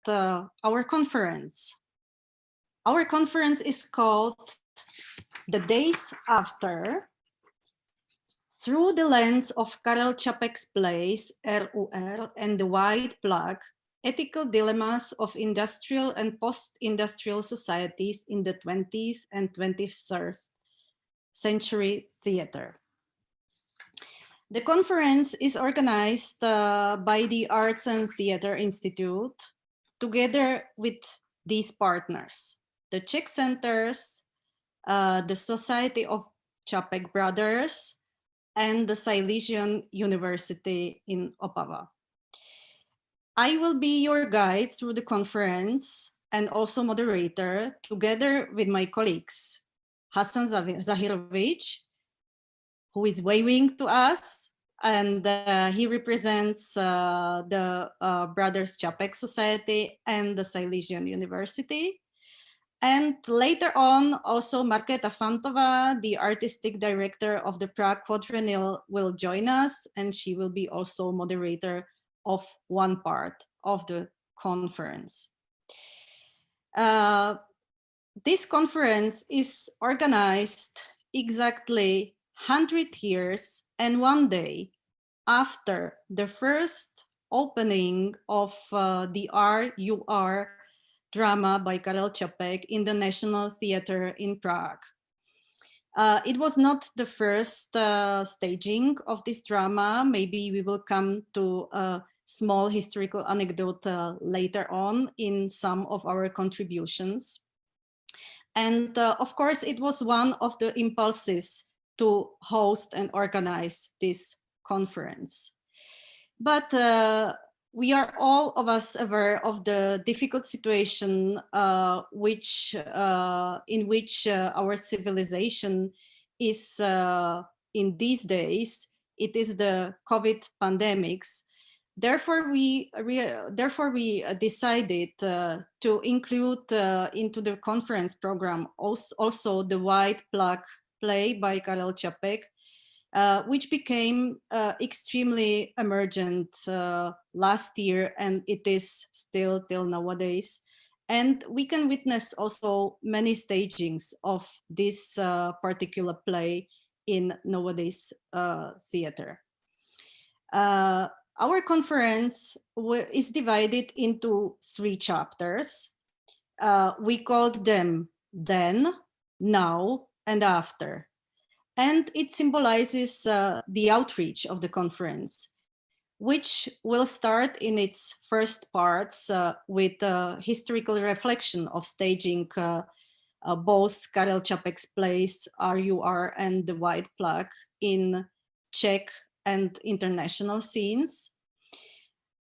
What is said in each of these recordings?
our conference. Our conference is called The Days After, through the lens of Karel Čapek's plays RUR and the White Plague, Ethical Dilemmas of Industrial and Post-Industrial Societies in the 20th and 21st Century Theater. The conference is organized by the Arts and Theater Institute together with these partners, the Czech Centers, the Society of Čapek Brothers, and the Silesian University in Opava. I will be your guide through the conference and also moderator together with my colleagues, Hasan Zahirovic, who is waving to us, and he represents the Brothers Čapek Society and the Silesian University. And later on, also Markéta Fantova, the artistic director of the Prague Quadrennial, will join us, and she will be also moderator of one part of the conference. This conference is organized exactly 100 years and 1 day after the first opening of the RUR drama by Karel Čapek in the National Theatre in Prague. It was not the first staging of this drama. Maybe we will come to a small historical anecdote later on in some of our contributions. And of course, it was one of the impulses to host and organize this conference. But we are all of us aware of the difficult situation in which our civilization is in these days. It is the COVID pandemics. Therefore, we decided to include into the conference program also the White Plague play by Karel Čapek, which became extremely emergent last year, and it is still till nowadays. And we can witness also many stagings of this particular play in nowadays theater. Our conference is divided into 3 chapters. We called them Then, Now, and After. And it symbolizes the outreach of the conference, which will start in its first parts with a historical reflection of staging both Karel Čapek's plays RUR and the White Plague in Czech and international scenes.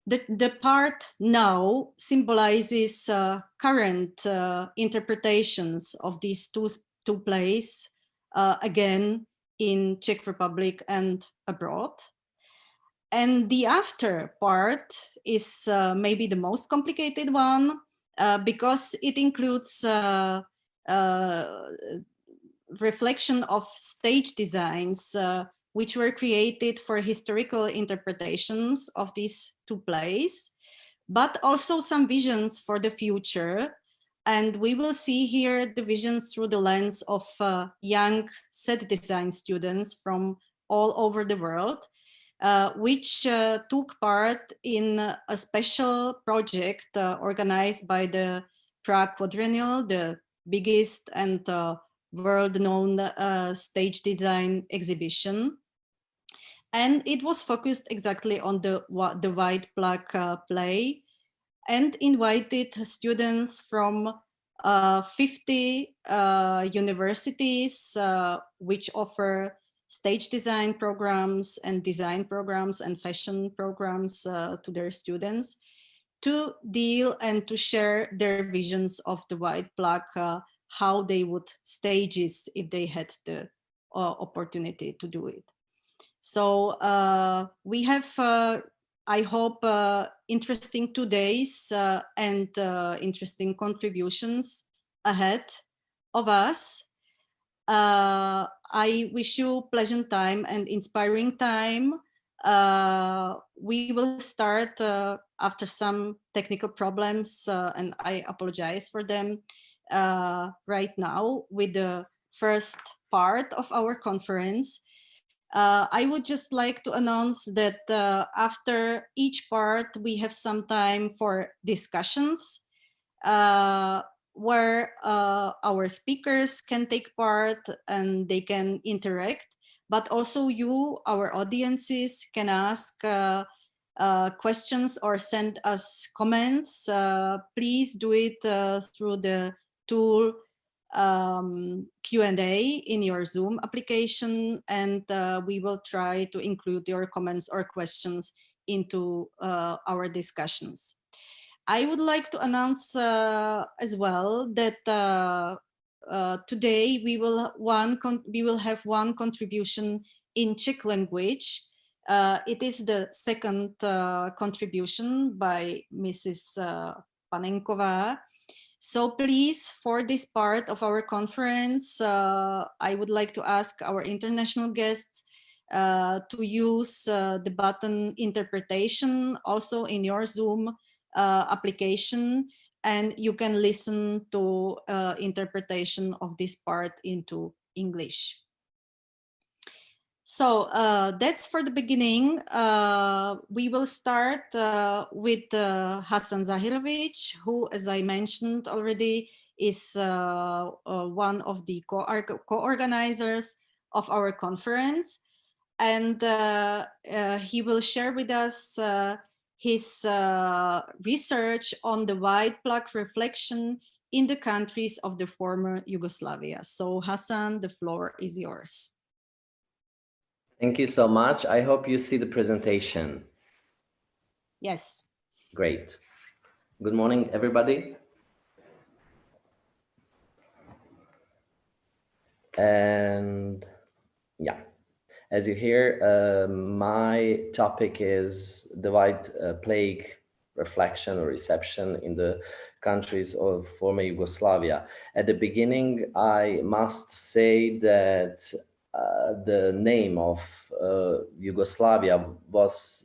The part Now symbolizes current interpretations of these two plays, again in Czech Republic and abroad. And the After part is maybe the most complicated one because it includes reflection of stage designs which were created for historical interpretations of these two plays, but also some visions for the future. And we will see here the visions through the lens of young set design students from all over the world, which took part in a special project organized by the Prague Quadrennial, the biggest and world-known stage design exhibition. And it was focused exactly on the White Plague play, and invited students from 50 universities which offer stage design programs and design programs and fashion programs to their students to deal and to share their visions of the White Plague, how they would stage it if they had the opportunity to do it. So we have, I hope, interesting 2 days and interesting contributions ahead of us. I wish you pleasant time and inspiring time. we will start after some technical problems, and I apologize for them right now, with the first part of our conference. I would just like to announce that after each part, we have some time for discussions where our speakers can take part and they can interact, but also you, our audiences, can ask questions or send us comments. Please do it through the tool Q&A in your Zoom application, and we will try to include your comments or questions into our discussions. I would like to announce as well that today we will have one contribution in Czech language. It is the second contribution by Mrs. Panenková. So please, for this part of our conference, I would like to ask our international guests to use the button interpretation also in your Zoom application, and you can listen to interpretation of this part into English. So that's for the beginning. We will start with Hasan Zahirovic, who, as I mentioned already, is one of the co-organizers of our conference. And he will share with us his research on the white plaque reflection in the countries of the former Yugoslavia. So Hasan, the floor is yours. Thank you so much. I hope you see the presentation. Yes. Great. Good morning, everybody. And yeah, as you hear, my topic is the white plague reflection or reception in the countries of former Yugoslavia. At the beginning, I must say that the name of Yugoslavia was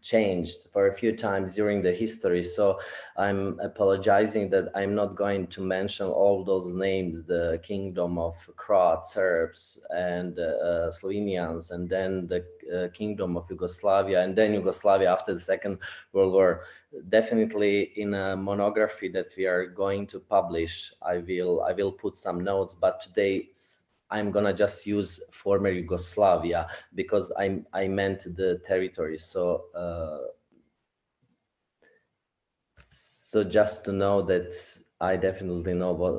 changed for a few times during the history. So I'm apologizing that I'm not going to mention all those names, the Kingdom of Croats, Serbs, and Slovenians, and then the Kingdom of Yugoslavia, and then Yugoslavia after the Second World War. Definitely in a monography that we are going to publish, I will put some notes, but today I'm gonna just use former Yugoslavia because I meant the territory. So so just to know that I definitely know what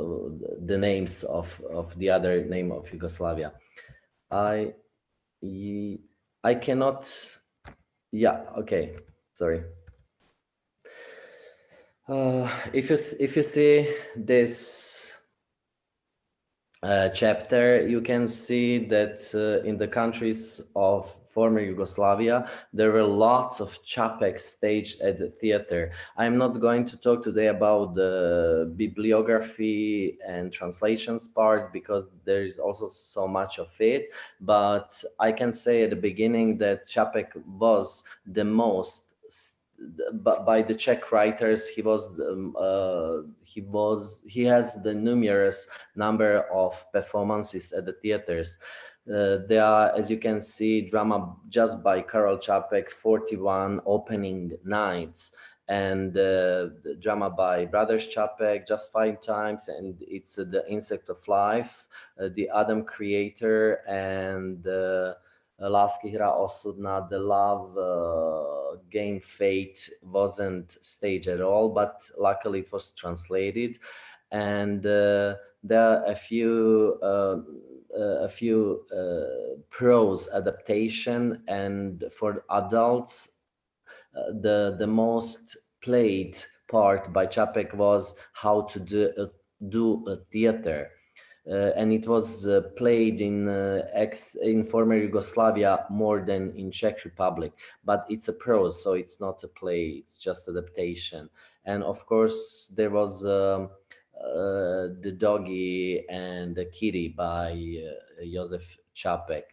the names of the other name of Yugoslavia. I cannot. Yeah. Okay. Sorry. If you see this chapter, you can see that in the countries of former Yugoslavia, there were lots of Čapek staged at the theater. I'm not going to talk today about the bibliography and translations part because there is also so much of it, but I can say at the beginning that Čapek was the most by the Czech writers, he has the numerous number of performances at the theaters. There are, as you can see, drama just by Karel Čapek, 41 opening nights, and the drama by Brothers Čapek just 5 times, and it's The Insect of Life, The Adam Creator, and Lásky hra osudná, The Love Game Fate wasn't staged at all, but luckily it was translated. And there are a few prose adaptation, and for adults, the most played part by Čapek was How to do a Theater. And it was played in former Yugoslavia more than in Czech Republic, but it's a prose, so it's not a play, it's just adaptation. And of course there was The Doggy and the Kitty by Josef Čapek.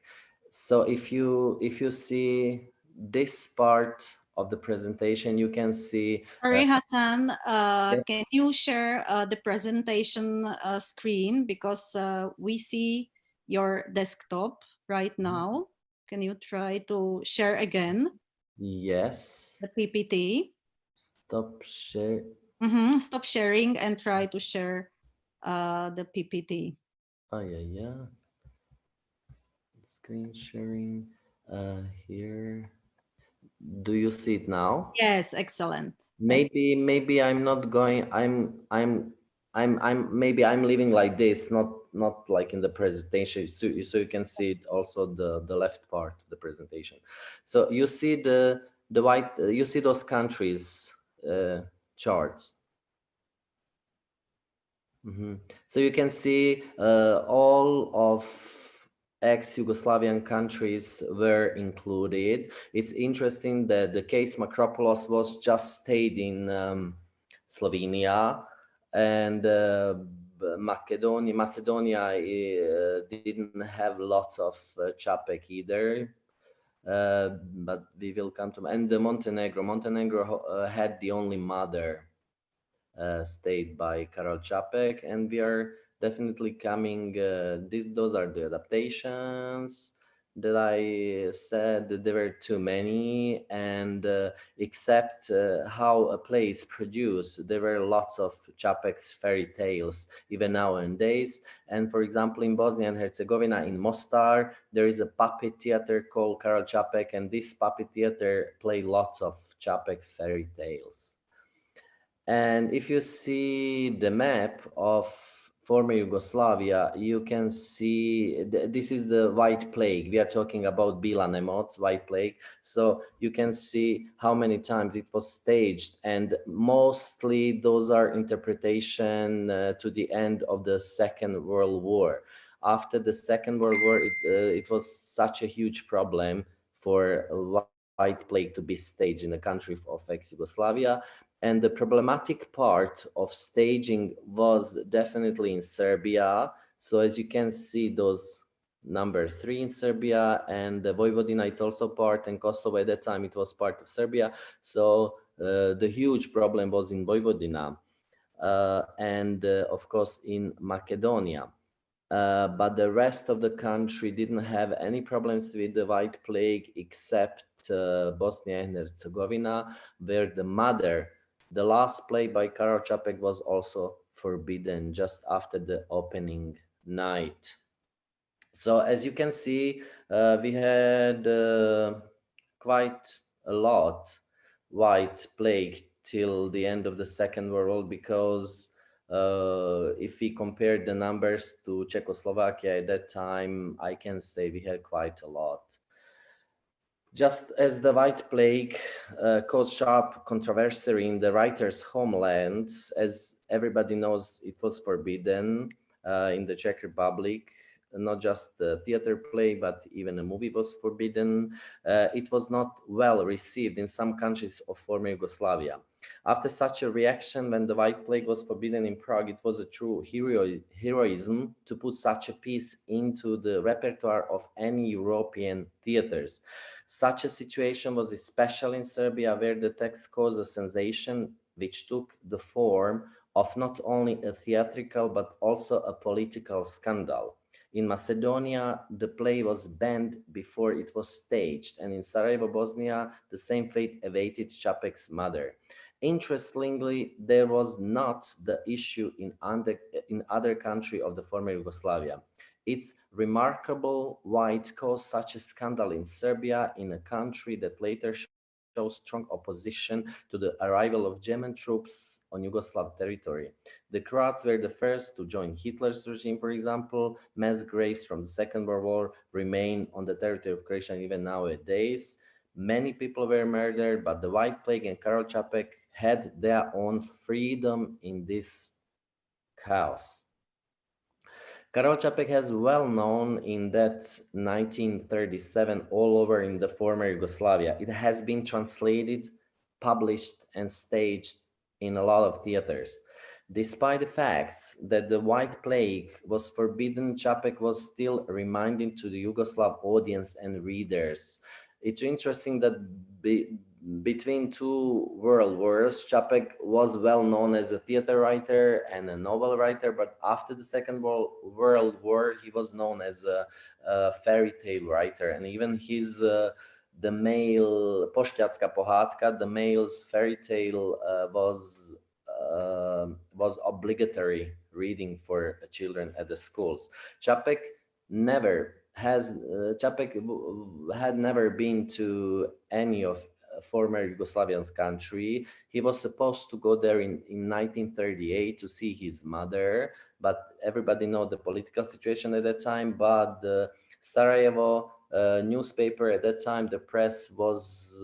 So if you see this part of the presentation, you can see. Sorry, Hassan, Yes. can you share the presentation screen, because we see your desktop right now. Can you try to share again Yes. the PPT? Stop share. Stop sharing and try to share the PPT. Oh yeah. Screen sharing. Here. Do you see it now? Yes, excellent. Maybe I'm not going. Maybe I'm leaving like this, not like in the presentation, so you can see it also the left part of the presentation. So you see the white, you see those countries charts. So you can see all of ex-Yugoslavian countries were included. It's interesting that the case Macropulos was just stayed in Slovenia, and Macedonia didn't have lots of Čapek either. But we will come to, and the Montenegro had the only mother stayed by Karol Čapek, and we are definitely coming. Those are the adaptations that I said that there were too many, and except how a play is produced, there were lots of Čapek's fairy tales even nowadays. And for example, in Bosnia and Herzegovina, in Mostar, there is a puppet theater called Karol Čapek, and this puppet theater play lots of Čapek fairy tales. And if you see the map of former Yugoslavia, you can see this is the White Plague. We are talking about Bila Nemoc, White Plague. So you can see how many times it was staged, and mostly those are interpretation to the end of the Second World War. After the Second World War, it was such a huge problem for White Plague to be staged in the country of ex-Yugoslavia. And the problematic part of staging was definitely in Serbia. So as you can see, those number 3 in Serbia, and Vojvodina, it's also part, and Kosovo at that time, it was part of Serbia. So the huge problem was in Vojvodina and of course in Macedonia. But the rest of the country didn't have any problems with the White Plague except Bosnia and Herzegovina, where the last play by Karol Čapek was also forbidden just after the opening night. So as you can see, we had quite a lot White Plague till the end of the Second World War, because if we compare the numbers to Czechoslovakia at that time, I can say we had quite a lot. Just as the White Plague caused sharp controversy in the writer's homeland, as everybody knows, it was forbidden in the Czech Republic. Not just the theater play, but even a movie was forbidden. It was not well received in some countries of former Yugoslavia. After such a reaction, when the White Plague was forbidden in Prague, it was a true heroism to put such a piece into the repertoire of any European theaters. Such a situation was especially in Serbia, where the text caused a sensation which took the form of not only a theatrical but also a political scandal. In Macedonia, the play was banned before it was staged, and in Sarajevo, Bosnia, the same fate awaited Čapek's mother. Interestingly, there was not the issue in other countries of the former Yugoslavia. It's remarkable why it caused such a scandal in Serbia, in a country that later showed strong opposition to the arrival of German troops on Yugoslav territory. The Croats were the first to join Hitler's regime, for example. Mass graves from the Second World War remain on the territory of Croatia even nowadays. Many people were murdered, but the White Plague and Karol Čapek had their own freedom in this chaos. Karol Čapek has well known in that 1937 all over in the former Yugoslavia. It has been translated, published, and staged in a lot of theaters. Despite the fact that the White Plague was forbidden, Čapek was still reminding to the Yugoslav audience and readers. It's interesting that between two world wars, Čapek was well known as a theater writer and a novel writer, but after the Second World War, he was known as a fairy tale writer, and even his the male Pošťacka pohádka, the male's fairy tale was obligatory reading for children at the schools. Čapek had never been to any of former Yugoslavian country. He was supposed to go there in 1938 to see his mother, but everybody know the political situation at that time. But the Sarajevo newspaper at that time, the press was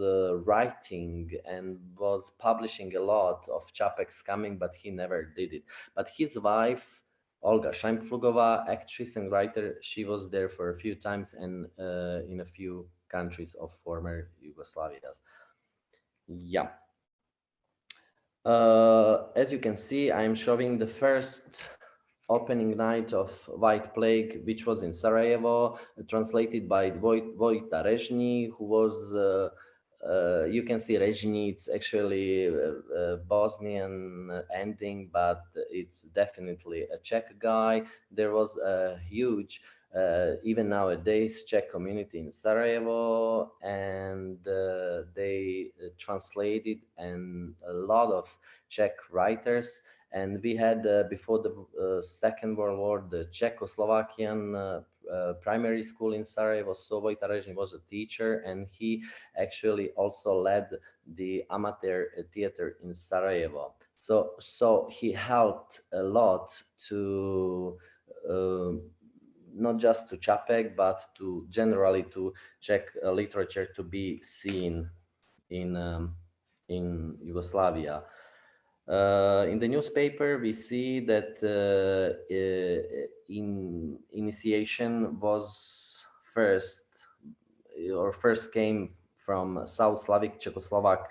writing and was publishing a lot of Čapek's coming, but he never did it. But his wife, Olga Šajnflugova, actress and writer, she was there for a few times and in a few countries of former Yugoslavia. Yeah. As you can see, I'm showing the first opening night of White Plague, which was in Sarajevo, translated by Vojta Režnji, who was, you can see Režnji, it's actually a Bosnian ending, but it's definitely a Czech guy. There was a huge, even nowadays, Czech community in Sarajevo, and they translated and a lot of Czech writers. And we had, before the Second World War, the Czechoslovakian primary school in Sarajevo. So Vojta Režnji was a teacher, and he actually also led the amateur theater in Sarajevo. So he helped a lot to not just to Čapek, but to generally to Czech literature to be seen in Yugoslavia. In the newspaper, we see that initiation was first came from South Slavic Czechoslovak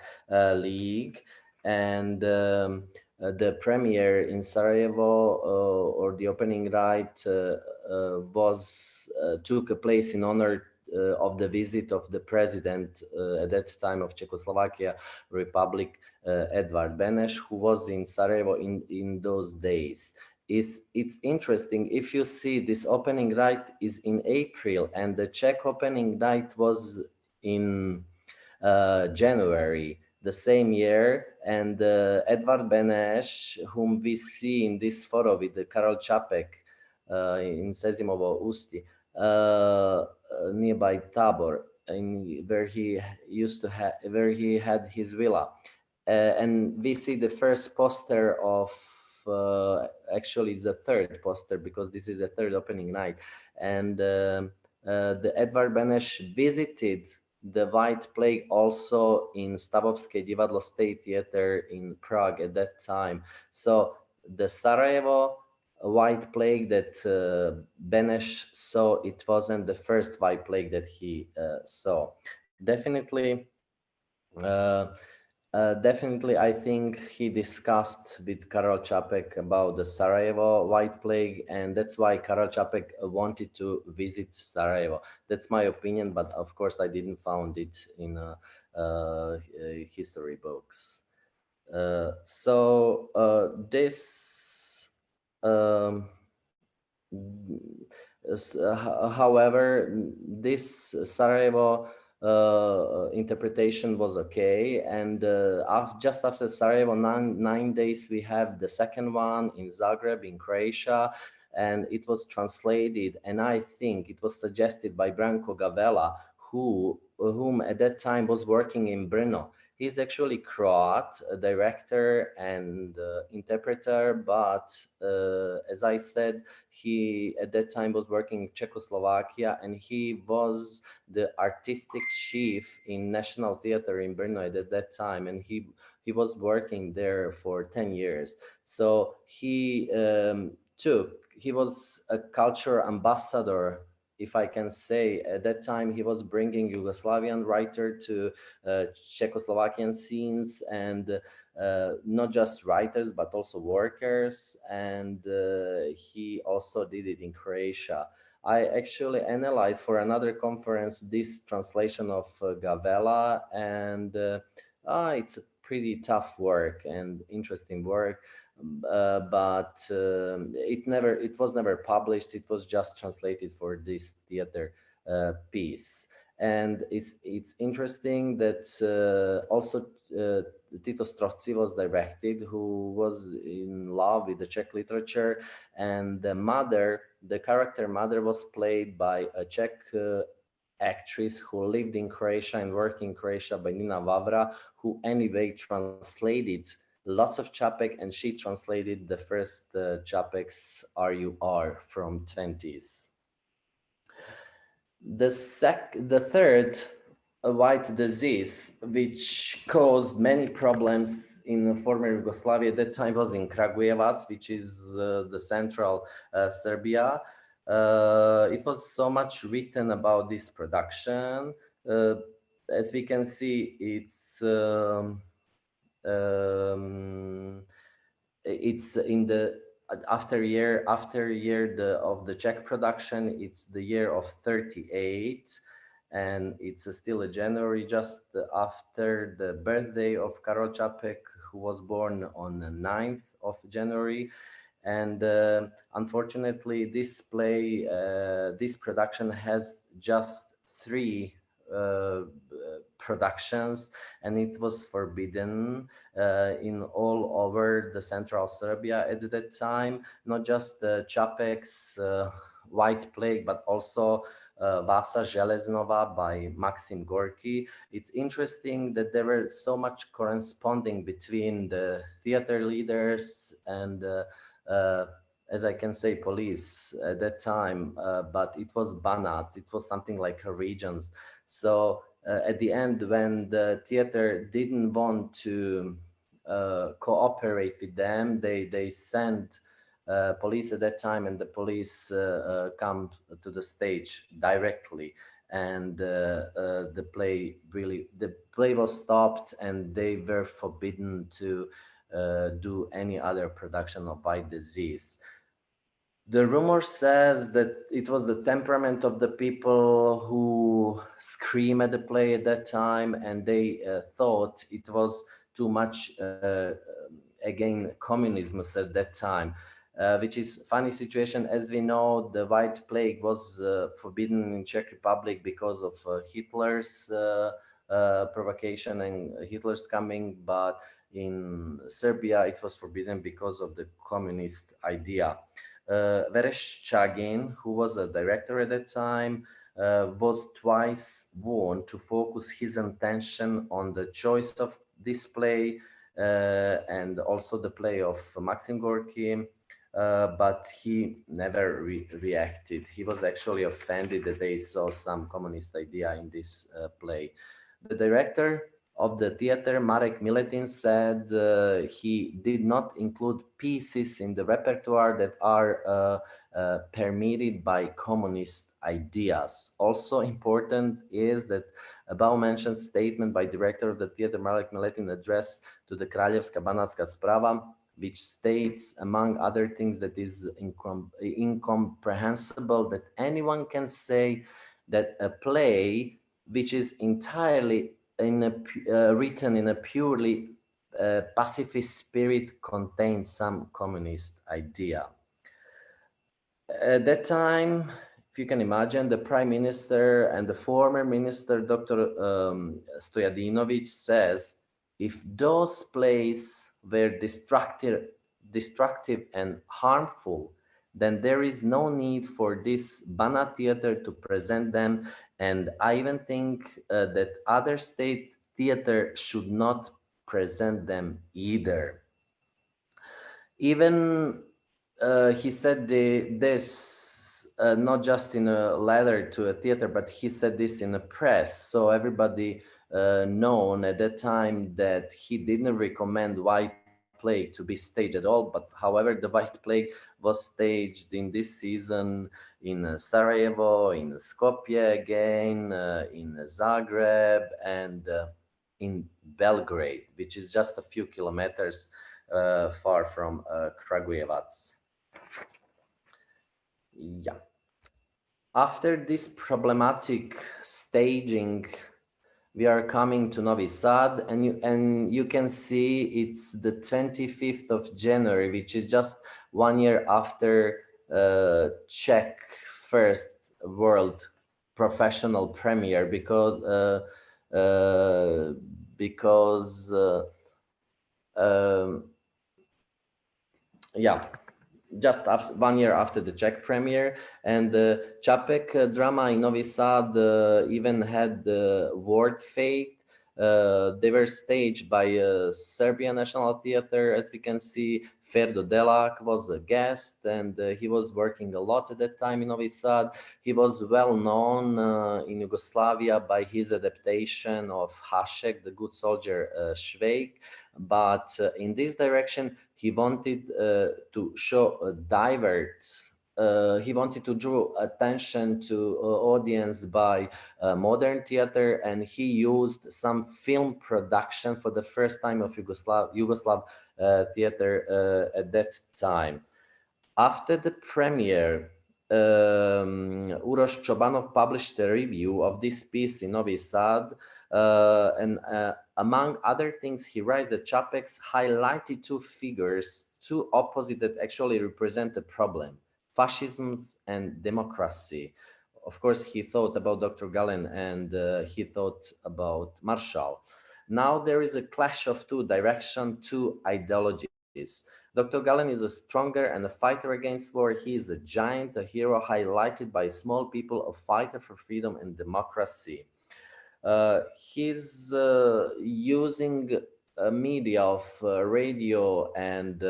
League, and the premiere in Sarajevo or the opening night took place in honor of the visit of the president at that time of Czechoslovakia Republic, Edvard Beneš, who was in Sarajevo in those days. It's interesting, if you see this opening night is in April and the Czech opening night was in January the same year, and Edvard Beneš, whom we see in this photo with the Karel Čapek in Sezimovo Ústí, nearby Tabor, where he had his villa, and we see the first poster of actually the third poster, because this is the third opening night, and the Edvard Beneš visited the White Plague also in Stavovské divadlo State Theater in Prague at that time. So the Sarajevo White Plague that Beneš saw, it wasn't the first White Plague that he saw. Definitely, I think he discussed with Karel Čapek about the Sarajevo White Plague, and that's why Karel Čapek wanted to visit Sarajevo. That's my opinion, but of course I didn't found it in history books. However, this Sarajevo interpretation was okay, and just after Sarajevo, nine days, we have the second one in Zagreb in Croatia, and it was translated, and I think it was suggested by Branko Gavela, whom at that time was working in Brno. He's actually Croat, a director and interpreter, but as I said, he at that time was working in Czechoslovakia, and he was the artistic chief in National Theater in Brno at that time, and he was working there for 10 years. So he was a culture ambassador, if I can say. At that time, he was bringing Yugoslavian writer to Czechoslovakian scenes, and not just writers, but also workers. And he also did it in Croatia. I actually analyzed for another conference this translation of Gavella, and it's a pretty tough work and interesting work. But it was never published. It was just translated for this theater piece. And it's interesting that also Tito Strozzi was directed, who was in love with the Czech literature, and the character mother, was played by a Czech actress who lived in Croatia and worked in Croatia, by Nina Vavra, who anyway translated lots of Čapek, and she translated the first Čapek's RUR from 20s. The third, a white disease, which caused many problems in former Yugoslavia at that time, was in Kragujevac, which is the central Serbia. It was so much written about this production. As we can see, it's in the after year of the Czech production. It's the year of 38, and it's still a January, just after the birthday of Karol Čapek, who was born on the 9th of January. And unfortunately, this production has just 3 productions, and it was forbidden in all over the central Serbia at that time. Not just Čapek's White Plague, but also Vasa Železnova by Maxim Gorky. It's interesting that there were so much corresponding between the theater leaders and as I can say, police at that time, but it was Banats, it was something like regions. So at the end, when the theater didn't want to cooperate with them, they sent police at that time, and the police come to the stage directly, and the play was stopped, and they were forbidden to do any other production of White Disease. The rumor says that it was the temperament of the people who scream at the play at that time, and they thought it was too much again communism at that time, which is funny situation. As we know, the White Plague was forbidden in Czech Republic because of Hitler's provocation and Hitler's coming, but in Serbia it was forbidden because of the communist idea. Vereshchagin, who was a director at that time, was twice warned to focus his attention on the choice of this play and also the play of Maxim Gorky, but he never reacted. He was actually offended that they saw some communist idea in this play. The director of the theater, Marek Miletin, said he did not include pieces in the repertoire that are permitted by communist ideas. Also important is that above-mentioned statement by director of the theater, Marek Miletin, addressed to the Kraljevska Banatska Sprava, which states, among other things, that is incomprehensible that anyone can say that a play which is entirely written in a purely pacifist spirit contains some communist idea. At that time, if you can imagine, the prime minister and the former minister, Dr. Stojadinovic, says, if those plays were destructive and harmful, then there is no need for this Banat theater to present them. And I even think that other state theater should not present them either. Even he said this not just in a letter to a theater, but he said this in a press. So everybody known at that time that he didn't recommend White Plague to be staged at all. But however, the White Plague was staged in this season in Sarajevo, in Skopje again, in Zagreb, and in Belgrade, which is just a few kilometers far from Kragujevac. Yeah. After this problematic staging, we are coming to Novi Sad, and you can see it's the 25th of January, which is just 1 year after Czech first world professional premiere, because yeah, just after 1 year after the Czech premiere, and the Čapek drama in Novi Sad even had the Word Fate. They were staged by Serbian National Theatre. As we can see, Ferdo Delak was a guest, and he was working a lot at that time in Novi Sad. He was well known in Yugoslavia by his adaptation of Hašek, the good soldier Švejk. But in this direction, he wanted to show he wanted to draw attention to audience by modern theater, and he used some film production for the first time of Yugoslav theater at that time. After the premiere, Uroš Čobanov published a review of this piece in Novi Sad, and among other things, he writes that Čapek's highlighted two figures, two opposites that actually represent a problem: fascism and democracy. Of course, he thought about Dr. Galen, and he thought about Marshall. Now there is a clash of two directions, two ideologies. Dr. Galen is a stronger and a fighter against war. He is a giant, a hero highlighted by small people, a fighter for freedom and democracy. He's using a media of radio and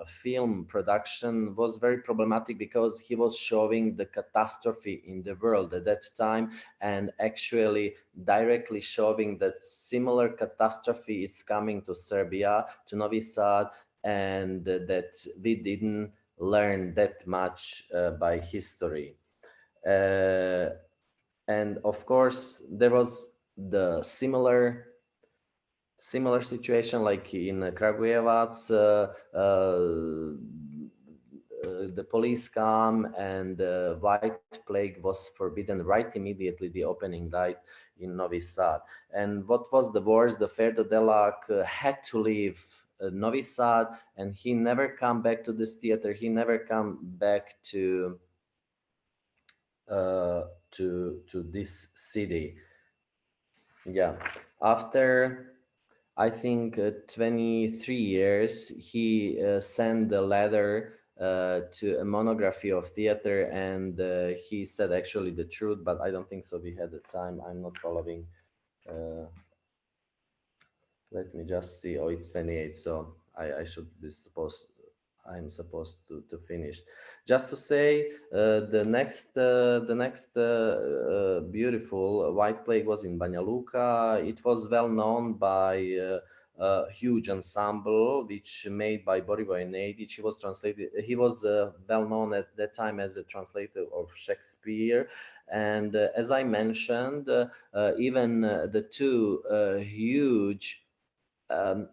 film production was very problematic because he was showing the catastrophe in the world at that time, and actually directly showing that similar catastrophe is coming to Serbia, to Novi Sad, and that we didn't learn that much by history. And of course, there was the similar situation like in Kragujevac. The police come, and white plague was forbidden right immediately, the opening night in Novi Sad. And what was the worst, the Ferdo Delak had to leave Novi Sad, and he never come back to this theater. He never come back to this city. Yeah, after I think 23 years, he sent a letter to a monography of theater, and he said actually the truth, but I don't think so. We had the time. I'm not following. Let me just see. Oh, it's 28. So I should be I'm supposed to finish. Just to say, the next beautiful white plague was in Banja Luka. It was well known by a huge ensemble which made by Borivoje Nedić. He was well known at that time as a translator of Shakespeare. And as I mentioned, even the two huge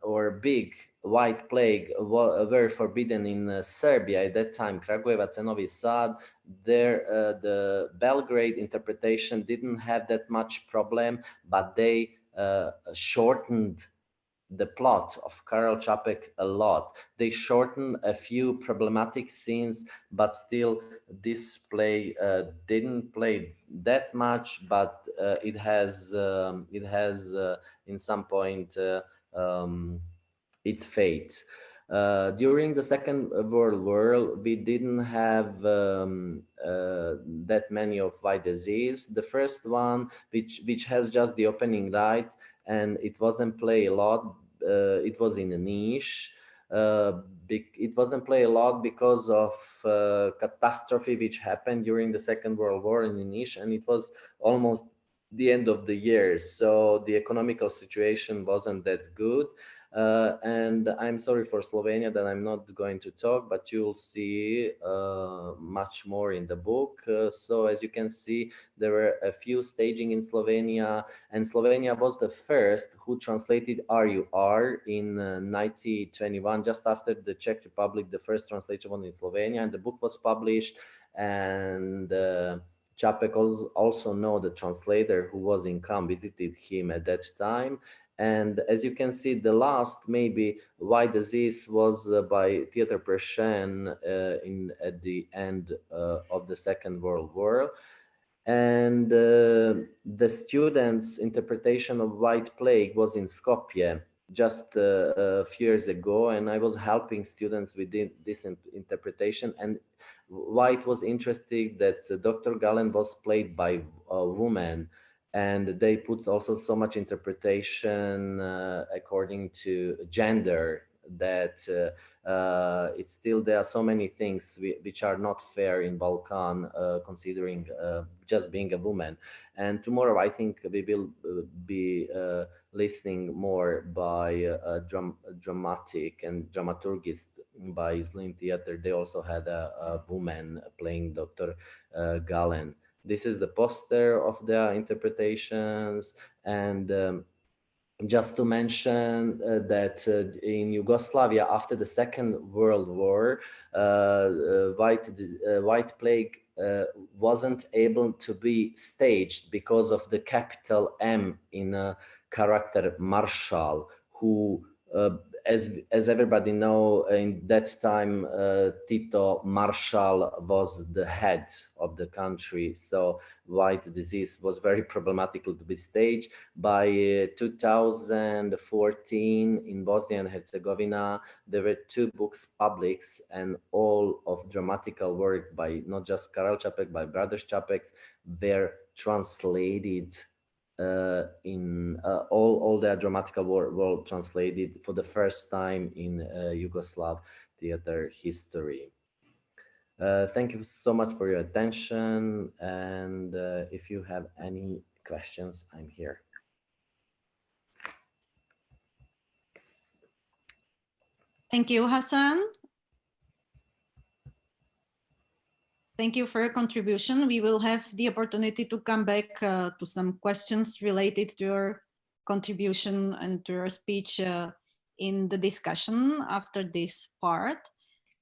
or big white plague were forbidden in Serbia at that time, Kragujevac and Novi Sad. There, the Belgrade interpretation didn't have that much problem, but they shortened the plot of Karel Čapek a lot. They shortened a few problematic scenes, but still this play didn't play that much, but it has in some point its fate. During the Second World War, we didn't have that many of white disease. The first one, which has just the opening night, and it wasn't play a lot. It was in a niche. It wasn't play a lot because of catastrophe which happened during the Second World War in a niche, and it was almost the end of the year, so the economical situation wasn't that good. And I'm sorry for Slovenia that I'm not going to talk, but you'll see much more in the book. So as you can see, there were a few staging in Slovenia, and Slovenia was the first who translated RUR in 1921, just after the Czech Republic, the first translation was in Slovenia, and the book was published. And Čapek also know the translator who was in Cannes, visited him at that time. And as you can see, the last maybe White Disease was by Theodor Pershen at the end of the Second World War. And the students' interpretation of White Plague was in Skopje just a few years ago, and I was helping students with this interpretation. And White was interested that Dr. Galen was played by a woman, and they put also so much interpretation according to gender that it's still, there are so many things which are not fair in Balkan, considering just being a woman. And tomorrow I think we will be listening more by a dramatic and dramaturgist by Slim Theater. They also had a woman playing Dr. Galen. This is the poster of their interpretations. And just to mention that in Yugoslavia, after the Second World War, White Plague wasn't able to be staged because of the capital M in a character Marshal, who as everybody know, in that time, Tito Marshal was the head of the country. So White Disease was very problematic to be staged. By 2014 in Bosnia and Herzegovina, there were 2 books published, and all of dramatical works by not just Karel Čapek, by Brothers Čapek, were translated in all their dramatical work translated for the first time in Yugoslav theater history. Thank you so much for your attention, and if you have any questions, I'm here. Thank you, Hassan. Thank you for your contribution. We will have the opportunity to come back to some questions related to your contribution and to your speech in the discussion after this part.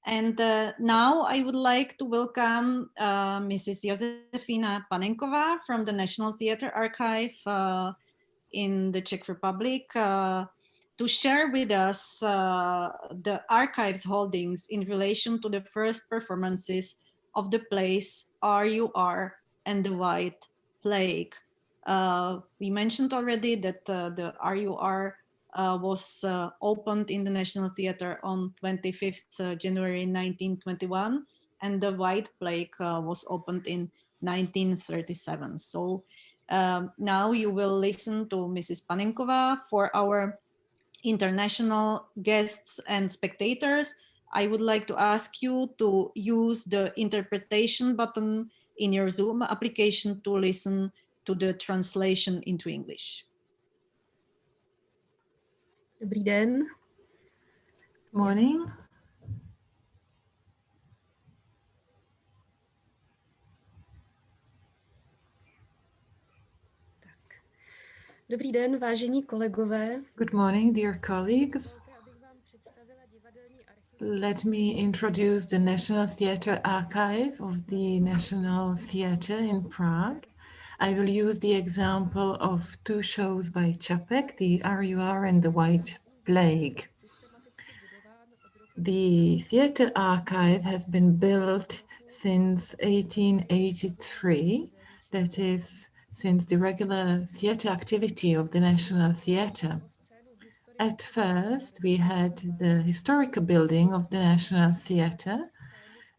And now I would like to welcome Mrs. Josefina Panenkova from the National Theatre Archive in the Czech Republic to share with us the archive's holdings in relation to the first performances of the plays RUR and the White Plague. We mentioned already that the RUR was opened in the National Theatre on 25th January 1921, and the White Plague was opened in 1937. So now you will listen to Mrs. Panenkova. For our international guests and spectators, I would like to ask you to use the interpretation button in your Zoom application to listen to the translation into English. Dobrý den. Morning. Dobrý den, vážení kolegové. Good morning, dear colleagues. Let me introduce the National Theatre Archive of the National Theatre in Prague. I will use the example of 2 shows by Čapek, the RUR and the White Plague. The theatre archive has been built since 1883, that is, since the regular theatre activity of the National Theatre. At first, we had the historical building of the National Theatre,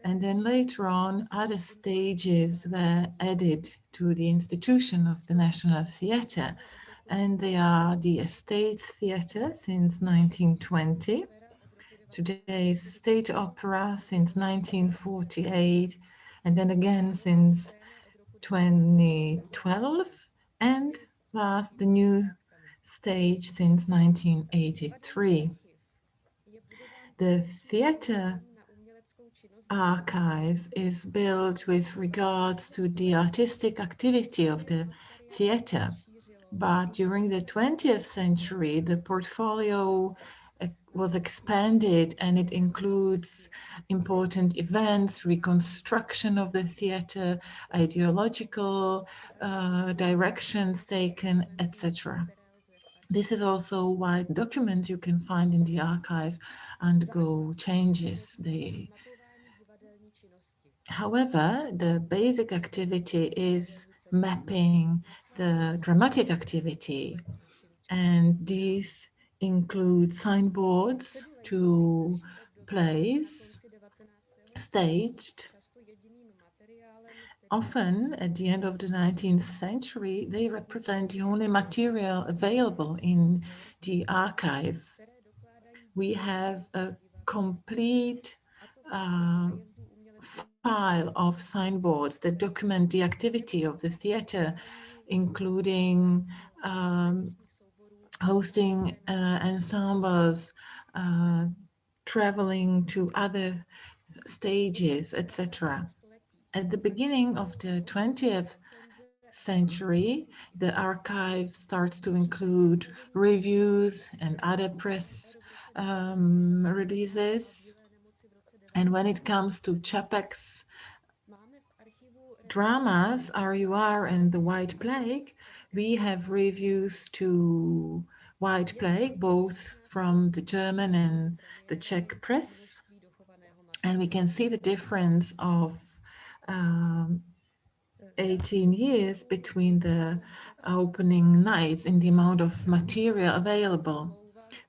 and then later on, other stages were added to the institution of the National Theatre, and they are the Estate Theatre since 1920, today's State Opera since 1948, and then again since 2012, and last the new staged since 1983. The theatre archive is built with regards to the artistic activity of the theatre. But during the 20th century, the portfolio was expanded and it includes important events, reconstruction of the theatre, ideological directions taken, etc. This is also why documents you can find in the archive undergo changes. However, the basic activity is mapping the dramatic activity, and these include signboards to plays staged. Often, at the end of the 19th century, they represent the only material available in the archive. We have a complete file of signboards that document the activity of the theatre, including hosting ensembles, traveling to other stages, etc. At the beginning of the 20th century, the archive starts to include reviews and other press releases. And when it comes to Čapek's dramas, RUR and The White Plague, we have reviews to White Plague, both from the German and the Czech press. And we can see the difference of 18 years between the opening nights in the amount of material available.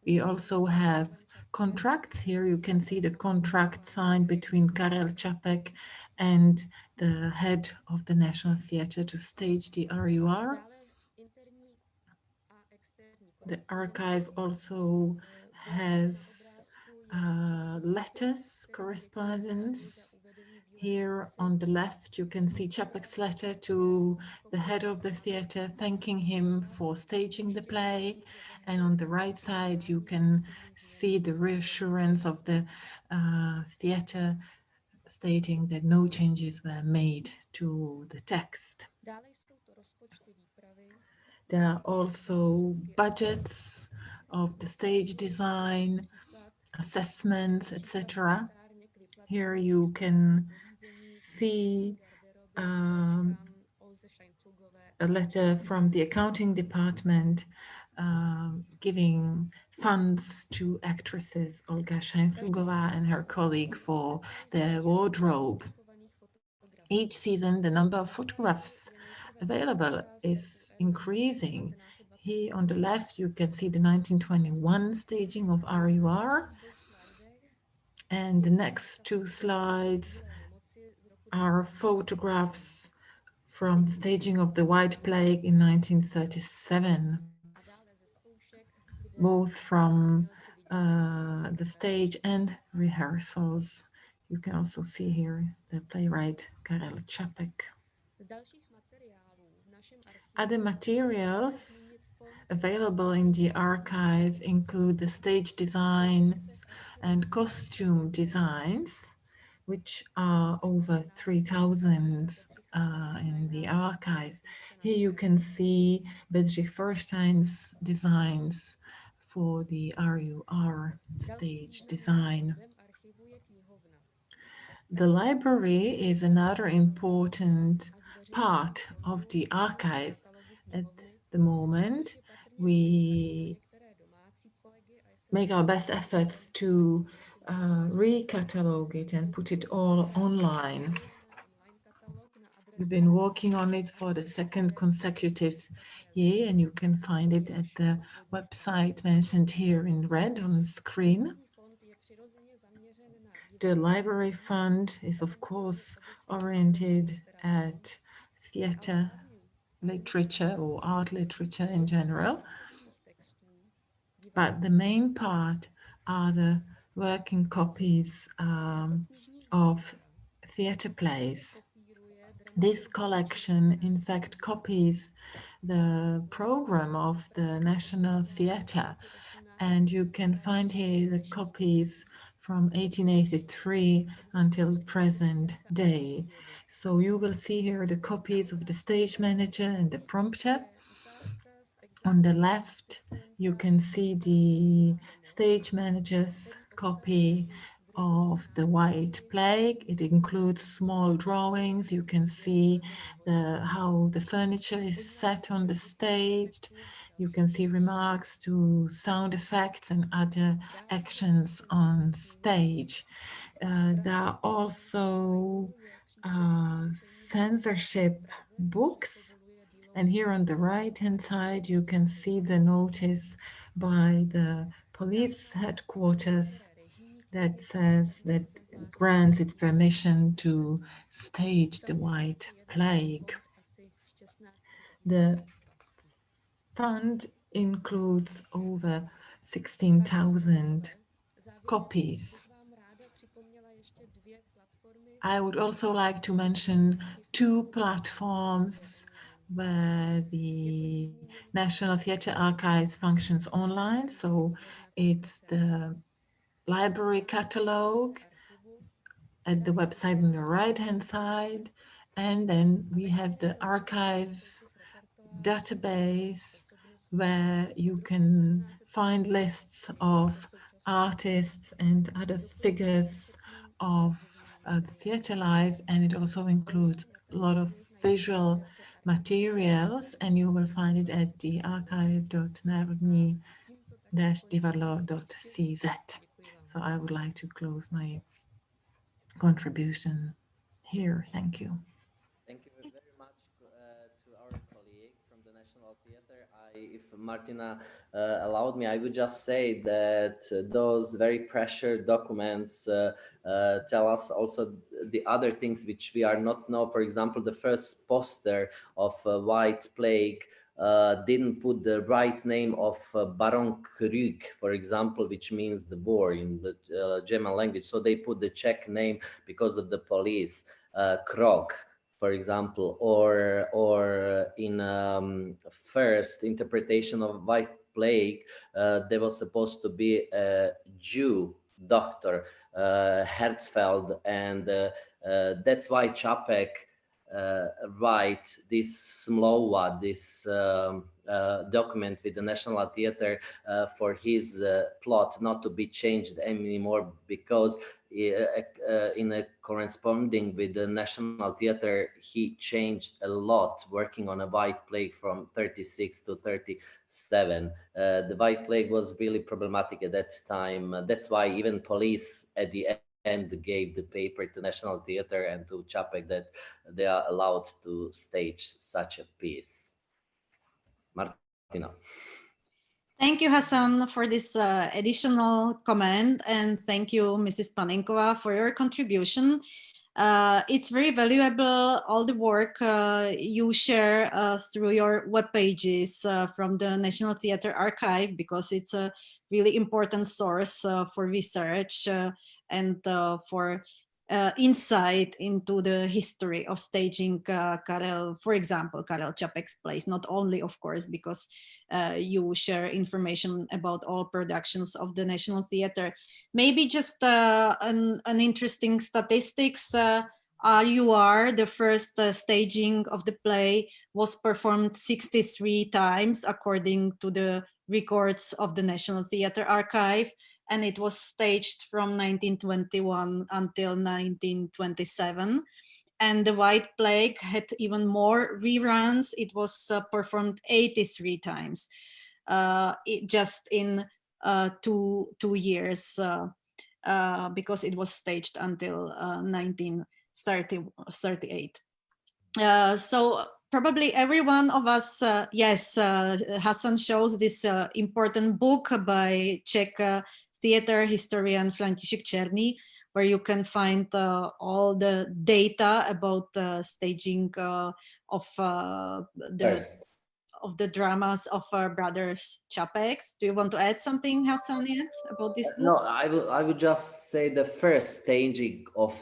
We also have contracts. Here you can see the contract signed between Karel Čapek and the head of the National Theatre to stage the RUR. The archive also has letters, correspondence. Here on the left, you can see Čapek's letter to the head of the theatre, thanking him for staging the play. And on the right side, you can see the reassurance of the theatre stating that no changes were made to the text. There are also budgets of the stage design, assessments, etc. Here you can see a letter from the accounting department giving funds to actresses Olga Scheinflugová and her colleague for their wardrobe. Each season, the number of photographs available is increasing. Here on the left, you can see the 1921 staging of RUR. And the next two slides are photographs from the staging of the White Plague in 1937, both from the stage and rehearsals. You can also see here the playwright Karel Čapek. Other materials available in the archive include the stage designs and costume designs, which are over 3,000 in the archive. Here you can see Bedřich Feuerstein's designs for the RUR stage design. The library is another important part of the archive. At the moment, we make our best efforts to recatalogue it and put it all online. We've been working on it for the second consecutive year, and you can find it at the website mentioned here in red on the screen. The library fund is, of course, oriented at theatre literature or art literature in general. But the main part are the working copies of theatre plays. This collection, in fact, copies the program of the National Theatre. And you can find here the copies from 1883 until present day. So you will see here the copies of the stage manager and the prompter. On the left, you can see the stage manager's copy of the White Plague. It includes small drawings. You can see how the furniture is set on the stage. You can see remarks to sound effects and other actions on stage. There are also censorship books. And here on the right-hand side, you can see the notice by the police headquarters that says that grants its permission to stage the White Plague. The fund includes over 16,000 copies. I would also like to mention two platforms where the National Theatre Archives functions online. So it's the library catalog at the website on the right-hand side. And then we have the archive database where you can find lists of artists and other figures of the theatre life, and it also includes a lot of visual materials, and you will find it at the archive.narodni-divadlo.cz. So I would like to close my contribution here. Thank you. Thank you very much to our colleague from the National Theatre. If Martina allowed me, I would just say that those very precious documents tell us also the other things which we are not know. For example, the first poster of White Plague didn't put the right name of Baron Krug, for example, which means the war in the German language. So they put the Czech name because of the police, Krog, for example, or in first interpretation of White Plague, there was supposed to be a Jew doctor, Herzfeld, and that's why Čapek write this Smlouva, this document with the National Theatre for his plot not to be changed anymore, because in a corresponding with the National Theatre, he changed a lot, working on a White Plague from 36 to 37. The White Plague was really problematic at that time. That's why even police at the end gave the paper to National Theatre and to Čapek that they are allowed to stage such a piece. Martina. Thank you, Hassan, for this additional comment, and thank you, Mrs. Panenkova, for your contribution. It's very valuable, all the work you share through your web pages from the National Theatre Archive, because it's a really important source for research and for insight into the history of staging Karel, for example, Karel Čapek's plays, not only, of course, because you share information about all productions of the National Theatre. Maybe just an interesting statistics. RUR, the first staging of the play, was performed 63 times according to the records of the National Theatre Archive, and it was staged from 1921 until 1927. And the White Plague had even more reruns. It was performed 83 times, just in 2 years, because it was staged until 1938. So probably every one of us, yes, Hassan shows this important book by Czech theater historian František Černý, where you can find all the data about staging of the dramas of our brothers Čapek. Do you want to add something, Hassan, yet about this book? No, I would just say the first staging of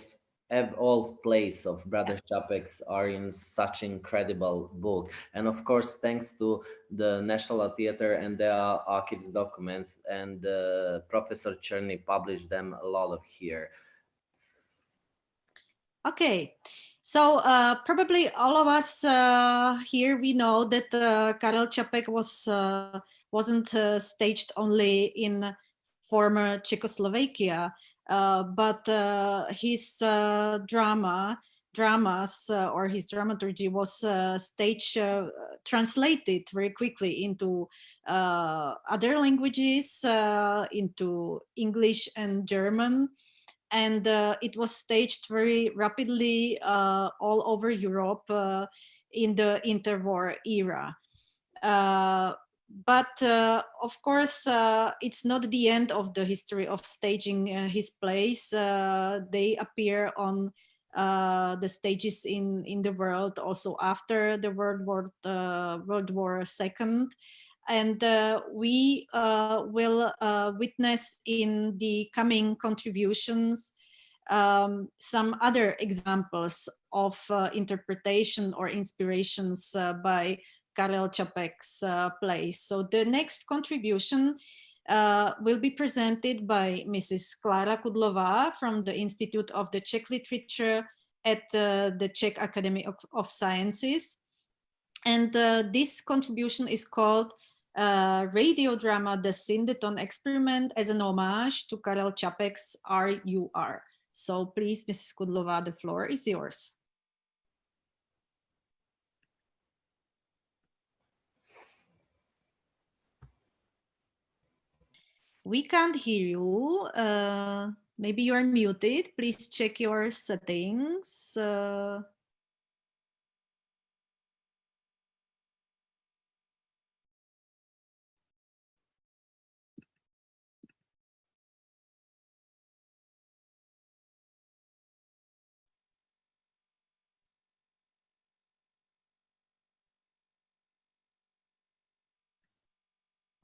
evolved plays of Brother Čapek's are in such incredible book. And of course, thanks to the National Theatre and the archives documents, and Professor Cherny published them a lot of here. Okay, so probably all of us here, we know that Karel Čapek wasn't staged only in former Czechoslovakia, but his dramas or his dramaturgy was translated very quickly into other languages, into English and German. And it was staged very rapidly all over Europe in the interwar era. But of course, it's not the end of the history of staging his plays. They appear on the stages in the world also after the World War II. And we will witness in the coming contributions some other examples of interpretation or inspirations by Karel Čapek's plays. So the next contribution will be presented by Mrs. Klára Kudlová from the Institute of the Czech Literature at the Czech Academy of Sciences. And this contribution is called radio drama The Syndeton Experiment as an homage to Karel Čapek's RUR. So please, Mrs. Kudlová, the floor is yours. We can't hear you. Maybe you are muted. Please check your settings.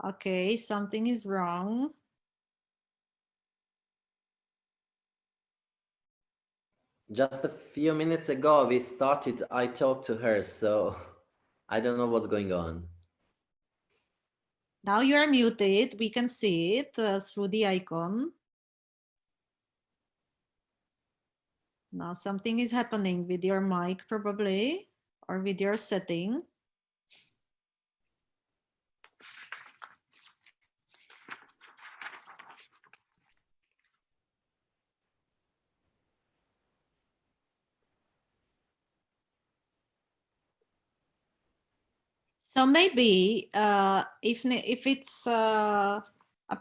Okay, something is wrong. Just a few minutes ago, we started, I talked to her, so I don't know what's going on. Now you are muted. We can see it through the icon. Now something is happening with your mic probably, or with your setting. So maybe if it's a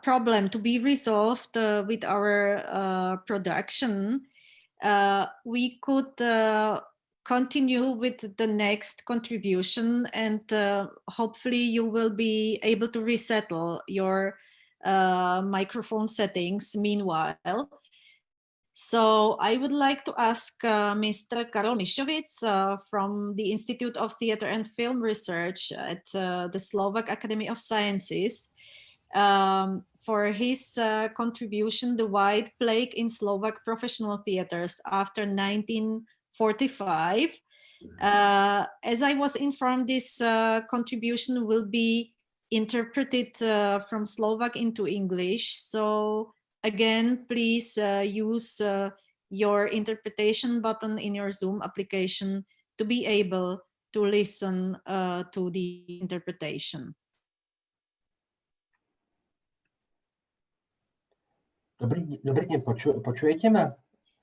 problem to be resolved with our production, we could continue with the next contribution, and hopefully you will be able to resettle your microphone settings meanwhile. So I would like to ask Mr. Karol Mišovic from the Institute of Theatre and Film Research at the Slovak Academy of Sciences for his contribution, The White Plague in Slovak Professional Theatres after 1945. As I was informed, this contribution will be interpreted from Slovak into English. So again, please use your interpretation button in your Zoom application to be able to listen to the interpretation. Dobrý deň, počujete ma?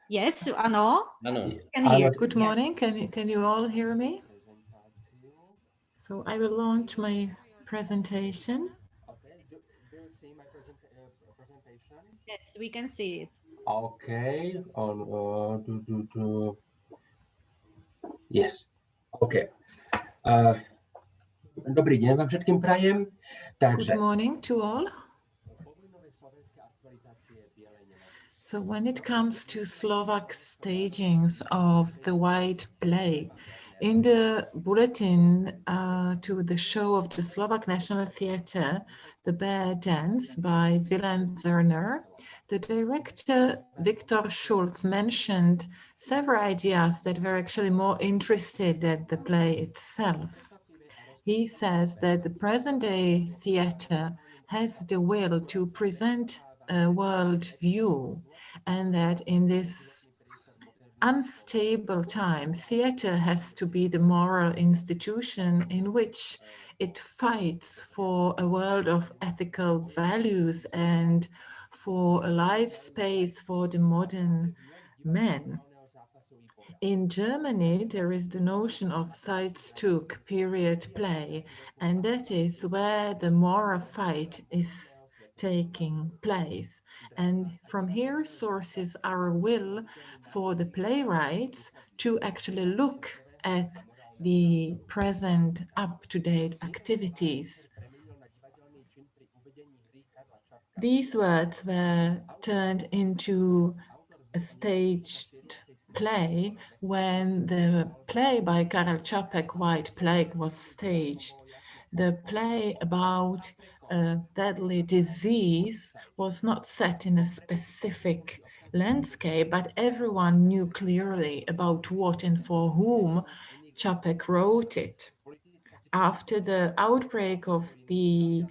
Yes, ano. Ano. Can hear. Good morning. Can you all hear me? So I will launch my presentation. Okay, do you see my presentation? Yes, we can see it. Okay, Yes, okay. Dobrý deň vám všetkým prajem. Good morning to all. So when it comes to Slovak stagings of the White Plague, in the bulletin to the show of the Slovak National Theatre, The Bear Dance by Wilhelm Werner, the director Viktor Schulz mentioned several ideas that were actually more interested than the play itself. He says that the present-day theatre has the will to present a world view, and that in this unstable time, theatre has to be the moral institution in which it fights for a world of ethical values and for a life space for the modern man. In Germany, there is the notion of Zeitstück, period play, and that is where the moral fight is taking place. And from here sources our will for the playwrights to actually look at the present up-to-date activities. These words were turned into a staged play when the play by Karel Čapek, White Plague, was staged. The play about a deadly disease was not set in a specific landscape, but everyone knew clearly about what and for whom Čapek wrote it. After the outbreak of the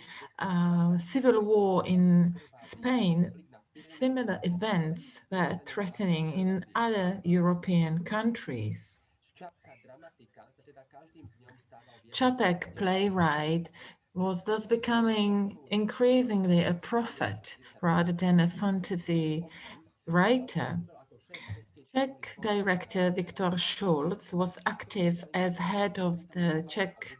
civil war in Spain, similar events were threatening in other European countries. Čapek, playwright, was thus becoming increasingly a prophet rather than a fantasy writer. Czech director Viktor Schulz was active as head of the Czech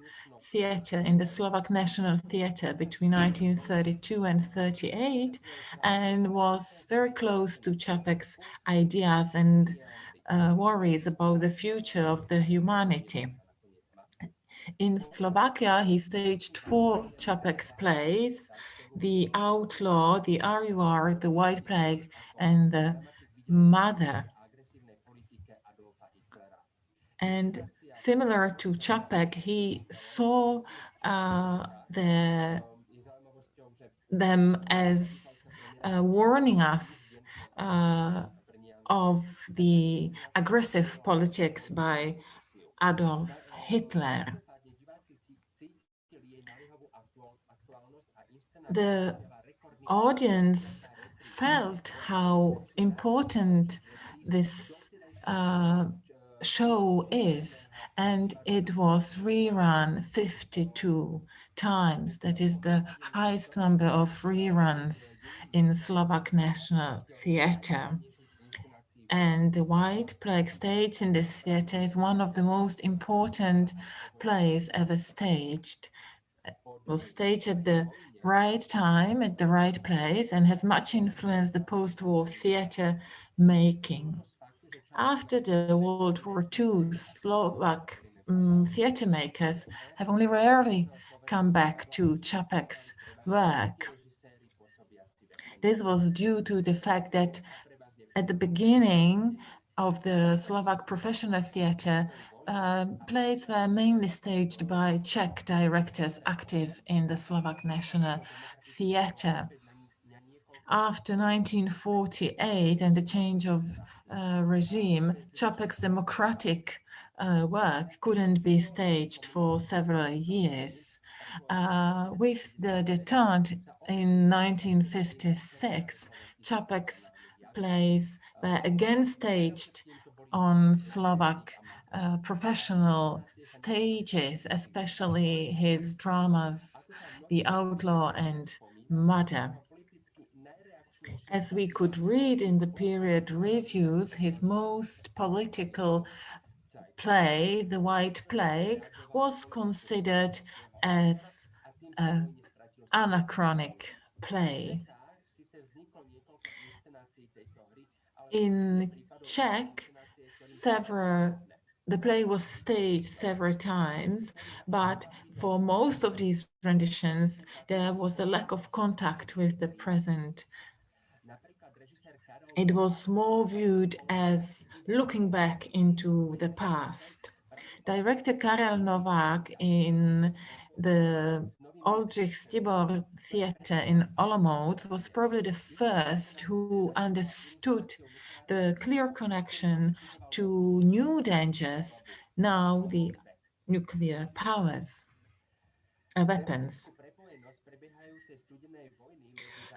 theatre in the Slovak National Theatre between 1932 and 38, and was very close to Čapek's ideas and worries about the future of the humanity. In Slovakia, he staged 4 Čapek's plays: The Outlaw, The Arivar, The White Plague, and The Mother. And similar to Čapek, he saw them as warning us of the aggressive politics by Adolf Hitler. The audience felt how important this show is, and it was rerun 52 times. That is the highest number of reruns in Slovak National Theatre. And the White Plague staged in this theatre is one of the most important plays ever staged. It was staged at the right time, at the right place, and has much influenced the post-war theatre making. After the World War II, Slovak theatre makers have only rarely come back to Čapek's work. This was due to the fact that at the beginning of the Slovak professional theatre, plays were mainly staged by Czech directors active in the Slovak National Theatre. After 1948 and the change of regime, Čapek's democratic work couldn't be staged for several years. With the detente in 1956, Čapek's plays were again staged on Slovak professional stages, especially his dramas, The Outlaw and Mother. As we could read in the period reviews, his most political play, The White Plague, was considered as an anachronic play. In Czech, the play was staged several times, but for most of these renditions, there was a lack of contact with the present. it was more viewed as looking back into the past. Director Karel Novák in the Oldřich Stibor Theatre in Olomouc was probably the first who understood the clear connection to new dangers, now the nuclear powers, weapons.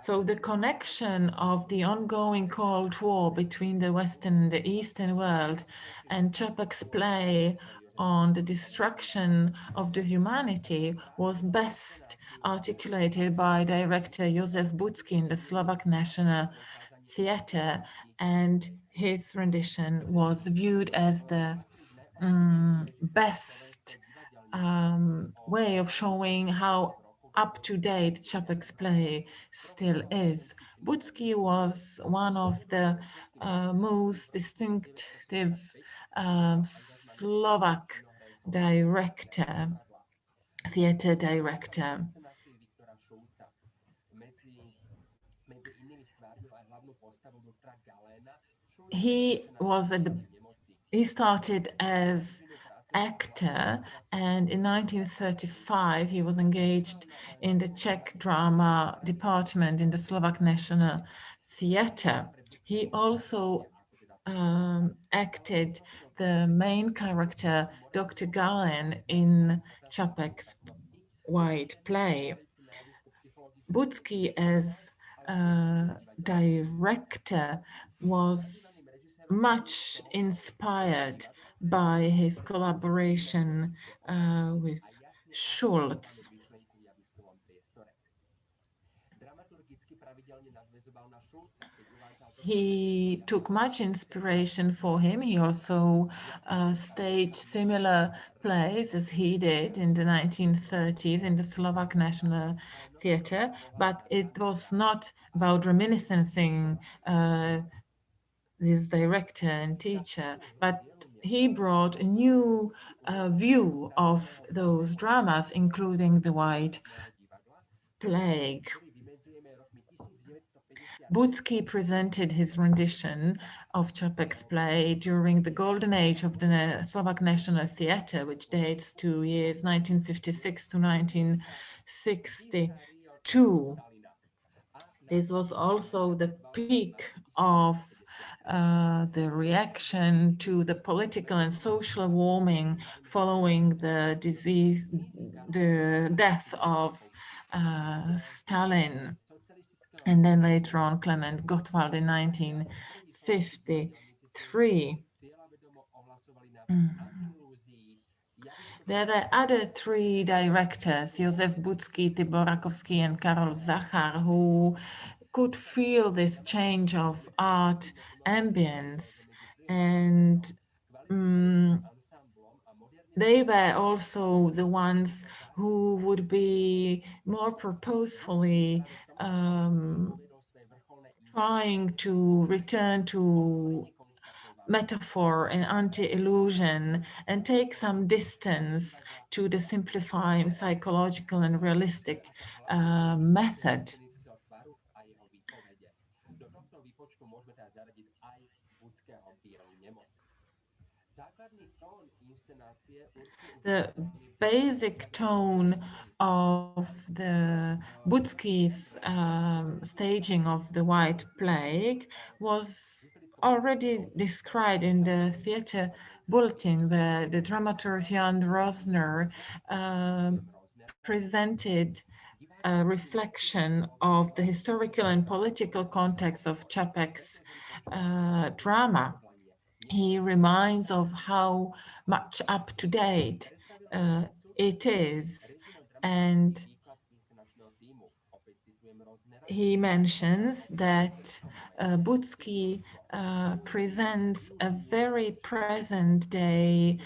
So the connection of the ongoing Cold War between the Western and the Eastern world and Čapek's play on the destruction of the humanity was best articulated by director Josef Budzky in the Slovak National Theatre, and his rendition was viewed as the best way of showing how up-to-date Čapek's play still is. Budzky was one of the most distinctive Slovak theater director. He started as actor, and in 1935 he was engaged in the Czech drama department in the Slovak National Theatre. He also acted the main character, Dr. Galen, in Čapek's White play. Budzky as director was much inspired by his collaboration with Schulz. He took much inspiration for him. He also staged similar plays as he did in the 1930s in the Slovak National Theatre, but it was not about reminiscing this director and teacher, but he brought a new view of those dramas, including the White Plague. Budzky presented his rendition of Čapek's play during the golden age of the Slovak National Theatre, which dates to years 1956 to 1962. This was also the peak of the reaction to the political and social warming following the death of Stalin, and then later on Klement Gottwald in 1953. There were other three directors, Josef Budzky, Tibor Rakovský, and Karol Zachar, who could feel this change of art ambience, and they were also the ones who would be more purposefully trying to return to metaphor and anti-illusion and take some distance to the simplifying psychological and realistic method. The basic tone of the Budzky's staging of the White Plague was already described in the theater bulletin, where the dramaturg Jan Rosner presented a reflection of the historical and political context of Čapek's drama. He reminds of how much up to date it is, and he mentions that Budzky presents a very present day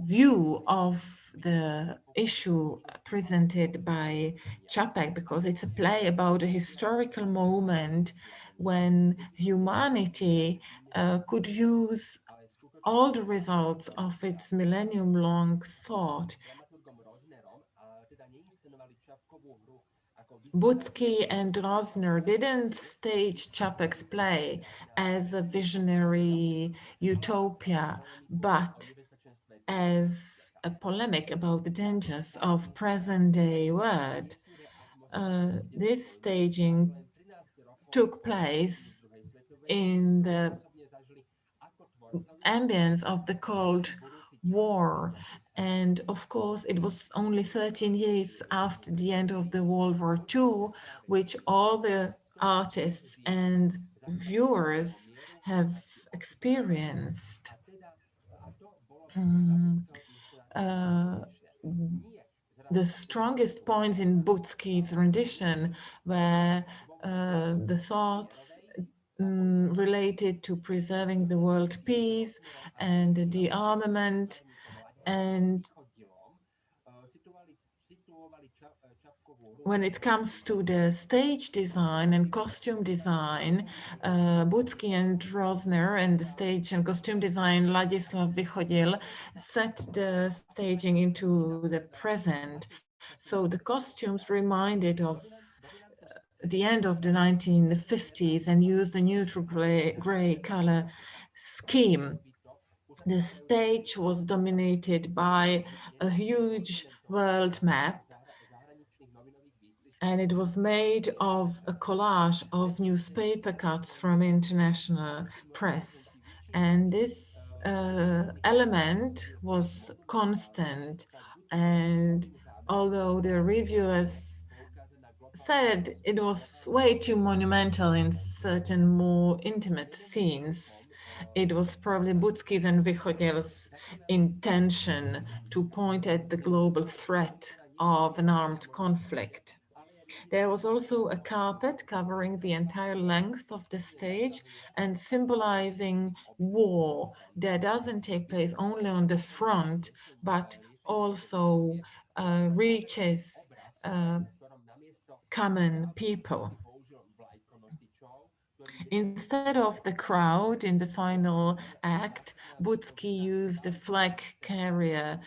view of the issue presented by Čapek, because it's a play about a historical moment when humanity could use all the results of its millennium-long thought Butsky and Rosner didn't stage Čapek's play as a visionary utopia, but as a polemic about the dangers of present-day world. This staging took place in the ambience of the Cold War. And of course, it was only 13 years after the end of the World War II, which all the artists and viewers have experienced. The strongest points in Butsky's rendition were the thoughts related to preserving the world peace and the disarmament, and when it comes to the stage design and costume design, Butsky and Rosner and the stage and costume design Ladislav Vychodil set the staging into the present. So the costumes reminded of the end of the 1950s and used a neutral gray color scheme. The stage was dominated by a huge world map, and it was made of a collage of newspaper cuts from international press. And this element was constant. And although the reviewers said it was way too monumental in certain more intimate scenes, it was probably Butsky's and Vychodil's intention to point at the global threat of an armed conflict. There was also a carpet covering the entire length of the stage and symbolizing war that doesn't take place only on the front, but also reaches common people. Instead of the crowd in the final act, Butsky used a flag carrier.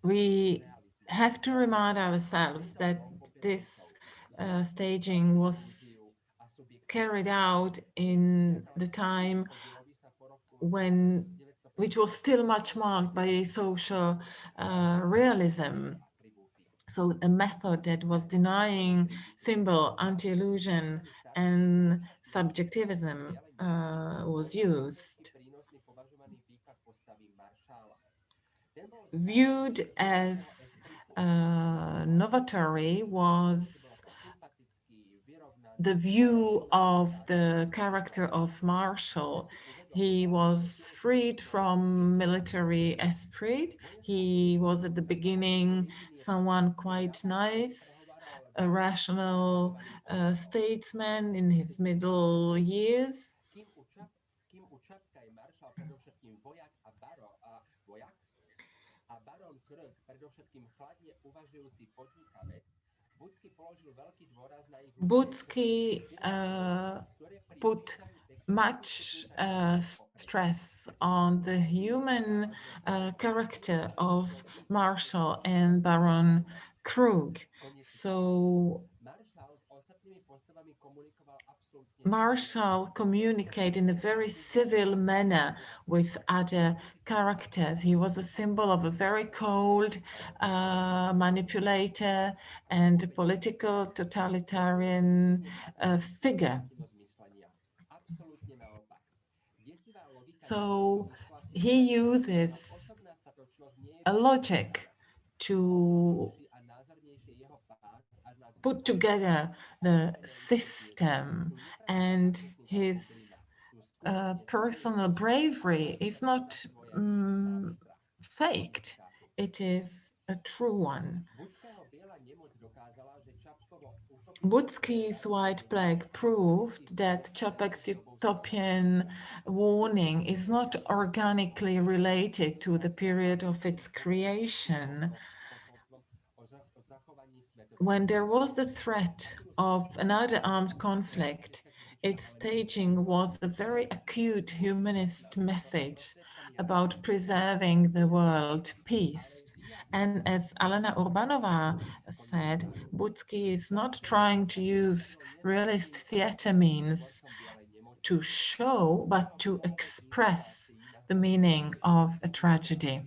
We have to remind ourselves that this staging was carried out in the time which was still much marked by social realism. So a method that was denying symbol, anti-illusion, and subjectivism was used. Viewed as novatory was the view of the character of Marshall. He was freed from military esprit. He was at the beginning someone quite nice, a rational statesman in his middle years. Butsky put much stress on the human character of Marshall and Baron Krug. So Marshall communicated in a very civil manner with other characters. He was a symbol of a very cold manipulator and political totalitarian figure. So he uses a logic to put together the system, and his personal bravery is not faked. It is a true one. Butsky's White Plague proved that Čapek's utopian warning is not organically related to the period of its creation. When there was the threat of another armed conflict, its staging was a very acute humanist message about preserving the world peace. And as Alena Urbanova said, Butsky is not trying to use realist theater means to show, but to express the meaning of a tragedy.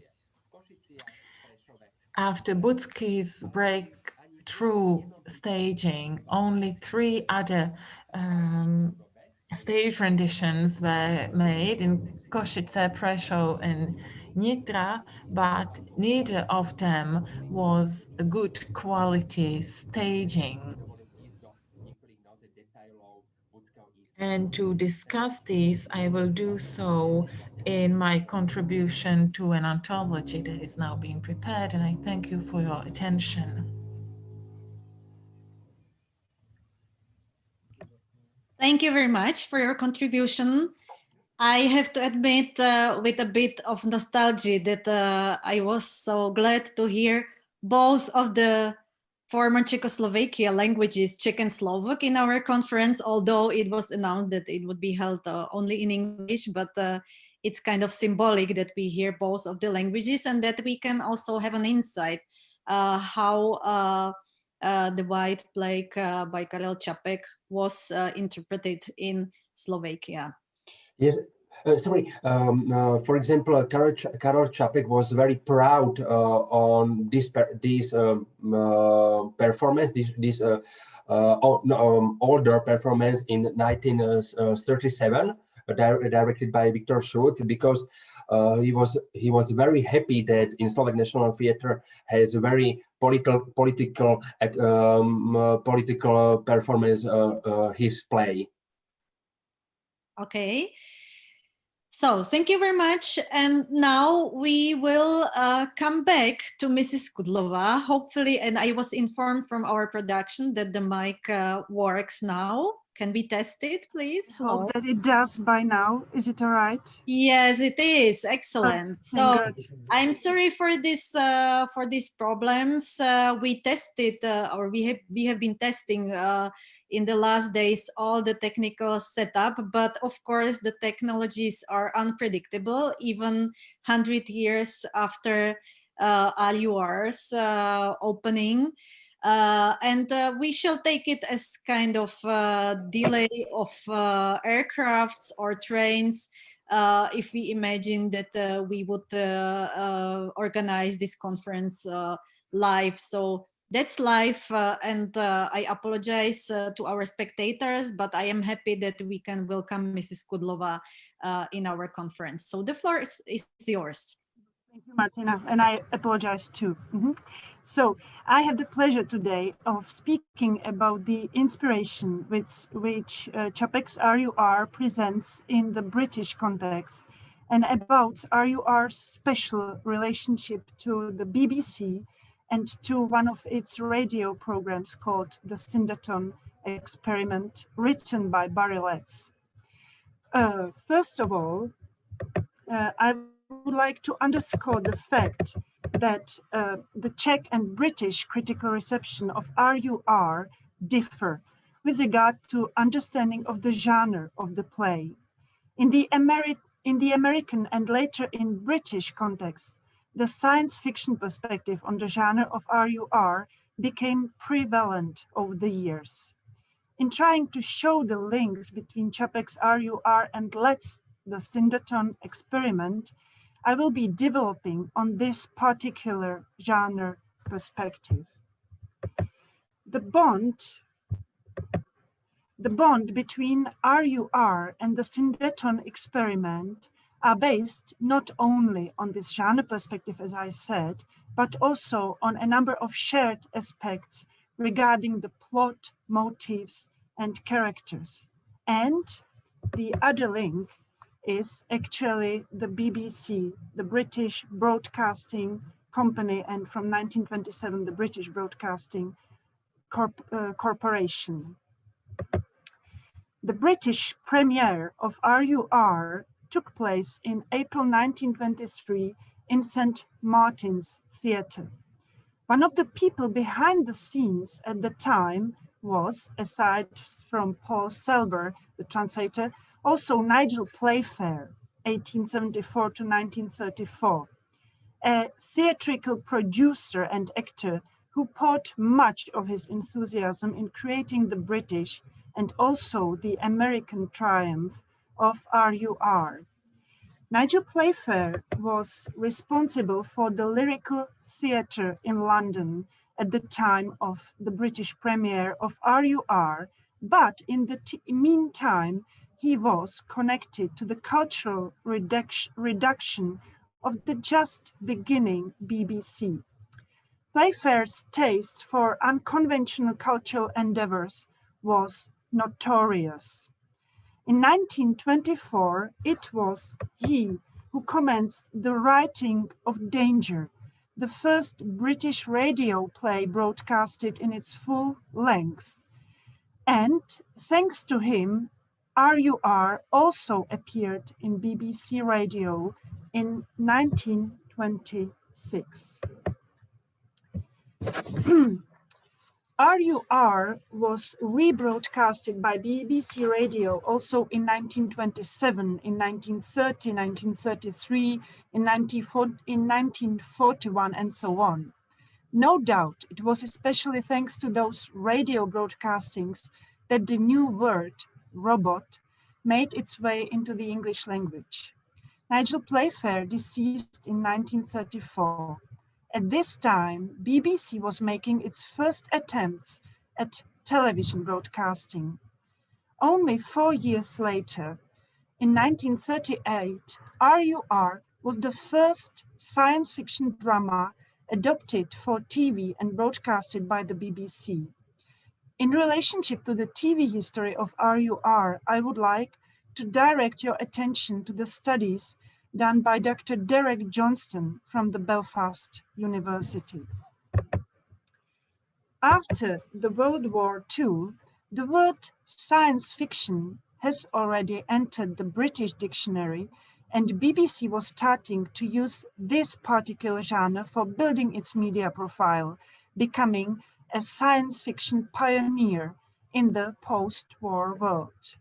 After Butsky's breakthrough staging, only 3 other stage renditions were made in Košice, Prešov, and Nitra, but neither of them was a good quality staging. And to discuss these, I will do so in my contribution to an anthology that is now being prepared, and I thank you for your attention. Thank you very much for your contribution. I have to admit with a bit of nostalgia that I was so glad to hear both of the former Czechoslovakia languages, Czech and Slovak, in our conference, although it was announced that it would be held only in English, but it's kind of symbolic that we hear both of the languages and that we can also have an insight how the White Plague by Karel Čapek was interpreted in Slovakia. Yes, sorry. For example, Karel Čapek was very proud on this performance, this older performance in 1937, directed by Viktor Schulz, because he was very happy that in Slovak National Theatre has a very political performance his play. Okay, so thank you very much. And now we will come back to Mrs. Kudlova, hopefully, and I was informed from our production that the mic works now. Can be tested, please? Hello. Hope that it does by now. Is it all right? Yes, it is. Excellent. So Good. I'm sorry for these problems. We tested, or we have been testing in the last days all the technical setup, but of course the technologies are unpredictable, even 100 years after RUR's opening. And we shall take it as kind of delay of aircrafts or trains if we imagine that we would organize this conference live. So that's live, and I apologize to our spectators, but I am happy that we can welcome Mrs. Kudlova in our conference. So the floor is yours. Thank you, Martina, and I apologize too. So I have the pleasure today of speaking about the inspiration which Čapek's RUR presents in the British context, and about RUR's special relationship to the BBC and to one of its radio programs called The Syndeton Experiment, written by Barry Letts. First of all, I would like to underscore the fact that the Czech and British critical reception of RUR differ with regard to understanding of the genre of the play. In the American and later in British context, the science fiction perspective on the genre of RUR became prevalent over the years. In trying to show the links between Čapek's RUR and Letts' The Syndeton Experiment, I will be developing on this particular genre perspective. The bond between RUR and the Syndeton Experiment are based not only on this genre perspective, as I said, but also on a number of shared aspects regarding the plot, motives, and characters. And the other link is actually the BBC, the British Broadcasting Company, and from 1927, the British Broadcasting Corporation. The British premiere of RUR took place in April 1923 in St. Martin's Theatre. One of the people behind the scenes at the time was, aside from Paul Selber, the translator, also Nigel Playfair. 1874 to 1934, a theatrical producer and actor who poured much of his enthusiasm in creating the British and also the American triumph of RUR. Nigel Playfair was responsible for the Lyrical Theatre in London at the time of the British premiere of RUR, but in the meantime, he was connected to the cultural reduction of the just beginning BBC. Playfair's taste for unconventional cultural endeavors was notorious. In 1924, it was he who commenced the writing of Danger, the first British radio play broadcasted in its full length. And thanks to him, RUR also appeared in BBC Radio in 1926. RUR was rebroadcasted by BBC Radio also in 1927, in 1930, 1933, in 1941, and so on. No doubt it was especially thanks to those radio broadcastings that the new word, robot, made its way into the English language. Nigel Playfair deceased in 1934. At this time, BBC was making its first attempts at television broadcasting. Only 4 years later, in 1938, RUR was the first science fiction drama adapted for TV and broadcasted by the BBC. In relationship to the TV history of RUR, I would like to direct your attention to the studies done by Dr. Derek Johnston from the Belfast University. After the World War II, the word science fiction has already entered the British dictionary, and BBC was starting to use this particular genre for building its media profile, becoming a science fiction pioneer in the post-war world.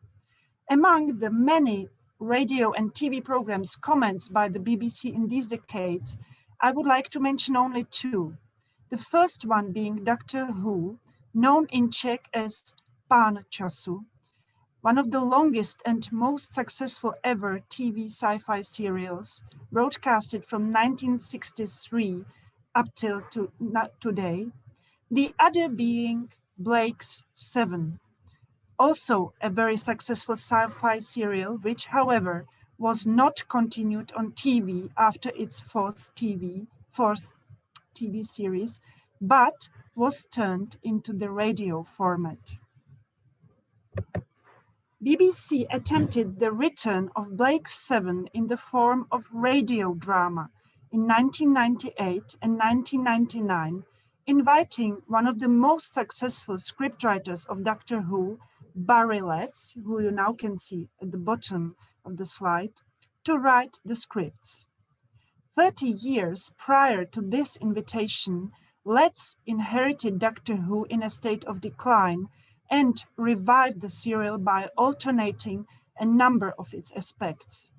Among the many radio and TV programs commenced by the BBC in these decades, I would like to mention only two. The first one being Doctor Who, known in Czech as Pán času, one of the longest and most successful ever TV sci-fi serials, broadcasted from 1963 up till today. The other being Blake's 7, also a very successful sci-fi serial, which, however, was not continued on TV after its fourth TV series, but was turned into the radio format. BBC attempted the return of Blake's 7 in the form of radio drama in 1998 and 1999, inviting one of the most successful scriptwriters of Doctor Who, Barry Letts, who you now can see at the bottom of the slide, to write the scripts. 30 years prior to this invitation, Letts inherited Doctor Who in a state of decline and revived the serial by alternating a number of its aspects.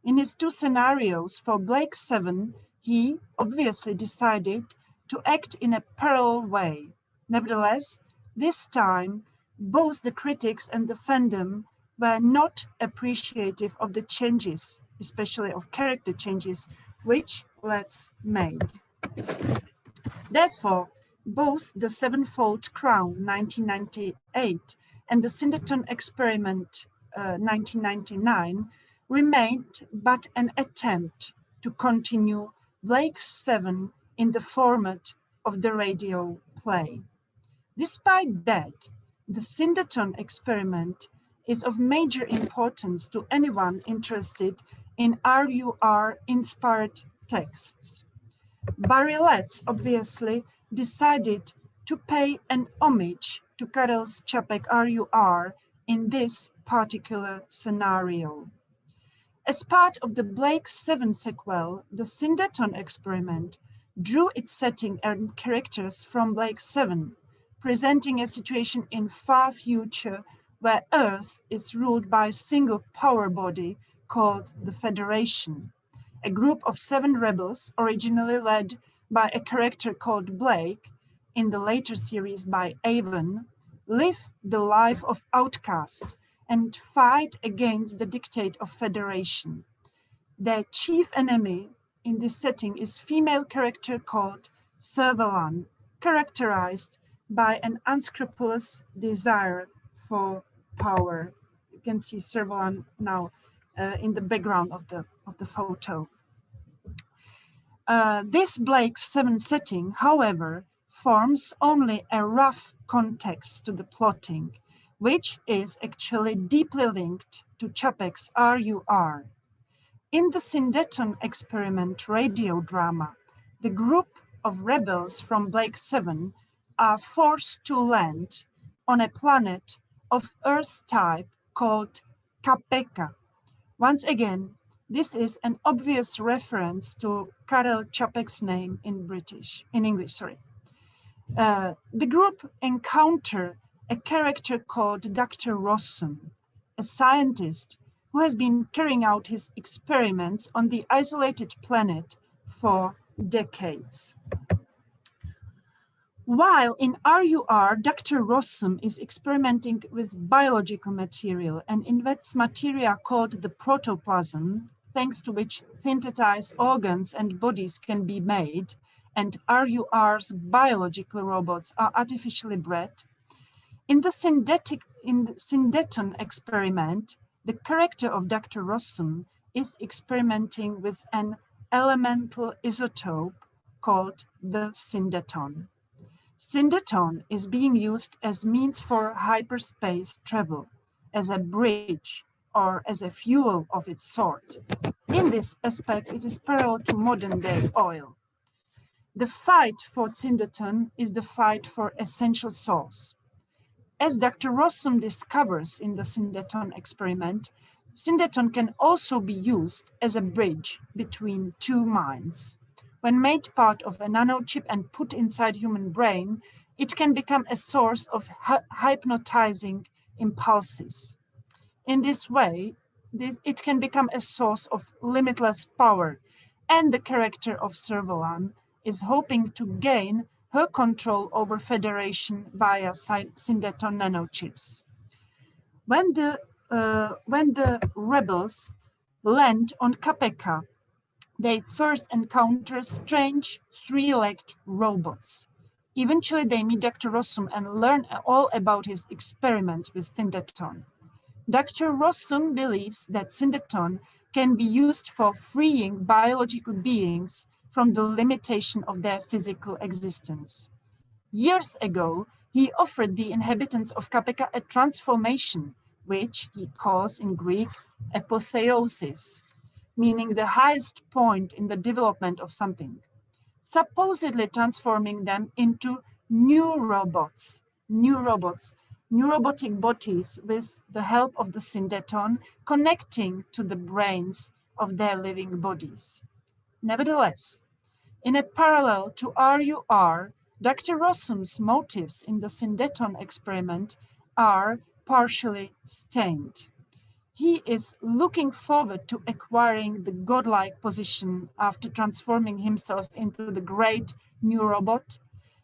In his two scenarios for Blake 7, he obviously decided to act in a parallel way. Nevertheless, this time, both the critics and the fandom were not appreciative of the changes, especially of character changes, which Letts made. Therefore, both the Sevenfold Crown 1998 and the Synderton Experiment 1999 remained but an attempt to continue Blake's 7 in the format of the radio play. Despite that, the Synderton Experiment is of major importance to anyone interested in RUR-inspired texts. Barry Letts obviously decided to pay an homage to Karel Čapek RUR in this particular scenario. As part of the Blake 7 sequel, the Synderton Experiment drew its setting and characters from Blake 7, presenting a situation in far future where Earth is ruled by a single power body called the Federation. A group of 7 rebels, originally led by a character called Blake, in the later series by Avon, live the life of outcasts and fight against the dictate of Federation. Their chief enemy in this setting is female character called Servalan, characterized by an unscrupulous desire for power. You can see Servalan now in the background of the photo. This Blake 7 setting, however, forms only a rough context to the plotting, which is actually deeply linked to Čapek's RUR. In the Syndeton experiment radio drama, the group of rebels from Blake 7 are forced to land on a planet of Earth type called Kapeka. Once again, this is an obvious reference to Karel Čapek's name in English. The group encounter a character called Dr. Rossum, a scientist who has been carrying out his experiments on the isolated planet for decades. While in RUR, Dr. Rossum is experimenting with biological material and invents materia called the protoplasm, thanks to which synthesized organs and bodies can be made, and RUR's biological robots are artificially bred. In the Syndeton experiment, the character of Dr. Rossum is experimenting with an elemental isotope called the Syndeton. Syndeton is being used as means for hyperspace travel, as a bridge, or as a fuel of its sort. In this aspect, it is parallel to modern-day oil. The fight for Syndeton is the fight for essential source. As Dr. Rossum discovers in the Syndeton experiment, Syndeton can also be used as a bridge between 2 minds. When made part of a nanochip and put inside human brain, it can become a source of hypnotizing impulses. In this way, it can become a source of limitless power, and the character of Servalan is hoping to gain her control over Federation via Syndeton nanochips. When the rebels land on Kapeka, they first encounter strange 3-legged robots. Eventually, they meet Dr. Rossum and learn all about his experiments with Syndeton. Dr. Rossum believes that Syndeton can be used for freeing biological beings from the limitation of their physical existence. Years ago, he offered the inhabitants of Kapeka a transformation, which he calls in Greek apotheosis, meaning the highest point in the development of something, supposedly transforming them into new robotic bodies with the help of the Syndeton connecting to the brains of their living bodies. Nevertheless, in a parallel to RUR, Dr. Rossum's motives in the Syndeton experiment are partially stained. He is looking forward to acquiring the godlike position after transforming himself into the great new robot,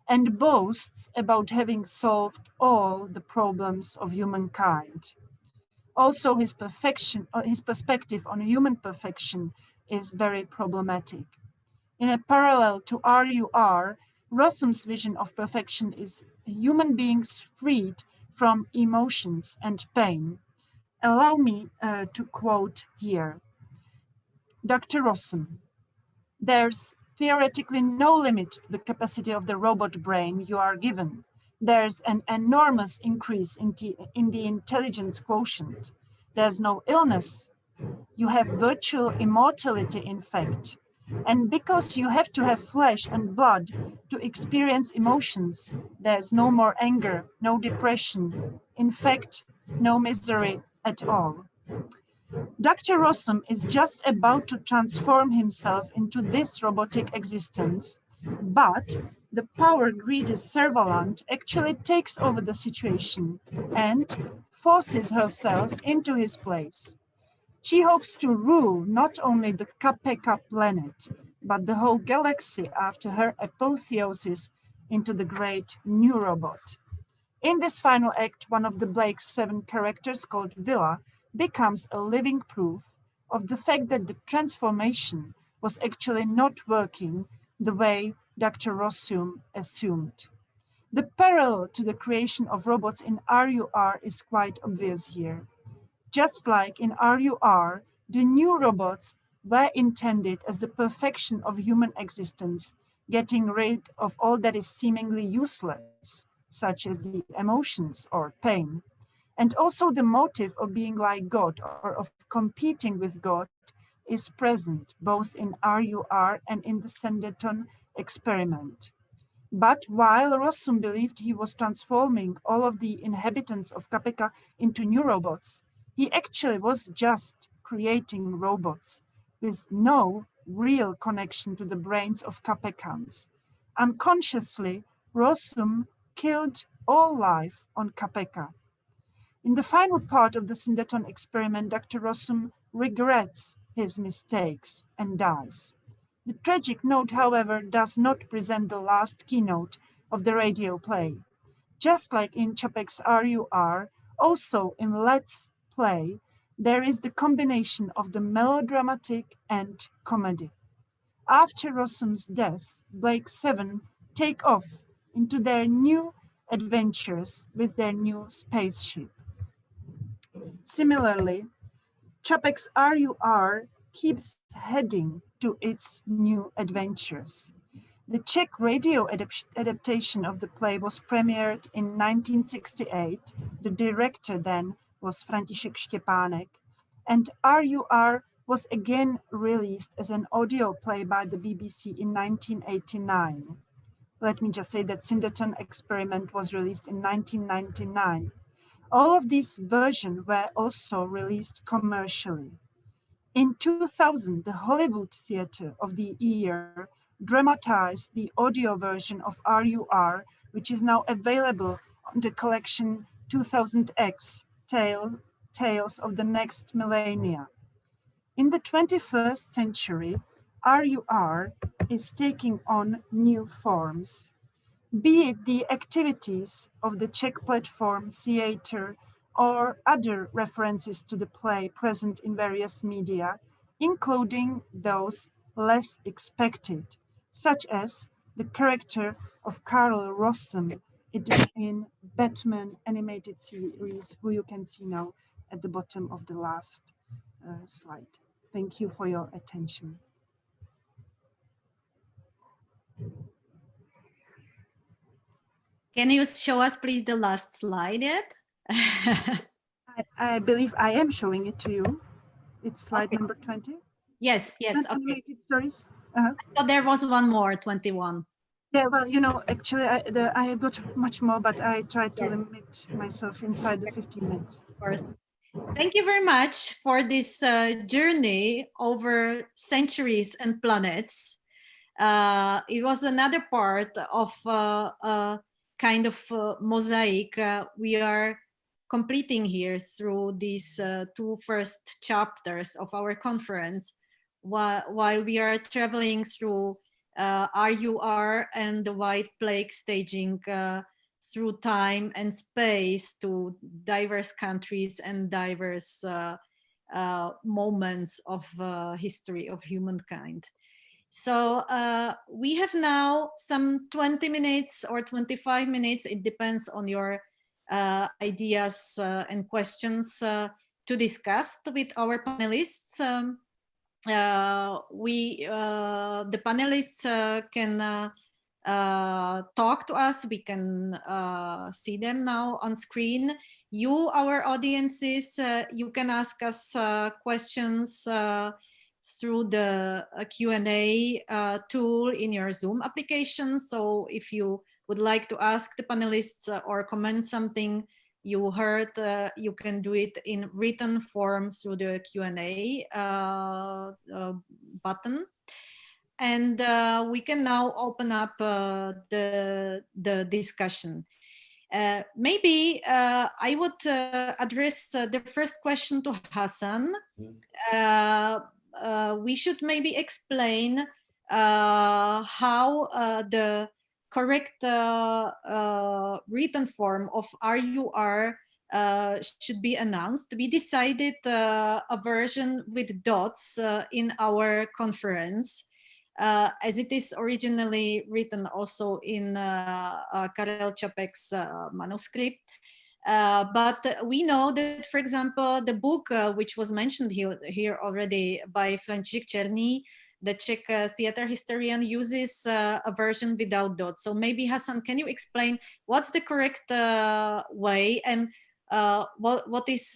and boasts about having solved all the problems of humankind. Also, his perspective on human perfection is very problematic. In a parallel to RUR, Rossum's vision of perfection is human beings freed from emotions and pain. Allow me to quote here. Dr. Rossum, there's theoretically no limit to the capacity of the robot brain you are given. There's an enormous increase in the intelligence quotient. There's no illness. You have virtual immortality, in fact. And because you have to have flesh and blood to experience emotions, there's no more anger, no depression, in fact, no misery at all. Dr. Rossum is just about to transform himself into this robotic existence, but the power-greedy Servalan actually takes over the situation and forces herself into his place. She hopes to rule not only the Kapeka planet, but the whole galaxy after her apotheosis into the great new robot. In this final act, one of the Blake's 7 characters, called Villa, becomes a living proof of the fact that the transformation was actually not working the way Dr. Rossum assumed. The parallel to the creation of robots in RUR is quite obvious here. Just like in RUR, the new robots were intended as the perfection of human existence, getting rid of all that is seemingly useless, such as the emotions or pain. And also the motive of being like God or of competing with God is present both in RUR and in the Sanditon experiment. But while Rossum believed he was transforming all of the inhabitants of Kapeka into new robots, he actually was just creating robots with no real connection to the brains of Kapekans. Unconsciously, Rossum killed all life on Kapeka. In the final part of the Sanditon experiment, Dr. Rossum regrets his mistakes and dies. The tragic note, however, does not present the last keynote of the radio play. Just like in Čapek's RUR, also in Let's Play, there is the combination of the melodramatic and comedy. After Rossum's death, Blake 7 take off into their new adventures with their new spaceship. Similarly, Čapek's RUR keeps heading to its new adventures. The Czech radio adaptation of the play was premiered in 1968. The director then was František Štěpánek, and RUR was again released as an audio play by the BBC in 1989. Let me just say that Sanditon Experiment was released in 1999. All of these versions were also released commercially. In 2000, the Hollywood Theatre of the Year dramatized the audio version of RUR, which is now available on the collection 2000X, Tales of the Next Millennia. In the 21st century, RUR is taking on new forms, be it the activities of the Czech platform theater or other references to the play present in various media, including those less expected, such as the character of Karl Rossum in Batman animated series, who you can see now at the bottom of the last slide. Thank you for your attention. Can you show us, please, the last slide yet? I believe I am showing it to you. It's slide number 20. Yes, yes. Okay. Animated stories. So there was one more, 21. Yeah, well, you know, actually, I have got much more, but I tried to limit myself inside the 15 minutes. Of course. Thank you very much for this journey over centuries and planets. It was another part of a kind of mosaic we are completing here through these 2 first chapters of our conference, while we are traveling through RUR and the White Plague staging through time and space to diverse countries and diverse moments of history of humankind. So we have now some 20 minutes or 25 minutes, it depends on your ideas and questions to discuss with our panelists. The panelists can talk to us. We can see them now on screen. You, our audiences, you can ask us questions through the Q&A tool in your Zoom application. So if you would like to ask the panelists or comment something you heard, you can do it in written form through the Q&A button. And we can now open up the discussion. Maybe I would address the first question to Hassan. We should maybe explain how the correct written form of RUR should be announced. We decided a version with dots in our conference, as it is originally written also in Karel Čapek's manuscript. But we know that, for example, the book which was mentioned here already by František Černý, the Czech theater historian, uses a version without dots. So maybe Hassan, can you explain what's the correct way, and what is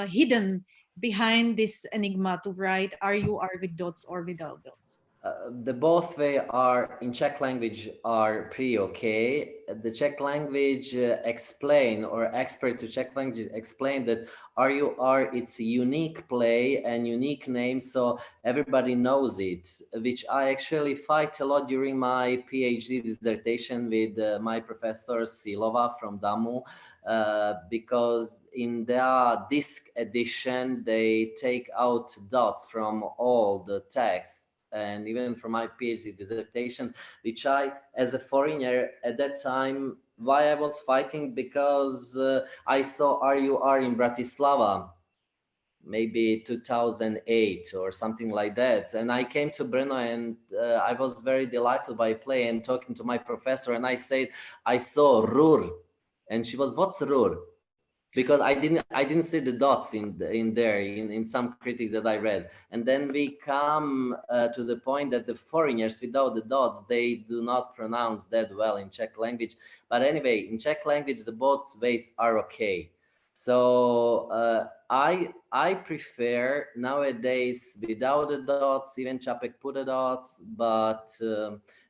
hidden behind this enigma to write RUR with dots or without dots? The both way are in Czech language are pretty okay. The Czech language explain, or expert to Czech language explain that RUR, it's a unique play and unique name, so everybody knows it, which I actually fight a lot during my PhD dissertation with my professor Silova from DAMU, because in their disc edition, they take out dots from all the text. And even from my PhD dissertation, which I, as a foreigner at that time, why I was fighting, because I saw RUR in Bratislava, maybe 2008 or something like that. And I came to Brno, and I was very delighted by play and talking to my professor. And I said, I saw RUR. And she was, what's RUR? Because I didn't see the dots in there in some critics that I read. And then we come to the point that the foreigners without the dots, they do not pronounce that well in Czech language. But anyway, in Czech language, the both ways are okay. So I prefer nowadays without the dots. Even Čapek put the dots, but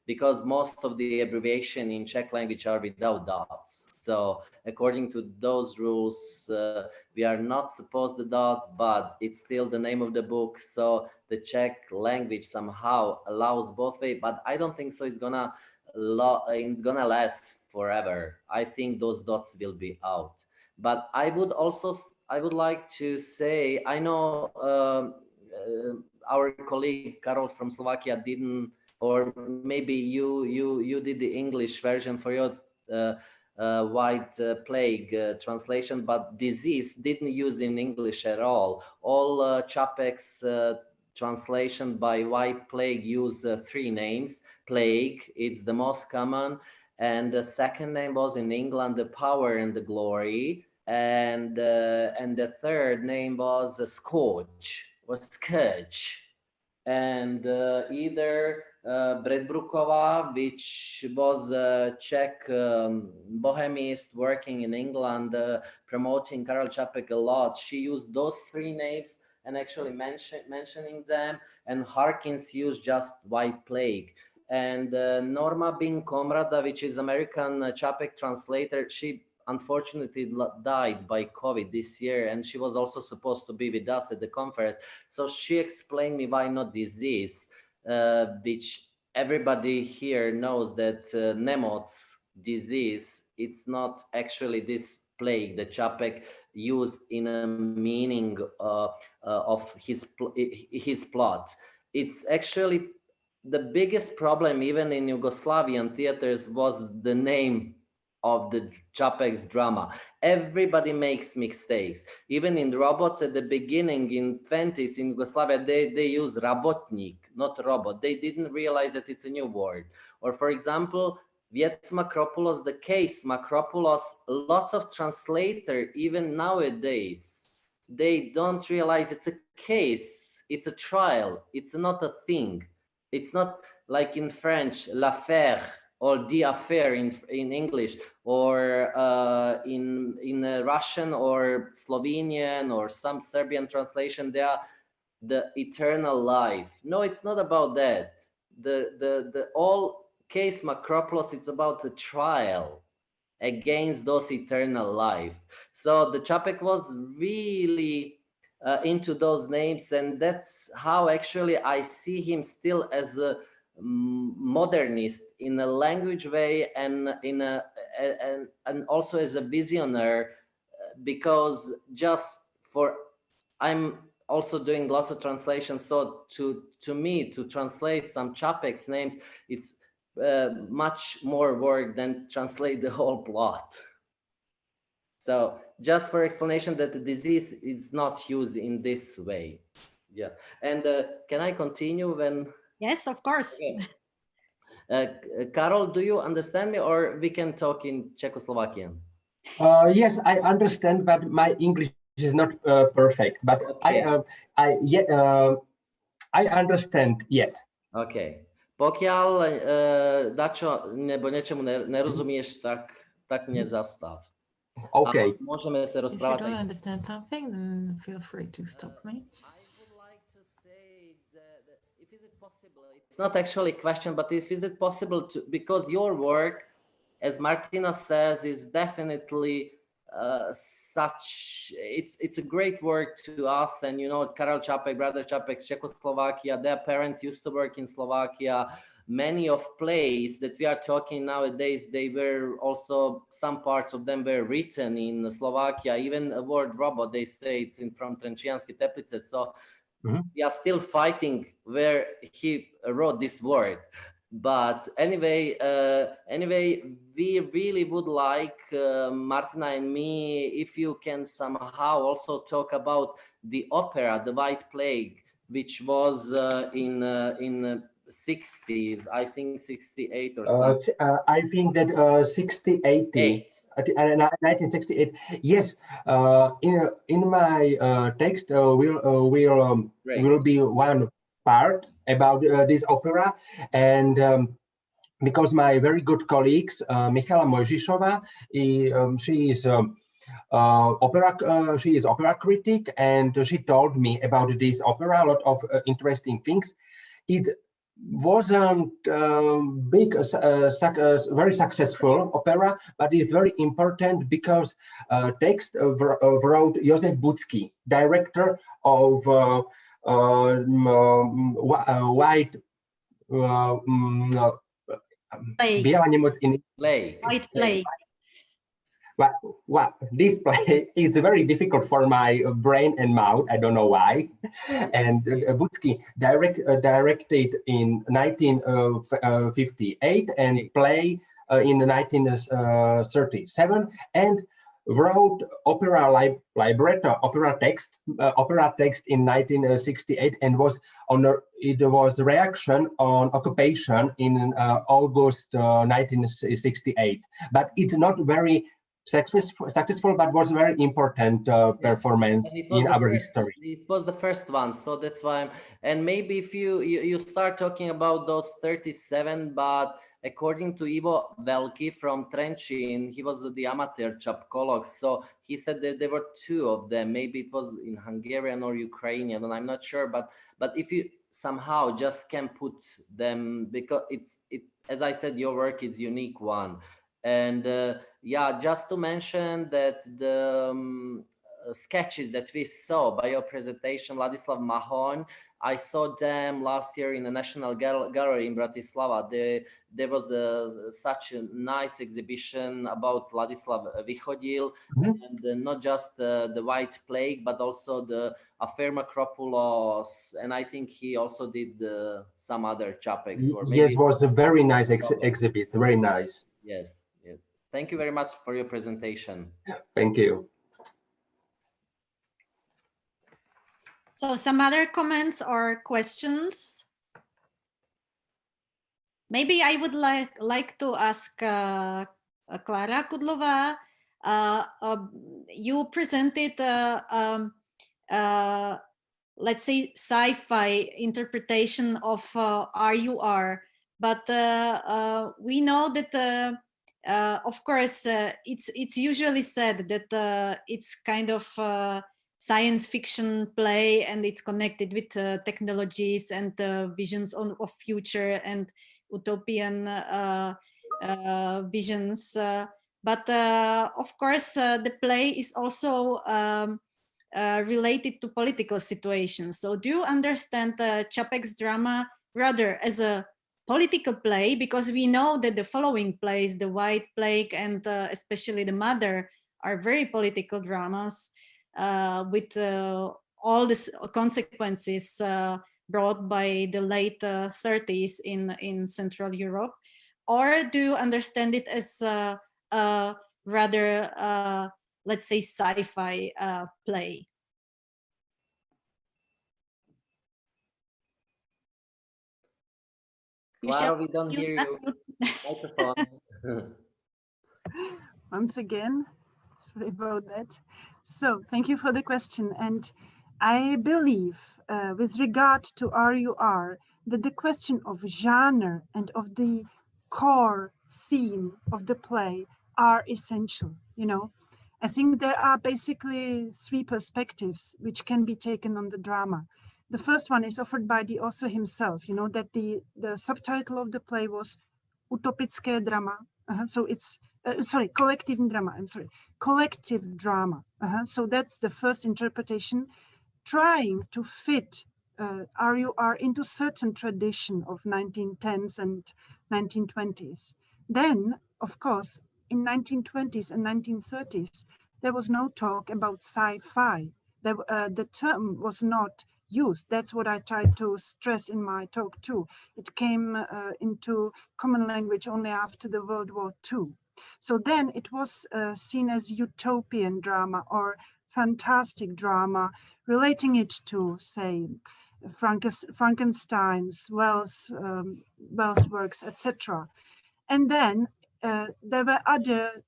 because most of the abbreviation in Czech language are without dots. So according to those rules, we are not supposed to dots, but it's still the name of the book. So the Czech language somehow allows both ways, but I don't think so. It's gonna last forever. I think those dots will be out. But I would like to say, I know our colleague Karol from Slovakia didn't, or maybe you did the English version for your White Plague translation, but disease didn't use in English at all. All Čapek's translation by White Plague use three names. Plague, it's the most common, and the second name was in England, the Power and the Glory, and the third name was Scourge, and either Bredbrukova, which was a Czech bohemist working in England, promoting Karel Čapek a lot. She used those three names and actually mentioning them, and Harkins used just White Plague. And Norma Bin Komrada, which is American Čapek translator, she unfortunately died by COVID this year, and she was also supposed to be with us at the conference. So she explained me why not disease, which everybody here knows that Nemoc disease, it's not actually this plague that Čapek used in a meaning of his plot. It's actually the biggest problem, even in Yugoslavian theaters, was the name of the Čapek's drama. Everybody makes mistakes. Even in robots at the beginning, in 20s in Yugoslavia, they use rabotnik, not robot. They didn't realize that it's a new word. Or for example, Viets Makropoulos, the case Makropoulos, lots of translators, even nowadays, they don't realize it's a case, it's a trial, it's not a thing. It's not like in French, l'affaire, or the affair in English, or in Russian or Slovenian or some Serbian translation, they are the eternal life. No, it's not about that. The all case Makropoulos, it's about the trial against those eternal life. So the Čapek was really into those names, and that's how actually I see him still as a modernist in a language way and in a and also as a visionary, because just for, I'm also doing lots of translations. So to me, to translate some Čapek's names, it's much more work than translate the whole plot. So just for explanation that the disease is not used in this way. Yeah. And can I continue when? Yes, of course. Okay. Karol, do you understand me, or we can talk in Czechoslovakian? Yes, I understand, but my English is not perfect. But Okay. I understand yet. OK. Pokiaľ dačo nebo niečomu nerozumieš, tak mne zastav. Okay. A môžeme sa If you rozprávať. don't understand something, then feel free to stop me. I would like to say that if is it possible, it's not actually a question, but if is it possible to, because your work, as Martina says, is definitely such, it's a great work to us. And you know, Karel Čapek, brother Čapek, Czechoslovakia, their parents used to work in Slovakia. Many of plays that we are talking nowadays, they were also, some parts of them were written in Slovakia. Even a word robot, they say it's from Trenčianske Teplice. So we are still fighting where he wrote this word. But anyway, we really would like, Martina and me, if you can somehow also talk about the opera, The White Plague, which was in 60s, I think 68 or something. I think that 1968. Yes, in my text will be one part about this opera, and because my very good colleagues, Michala Mojžišová, she is opera critic, and she told me about this opera, a lot of interesting things. It wasn't big, very successful opera, but it's very important because text wrote Josef Budzký, director of White White Plague. Well, this play is very difficult for my brain and mouth. I don't know why. And Budzký directed in 1958 and play in 1937, and wrote opera libretto, opera text in 1968, and it was reaction on occupation in August 1968. But it's not very successful, but was very important performance in our history. It was the first one, so that's why. And maybe if you start talking about those 37, but according to Ivo Velký from Trenčín, he was the amateur Čapkolog, so he said that there were two of them. Maybe it was in Hungarian or Ukrainian, and I'm not sure. But if you somehow just can put them, because it as I said, your work is unique one. And yeah, just to mention that the sketches that we saw by your presentation, Ladislav Mahoň, I saw them last year in the National Gallery in Bratislava. There was such a nice exhibition about Ladislav Vychodil, and not just the White Plague, but also the Affair Macropulos, and I think he also did some other Čapeks. Yes, it was a very nice exhibit, very nice. Yes. Thank you very much for your presentation. Thank you. So some other comments or questions? Maybe I would like to ask Klára Kudlová. You presented, let's say, sci-fi interpretation of RUR, but we know that of course, it's usually said that it's kind of science fiction play, and it's connected with technologies and visions of future and utopian visions. But of course, the play is also related to political situations. So do you understand Čapek's drama rather as a political play, because we know that the following plays, The White Plague and especially The Mother, are very political dramas with all the consequences brought by the late 30s in Central Europe? Or do you understand it as rather, let's say, sci-fi play? Clara, we don't hear you. Microphone. Once again, sorry about that. So thank you for the question. And I believe with regard to RUR, that the question of genre and of the core theme of the play are essential. You know, I think there are basically three perspectives which can be taken on the drama. The first one is offered by the author himself, you know, that the subtitle of the play was Utopické drama. So it's, sorry, collective drama, I'm sorry, collective drama. So that's the first interpretation, trying to fit RUR into certain tradition of 1910s and 1920s. Then, of course, in 1920s and 1930s, there was no talk about sci-fi. The term was not used. That's what I tried to stress in my talk too. It came into common language only after the World War II. So then it was seen as utopian drama or fantastic drama, relating it to, say, Frankenstein's, Wells' works, etc. And then there were other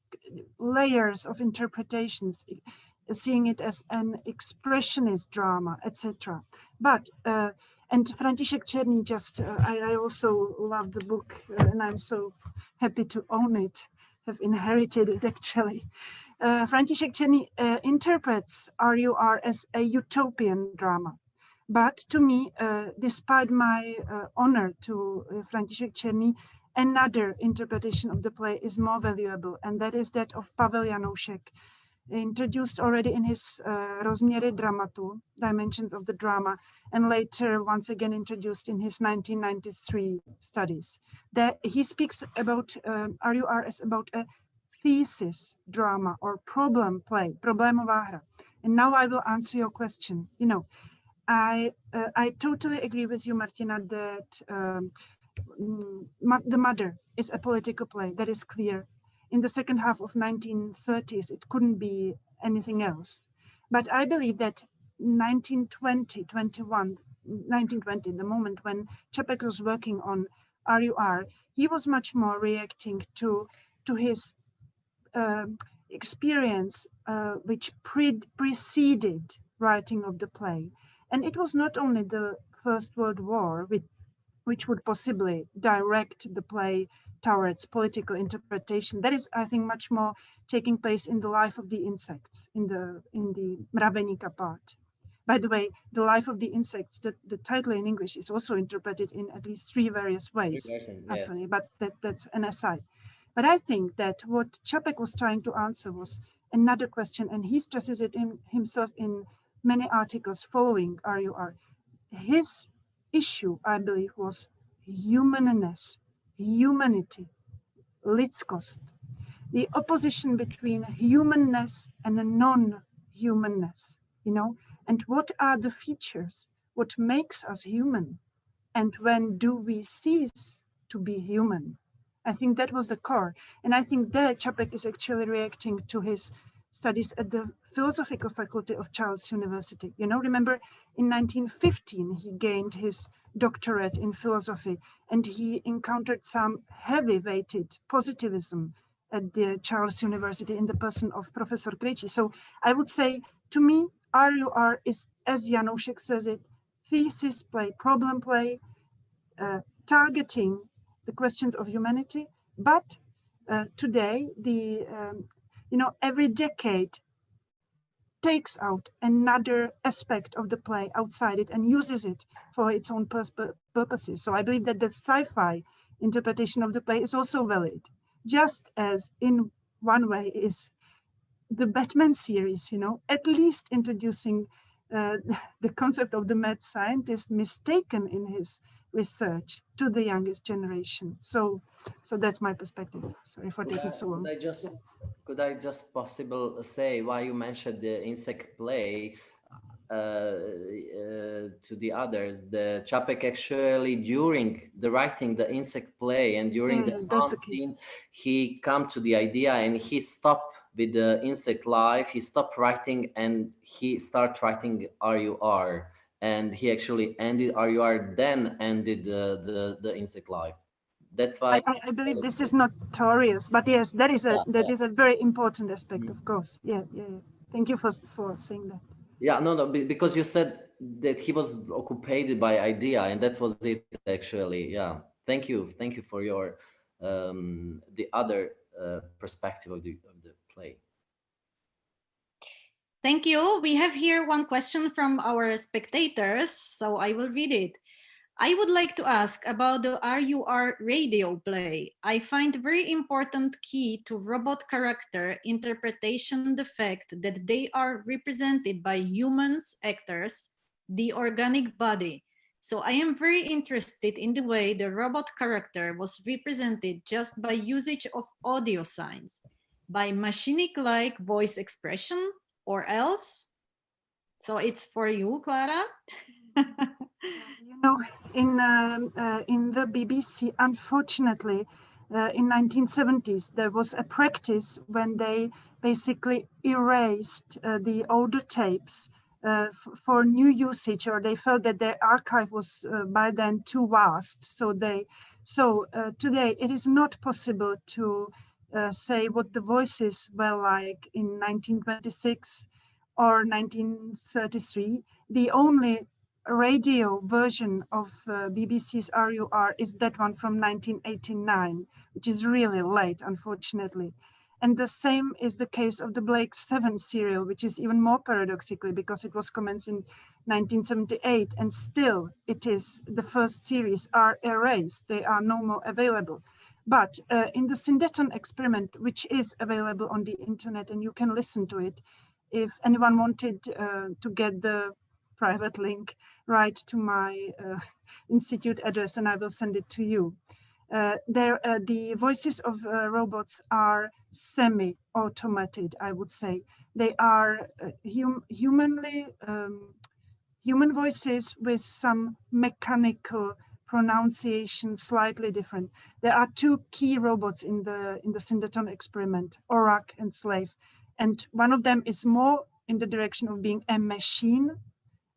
layers of interpretations, seeing it as an expressionist drama, etc. But and František Černý just, I also love the book and I'm so happy to own it, have inherited it actually. František Černý interprets RUR as a utopian drama. But to me, despite my honor to František Černý, another interpretation of the play is more valuable, and that is that of Pavel Janoušek, introduced already in his Rozměry dramatu, Dimensions of the Drama, and later once again introduced in his 1993 studies. That he speaks about RUR as about a thesis drama or problem play, problémová hra. And now I will answer your question. You know, I totally agree with you, Martina, that The Mother is a political play. That is clear. In the second half of 1930s, it couldn't be anything else. But I believe that 1920, the moment when Čapek was working on RUR, he was much more reacting to his experience which preceded writing of the play. And it was not only the First World War, which would possibly direct the play towards political interpretation. That is, I think, much more taking place in the life of the insects, in the Mraveníka part. By the way, the life of the insects, the title in English is also interpreted in at least three various ways, yes. But that's an aside. But I think that what Čapek was trying to answer was another question, and he stresses it himself in many articles following RUR. His issue, I believe, was humanness, humanity, lidskost, the opposition between humanness and non-humanness, you know, and what are the features, what makes us human, and when do we cease to be human? I think that was the core. And I think that Čapek is actually reacting to his studies at the philosophical faculty of Charles University. You know, remember in 1915, he gained his doctorate in philosophy, and he encountered some heavy-weighted positivism at the Charles University in the person of Professor Krejčí. So I would say, to me, RUR is, as Janoušek says it, thesis play, problem play, targeting the questions of humanity. But today, every decade takes out another aspect of the play outside it and uses it for its own purposes. So I believe that the sci-fi interpretation of the play is also valid, just as in one way is the Batman series, you know, at least introducing the concept of the mad scientist mistaken in his research to the youngest generation. So that's my perspective. Sorry for taking so long. Could I just possible say why you mentioned the insect play to the others? The Čapek actually, during the writing the insect play and during the hunt scene, he come to the idea and he stopped with the insect life. He stopped writing and he started writing RUR, and he actually ended RUR, then ended the insect life. That's why I believe this is notorious, but yes, that is a very important aspect, of course. Yeah. Thank you for saying that. Yeah, no, because you said that he was occupied by idea, and that was it actually. Yeah, thank you for your the other perspective of the play. Thank you. We have here one question from our spectators, so I will read it. I would like to ask about the RUR radio play. I find very important key to robot character interpretation the fact that they are represented by humans actors, the organic body. So I am very interested in the way the robot character was represented just by usage of audio signs, by machinic-like voice expression, or else. So it's for you, Clara. You know, in the BBC, unfortunately, in 1970s, there was a practice when they basically erased the older tapes for new usage, or they felt that their archive was by then too vast. So today it is not possible to say what the voices were like in 1926 or 1933. The only radio version of BBC's RUR is that one from 1989, which is really late, unfortunately. And the same is the case of the Blake 7 serial, which is even more paradoxically because it was commenced in 1978, and still it is the first series are erased. They are no more available. But in the Syndeton experiment, which is available on the internet and you can listen to it, if anyone wanted to get the private link, write to my institute address and I will send it to you. The voices of robots are semi-automated, I would say. They are human voices with some mechanical pronunciation slightly different. There are two key robots in the Syndeton experiment, Orac and Slave. And one of them is more in the direction of being a machine,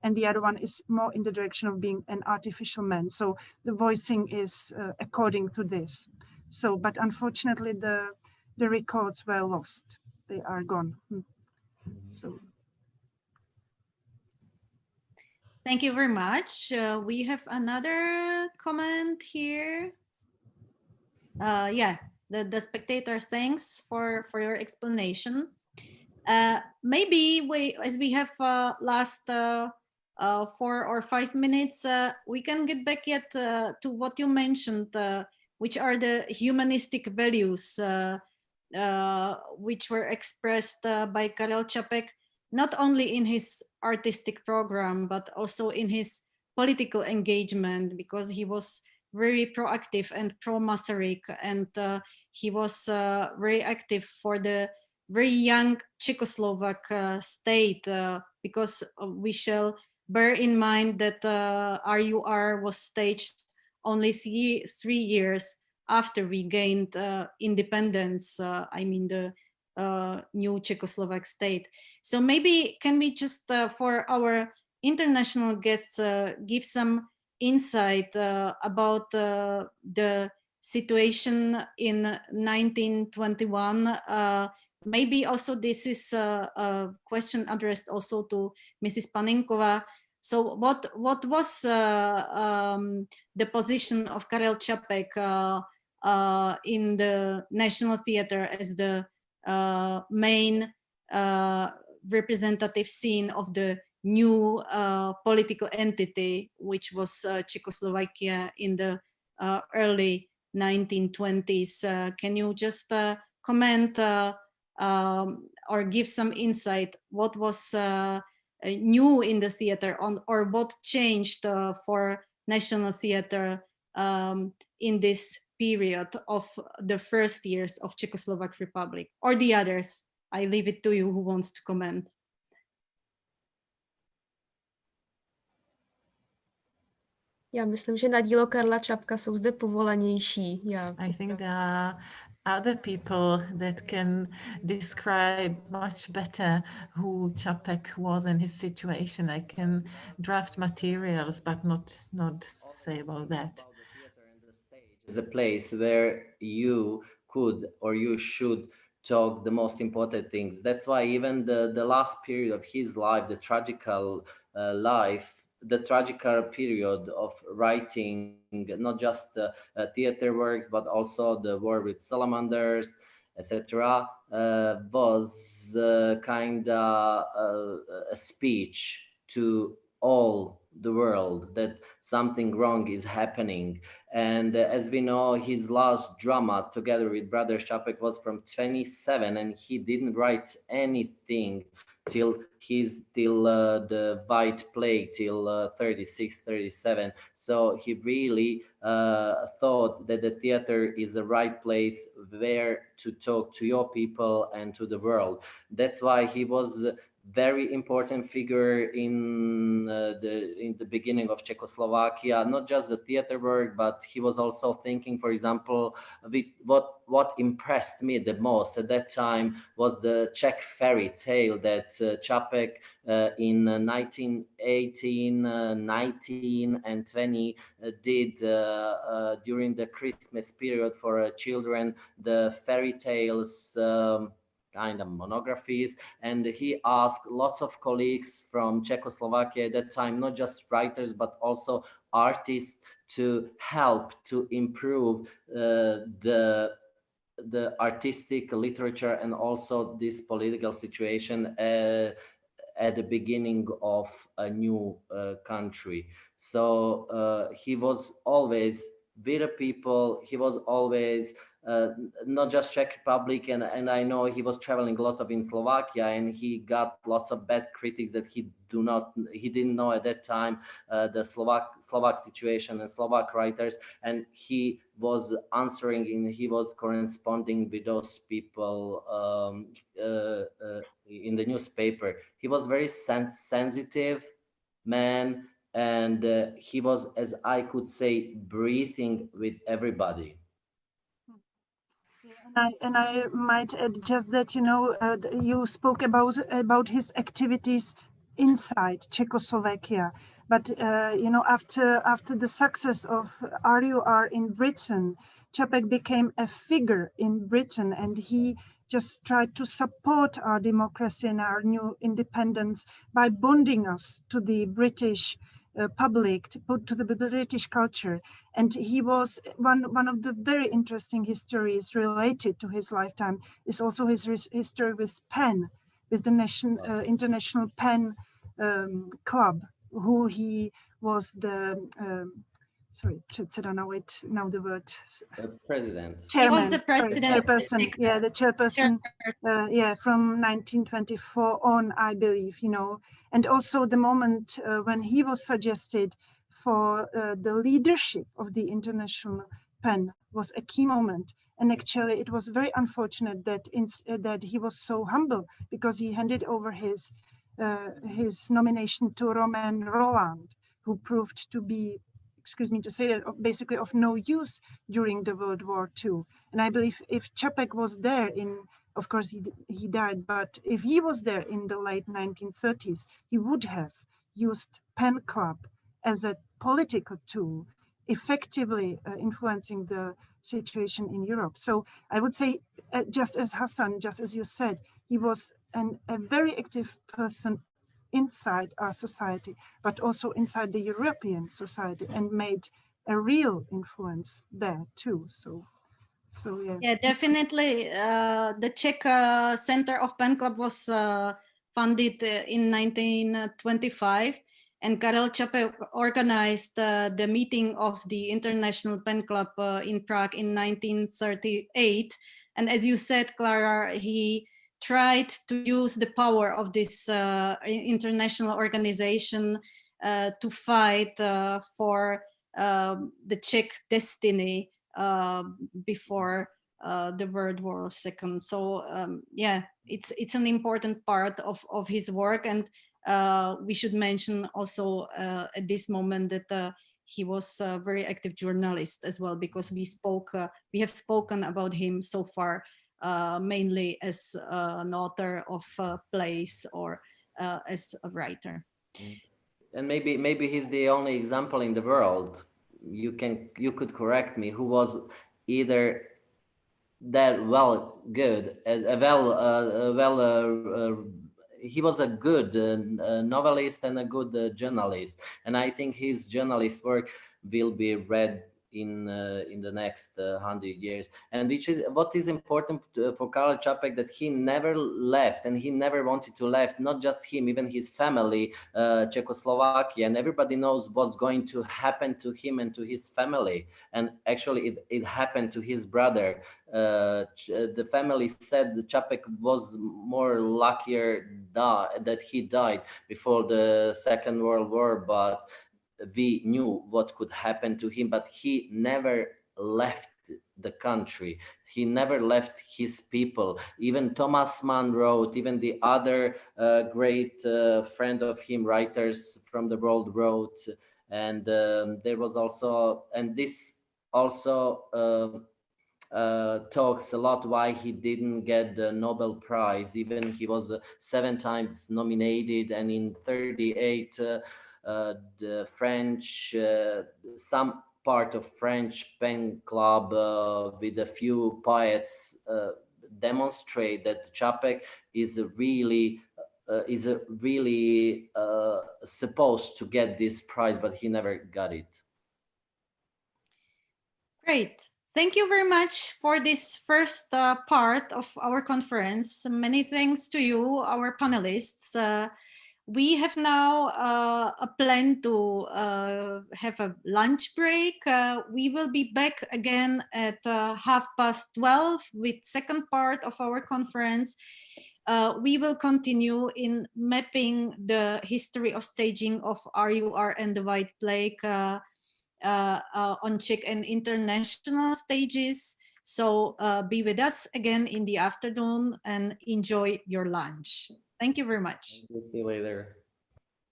and the other one is more in the direction of being an artificial man. So the voicing is according to this. So, but unfortunately, the records were lost. They are gone. So. Thank you very much. We have another comment here. Yeah, the spectator, thanks for your explanation. Maybe as we have last 4 or 5 minutes, we can get back yet to what you mentioned, which are the humanistic values which were expressed by Karel Čapek, not only in his artistic program, but also in his political engagement, because he was very proactive and pro-Masaryk, and he was very active for the very young Czechoslovak state, because we shall bear in mind that RUR was staged only three years after we gained independence, I mean the new Czechoslovak state. So maybe can we just, for our international guests, give some insight about the situation in 1921. Maybe also this is a question addressed also to Mrs. Panenkova. So what was the position of Karel Čapek in the National Theatre as the main representative scene of the new political entity, which was Czechoslovakia in the early 1920s? Can you just comment or give some insight? What was new in the theater, or what changed for National Theater in this period of the first years of Czechoslovak Republic, or the others? I leave it to you who wants to comment. Já myslím, že na dílo Karla Čapka jsou zde povolanější. I think there are other people that can describe much better who Čapek was and his situation. I can draft materials, but not say about that. Is a place where you could or you should talk the most important things. That's why even the last period of his life, the tragical life, the tragical period of writing, not just theater works, but also the war with salamanders, etc., was kind of a speech to all the world that something wrong is happening. And as we know, his last drama together with Brother Čapek was from 27, and he didn't write anything till the White Plague, till 36, 37. So he really thought that the theater is the right place where to talk to your people and to the world. That's why he was very important figure in the beginning of Czechoslovakia, not just the theater work, but he was also thinking, for example, what impressed me the most at that time was the Czech fairy tale that Čapek in 1918, 19 and 20 did during the Christmas period for children, the fairy tales, kind of monographies, and he asked lots of colleagues from Czechoslovakia at that time, not just writers but also artists, to help to improve the artistic literature and also this political situation at the beginning of a new country. So he was always with the people. He was always not just Czech Republic, and I know he was traveling a lot in Slovakia, and he got lots of bad critics that he didn't know at that time the Slovak situation and Slovak writers, and he was answering he was corresponding with those people in the newspaper. He was very sensitive man, and he was, as I could say, breathing with everybody. And I might add just that, you spoke about his activities inside Czechoslovakia, but after the success of RUR in Britain, Čapek became a figure in Britain, and he just tried to support our democracy and our new independence by bonding us to the British public, to the British culture. And he was one of the very interesting histories related to his lifetime is also his history with PEN, with the International PEN Club, who he was the President. Chairman, he was the president. Chairperson, the chairperson, from 1924 on, I believe, and also the moment when he was suggested for the leadership of the International PEN was a key moment. And actually, it was very unfortunate that he was so humble, because he handed over his nomination to Romain Rolland, who proved to be, excuse me to say that, basically of no use during the World War II. And I believe if Čapek was there of course he died, but if he was there in the late 1930s, he would have used PEN Club as a political tool, effectively influencing the situation in Europe. So I would say, just as Hassan, just as you said, he was a very active person inside our society, but also inside the European society, and made a real influence there too. So yeah, definitely. The Czech Center of PEN Club was funded in 1925, and Karel Čapek organized the meeting of the International PEN Club in Prague in 1938. And as you said, Clara, he tried to use the power of this international organization to fight for the Czech destiny before the World War II. So yeah, it's an important part of his work, and we should mention also at this moment that he was a very active journalist as well, because we have spoken about him so far mainly as an author of plays or as a writer. And maybe he's the only example in the world, you could correct me, who was either that good, he was a good novelist and a good journalist, and I think his journalist work will be read in the next 100 years. And which is what is important for Karel Čapek, that he never left, and he never wanted to left, not just him, even his family, Czechoslovakia, and everybody knows what's going to happen to him and to his family. And actually it happened to his brother. The family said that Čapek was more luckier that he died before the Second World War, but we knew what could happen to him. But he never left the country. He never left his people. Even Thomas Mann wrote, even the other great friend of him, writers from the world wrote. And there was also, and this also talks a lot why he didn't get the Nobel Prize. Even he was 7 times nominated, and in 38 the French, some part of French pen club with a few poets demonstrate that Čapek is really supposed to get this prize, but he never got it. Great. Thank you very much for this first part of our conference. Many thanks to you, our panelists. We have now a plan to have a lunch break. We will be back again at 12:30 with second part of our conference. We will continue in mapping the history of staging of RUR and the White Plague on Czech and international stages. So be with us again in the afternoon and enjoy your lunch. Thank you very much. We'll see you later.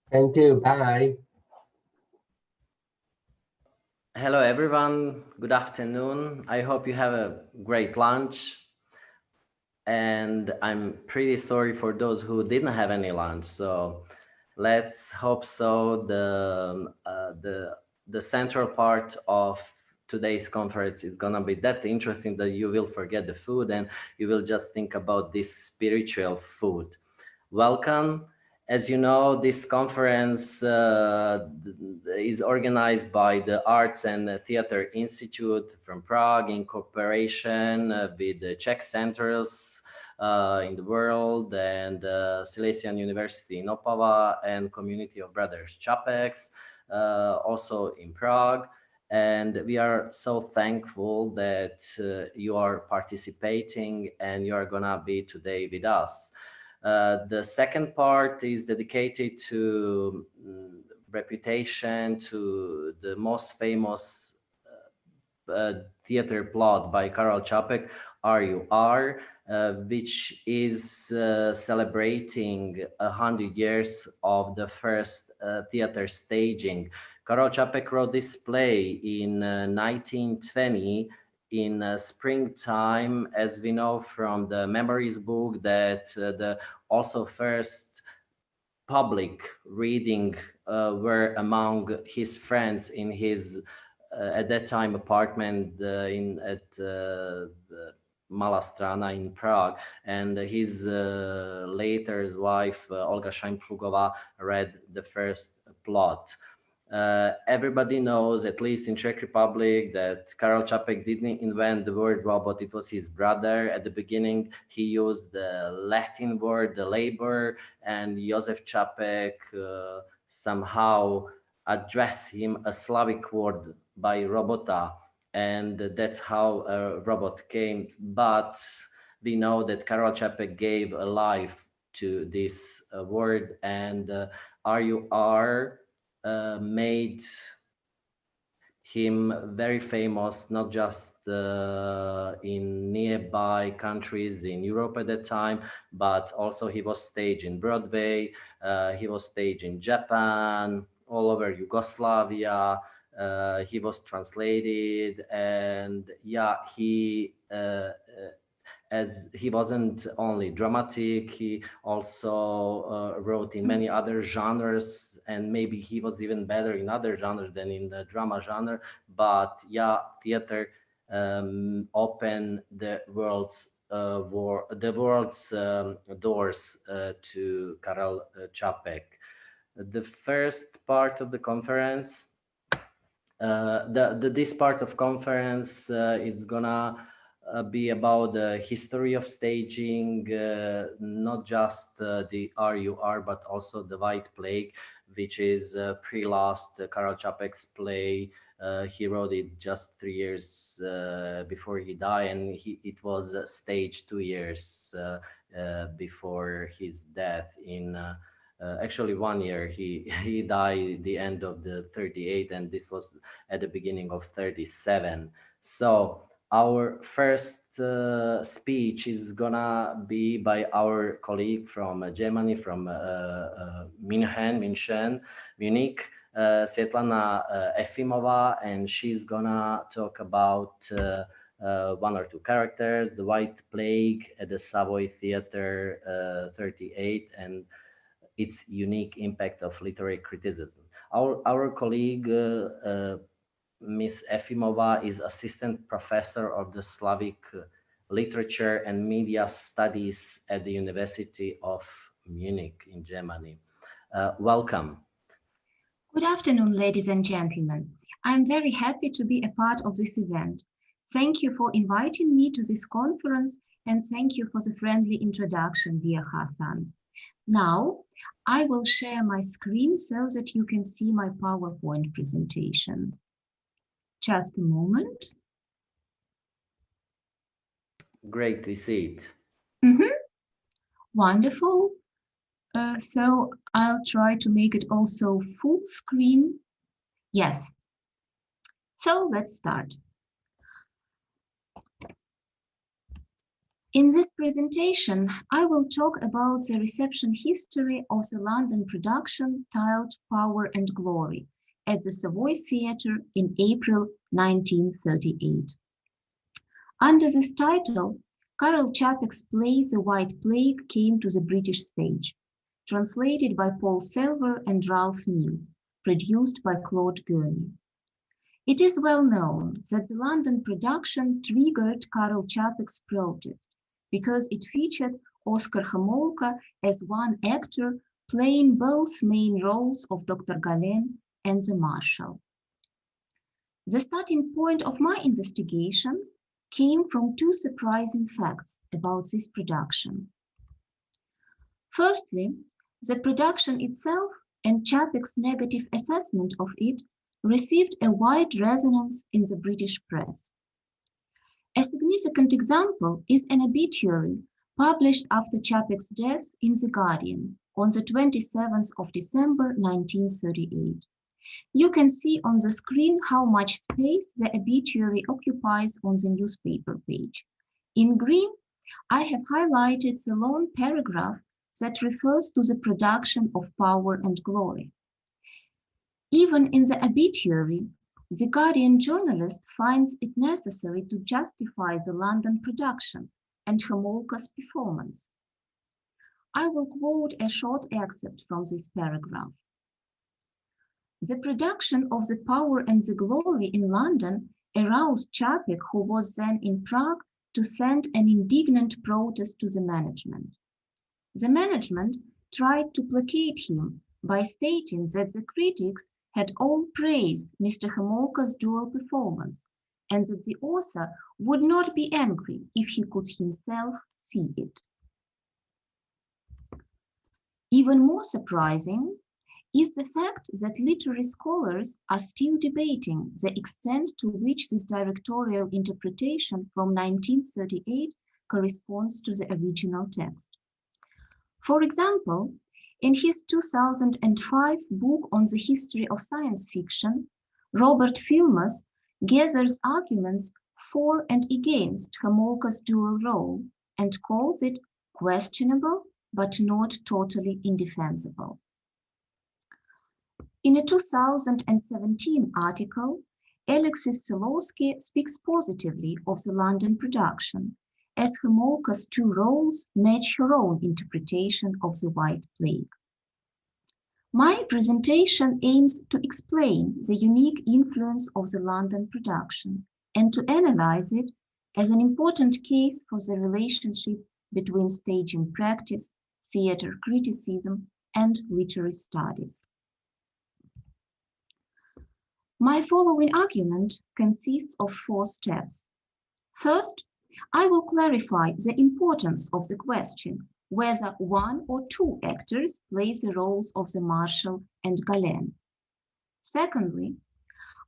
Thank you. Bye. Hello, everyone. Good afternoon. I hope you have a great lunch. And I'm pretty sorry for those who didn't have any lunch. So let's hope so the central part of today's conference is gonna be that interesting that you will forget the food and you will just think about this spiritual food. Welcome. As you know, this conference is organized by the Arts and Theatre Institute from Prague in cooperation with the Czech centers in the world and Silesian University in Opava and Community of Brothers Čapeks, also in Prague. And we are so thankful that you are participating and you are gonna be today with us. The second part is dedicated to reputation, to the most famous theater plot by Karel Čapek, RUR, which is celebrating 100 years of the first theater staging. Karel Čapek wrote this play in 1920 in springtime, as we know from the memories book, that the also first public reading were among his friends in his at that time apartment at Malá Strana in Prague, and his later wife Olga Šajnplugová read the first plot. Everybody knows, at least in Czech Republic, that Karel Čapek didn't invent the word robot. It was his brother. At the beginning, he used the Latin word, the labor, and Josef Čapek somehow addressed him a Slavic word by robota, and that's how a robot came. But we know that Karel Čapek gave a life to this word, and RUR made him very famous, not just in nearby countries in Europe at that time, but also he was staged in Broadway, he was staged in Japan, all over Yugoslavia, he was translated, and yeah, he as he wasn't only dramatic, he also wrote in many other genres, and maybe he was even better in other genres than in the drama genre. But yeah, theater opened the world's doors to Karel Čapek. The first part of the conference, this part of conference, it's gonna be about the history of staging, not just the RUR, but also the White Plague, which is pre-last Karel Čapek's play. He wrote it just 3 years before he died, and it was staged 2 years before his death in actually 1 year. He died the end of the 38, and this was at the beginning of 37. So our first speech is gonna be by our colleague from Germany, from Munich, Svetlana Efimova, and she's gonna talk about 1 or 2 characters, the White Plague at the Savoy Theatre 38, and its unique impact of literary criticism. Our colleague, Ms. Efimova, is assistant professor of the Slavic literature and media studies at the University of Munich in Germany. Welcome. Good afternoon, ladies and gentlemen. I'm very happy to be a part of this event. Thank you for inviting me to this conference, and thank you for the friendly introduction, dear Hassan. Now, I will share my screen so that you can see my PowerPoint presentation. Just a moment. Great to see it. Wonderful. So I'll try to make it also full screen. Yes. So let's start. In this presentation, I will talk about the reception history of the London production titled Power and Glory at the Savoy Theatre in April 1938. Under this title, Karel Čapek's play The White Plague came to the British stage, translated by Paul Selver and Ralph Neal, produced by Claude Gurney. It is well known that the London production triggered Karel Čapek's protest because it featured Oskar Homolka as one actor playing both main roles of Dr. Galen and the Marshal. The starting point of my investigation came from 2 surprising facts about this production. Firstly, the production itself and Čapek's negative assessment of it received a wide resonance in the British press. A significant example is an obituary published after Čapek's death in The Guardian on the 27th of December 1938. You can see on the screen how much space the obituary occupies on the newspaper page. In green, I have highlighted the long paragraph that refers to the production of Power and Glory. Even in the obituary, the Guardian journalist finds it necessary to justify the London production and Homolka's performance. I will quote a short excerpt from this paragraph. The production of The Power and the Glory in London aroused Čapek, who was then in Prague, to send an indignant protest to the management. The management tried to placate him by stating that the critics had all praised Mr. Homolka's dual performance and that the author would not be angry if he could himself see it. Even more surprising is the fact that literary scholars are still debating the extent to which this directorial interpretation from 1938 corresponds to the original text. For example, in his 2005 book on the history of science fiction, Robert Filmus gathers arguments for and against Homolka's dual role and calls it questionable but not totally indefensible. In a 2017 article, Alexis Silowski speaks positively of the London production, as Homolka's two roles match her own interpretation of the White Plague. My presentation aims to explain the unique influence of the London production and to analyze it as an important case for the relationship between staging practice, theatre criticism, and literary studies. My following argument consists of 4 steps. First, I will clarify the importance of the question whether 1 or 2 actors play the roles of the Marshal and Gallen. Secondly,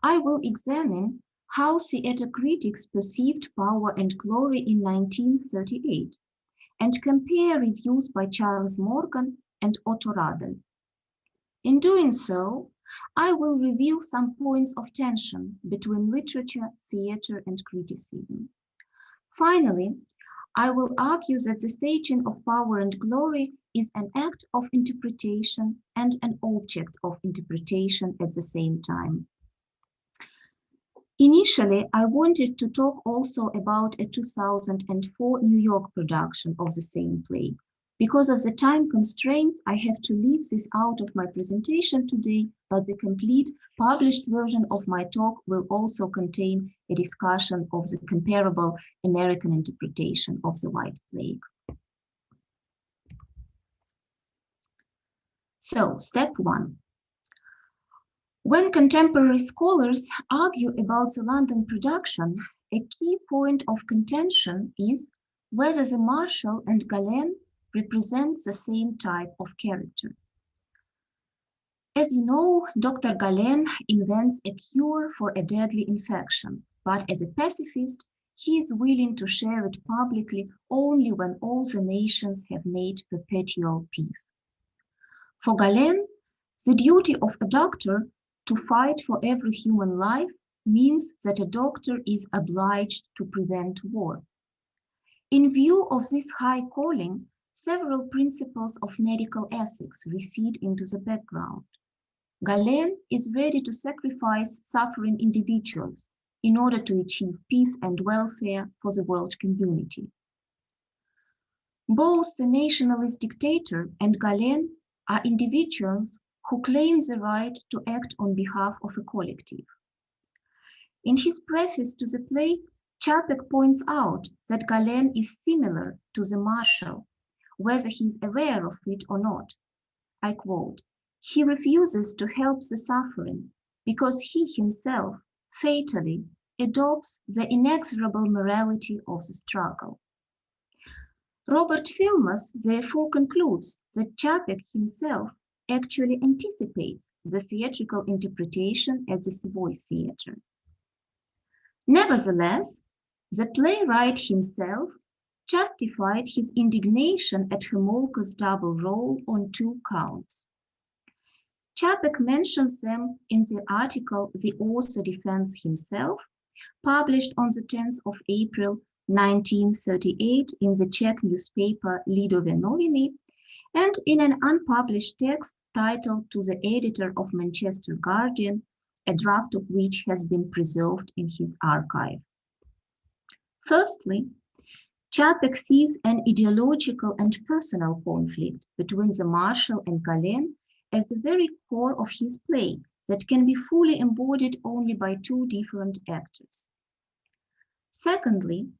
I will examine how theatre critics perceived Power and Glory in 1938 and compare reviews by Charles Morgan and Otto Radel. In doing so, I will reveal some points of tension between literature, theatre, and criticism. Finally, I will argue that the staging of Power and Glory is an act of interpretation and an object of interpretation at the same time. Initially, I wanted to talk also about a 2004 New York production of the same play. Because of the time constraints, I have to leave this out of my presentation today, but the complete published version of my talk will also contain a discussion of the comparable American interpretation of the White Plague. So, step 1. When contemporary scholars argue about the London production, a key point of contention is whether the Marshal and Gallen represent the same type of character. As you know, Dr. Gallen invents a cure for a deadly infection, but as a pacifist, he is willing to share it publicly only when all the nations have made perpetual peace. For Gallen, the duty of a doctor to fight for every human life means that a doctor is obliged to prevent war. In view of this high calling, several principles of medical ethics recede into the background. Gallen is ready to sacrifice suffering individuals in order to achieve peace and welfare for the world community. Both the nationalist dictator and Gallen are individuals who claim the right to act on behalf of a collective. In his preface to the play, Čapek points out that Gallen is similar to the Marshal, whether he is aware of it or not. I quote, "He refuses to help the suffering because he himself fatally adopts the inexorable morality of the struggle." Robert Filmus therefore concludes that Čapek himself actually anticipates the theatrical interpretation at the Savoy Theatre. Nevertheless, the playwright himself justified his indignation at Homolka's double role on 2 counts. Čapek mentions them in the article The Author Defends Himself, published on the 10th of April 1938 in the Czech newspaper Lidové noviny, and in an unpublished text titled To the Editor of Manchester Guardian, a draft of which has been preserved in his archive. Firstly, Čapek sees an ideological and personal conflict between the Marshal and Gallen as the very core of his play that can be fully embodied only by 2 different actors. Secondly,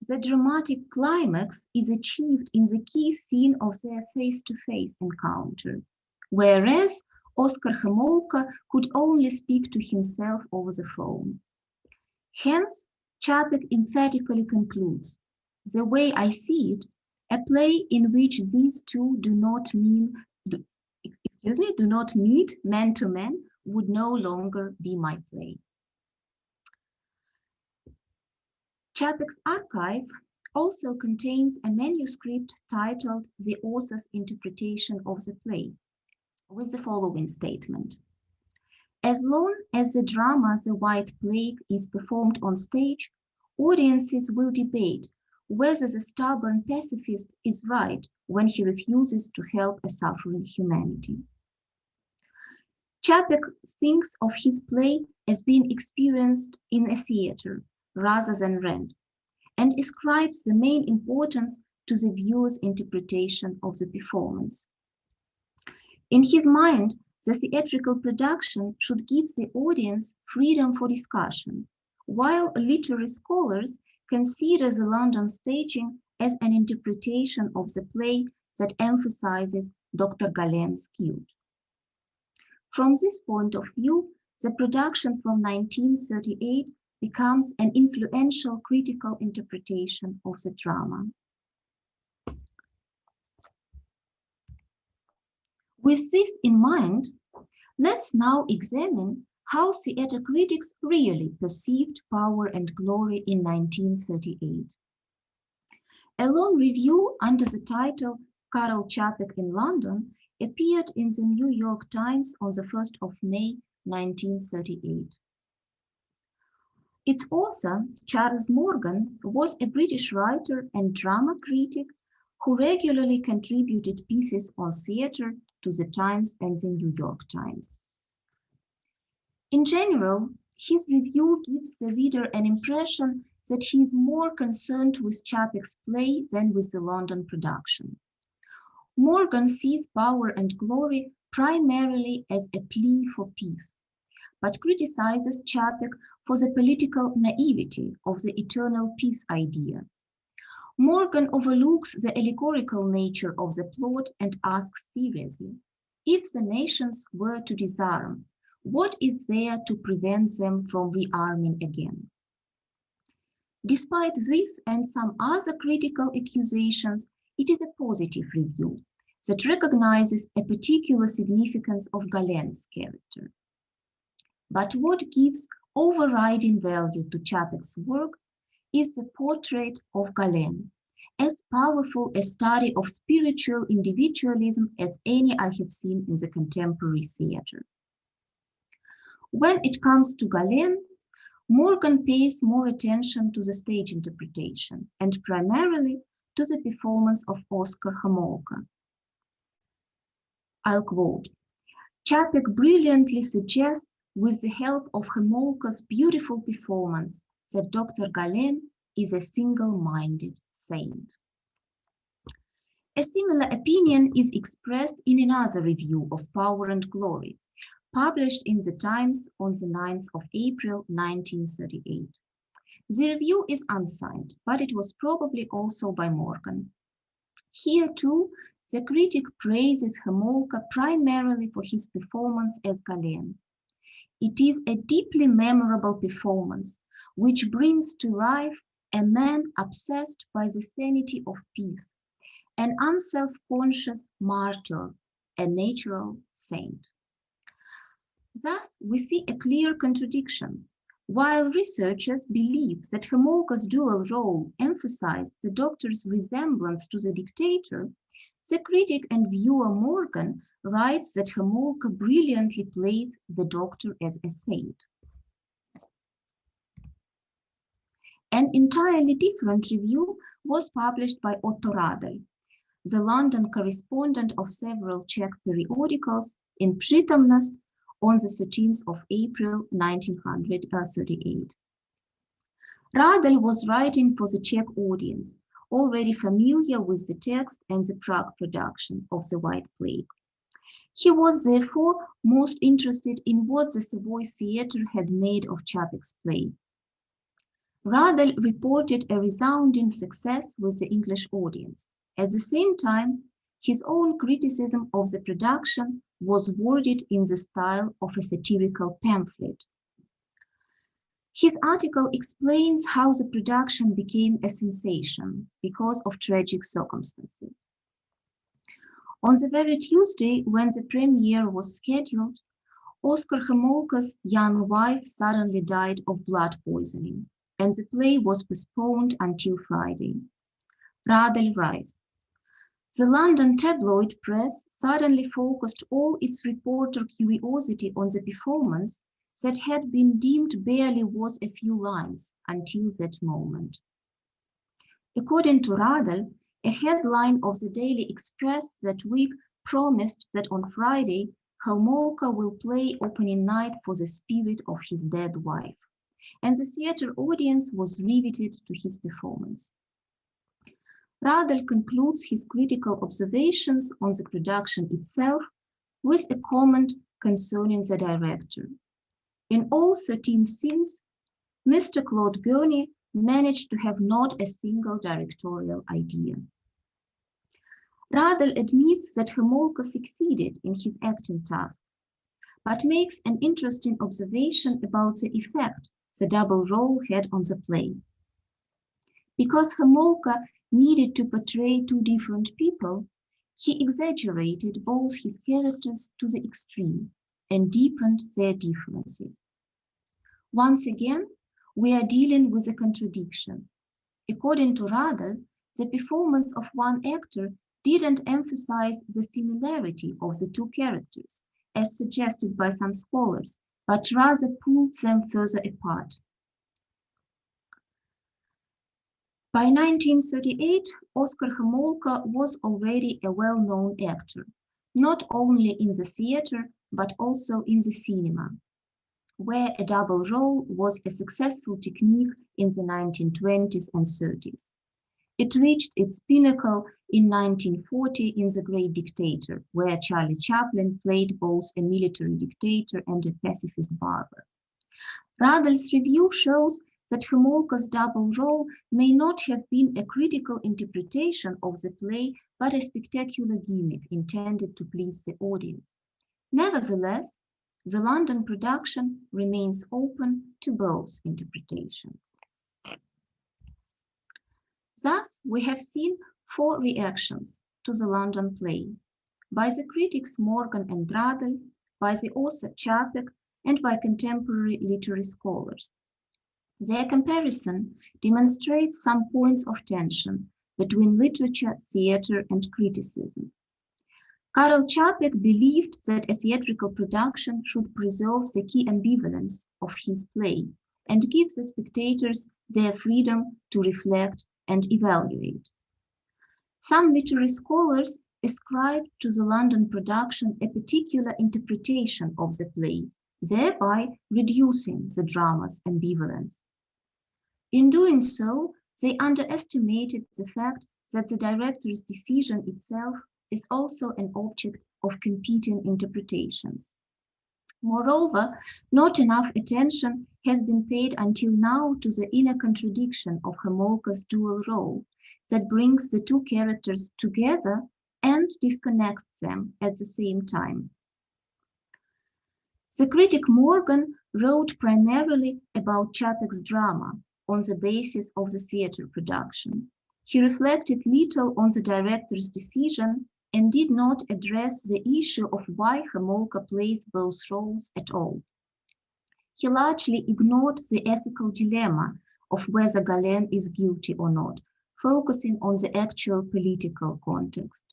the dramatic climax is achieved in the key scene of their face-to-face encounter, whereas Oskar Homolka could only speak to himself over the phone. Hence, Čapek emphatically concludes, "The way I see it, a play in which these two do not meet man to man would no longer be my play." Čapek's archive also contains a manuscript titled The Author's Interpretation of the Play, with the following statement. As long as the drama The White Plague is performed on stage, audiences will debate whether the stubborn pacifist is right when he refuses to help a suffering humanity. Čapek thinks of his play as being experienced in a theater rather than read, and ascribes the main importance to the viewer's interpretation of the performance. In his mind, the theatrical production should give the audience freedom for discussion, while literary scholars consider the London staging as an interpretation of the play that emphasizes Dr. Galen's guilt. From this point of view, the production from 1938 becomes an influential critical interpretation of the drama. With this in mind, let's now examine how theater critics really perceived Power and Glory in 1938. A long review under the title Karel Čapek in London appeared in the New York Times on the 1st of May, 1938. Its author, Charles Morgan, was a British writer and drama critic who regularly contributed pieces on theater to the Times and the New York Times. In general, his review gives the reader an impression that he is more concerned with Čapek's play than with the London production. Morgan sees Power and Glory primarily as a plea for peace, but criticizes Čapek for the political naivety of the eternal peace idea. Morgan overlooks the allegorical nature of the plot and asks seriously, if the nations were to disarm, what is there to prevent them from rearming again? Despite this and some other critical accusations, it is a positive review that recognizes a particular significance of Galen's character. But what gives overriding value to Čapek's work is the portrait of Galen, as powerful a study of spiritual individualism as any I have seen in the contemporary theater. When it comes to Galen, Morgan pays more attention to the stage interpretation and primarily to the performance of Oskar Homolka. I'll quote, Čapek brilliantly suggests, with the help of Homolka's beautiful performance, that Dr. Galen is a single-minded saint. A similar opinion is expressed in another review of Power and Glory, published in the Times on the 9th of April, 1938. The review is unsigned, but it was probably also by Morgan. Here too, the critic praises Homolka primarily for his performance as Galen. It is a deeply memorable performance, which brings to life a man obsessed by the sanity of peace, an unself-conscious martyr, a natural saint. Thus, we see a clear contradiction. While researchers believe that Homolka's dual role emphasized the doctor's resemblance to the dictator, the critic and viewer Morgan writes that Homolka brilliantly played the doctor as a saint. An entirely different review was published by Otto Radel, the London correspondent of several Czech periodicals, in Přítomnost on the 13th of April, 1938. Radel was writing for the Czech audience, already familiar with the text and the Prague production of The White Plague. He was therefore most interested in what the Savoy Theatre had made of Čapek's play. Radel reported a resounding success with the English audience. At the same time, his own criticism of the production was worded in the style of a satirical pamphlet. His article explains how the production became a sensation because of tragic circumstances. On the very Tuesday when the premiere was scheduled, Oskar Homolka's young wife suddenly died of blood poisoning, and the play was postponed until Friday. Radel writes, "The London tabloid press suddenly focused all its reporter curiosity on the performance that had been deemed barely worth a few lines until that moment." According to Radel, a headline of the Daily Express that week promised that on Friday, Homolka will play opening night for the spirit of his dead wife, and the theater audience was riveted to his performance. Radel concludes his critical observations on the production itself with a comment concerning the director. In all 13 scenes, Mr. Claude Gurney managed to have not a single directorial idea. Radel admits that Homolka succeeded in his acting task, but makes an interesting observation about the effect the double role had on the play. Because Homolka needed to portray two different people, he exaggerated both his characters to the extreme and deepened their differences. Once again, we are dealing with a contradiction. According to Radel, the performance of one actor didn't emphasize the similarity of the two characters, as suggested by some scholars, but rather pulled them further apart. By 1938, Oskar Homolka was already a well-known actor, not only in the theater, but also in the cinema, where a double role was a successful technique in the 1920s and 30s. It reached its pinnacle in 1940 in The Great Dictator, where Charlie Chaplin played both a military dictator and a pacifist barber. Radel's review shows that Homolka's double role may not have been a critical interpretation of the play, but a spectacular gimmick intended to please the audience. Nevertheless, the London production remains open to both interpretations. Thus, we have seen 4 reactions to the London play, by the critics Morgan and Radel, by the author Čapek, and by contemporary literary scholars. Their comparison demonstrates some points of tension between literature, theater, and criticism. Karel Čapek believed that a theatrical production should preserve the key ambivalence of his play and give the spectators their freedom to reflect and evaluate. Some literary scholars ascribed to the London production a particular interpretation of the play, thereby reducing the drama's ambivalence. In doing so, they underestimated the fact that the director's decision itself is also an object of competing interpretations. Moreover, not enough attention has been paid until now to the inner contradiction of Homolka's dual role that brings the two characters together and disconnects them at the same time. The critic Morgan wrote primarily about Čapek's drama on the basis of the theater production. He reflected little on the director's decision and did not address the issue of why Homolka plays both roles at all. He largely ignored the ethical dilemma of whether Gallen is guilty or not, focusing on the actual political context.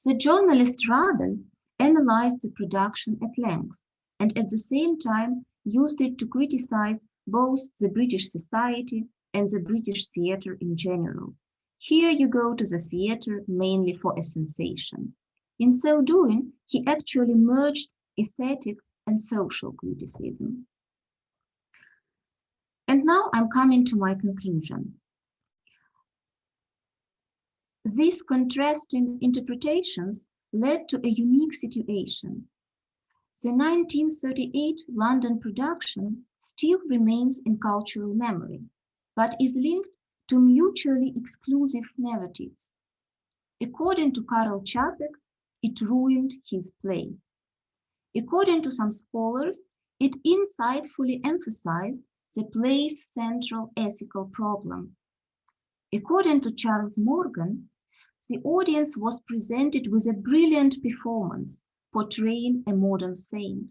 The journalist Radel analyzed the production at length and at the same time used it to criticize both the British society and the British theater in general. Here you go to the theater mainly for a sensation. In so doing, he actually merged aesthetic and social criticism. And now I'm coming to my conclusion. These contrasting interpretations led to a unique situation. The 1938 London production still remains in cultural memory, but is linked to mutually exclusive narratives. According to Karel Čapek, it ruined his play. According to some scholars, it insightfully emphasized the play's central ethical problem. According to Charles Morgan, the audience was presented with a brilliant performance portraying a modern saint.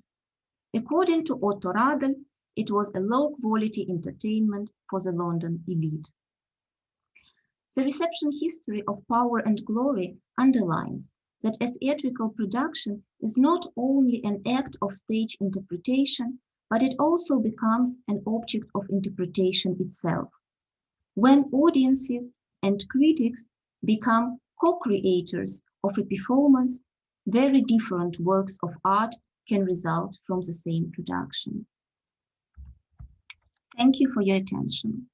According to Otto Radel, it was a low-quality entertainment for the London elite. The reception history of Power and Glory underlines that as theatrical production is not only an act of stage interpretation, but it also becomes an object of interpretation itself. When audiences and critics become co-creators of a performance, very different works of art can result from the same production. Thank you for your attention.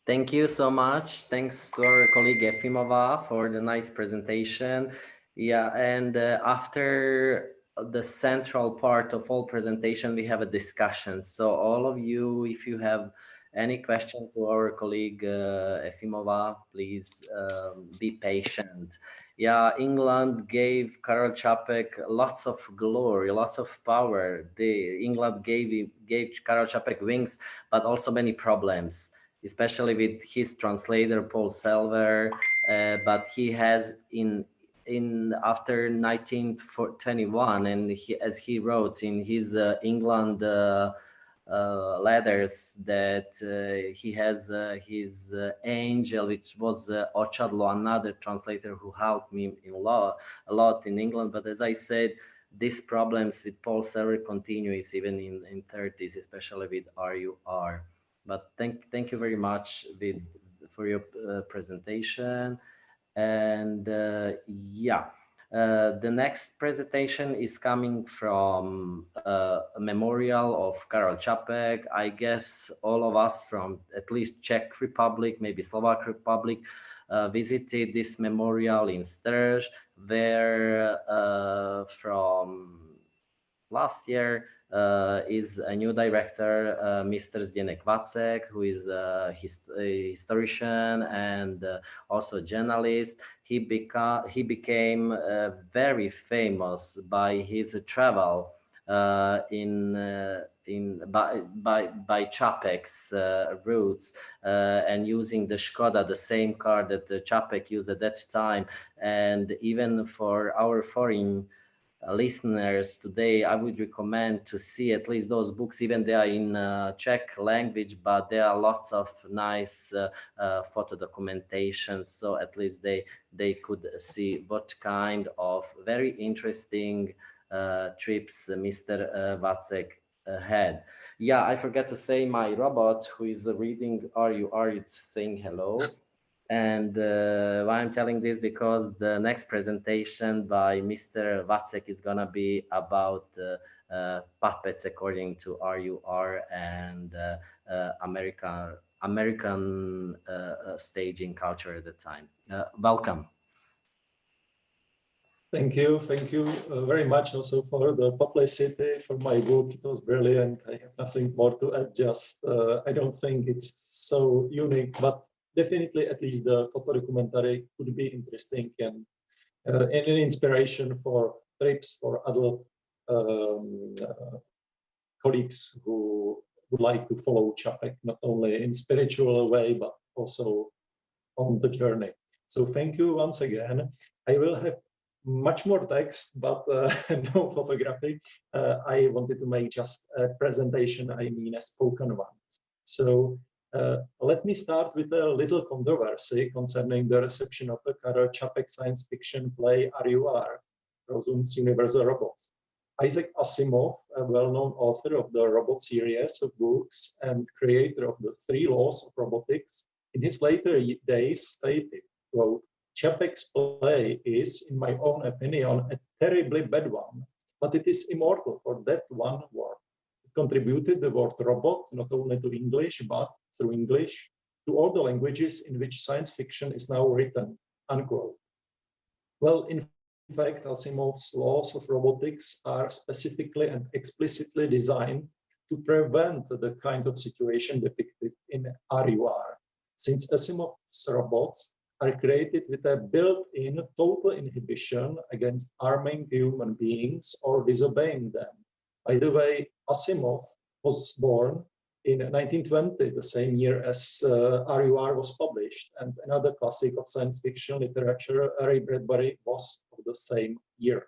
Thank you so much. Thanks to our colleague Efimova for the nice presentation. Yeah, and after the central part of all presentation, we have a discussion. So all of you, if you have any question to our colleague Efimova, please be patient. Yeah, England gave Karel Čapek lots of glory, lots of power. England gave Karel Čapek wings, but also many problems, especially with his translator Paul Selver, but he has in after 1921, and as he wrote in his England letters, that he has his angel, which was Ochadlo, another translator who helped me a lot in England. But as I said, these problems with Paul Selver continues even in 30s, especially with RUR. But thank you very much for your presentation. And yeah, the next presentation is coming from a memorial of Karel Čapek. I guess all of us from at least Czech Republic, maybe Slovak Republic, visited this memorial in Strž, where from last year is a new director, Mr. Zdeněk Vacek, who is a historian and also a journalist. He became very famous by his travel by Čapek's routes and using the Škoda, the same car that Čapek used at that time. And even for our foreign listeners today, I would recommend to see at least those books, even they are in Czech language, but there are lots of nice photo documentation, so at least they could see what kind of very interesting trips Mr. Vacek had. Yeah, I forgot to say my robot who is reading RUR, it's saying hello. And why I'm telling this, because the next presentation by Mr. Vacek is gonna be about puppets according to RUR and American staging culture at the time. Welcome. Thank you very much also for the publicity for my book. It was brilliant. I have nothing more to add, just I don't think it's so unique, but definitely at least the photo documentary could be interesting and an inspiration for trips for other colleagues who would like to follow Čapek, not only in spiritual way, but also on the journey. So thank you once again. I will have much more text, but no photography. I wanted to make just a presentation, I mean a spoken one. So let me start with a little controversy concerning the reception of the Karel Čapek science fiction play RUR, Rozumět Universal Robots. Isaac Asimov, a well-known author of the Robot series of books and creator of the 3 laws of robotics, in his later days stated, quote, Čapek's play is, in my own opinion, a terribly bad one, but it is immortal for that one word. It contributed the word robot not only to English, but through English to all the languages in which science fiction is now written, unquote. Well, in fact, Asimov's laws of robotics are specifically and explicitly designed to prevent the kind of situation depicted in RUR, since Asimov's robots are created with a built-in total inhibition against harming human beings or disobeying them. By the way, Asimov was born in 1920, the same year as RUR was published, and another classic of science fiction literature, Ray Bradbury, was of the same year.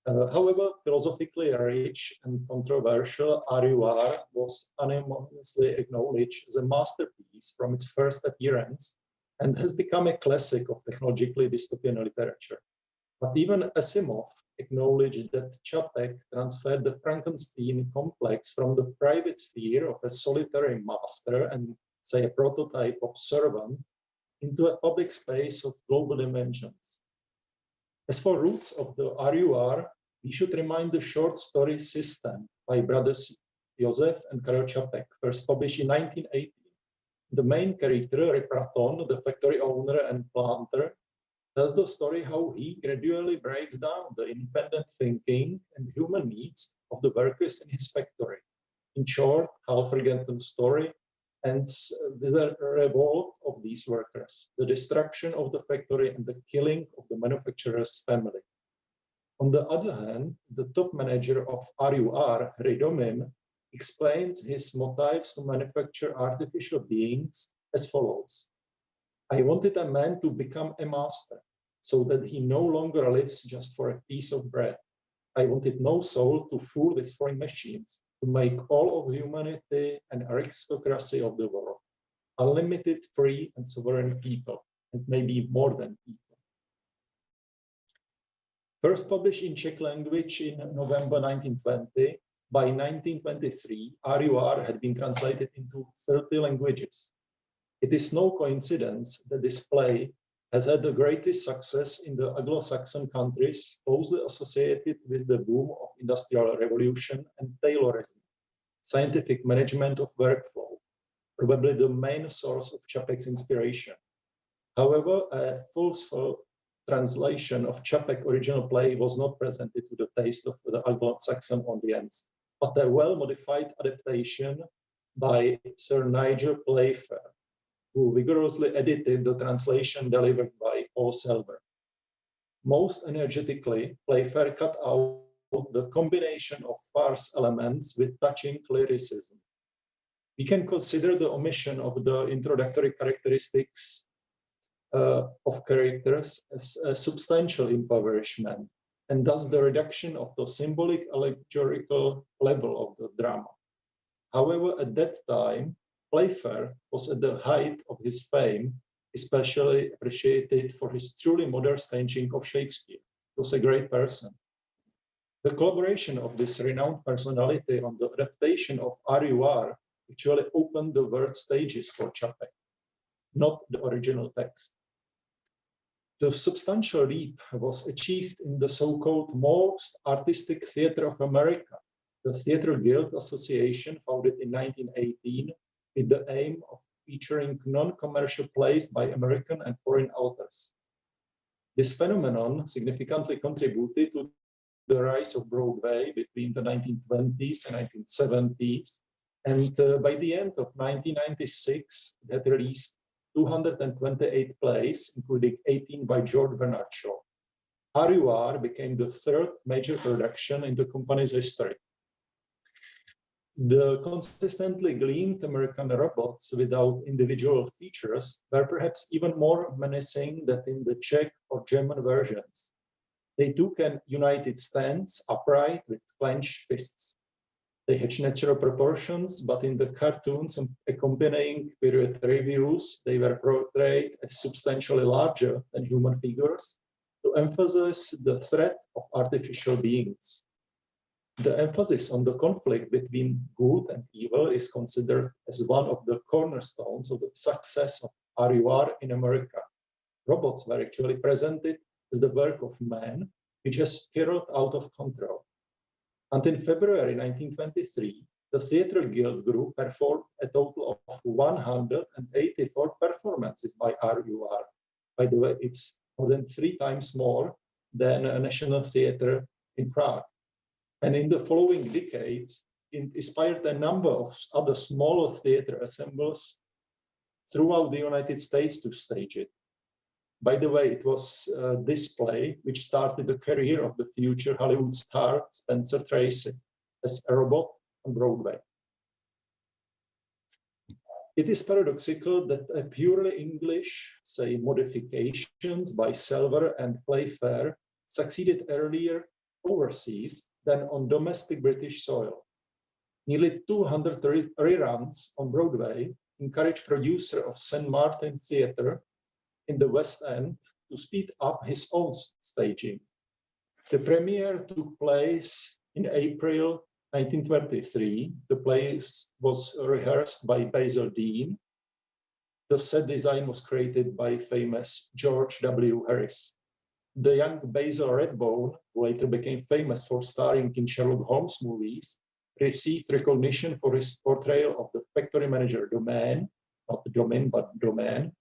However, philosophically rich and controversial, RUR was unanimously acknowledged as a masterpiece from its first appearance and has become a classic of technologically dystopian literature. But even Asimov acknowledged that Čapek transferred the Frankenstein complex from the private sphere of a solitary master and, say, a prototype of servant into a public space of global dimensions. As for roots of the RUR, we should remind the short story system by brothers Josef and Karel Čapek, first published in 1980. The main character, Repraton, the factory owner and planter, tells the story how he gradually breaks down the independent thinking and human needs of the workers in his factory. In short, half-forgotten story ends with a revolt of these workers, the destruction of the factory and the killing of the manufacturer's family. On the other hand, the top manager of RUR, Hrydomym, explains his motives to manufacture artificial beings as follows. I wanted a man to become a master, so that he no longer lives just for a piece of bread. I wanted no soul to fool with foreign machines, to make all of humanity an aristocracy of the world, unlimited, free, and sovereign people, and maybe more than people. First published in Czech language in November 1920, by 1923, RUR had been translated into 30 languages. It is no coincidence that this play has had the greatest success in the Anglo-Saxon countries, closely associated with the boom of Industrial Revolution and Taylorism, scientific management of workflow, probably the main source of Čapek's inspiration. However, a full translation of Čapek's original play was not presented to the taste of the Anglo-Saxon audience, but a well-modified adaptation by Sir Nigel Playfair, who vigorously edited the translation delivered by Paul Selber. Most energetically, Playfair cut out the combination of farce elements with touching lyricism. We can consider the omission of the introductory characteristics of characters as a substantial impoverishment, and thus the reduction of the symbolic allegorical level of the drama. However, at that time, Playfair was at the height of his fame, especially appreciated for his truly modern staging of Shakespeare. He was a great person. The collaboration of this renowned personality on the adaptation of RUR actually opened the world stages for Čapek, not the original text. The substantial leap was achieved in the so-called most artistic theater of America, the Theatre Guild Association, founded in 1918, with the aim of featuring non-commercial plays by American and foreign authors. This phenomenon significantly contributed to the rise of Broadway between the 1920s and 1970s, and by the end of 1996, it had released 228 plays, including 18 by George Bernard Shaw. RUR became the third major production in the company's history. The consistently gleamed American robots without individual features were perhaps even more menacing than in the Czech or German versions. They took an united stance, upright with clenched fists. They had natural proportions, but in the cartoons accompanying period reviews, they were portrayed as substantially larger than human figures to emphasize the threat of artificial beings. The emphasis on the conflict between good and evil is considered as one of the cornerstones of the success of RUR in America. Robots were actually presented as the work of man, which has spiraled out of control. Until February 1923, the Theatre Guild Group performed a total of 184 performances by RUR. By the way, it's more than 3 times more than a National Theatre in Prague. And in the following decades, it inspired a number of other smaller theatre ensembles throughout the United States to stage it. By the way, it was this play which started the career of the future Hollywood star Spencer Tracy as a robot on Broadway. It is paradoxical that a purely English, say, modifications by Selver and Playfair succeeded earlier overseas than on domestic British soil. Nearly 200 reruns on Broadway encouraged producer of St. Martin Theatre in the West End to speed up his own staging. The premiere took place in April 1923. The play was rehearsed by Basil Dean. The set design was created by famous George W. Harris. The young Basil Rathbone, who later became famous for starring in Sherlock Holmes movies, received recognition for his portrayal of the factory manager Domain, not Domain, but Domain,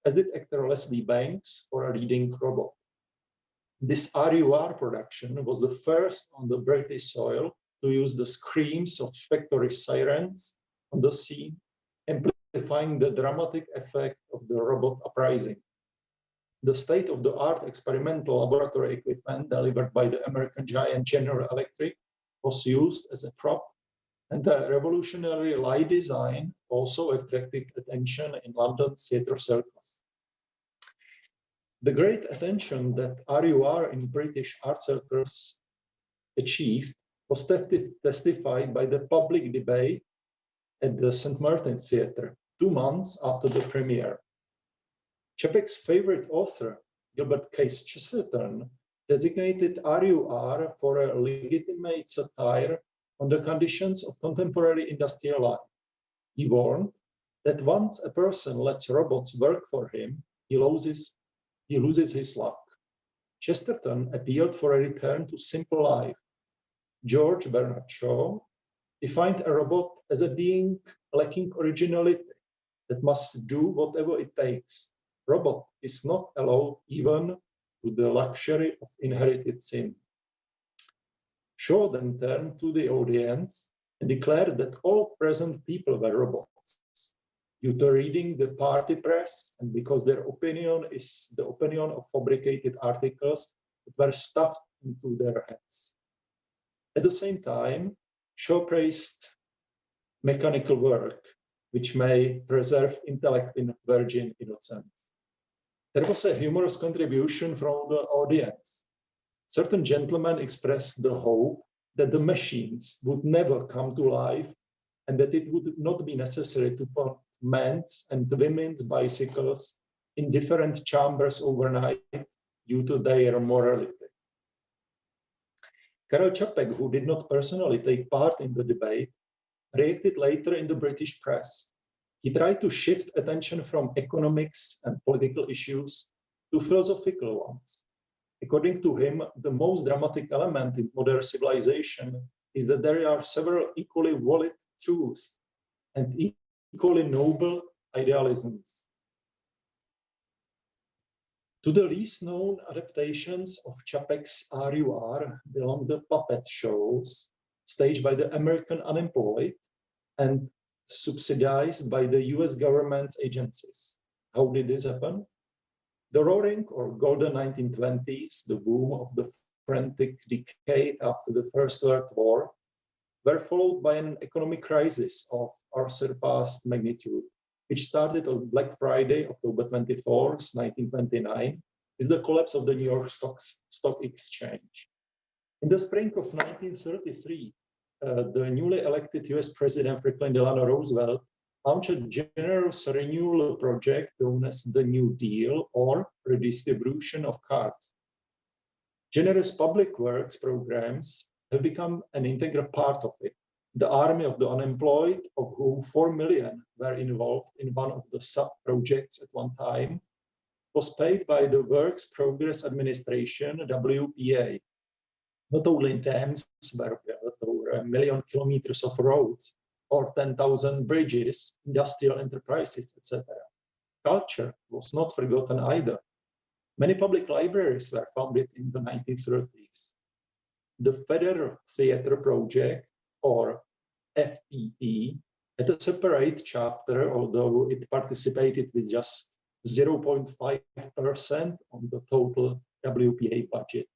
as did actor Leslie Banks for a leading robot. This RUR production was the first on the British soil to use the screams of factory sirens on the scene, amplifying the dramatic effect of the robot uprising. The state-of-the-art experimental laboratory equipment delivered by the American giant General Electric was used as a prop, and the revolutionary light design also attracted attention in London theatre circles. The great attention that RUR in British art circles achieved was testified by the public debate at the St. Martin's Theatre 2 months after the premiere. Čapek's favorite author, Gilbert Case Chesterton, designated RUR for a legitimate satire on the conditions of contemporary industrial life. He warned that once a person lets robots work for him, he loses his luck. Chesterton appealed for a return to simple life. George Bernard Shaw defined a robot as a being lacking originality that must do whatever it takes. Robot is not allowed even to the luxury of inherited sin. Shaw then turned to the audience and declared that all present people were robots, due to reading the party press and because their opinion is the opinion of fabricated articles that were stuffed into their heads. At the same time, Shaw praised mechanical work, which may preserve intellect in virgin innocence. There was a humorous contribution from the audience. Certain gentlemen expressed the hope that the machines would never come to life and that it would not be necessary to put men's and women's bicycles in different chambers overnight due to their morality. Karel Čapek, who did not personally take part in the debate, reacted later in the British press. He tried to shift attention from economics and political issues to philosophical ones. According to him, the most dramatic element in modern civilization is that there are several equally valid truths and equally noble idealisms. To the least known adaptations of Čapek's RUR belong the puppet shows staged by the American unemployed and subsidized by the US government's agencies. How did this happen? The roaring or golden 1920s, the boom of the frantic decade after the First World War, were followed by an economic crisis of unsurpassed magnitude, which started on Black Friday, October 24, 1929, with the collapse of the New York Stock Exchange. In the spring of 1933, the newly elected US President Franklin Delano Roosevelt launched a generous renewal project known as the New Deal, or redistribution of cards. Generous public works programs have become an integral part of it. The army of the unemployed, of whom 4 million were involved in one of the sub-projects at one time, was paid by the Works Progress Administration, WPA. Not only dams were built over 1 million kilometers of roads, or 10,000 bridges, industrial enterprises, etc. Culture was not forgotten either. Many public libraries were founded in the 1930s. The Federal Theatre Project, or FTP, had a separate chapter, although it participated with just 0.5% on the total WPA budget.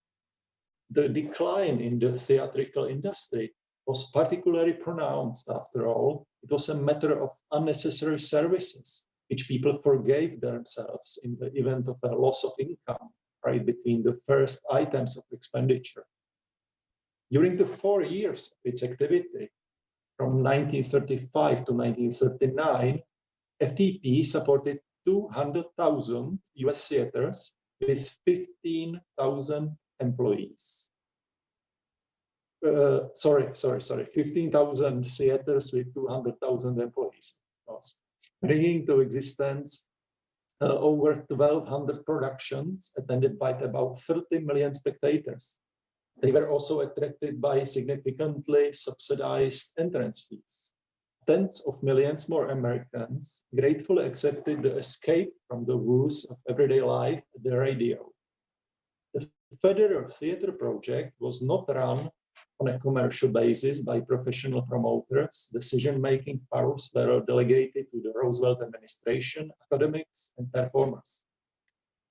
The decline in the theatrical industry was particularly pronounced. After all, it was a matter of unnecessary services, which people forgave themselves in the event of a loss of income, right between the first items of expenditure. During the 4 years of its activity, from 1935 to 1939, FTP supported 200,000 US theaters with 15,000 employees. 15,000 theaters with 200,000 employees, bringing to existence over 1,200 productions attended by about 30 million spectators. They were also attracted by significantly subsidized entrance fees. Tens of millions more Americans gratefully accepted the escape from the woes of everyday life at the radio. The Federer Theater project was not run on a commercial basis by professional promoters. Decision-making powers were delegated to the Roosevelt administration, academics, and performers.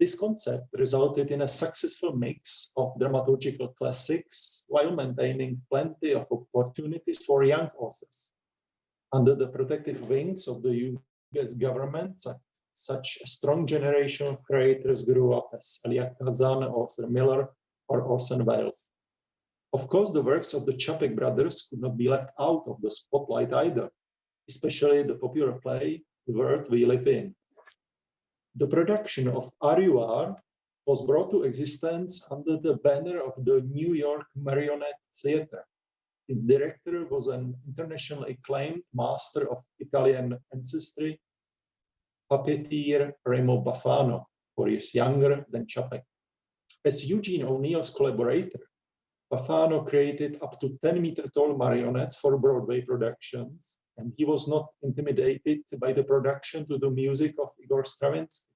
This concept resulted in a successful mix of dramaturgical classics while maintaining plenty of opportunities for young authors. Under the protective wings of the US government, such a strong generation of creators grew up as Elia Kazan, Arthur Miller, or Orson Welles. Of course, the works of the Čapek brothers could not be left out of the spotlight either, especially the popular play, The World We Live In. The production of RUR was brought to existence under the banner of the New York Marionette Theater. Its director was an internationally acclaimed master of Italian ancestry, puppeteer Remo Bafano, 4 years younger than Čapek. As Eugene O'Neill's collaborator, Bafano created up to 10-meter-tall marionettes for Broadway productions, and he was not intimidated by the production to the music of Igor Stravinsky.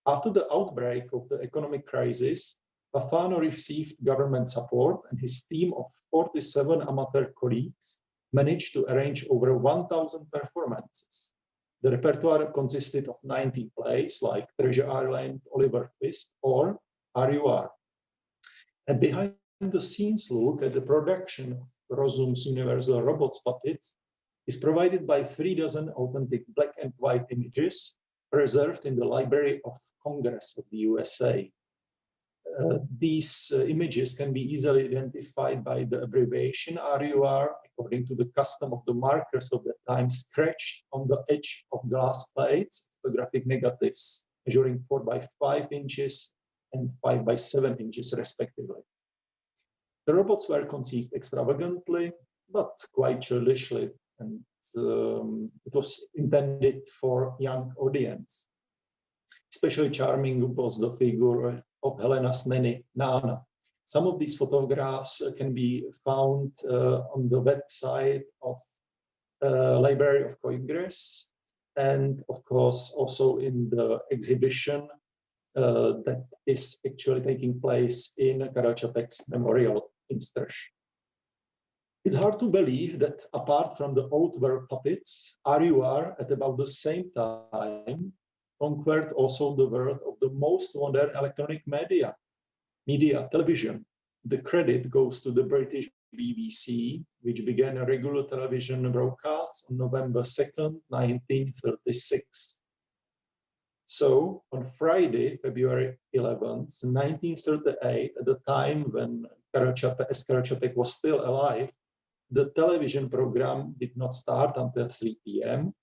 After the outbreak of the economic crisis, Bafano received government support, and his team of 47 amateur colleagues managed to arrange over 1,000 performances. The repertoire consisted of 90 plays like Treasure Island, Oliver Twist, or RUR. A behind-the-scenes look at the production of Rozum's Universal Robots puppets is provided by 36 authentic black and white images preserved in the Library of Congress of the USA. These images can be easily identified by the abbreviation RUR, according to the custom of the markers of the time, scratched on the edge of glass plates, photographic negatives, measuring 4 by 5 inches and 5 by 7 inches, respectively. The robots were conceived extravagantly, but quite childishly, and it was intended for young audience. Especially charming was the figure of Helena's nanny, Nana. Some of these photographs can be found on the website of Library of Congress, and of course also in the exhibition that is actually taking place in Karel Čapek's Memorial in Strž. It's hard to believe that apart from the old world puppets, RUR at about the same time conquered also the world of the most modern electronic media, television. The credit goes to the British BBC, which began a regular television broadcast on November 2nd, 1936. So on Friday, February 11th, 1938, at the time when Karel Čapek was still alive, the television program did not start until 3 p.m.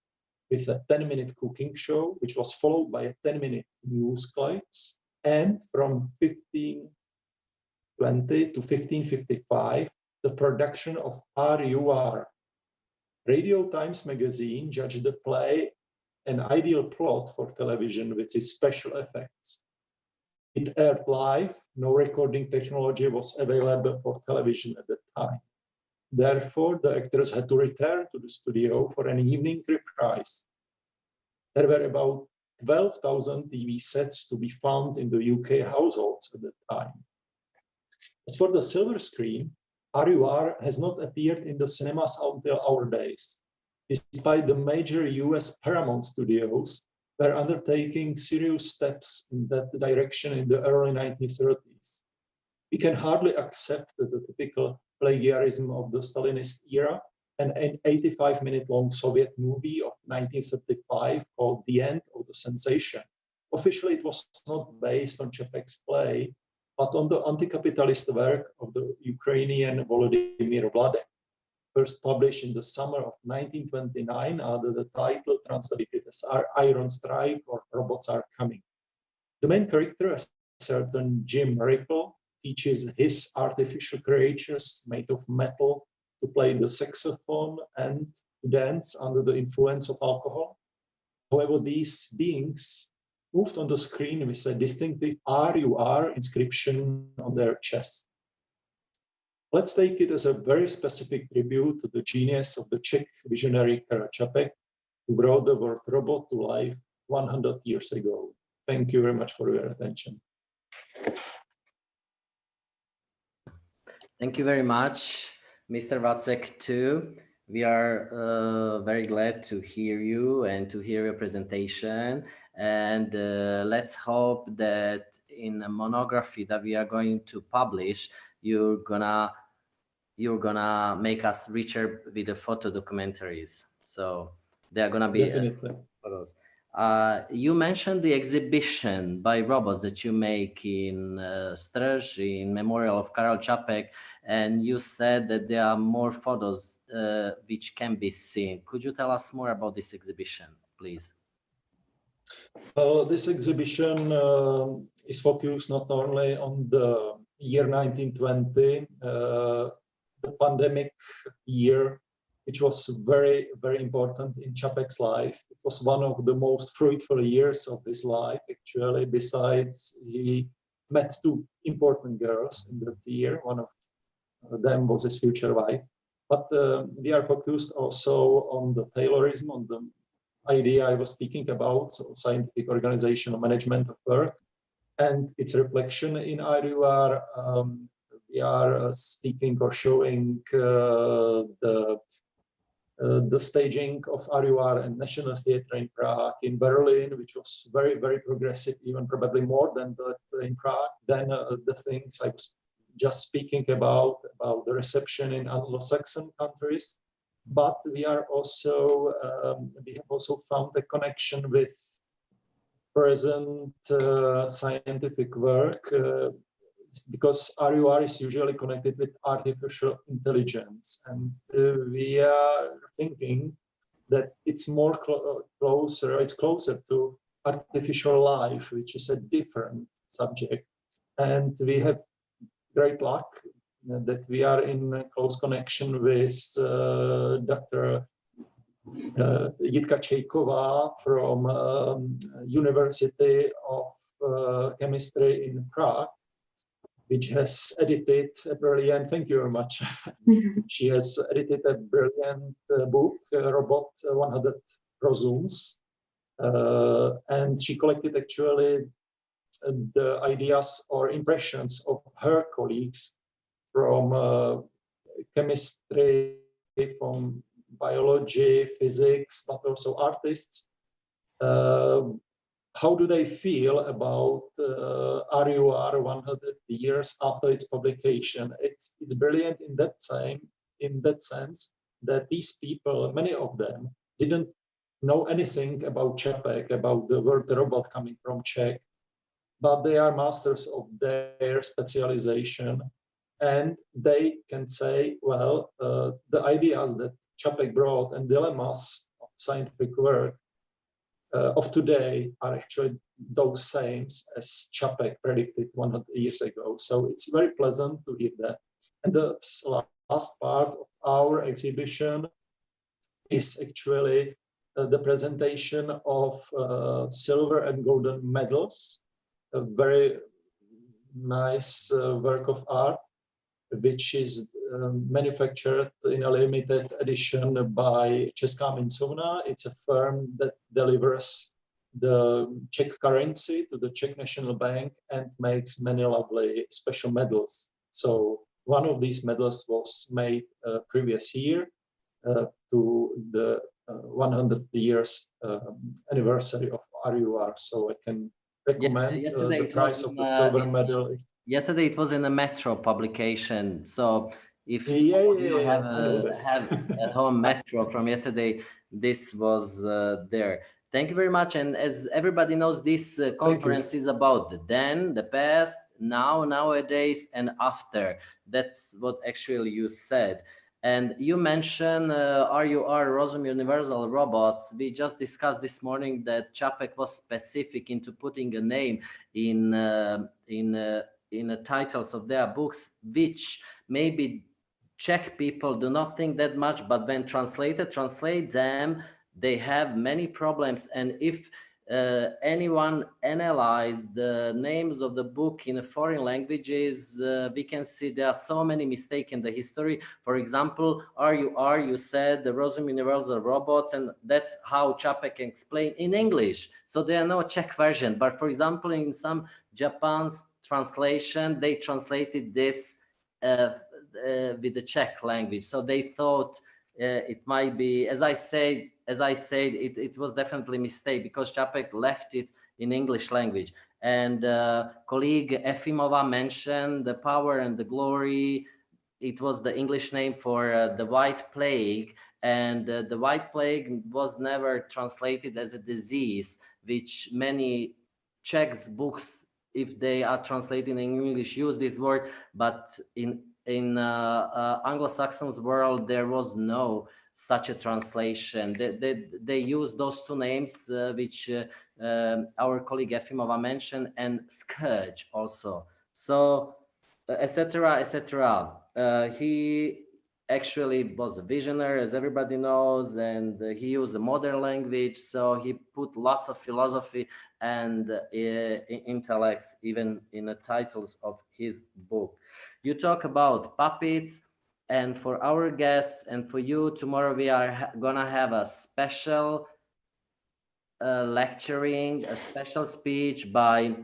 with a 10-minute cooking show, which was followed by a 10-minute news clips. And from 1520 to 1555, the production of RUR. Radio Times magazine judged the play an ideal plot for television with its special effects. It aired live, no recording technology was available for television at the time. Therefore, the actors had to return to the studio for an evening reprise. There were about 12,000 TV sets to be found in the UK households at the time. As for the silver screen, RUR has not appeared in the cinemas until our days, despite the major US Paramount studios were undertaking serious steps in that direction in the early 1930s. We can hardly accept the typical plagiarism of the Stalinist era, and an 85-minute-long Soviet movie of 1935 called The End of the Sensation. Officially, it was not based on Čapek's play, but on the anti-capitalist work of the Ukrainian Volodymyr Vladek, first published in the summer of 1929 under the title translated as Iron Strike or Robots Are Coming. The main character, a certain Jim Ripple, teaches his artificial creatures made of metal to play the saxophone and to dance under the influence of alcohol. However, these beings moved on the screen with a distinctive RUR inscription on their chest. Let's take it as a very specific tribute to the genius of the Czech visionary Karel Čapek, who brought the word robot to life 100 years ago. Thank you very much for your attention. Thank you very much, Mr. Vacek, too. We are very glad to hear you and to hear your presentation. And let's hope that in a monography that we are going to publish, you're gonna make us richer with the photo documentaries. So there are gonna be photos. You mentioned the exhibition by robots that you make in Strž in memorial of Karel Čapek, and you said that there are more photos which can be seen. Could you tell us more about this exhibition, please? This exhibition is focused not only on the year 1920, the pandemic year, which was very, very important in Čapek's life. It was one of the most fruitful years of his life, actually. Besides, he met two important girls in that year. One of them was his future wife. But we are focused also on the Taylorism, on the idea I was speaking about, so scientific organizational management of work, and its reflection in RUR. We are speaking or showing the staging of RUR and National Theatre in Prague, in Berlin, which was very, very progressive, even probably more than that in Prague. Then the things I was just speaking about the reception in Anglo-Saxon countries. But we are also we have also found a connection with present scientific work, because RUR is usually connected with artificial intelligence, and we are thinking that it's more closer to artificial life, which is a different subject. And we have great luck that we are in close connection with Dr. Jitka Čejková from University of Chemistry in Prague, which has edited a brilliant, thank you very much. She has edited a brilliant book, Robot 100 Rozums. And she collected actually the ideas or impressions of her colleagues from chemistry, from biology, physics, but also artists. How do they feel about RUR 100 years after its publication? It's brilliant in that sense that these people, many of them, didn't know anything about Čapek, about the word robot coming from Czech, but they are masters of their specialization, and they can say, well, the ideas that Čapek brought and dilemmas of scientific work of today are actually those same as Čapek predicted 100 years ago. So it's very pleasant to hear that. And the last part of our exhibition is actually the presentation of silver and golden medals, a very nice work of art, which is manufactured in a limited edition by Česká mincovna. It's a firm that delivers the Czech currency to the Czech National Bank and makes many lovely special medals. So one of these medals was made previous year to the 100 years anniversary of RUR. So I can recommend the price of the silver medal. Yesterday it was in a Metro publication. So if you have at home Metro from yesterday, this was there. Thank you very much. And as everybody knows, this conference is about the then, the past, now, nowadays, and after. That's what actually you said. And you mentioned RUR, Rosum Universal Robots. We just discussed this morning that Čapek was specific into putting a name in the titles of their books, which maybe Czech people do not think that much, but when translate them, they have many problems. And if anyone analyze the names of the book in foreign languages, we can see there are so many mistakes in the history. For example, RUR, you said the Rosum Universal Robots, and that's how Čapek explained in English. So there are no Czech version. But for example, in some Japan's translation, they translated this with the Czech language. So they thought it might be, as I said, it was definitely a mistake because Čapek left it in English language. And colleague Efimova mentioned the power and the glory. It was the English name for the White Plague. And the White Plague was never translated as a disease, which many Czech books, if they are translated in English, use this word. But in Anglo-Saxon's world, there was no such a translation. They use those two names, which our colleague Efimova mentioned, and scourge also. So, etc., etc. He actually was a visionary, as everybody knows, and he used a modern language. So he put lots of philosophy and intellects even in the titles of his book. You talk about puppets, and for our guests and for you, tomorrow we are gonna have a special lecturing, a special speech by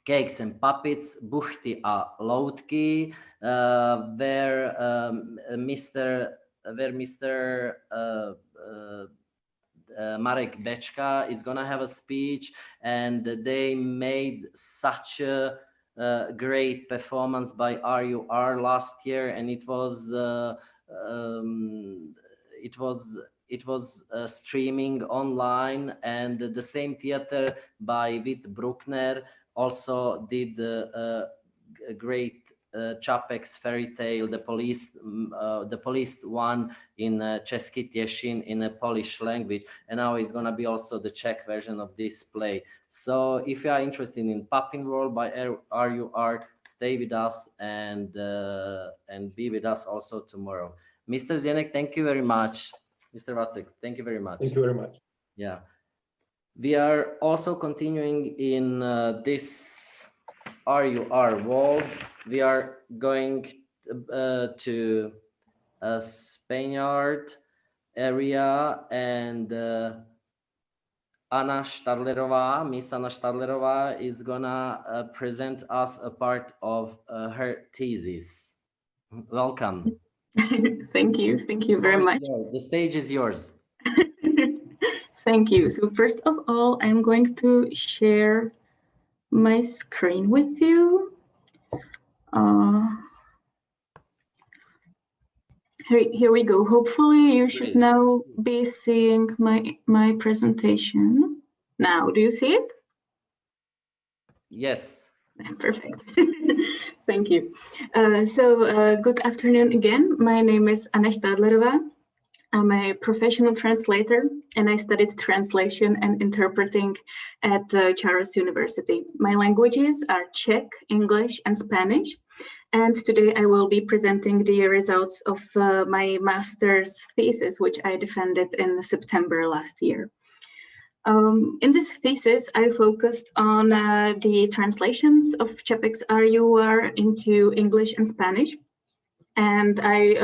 Cakes and Puppets, Buchty a Loutky, where Mr. Marek Bečka is gonna have a speech, and they made such a great performance by RUR last year, and it was streaming online, and the same theater by Vít Bruckner also did a great Čapek's fairy tale, the police one in Český Těšín in a Polish language, and now it's gonna be also the Czech version of this play. So if you are interested in Puppin World by RUR, stay with us and be with us also tomorrow. Mr. Zienek, thank you very much. Mr. Vacek, thank you very much. Thank you very much. Yeah. We are also continuing in this RUR world. We are going to a Spaniard area, and Anna Stadlerová, Miss Anna Stadlerová, is gonna present us a part of her thesis. Welcome. Thank you very much. The stage is yours. Thank you. So first of all, I'm going to share my screen with you. Here we go. Hopefully you should now be seeing my presentation. Now, do you see it? Yes. Perfect. Thank you. Good afternoon again. My name is Anna Stadlerová. I'm a professional translator, and I studied translation and interpreting at Charles University. My languages are Czech, English, and Spanish. And today I will be presenting the results of my master's thesis, which I defended in September last year. In this thesis, I focused on the translations of Čapek's RUR into English and Spanish. And I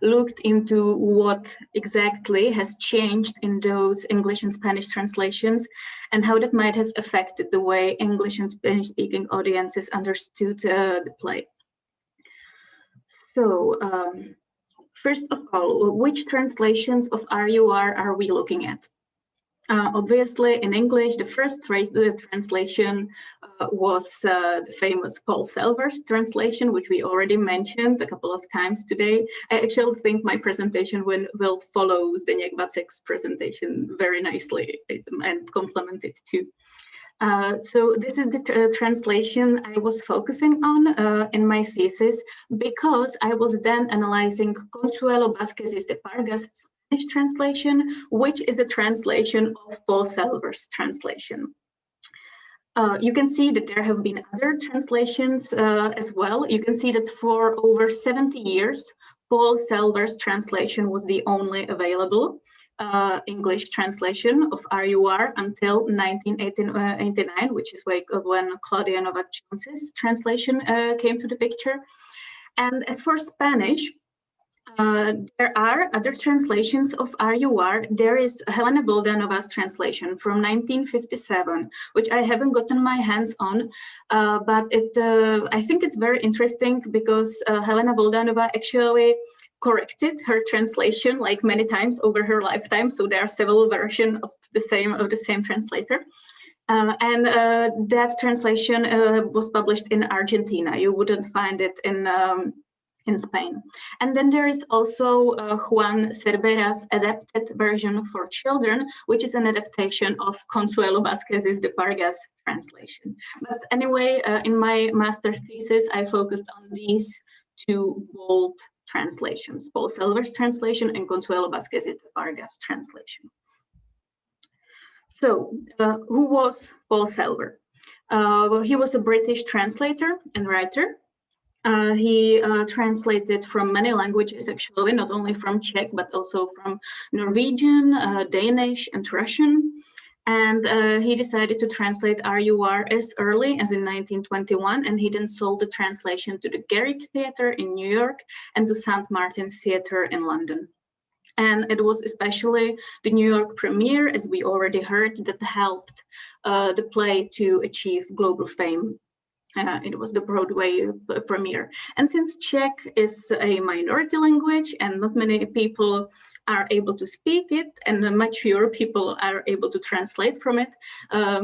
looked into what exactly has changed in those English and Spanish translations and how that might have affected the way English and Spanish-speaking audiences understood the play. So, first of all, which translations of RUR are we looking at? Obviously, in English, the first translation was the famous Paul Selver's translation, which we already mentioned a couple of times today. I actually think my presentation will follow Zdeněk Vacek's presentation very nicely and complement it too. So this is the translation I was focusing on in my thesis, because I was then analyzing Consuelo Vázquez de Pargas' Spanish translation, which is a translation of Paul Selver's translation. You can see that there have been other translations as well. You can see that for over 70 years, Paul Selver's translation was the only available English translation of RUR until 1989, which is when Claudia Novak-Jones's translation came to the picture. And as for Spanish, there are other translations of RUR. There is Helena Boldanova's translation from 1957, which I haven't gotten my hands on, but I think it's very interesting because Helena Boldanova actually corrected her translation like many times over her lifetime. So there are several versions of the same translator. And that translation was published in Argentina. You wouldn't find it in Spain. And then there is also Juan Cervera's adapted version for children, which is an adaptation of Consuelo Vázquez de Pargas' translation. But anyway, in my master thesis, I focused on these two bold translations, Paul Selver's translation and Consuelo Vázquez de Pargas' translation. So, who was Paul Selver? He was a British translator and writer. He translated from many languages, actually, not only from Czech, but also from Norwegian, Danish, and Russian. And he decided to translate RUR as early as in 1921, and he then sold the translation to the Garrick Theatre in New York and to St. Martin's Theatre in London. And it was especially the New York premiere, as we already heard, that helped the play to achieve global fame. It was the Broadway premiere. And since Czech is a minority language and not many people are able to speak it, and much fewer people are able to translate from it,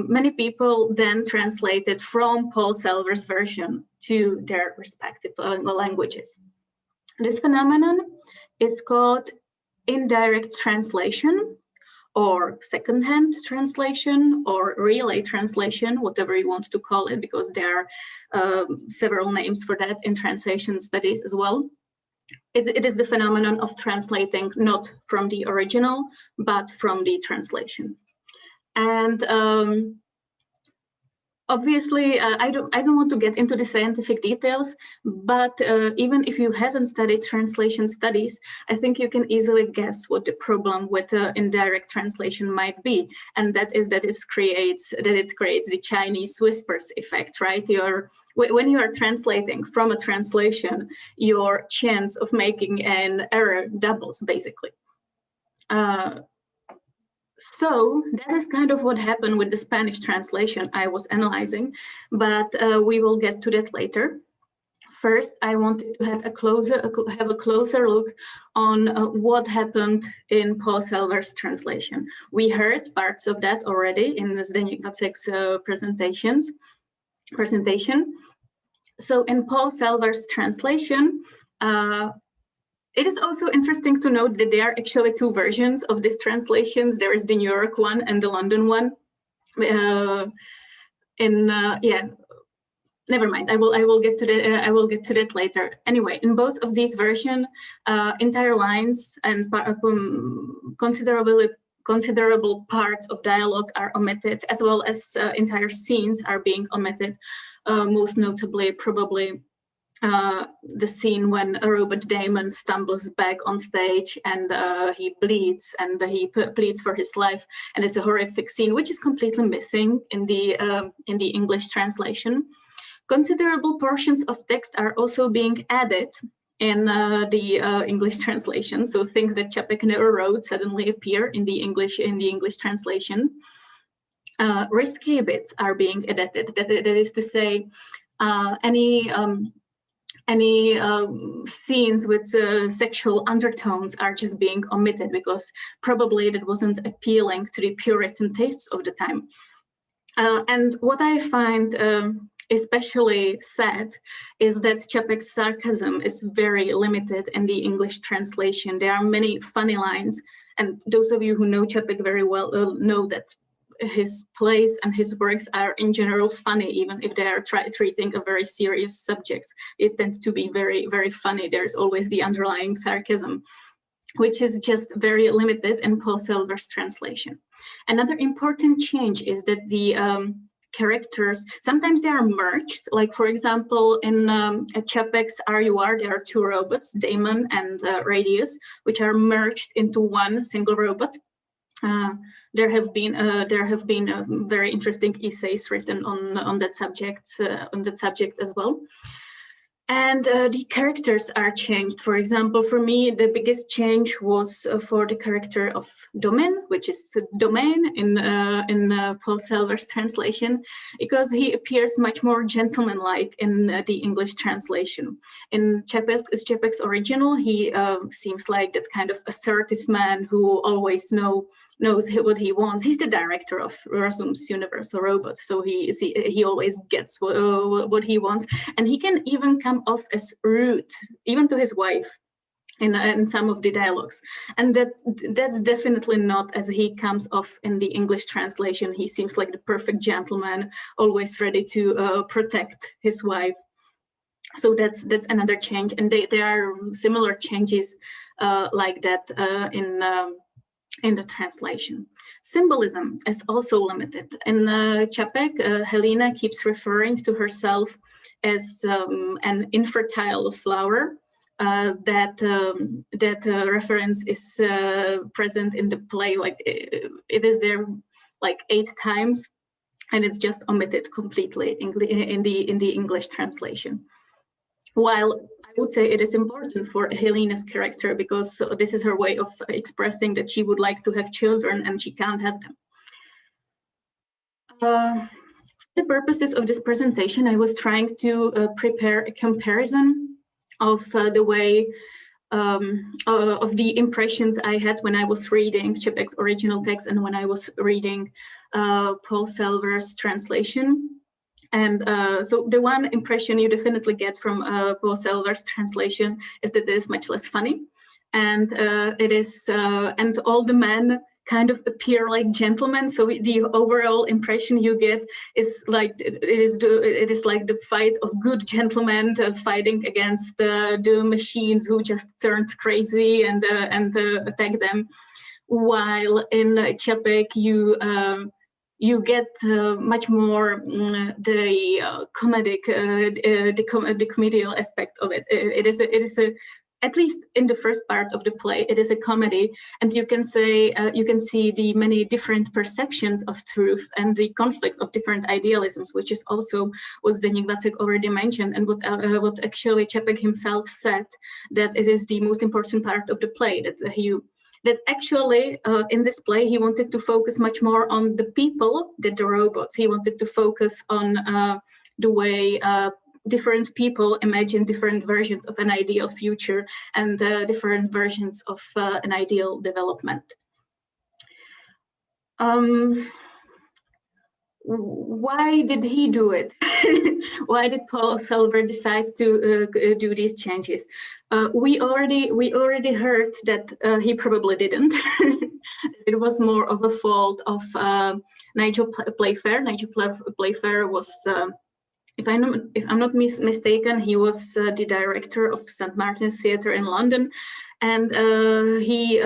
many people then translated from Paul Selver's version to their respective languages. This phenomenon is called indirect translation, or secondhand translation, or relay translation, whatever you want to call it, because there are several names for that in translation studies as well. It is the phenomenon of translating not from the original, but from the translation. And obviously, I don't want to get into the scientific details, but even if you haven't studied translation studies, I think you can easily guess what the problem with indirect translation might be, and that is that it creates the Chinese whispers effect, right? When you are translating from a translation, your chance of making an error doubles, basically. So that is kind of what happened with the Spanish translation I was analyzing, but we will get to that later. First, I wanted to have a closer look on what happened in Paul Selver's translation. We heard parts of that already in Zdeněk Vacek's presentation. So in Paul Selver's translation, it is also interesting to note that there are actually two versions of these translations. There is the New York one and the London one. Never mind. I will get to that later. Anyway, in both of these versions, entire lines and considerable parts of dialogue are omitted, as well as entire scenes are being omitted. Most notably, probably the scene when Robert Damon stumbles back on stage and he bleeds and he pleads for his life, and it's a horrific scene which is completely missing in the English translation. Considerable portions of text are also being added in the English translation, so things that Čapek never wrote suddenly appear in the English translation. Risky bits are being edited. That is to say, any scenes with sexual undertones are just being omitted because probably that wasn't appealing to the Puritan tastes of the time. And what I find especially sad is that Čapek's sarcasm is very limited in the English translation. There are many funny lines, and those of you who know Čapek very well know that his plays and his works are in general funny, even if they are treating a very serious subjects. It tends to be very, very funny. There's always the underlying sarcasm, which is just very limited in Paul Selver's translation. Another important change is that the characters, sometimes they are merged. Like, for example, in Čapek's RUR, there are two robots, Damon and Radius, which are merged into one single robot. There have been very interesting essays written on that subject as well. And the characters are changed. For example, for me, the biggest change was for the character of Domin, which is Domain in Paul Selver's translation, because he appears much more gentlemanlike in the English translation. In Čapek's original, he seems like that kind of assertive man who always knows what he wants. He's the director of Rozum's Universal Robot, so he always gets what he wants, and he can even come off as rude, even to his wife, in some of the dialogues. And that's definitely not as he comes off in the English translation. He seems like the perfect gentleman, always ready to protect his wife. So that's another change, and there are similar changes like that in the translation. Symbolism is also limited. In Čapek, Helena keeps referring to herself as an infertile flower. That reference is present in the play, like it is there like 8 times, and it's just omitted completely in the English translation. While I would say it is important for Helena's character, because this is her way of expressing that she would like to have children and she can't have them. For the purposes of this presentation, I was trying to prepare a comparison of the way of the impressions I had when I was reading Čapek's original text and when I was reading Paul Selver's translation. And so the one impression you definitely get from Paul Selver's translation is that it is much less funny, and and all the men kind of appear like gentlemen. So the overall impression you get is like it is like the fight of good gentlemen fighting against the machines who just turned crazy and attack them. While in Čapek you get much more the comedial aspect of it. It is a at least in the first part of the play, it is a comedy, and you can say you can see the many different perceptions of truth and the conflict of different idealisms, which is also what Zdeněk Vacek already mentioned, and what actually Čapek himself said, that it is the most important part of the play, that actually in this play he wanted to focus much more on the people than the robots. He wanted to focus on the way different people imagine different versions of an ideal future and different versions of an ideal development. Why did he do it? Why did Paul Selver decide to do these changes? We already heard that he probably didn't. It was more of a fault of Nigel Playfair. Nigel Playfair was, if I'm not mistaken, he was the director of St. Martin's Theatre in London, and he.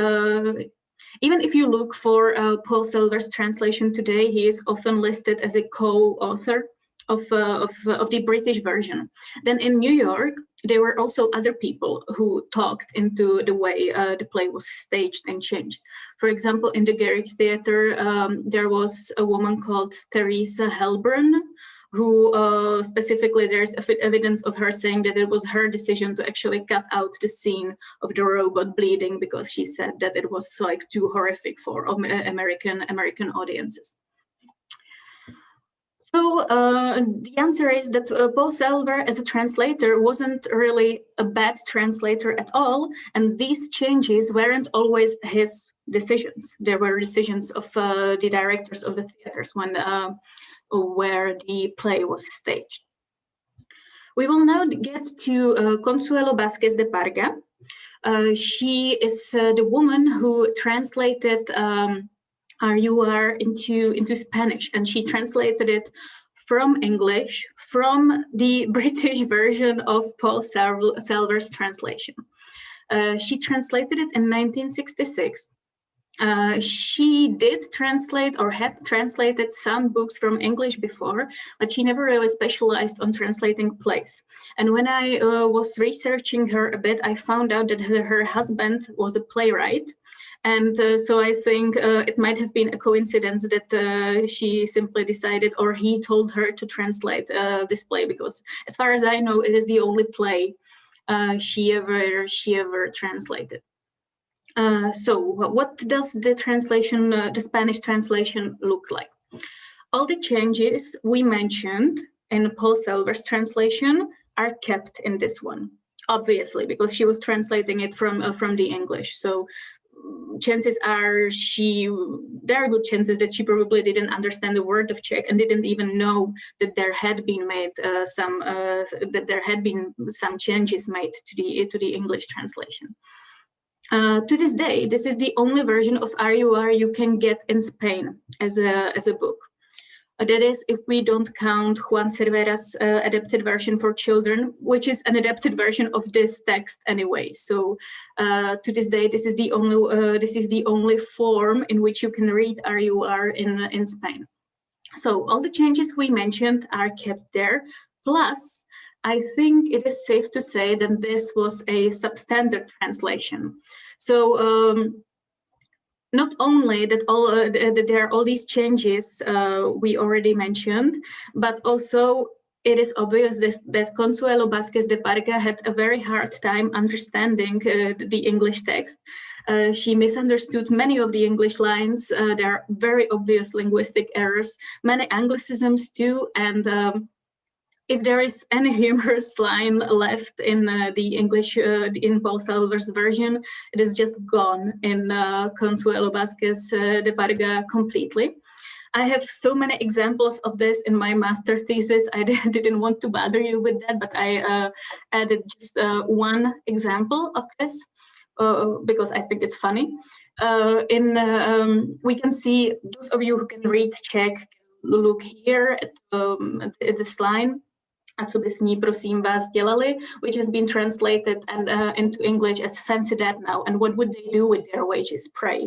Even if you look for Paul Selver's translation today, he is often listed as a co-author of the British version. Then in New York, there were also other people who talked into the way the play was staged and changed. For example, in the Garrick Theatre, there was a woman called Theresa Helburn, who specifically there's evidence of her saying that it was her decision to actually cut out the scene of the robot bleeding because she said that it was like too horrific for American audiences. So the answer is that Paul Selver as a translator wasn't really a bad translator at all, and these changes weren't always his decisions. There were decisions of the directors of the theaters where the play was staged. We will now get to Consuelo Vázquez de Parga. She is the woman who translated RUR into Spanish, and she translated it from English from the British version of Paul Selver's translation. She translated it in 1966. She did translate or had translated some books from English before, but she never really specialized on translating plays. And when I was researching her a bit, I found out that her husband was a playwright. And so I think it might have been a coincidence that she simply decided, or he told her to translate this play, because as far as I know, it is the only play she ever translated. So what does the translation, the Spanish translation look like? All the changes we mentioned in Paul Selver's translation are kept in this one, obviously, because she was translating it from the English. So chances are there are good chances that she probably didn't understand a word of Czech and didn't even know that there had been some changes made to the English translation. To this day, this is the only version of RUR you can get in Spain as a book. That is, if we don't count Juan Cervera's adapted version for children, which is an adapted version of this text anyway. So to this day, this is the only form in which you can read RUR in Spain. So all the changes we mentioned are kept there. Plus, I think it is safe to say that this was a substandard translation. So not only that that there are all these changes we already mentioned, but also it is obvious that Consuelo Vázquez de Parga had a very hard time understanding the English text. She misunderstood many of the English lines. There are very obvious linguistic errors, many anglicisms too, and if there is any humorous line left in the English, in Paul Selver's version, it is just gone in Consuelo Vázquez de Parga completely. I have so many examples of this in my master thesis. I didn't want to bother you with that, but I added just one example of this because I think it's funny. We can see, those of you who can read Czech, look here at this line. A co by s ní, prosím vás, dělali, which has been translated into English as fancy that now, and what would they do with their wages? Pray.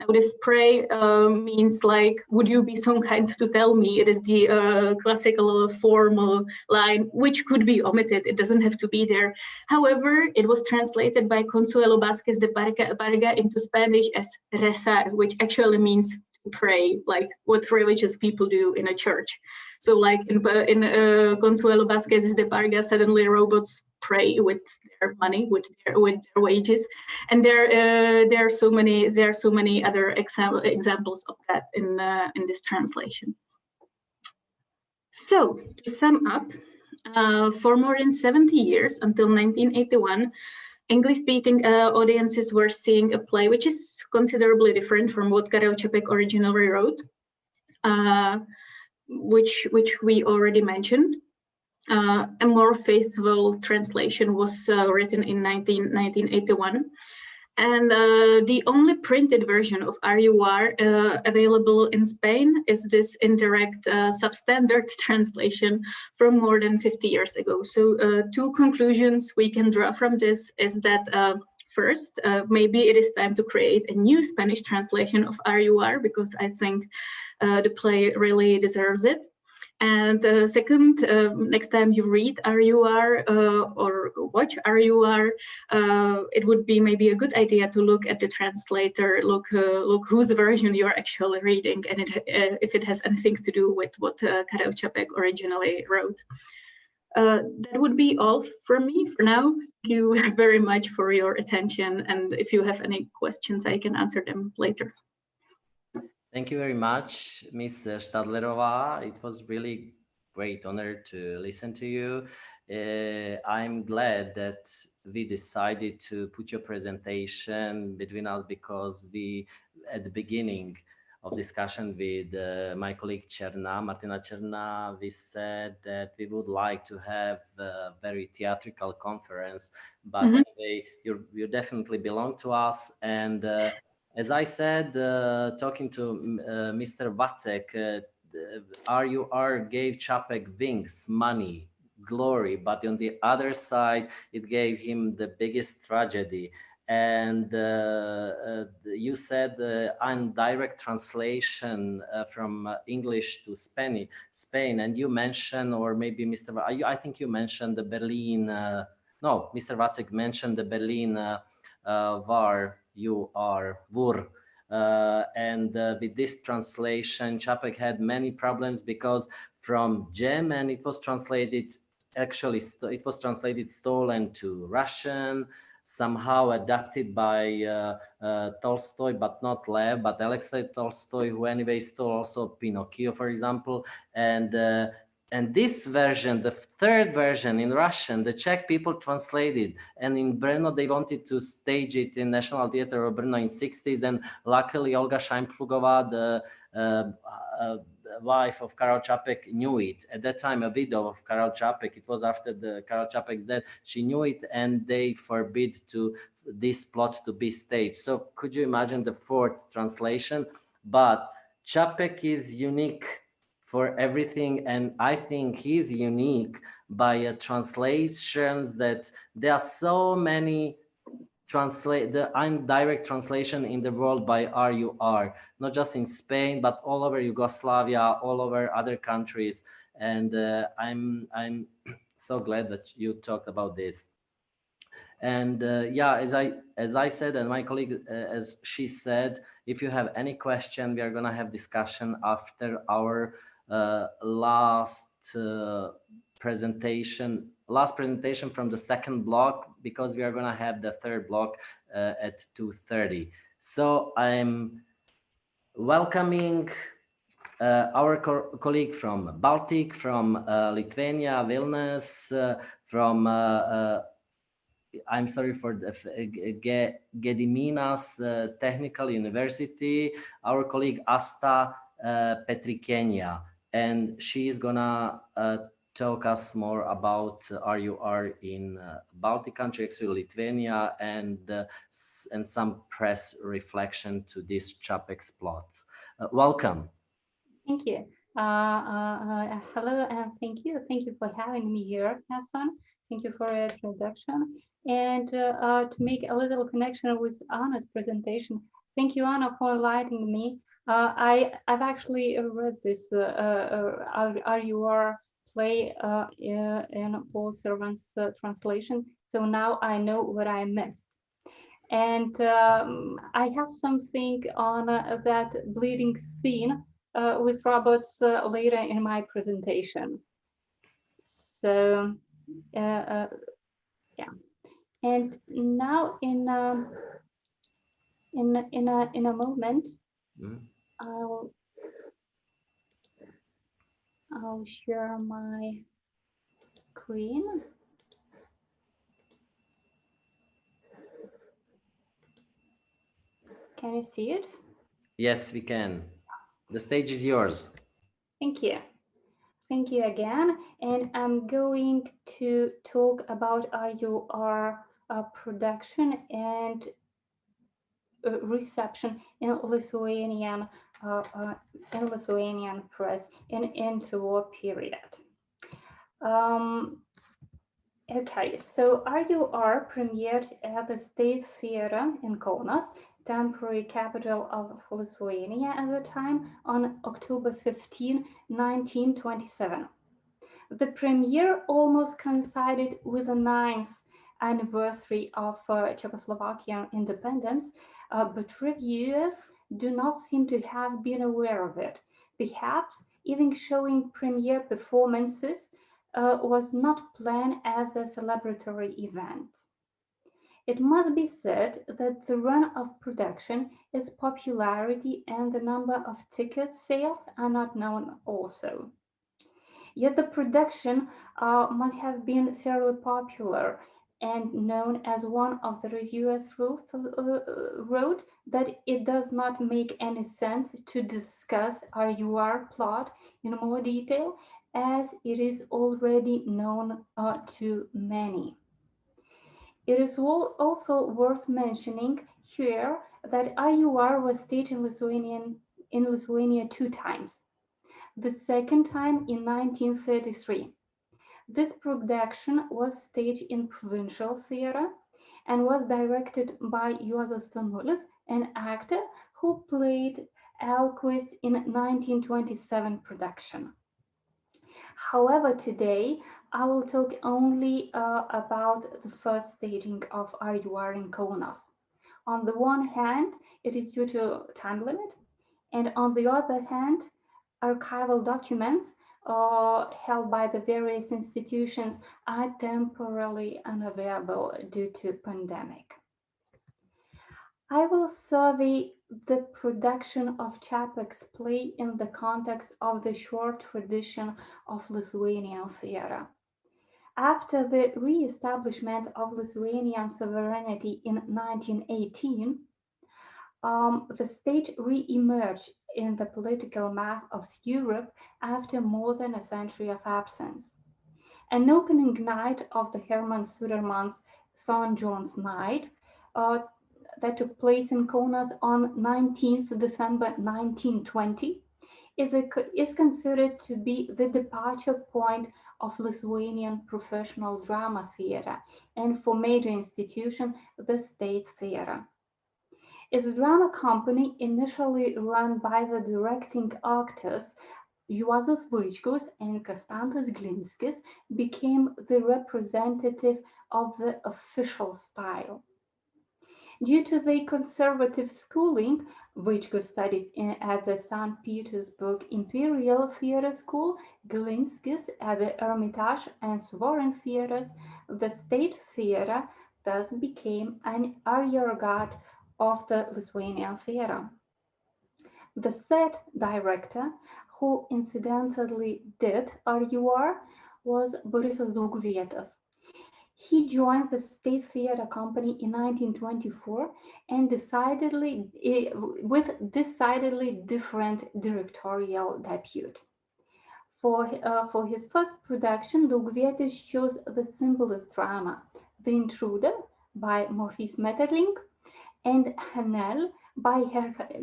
Now this pray means like, would you be so kind to tell me? It is the classical formal line, which could be omitted. It doesn't have to be there. However, it was translated by Consuelo Vázquez de Parga into Spanish as rezar, which actually means pray, like what religious people do in a church. So like in Consuelo Vázquez de Parga, suddenly robots pray with their money, with their wages, and there are so many other examples of that in this translation. So to sum up, for more than 70 years until 1981, English-speaking audiences were seeing a play which is considerably different from what Karel Čapek originally wrote, which we already mentioned. A more faithful translation was written in 1981. And the only printed version of RUR available in Spain is this indirect substandard translation from more than 50 years ago. So two conclusions we can draw from this is that first, maybe it is time to create a new Spanish translation of RUR, because I think the play really deserves it. And second, next time you read RUR or watch RUR, it would be maybe a good idea to look at the translator, look whose version you're actually reading, and if it has anything to do with what Karel Čapek originally wrote. That would be all from me for now. Thank you very much for your attention, and if you have any questions, I can answer them later. Thank you very much, Ms. Stadlerova. It was really great honor to listen to you. I'm glad that we decided to put your presentation between us because we, at the beginning of discussion with my colleague Martina Cherna, we said that we would like to have a very theatrical conference, but anyway, you definitely belong to us. And as I said, talking to Mr. Vacek, RUR gave Čapek wings, money, glory, but on the other side, it gave him the biggest tragedy. And you said indirect translation from English to Spain, and you mentioned, or maybe Mr. I think you mentioned the Berlin. No, Mr. Vacek mentioned the Berlin VAR. You are WUR. And with this translation, Čapek had many problems because from German it was translated, actually it was translated stolen to Russian, somehow adapted by Tolstoy, but not Lev, but Alexei Tolstoy, who anyway stole also Pinocchio, for example. And this version, the third version in Russian, the Czech people translated, and in Brno they wanted to stage it in National Theatre of Brno in 60s, and luckily Olga Scheinpflugova, the wife of Karel Čapek, knew it. At that time, a widow of Karel Čapek, it was after the Karel Čapek's death, she knew it, and they forbid this plot to be staged. So could you imagine the fourth translation? But Čapek is unique for everything, and I think he's unique by translations that there are so many the indirect translation in the world by RUR, not just in Spain, but all over Yugoslavia, all over other countries. And I'm so glad that you talked about this. And yeah, as I said, and my colleague, as she said, if you have any question, we are gonna have discussion after our last presentation from the second block, because we are going to have the third block at 2:30. So I'm welcoming our colleague from Baltic, from Lithuania, Vilnius, from I'm sorry for the Gediminas Technical University, our colleague Asta Petrikenia, and she is gonna talk us more about RUR in Baltic country, actually Lithuania, and some press reflection to this Čapek's plot. Welcome. Thank you. Hello, and thank you. Thank you for having me here, Hassan. Thank you for your introduction. And to make a little connection with Anna's presentation, thank you, Anna, for enlightening me. I've actually read this RUR play in Paul Servant's translation, so now I know what I missed. And I have something on that bleeding scene with robots later in my presentation. So yeah, and now in a moment, I'll share my screen. Can you see it? Yes, we can. The stage is yours. Thank you. Thank you again. And I'm going to talk about RUR production and reception in Lithuanian press in interwar period. Okay, so RUR premiered at the State Theatre in Kaunas, temporary capital of Lithuania at the time, on October 15, 1927. The premiere almost coincided with the 9th anniversary of Czechoslovakian independence, but reviewers do not seem to have been aware of it. Perhaps even showing premiere performances was not planned as a celebratory event. It must be said that the run of production, its popularity, and the number of ticket sales are not known also. Yet the production must have been fairly popular and known as one of the reviewers wrote that it does not make any sense to discuss RUR plot in more detail as it is already known to many. It is also worth mentioning here that RUR was staged in Lithuania 2 times. The second time in 1933. This production was staged in Provincial Theatre and was directed by Juozas Stanulis, an actor who played Alquist in 1927 production. However, today I will talk only about the first staging of RUR in Kaunas. On the one hand, it is due to time limit, and on the other hand, archival documents held by the various institutions are temporarily unavailable due to pandemic. I will survey the production of Čapek's play in the context of the short tradition of Lithuanian theatre. After the re-establishment of Lithuanian sovereignty in 1918, the stage re-emerged in the political map of Europe after more than a century of absence. An opening night of the Herman Suderman's St. John's Night that took place in Kaunas on 19th December 1920 is considered to be the departure point of Lithuanian professional drama theatre and for major institution, the State Theatre. As a drama company initially run by the directing actors, Juozas Vaičkus and Konstantas Glinskis became the representative of the official style. Due to their conservative schooling, Vaičkus studied at the St. Petersburg Imperial Theatre School, Glinskis at the Hermitage and Suvorin theatres. The State Theatre thus became an arrearguard of the Lithuanian theatre. The set director, who incidentally did RUR, was Borisas Dauguvietis. He joined the State Theatre Company in 1924 and with decidedly different directorial debut. For his first production, Dauguvietis chose the symbolist drama, The Intruder by Maurice Maeterlinck and Hanel by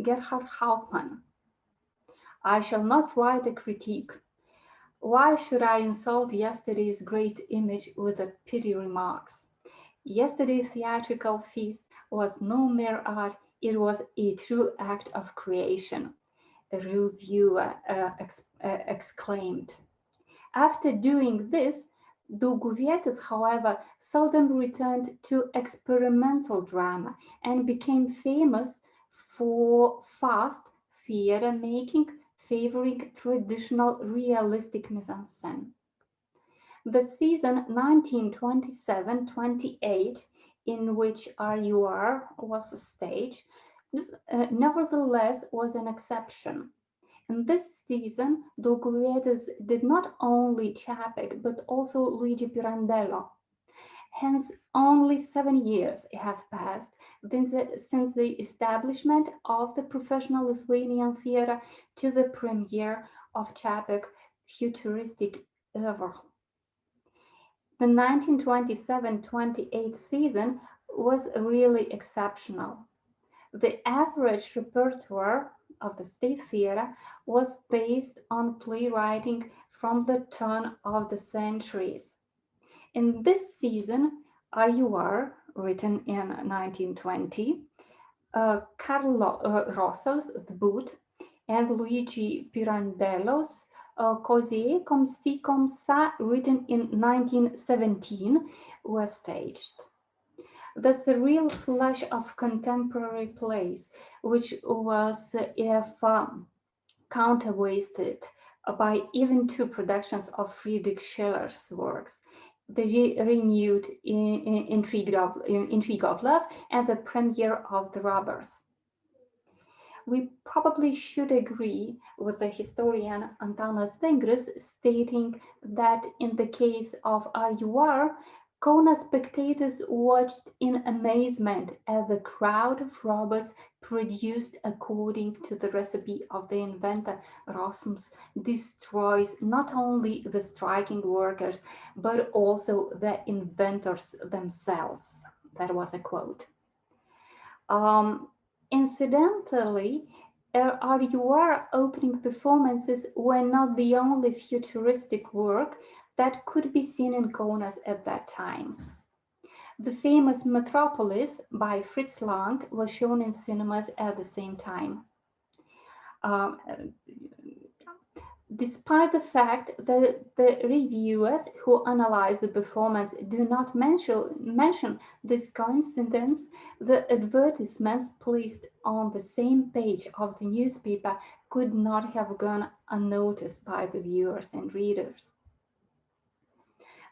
Gerhard Hauptmann. I shall not write a critique. Why should I insult yesterday's great image with the pity remarks? Yesterday's theatrical feast was no mere art, it was a true act of creation, a reviewer exclaimed. After doing this, Dauguvietis, however, seldom returned to experimental drama and became famous for fast theatre making, favoring traditional realistic mise-en-scène. The season 1927-28, in which RUR was staged, nevertheless was an exception. In this season, Dauguvietis did not only Čapek, but also Luigi Pirandello. Hence, only 7 years have passed since the establishment of the professional Lithuanian theatre to the premiere of Čapek's futuristic oeuvre. The 1927-28 season was really exceptional. The average repertoire of the State Theatre was based on playwriting from the turn of the centuries. In this season, RUR, written in 1920, Carlo Rossell's The Boot and Luigi Pirandello's Così com si com ça, written in 1917, were staged. Thus, the real flash of contemporary plays, which was counterweighted by even 2 productions of Friedrich Schiller's works, the renewed intrigue of love, and the premiere of The Robbers. We probably should agree with the historian Antanas Vengris, stating that in the case of RUR, Kaunas spectators watched in amazement as the crowd of robots produced according to the recipe of the inventor Rossums destroys not only the striking workers, but also the inventors themselves. That was a quote. Incidentally, RUR opening performances were not the only futuristic work that could be seen in Kaunas at that time. The famous Metropolis by Fritz Lang was shown in cinemas at the same time. Despite the fact that the reviewers who analyze the performance do not mention this coincidence, the advertisements placed on the same page of the newspaper could not have gone unnoticed by the viewers and readers.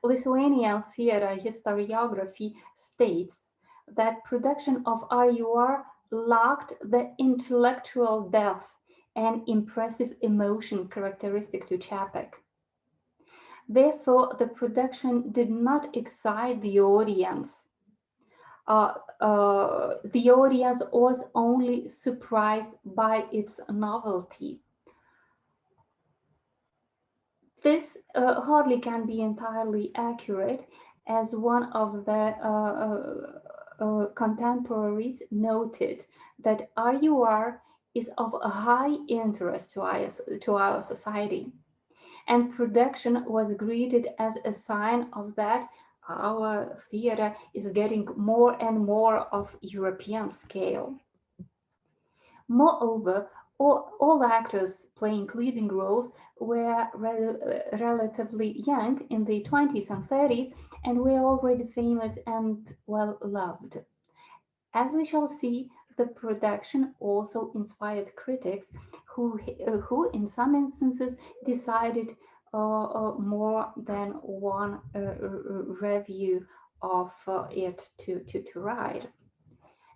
Lithuanian theater historiography states that production of RUR lacked the intellectual depth and impressive emotion characteristic to Čapek. Therefore, the production did not excite the audience. The audience was only surprised by its novelty. This hardly can be entirely accurate, as one of the contemporaries noted that RUR is of a high interest to our society, and production was greeted as a sign of that our theater is getting more and more of European scale. Moreover, all actors playing leading roles were relatively young in the 20s and 30s and were already famous and well loved. As we shall see, the production also inspired critics who in some instances decided more than one review of it to write.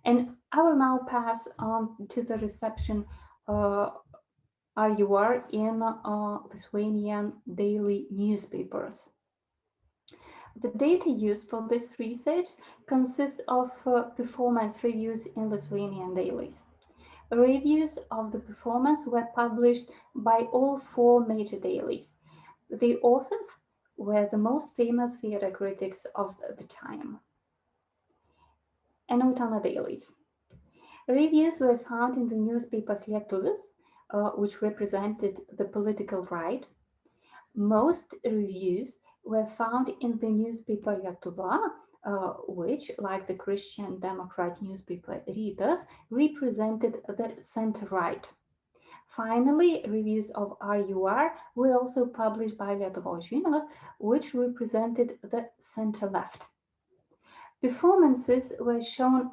And I will now pass on to the reception RUR in Lithuanian daily newspapers. The data used for this research consists of performance reviews in Lithuanian dailies. Reviews of the performance were published by all 4 major dailies. The authors were the most famous theater critics of the time. A note on the dailies. Reviews were found in the newspapers Lietuvis, which represented the political right. Most reviews were found in the newspaper Lietuva, which, like the Christian Democrat newspaper Rytas, represented the center-right. Finally, reviews of RUR were also published by Lietuvos žinios, which represented the center-left. Performances were shown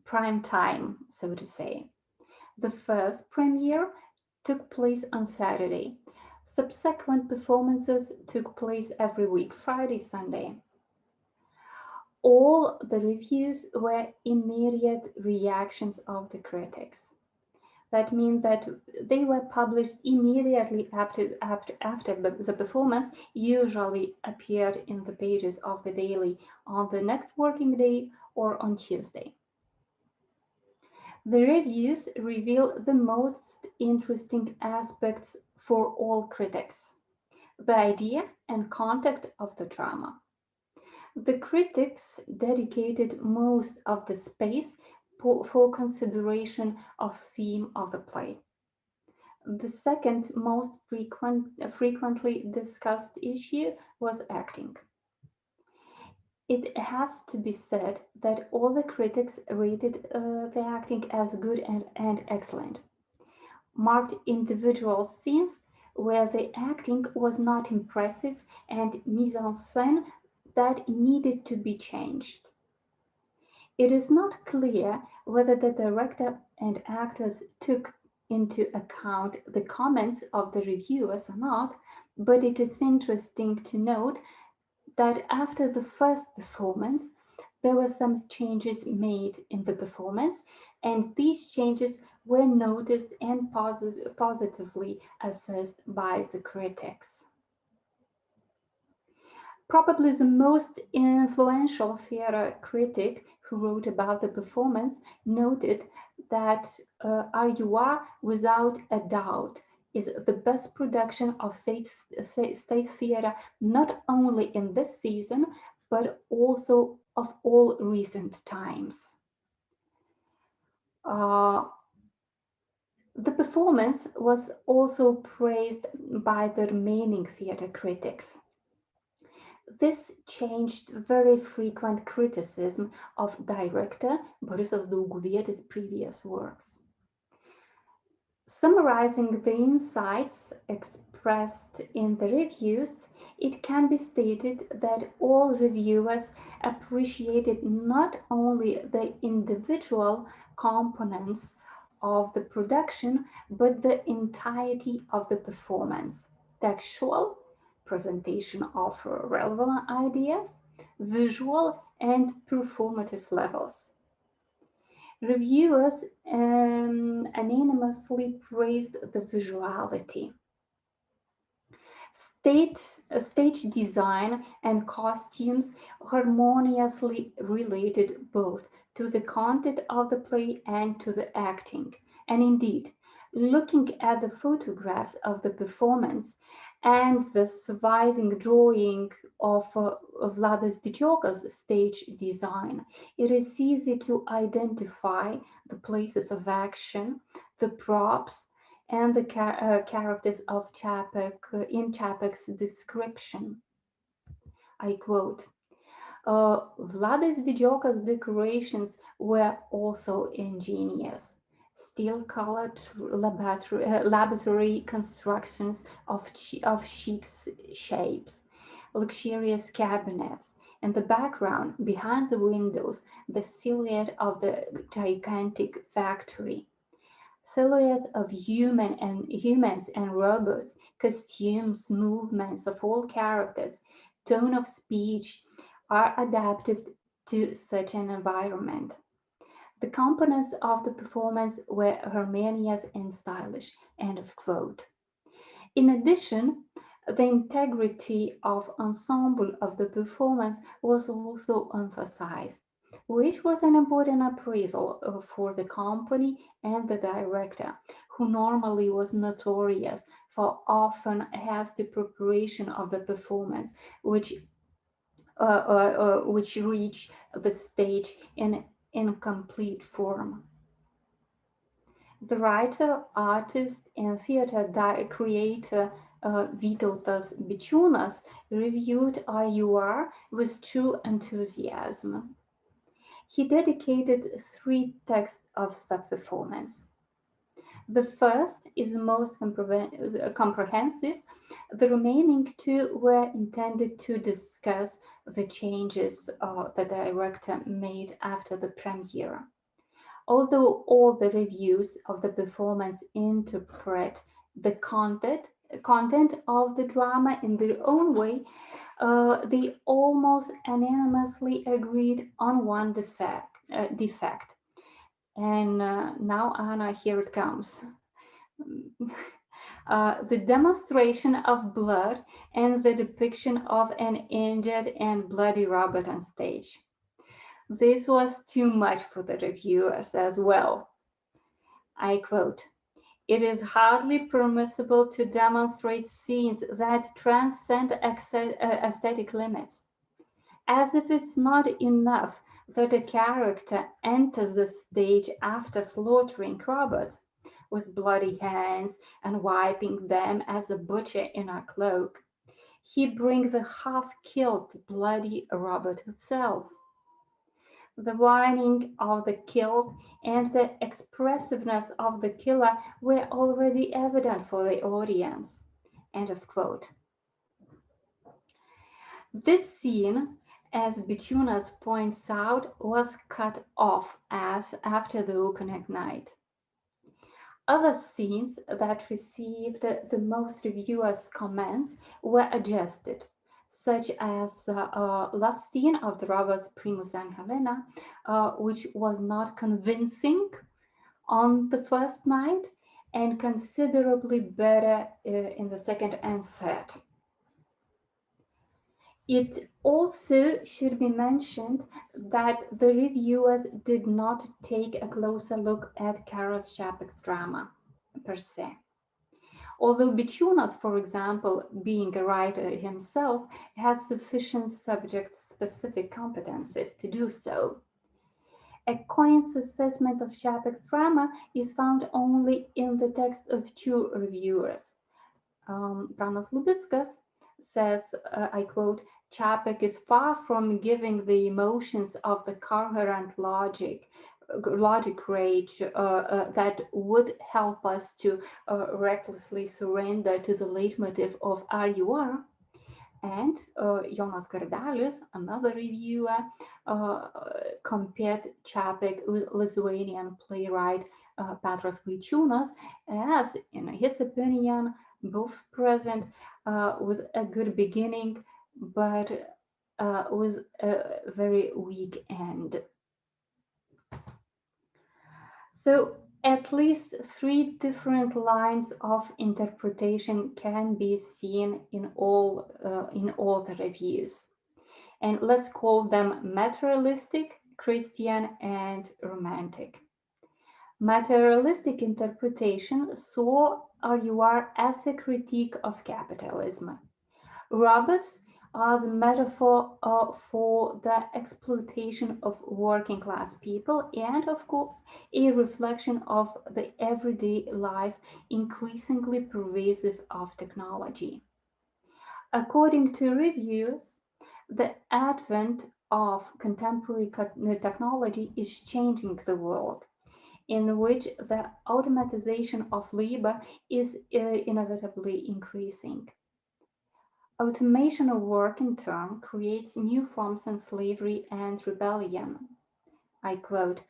prime time, so to say. The first premiere took place on Saturday. Subsequent performances took place every week, Friday, Sunday. All the reviews were immediate reactions of the critics. That means that they were published immediately after the performance usually appeared in the pages of the daily on the next working day or on Tuesday. The reviews reveal the most interesting aspects for all critics: the idea and content of the drama. The critics dedicated most of the space for consideration of theme of the play. The second most frequently discussed issue was acting. It has to be said that all the critics rated the acting as good and excellent. Marked individual scenes where the acting was not impressive and mise en scène that needed to be changed. It is not clear whether the director and actors took into account the comments of the reviewers or not, but it is interesting to note that after the first performance, there were some changes made in the performance, and these changes were noticed and positively assessed by the critics. Probably the most influential theater critic who wrote about the performance noted that RUR, without a doubt, is the best production of state theater, not only in this season, but also of all recent times. The performance was also praised by the remaining theater critics. This changed very frequent criticism of director Borisas Dauguvietis' previous works. Summarizing the insights expressed in the reviews, it can be stated that all reviewers appreciated not only the individual components of the production, but the entirety of the performance, textual, presentation of relevant ideas, visual and performative levels. Reviewers unanimously praised the visuality. Stage design and costumes harmoniously related both to the content of the play and to the acting. And indeed, looking at the photographs of the performance and the surviving drawing of Vladas Didžiokas' stage design, it is easy to identify the places of action, the props, and the characters of Čapek in Čapek's description. I quote, Vladas Didžiokas' decorations were also ingenious. Steel-colored laboratory constructions of chic shapes, luxurious cabinets, and the background behind the windows, the silhouette of the gigantic factory. Silhouettes of humans and robots, costumes, movements of all characters, tone of speech are adapted to such an environment. The components of the performance were harmonious and stylish, end of quote. In addition, the integrity of ensemble of the performance was also emphasized, which was an important appraisal for the company and the director, who normally was notorious for often hasty preparation of the performance, which reached the stage in incomplete form. The writer, artist, and theater creator Vytautas Bičiūnas reviewed RUR with true enthusiasm. He dedicated 3 texts of the performance. The first is most comprehensive. The remaining 2 were intended to discuss the changes the director made after the premiere. Although all the reviews of the performance interpret the content of the drama in their own way, they almost unanimously agreed on one defect. And now, Anna, here it comes. The demonstration of blood and the depiction of an injured and bloody robot on stage. This was too much for the reviewers as well. I quote, "It is hardly permissible to demonstrate scenes that transcend aesthetic limits. As if it's not enough that a character enters the stage after slaughtering robots with bloody hands and wiping them as a butcher in a cloak. He brings the half-killed bloody robot itself. The whining of the killed and the expressiveness of the killer were already evident for the audience." End of quote. This scene, as Bičiūnas points out, was cut off after the opening night. Other scenes that received the most reviewers' comments were adjusted, such as love scene of the robbers Primus and Helena, which was not convincing on the first night and considerably better in the second and third. It also should be mentioned that the reviewers did not take a closer look at Karel Čapek's drama per se. Although Bičiūnas, for example, being a writer himself, has sufficient subject-specific competencies to do so. A Cohen's assessment of Čapek's drama is found only in the text of two reviewers. Pranas Lubickas says, I quote, Čapek is far from giving the emotions of the coherent logic rage that would help us to recklessly surrender to the leitmotif of RUR. And Jonas Garbelis, another reviewer, compared Čapek with Lithuanian playwright Petras Vaičiūnas, as, in his opinion, both present with a good beginning, but with a very weak end. So at least three different lines of interpretation can be seen in all the reviews. And let's call them materialistic, Christian, and romantic. Materialistic interpretation saw RUR as a critique of capitalism. Robots are the metaphor for the exploitation of working class people and, of course, a reflection of the everyday life increasingly pervasive of technology. According to reviews, the advent of contemporary technology is changing the world, in which the automatization of labor is inevitably increasing. Automation of work, in turn, creates new forms of slavery and rebellion. I quote,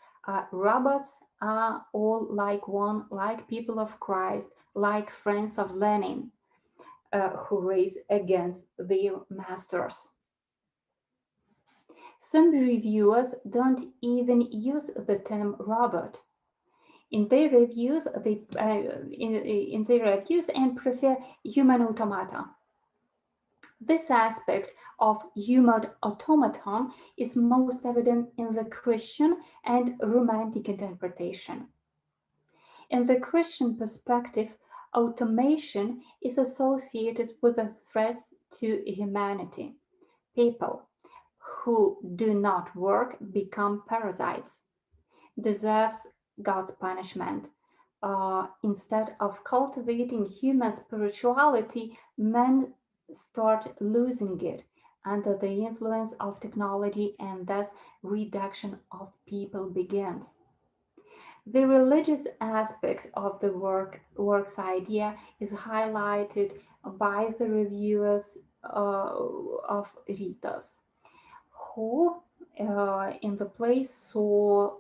robots are all like one, like people of Christ, like friends of Lenin, who race against their masters. Some reviewers don't even use the term robot in their reviews. In their reviews and prefer human automata. This aspect of human automaton is most evident in the Christian and romantic interpretation. In the Christian perspective, automation is associated with a threat to humanity. People who do not work become parasites, deserves God's punishment. Instead of cultivating human spirituality, men start losing it under the influence of technology, and thus reduction of people begins. The religious aspect of the work's idea is highlighted by the reviewers of Rytas, who in the play saw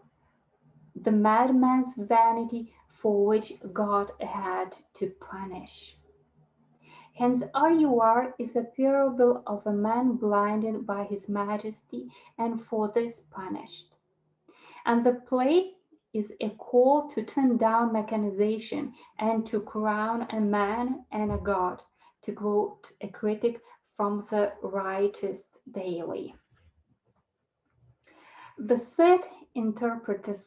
the madman's vanity for which God had to punish. Hence, RUR is a parable of a man blinded by his majesty and for this punished. And the play is a call to turn down mechanization and to crown a man and a God, to quote a critic from the Rightist Daily. The third interpretive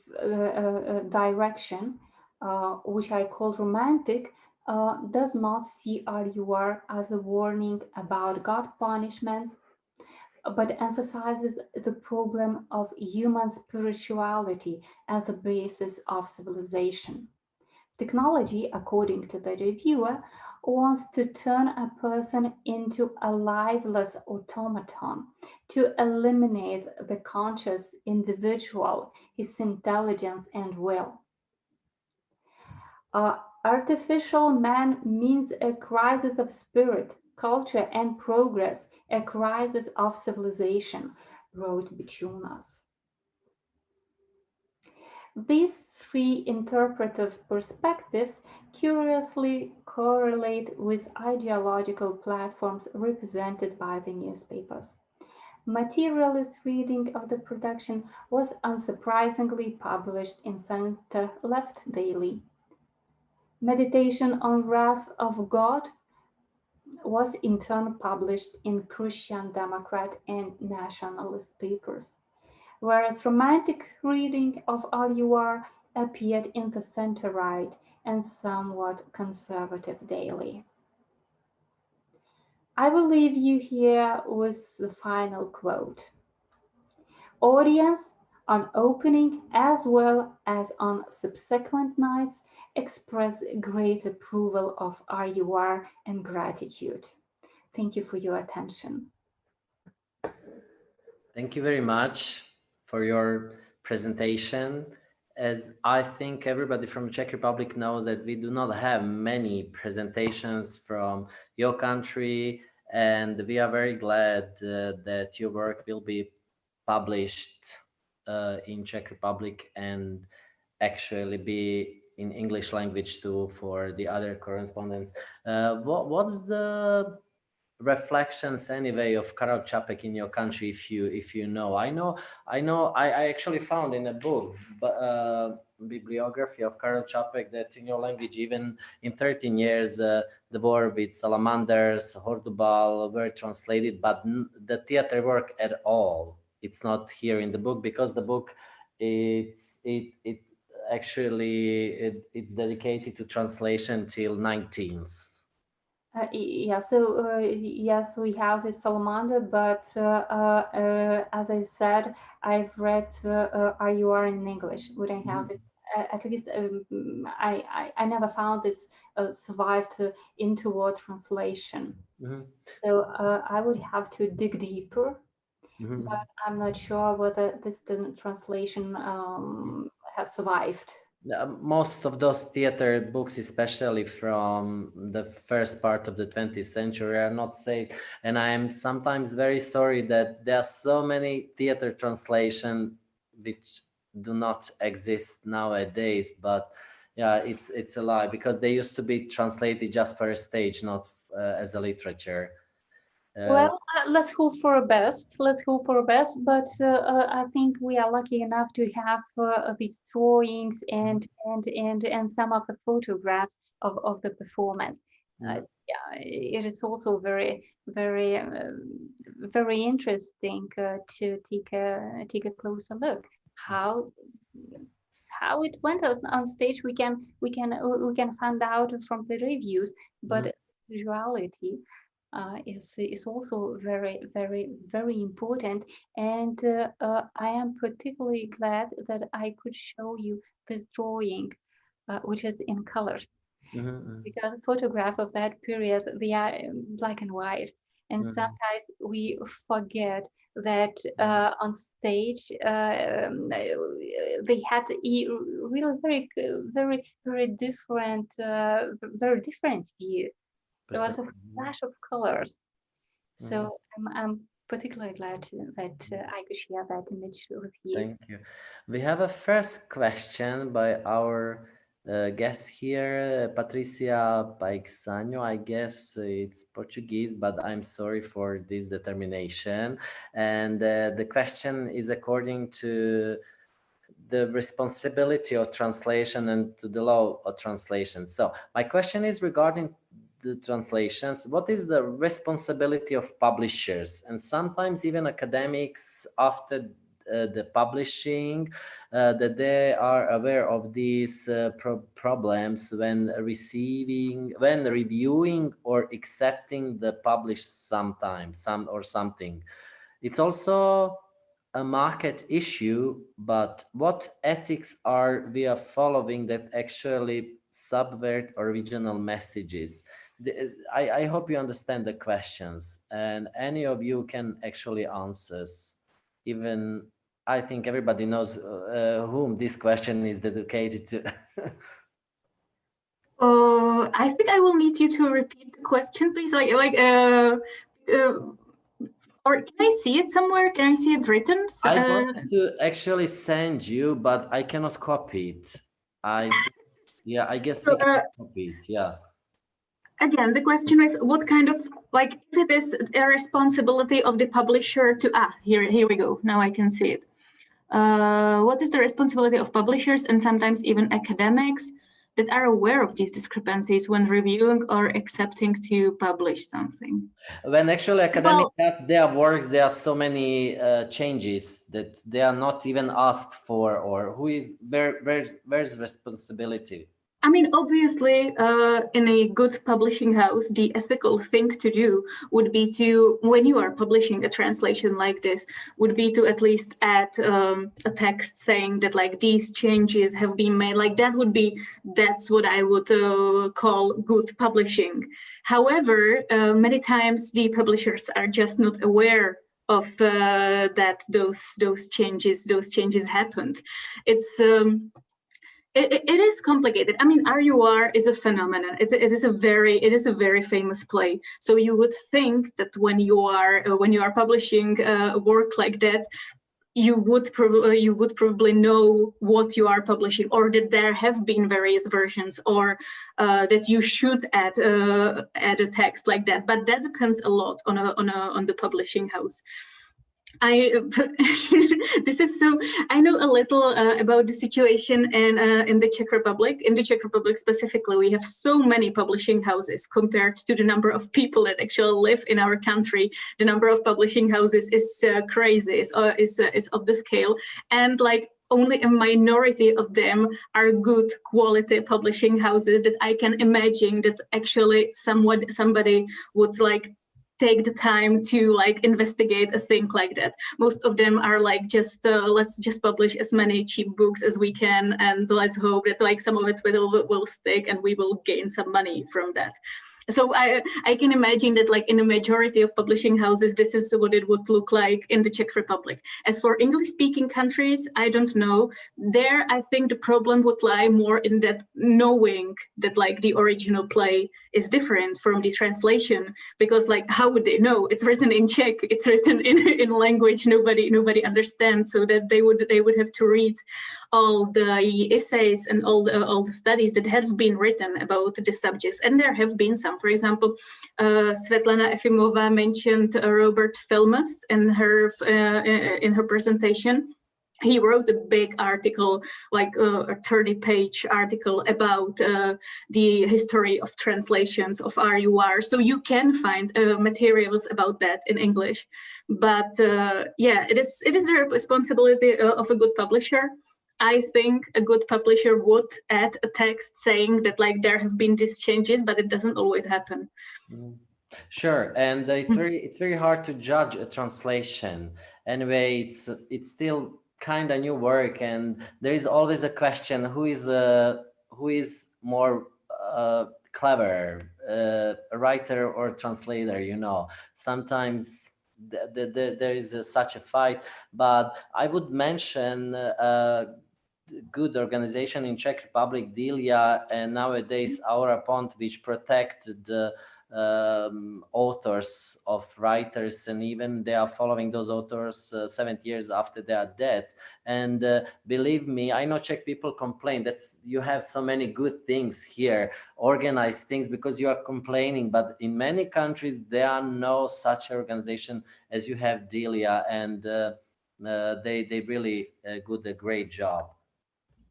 direction, which I call romantic, does not see RUR as a warning about God punishment, but emphasizes the problem of human spirituality as a basis of civilization. Technology, according to the reviewer, wants to turn a person into a lifeless automaton, to eliminate the conscious individual, his intelligence and will. Artificial man means a crisis of spirit, culture, and progress, a crisis of civilization, wrote Bičiūnas. These three interpretive perspectives curiously correlate with ideological platforms represented by the newspapers. Materialist reading of the production was unsurprisingly published in center-left daily. Meditation on Wrath of God was in turn published in Christian Democrat and nationalist papers, whereas romantic reading of RUR appeared in the center-right and somewhat conservative daily. I will leave you here with the final quote. Audience on opening as well as on subsequent nights express great approval of RUR and gratitude. Thank you for your attention. Thank you very much for your presentation. As I think everybody from Czech Republic knows that we do not have many presentations from your country, and we are very glad that your work will be published in Czech Republic and actually be in English language too for the other correspondents. What's the reflections anyway of Karel Čapek in your country, if you know? I actually found in a book bibliography of Karel Čapek that in your language, even in 13 years, the war with Salamanders, Hordubal were translated, but the theater work at all, it's not here in the book, because the book it's dedicated to translation till 19th. Yes, we have the Salamander, but as I said, I've read RUR in English. We don't have this. At least I never found this survived into a translation. So I would have to dig deeper, but I'm not sure whether this translation has survived. Most of those theater books, especially from the first part of the 20th century, are not saved. And I am sometimes very sorry that there are so many theater translations which do not exist nowadays. But yeah, it's a lie, because they used to be translated just for a stage, not as a literature. Well, let's hope for a best. But I think we are lucky enough to have these drawings and some of the photographs of the performance. It is also very interesting to take a closer look how it went on stage. We can find out from the reviews, but visuality is also very important, and I am particularly glad that I could show you this drawing, which is in colors, because photograph of that period, they are black and white, and sometimes we forget that on stage they had really very different view. There was a flash of colors. So I'm particularly glad that I could share that image with you. Thank you. We have a first question by our guest here, Patricia Paixano. I guess it's Portuguese, but I'm sorry for this determination. And the question is according to the responsibility of translation and to the law of translation. So my question is regarding the translations. What is the responsibility of publishers and sometimes even academics after the publishing, that they are aware of these problems when reviewing or accepting the published something? It's also a market issue, but what ethics are we following that actually subvert original messages? I hope you understand the questions, and any of you can actually answer. Even I think everybody knows whom this question is dedicated to. I think I will need you to repeat the question, please. Or can I see it somewhere? Can I see it written? I wanted to actually send you, but I cannot copy it. I guess we can copy it. Yeah. Again, the question is, what kind of, like, if it is a responsibility of the publisher to, here we go, now I can see it. What is the responsibility of publishers and sometimes even academics that are aware of these discrepancies when reviewing or accepting to publish something? When actually academics have their works, there are so many changes that they are not even asked for, or where's responsibility? I mean, obviously, in a good publishing house, the ethical thing to do would be to, when you are publishing a translation like this, would be to at least add a text saying that like these changes have been made. Like that's what I would call good publishing. However, many times the publishers are just not aware of that those changes happened. It is complicated. I mean, RUR is a phenomenon. It is a very famous play. So you would think that when you are publishing a work like that, you would probably know what you are publishing, or that there have been various versions, or that you should add a text like that. But that depends a lot on the publishing house. This is so. I know a little about the situation in the Czech Republic. In the Czech Republic specifically, we have so many publishing houses compared to the number of people that actually live in our country. The number of publishing houses is crazy. Is of the scale, and like only a minority of them are good quality publishing houses that I can imagine that actually somebody would like take the time to like investigate a thing like that. Most of them are like just let's just publish as many cheap books as we can, and let's hope that like some of it will stick and we will gain some money from that. So I can imagine that like in the majority of publishing houses, this is what it would look like in the Czech Republic. As for English-speaking countries, I don't know. There, I think the problem would lie more in that knowing that like the original play is different from the translation, because like how would they know? It's written in Czech, it's written in language nobody understands, so that they would have to read all the essays and all the studies that have been written about the subjects, and there have been some. For example, Svetlana Efimova mentioned Robert Filmus in her presentation. He wrote a big article, like a 30-page article about the history of translations of RUR. So you can find materials about that in English. But yeah, it is the responsibility of a good publisher. I think a good publisher would add a text saying that like there have been these changes, but it doesn't always happen. Sure, and it's very hard to judge a translation. Anyway, it's still kind of new work, and there is always a question: who is more clever, a writer or a translator? You know, sometimes there is such a fight. But I would mention good organization in Czech Republic, Delia, and nowadays Aura Pont, which protect the authors of writers, and even they are following those authors 7 years after their deaths. And believe me, I know Czech people complain that you have so many good things here, organized things, because you are complaining, but in many countries there are no such organization as you have, Delia, and they really did a great job.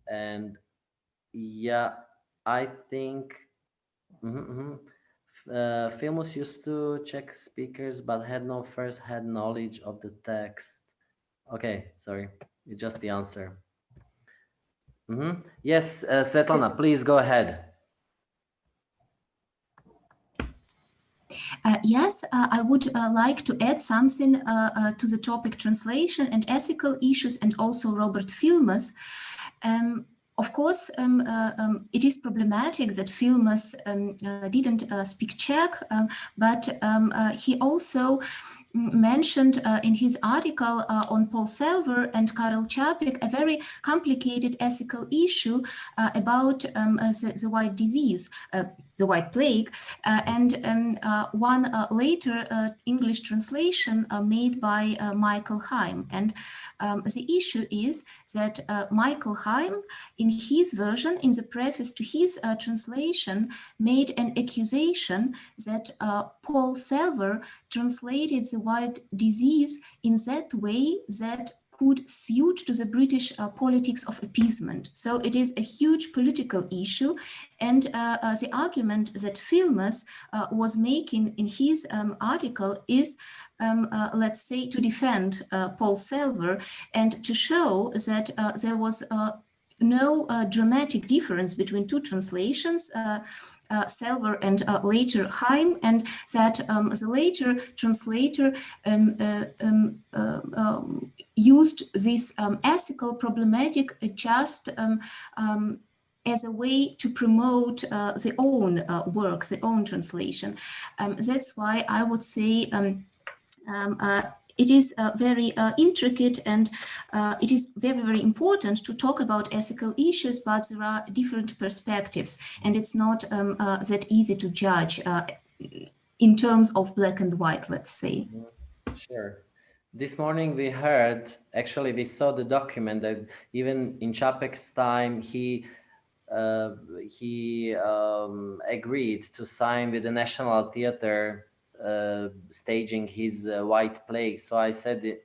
And yeah, I think Filmus used to check speakers but had no first-hand knowledge of the text. Okay, sorry, it's just the answer. Yes, Svetlana, please go ahead. Yes, I would like to add something to the topic translation and ethical issues, and also Robert Filmus. Of course, it is problematic that Filmus didn't speak Czech, but he also mentioned in his article on Paul Selver and Karel Čapek a very complicated ethical issue about the white disease, the white plague, and one later English translation made by Michael Heim. And the issue is that Michael Heim, in his version, in the preface to his translation, made an accusation that Paul Selver translated the white disease in that way that could suit to the British politics of appeasement. So it is a huge political issue, and the argument that Filmus was making in his article is, let's say, to defend Paul Selver and to show that there was no dramatic difference between two translations, Selver and later Heim, and that the later translator used this ethical problematic just as a way to promote their own work, their own translation. That's why I would say it is very intricate, and it is very, very important to talk about ethical issues, but there are different perspectives, and it's not that easy to judge in terms of black and white, let's say. Sure. This morning we heard, actually we saw the document that even in Čapek's time, he agreed to sign with the National Theatre staging his white plague. So I said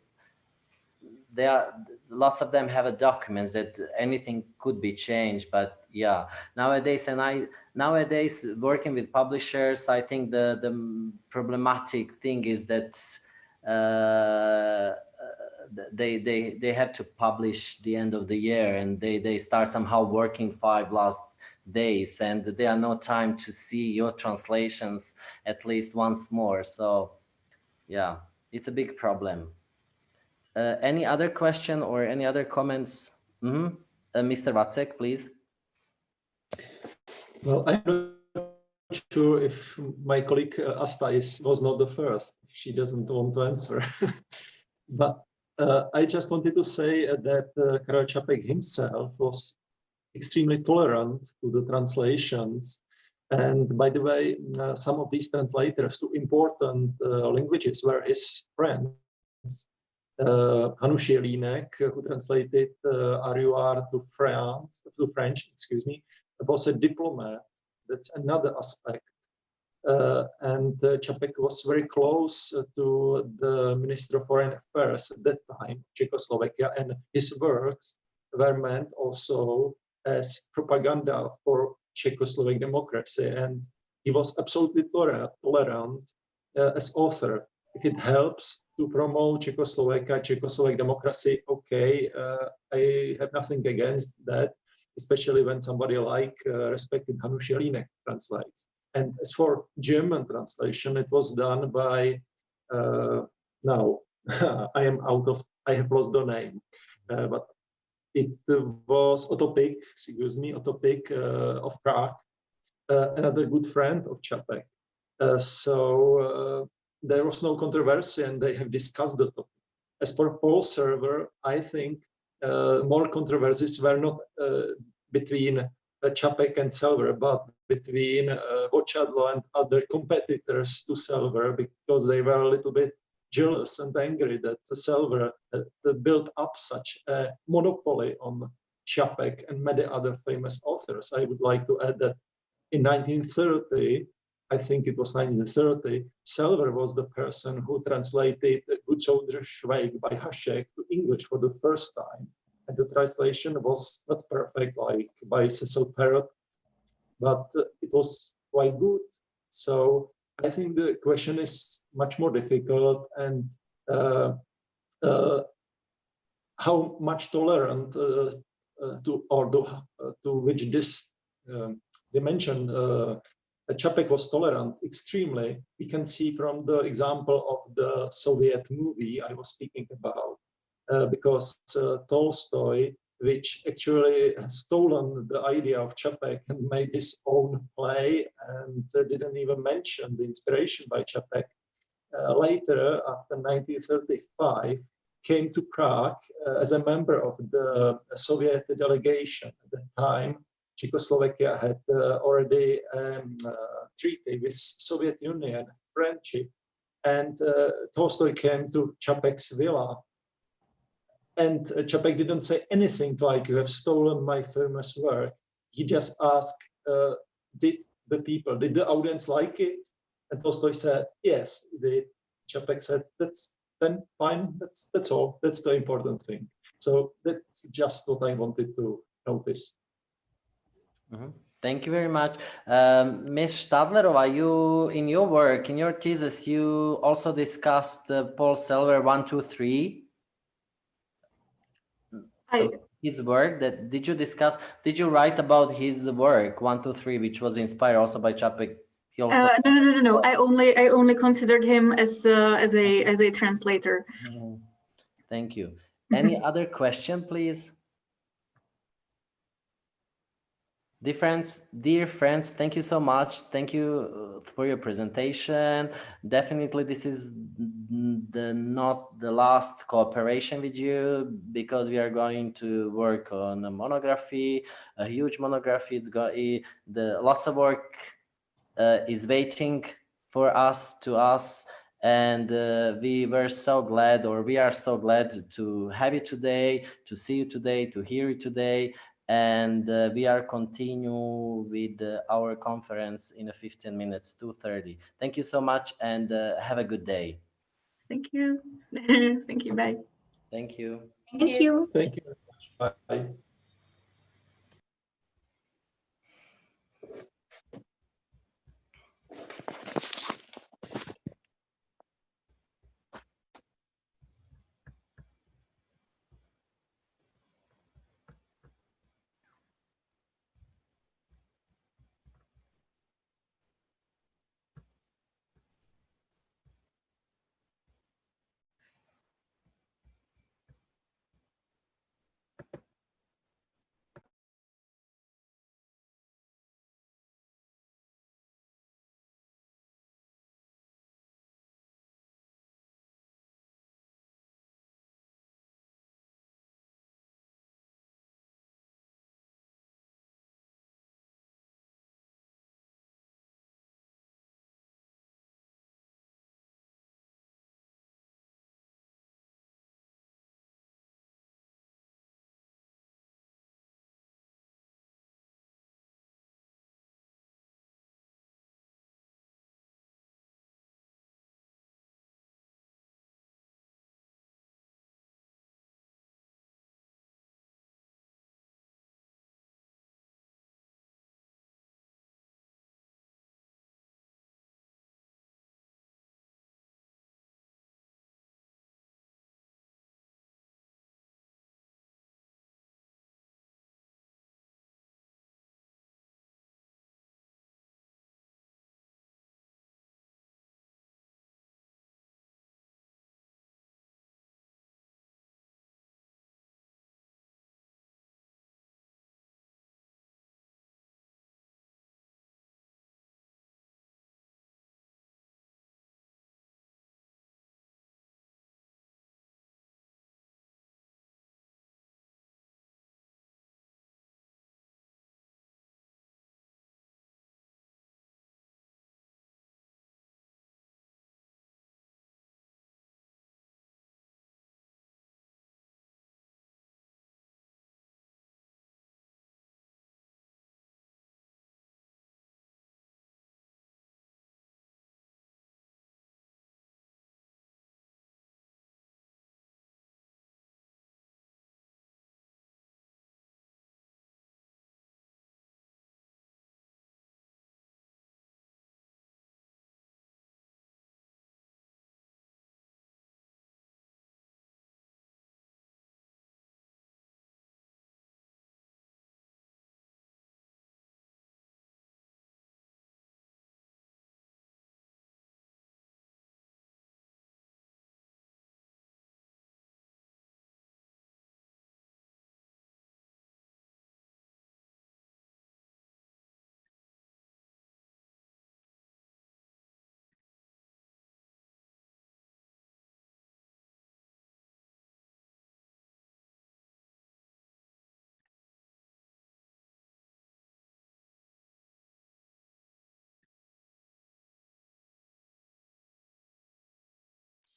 there are lots of them have a document that anything could be changed, but yeah, nowadays working with publishers, I think the problematic thing is that they have to publish the end of the year, and they start somehow working 5 last days, and there are no time to see your translations at least once more. So yeah, it's a big problem. Any other question or any other comments? Mr. Vacek, please. Well, I'm not sure if my colleague Asta was not the first. She doesn't want to answer. But I just wanted to say that Karel Čapek himself was extremely tolerant to the translations. And by the way, some of these translators to important languages were his friends. Hanuš Jelínek, who translated RUR to French, was a diplomat. That's another aspect. And Čapek was very close to the Minister of Foreign Affairs at that time, Czechoslovakia, and his works were meant also as propaganda for Czechoslovak democracy. And he was absolutely tolerant as author. If it helps to promote Czechoslovak democracy, okay, I have nothing against that, especially when somebody like respected Hanuš Jelínek translates. And as for German translation, it was done by, now I have lost the name, but it was Otto Pik of Prague, another good friend of Čapek. So there was no controversy, and they have discussed the topic. As for Paul Selver, I think more controversies were not between Čapek and Selver, but between Vočadlo and other competitors to Selver, because they were a little bit jealous and angry that Selver built up such a monopoly on Čapek and many other famous authors. I would like to add that in 1930, I think it was 1930, Selver was the person who translated Good Soldier Švejk by Hašek to English for the first time. And the translation was not perfect, like by Cecil Perrott, but it was quite good. So I think the question is much more difficult, and how much tolerant to which this dimension Čapek was tolerant extremely. We can see from the example of the Soviet movie I was speaking about, because Tolstoy, which actually has stolen the idea of Čapek and made his own play, and didn't even mention the inspiration by Čapek, later, after 1935, came to Prague as a member of the Soviet delegation. At the time, Czechoslovakia had already treaty with Soviet Union, friendship, and Tolstoy came to Čapek's villa. And Čapek didn't say anything like, "You have stolen my famous work." He just asked, did the audience like it? And Tolstoy said, "Yes, they." Čapek said, "That's then fine. That's all. That's the important thing." So that's just what I wanted to notice. Mm-hmm. Thank you very much. Ms. Stadlerova, you, in your work, in your thesis, you also discussed Paul Selver 1, 2, 3. His work. Did you write about his work 1, 2, 3, which was inspired also by Čapek? No. I only considered him as a translator. Thank you. Any other question, please? Dear friends, thank you so much. Thank you for your presentation. Definitely, this is not the last cooperation with you, because we are going to work on a monography, a huge monography. Lots of work is waiting for us, and we are so glad to have you today, to see you today, to hear you today. And we are continue with our conference in 15 minutes, 2:30. Thank you so much, and have a good day. Thank you. Thank you. Bye. Thank you. Thank you. Thank you very much. Bye.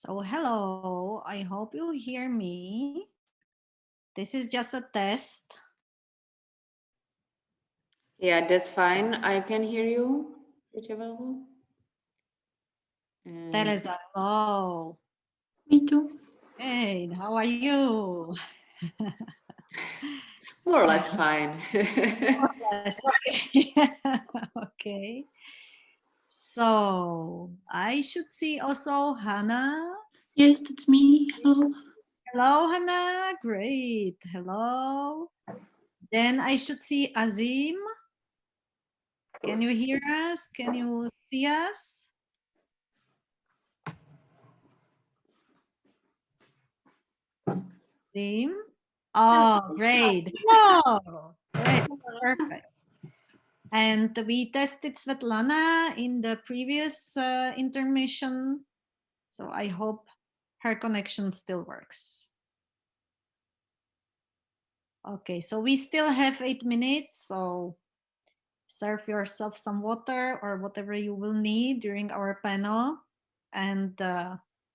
So hello, I hope you hear me. This is just a test. Yeah, that's fine. I can hear you pretty well. And Teresa, hello. me too. Hey, how are you? More or less fine. Yes, okay. Okay. So I should see also Hannah. Yes, that's me. Hello. Hello, Hannah. Great. Hello. Then I should see Azim. Can you hear us? Can you see us? Azim? Oh, great. Hello. Great. Perfect. And we tested Svetlana in the previous intermission. So I hope her connection still works. Okay, so we still have 8 minutes. So serve yourself some water or whatever you will need during our panel. And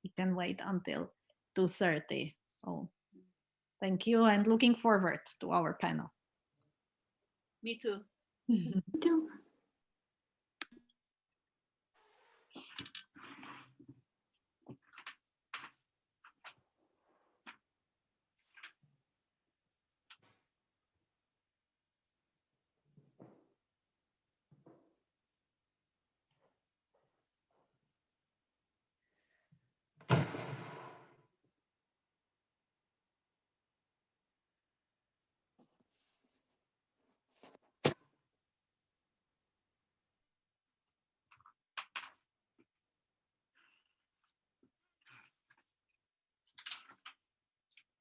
you can wait until 2:30. So thank you and looking forward to our panel. Me too. Me too.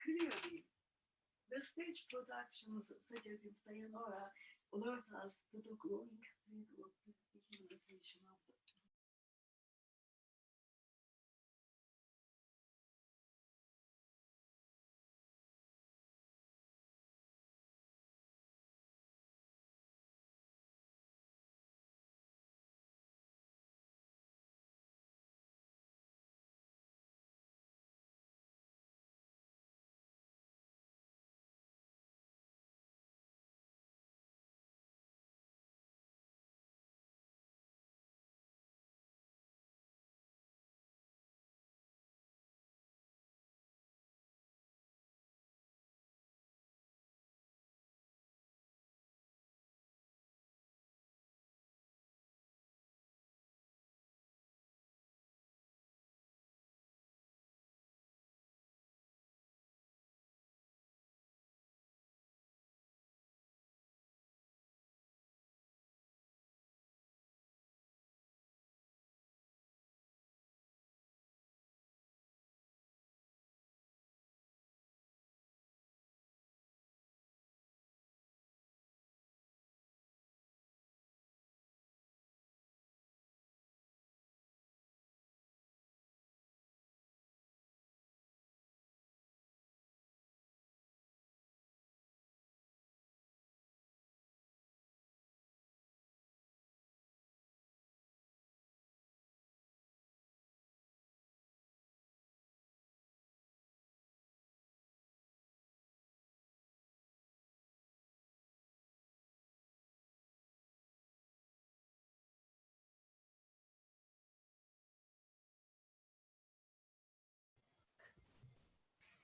Clearly, the stage productions such as in Sayonara alert us to the growing state of the dehumanization of the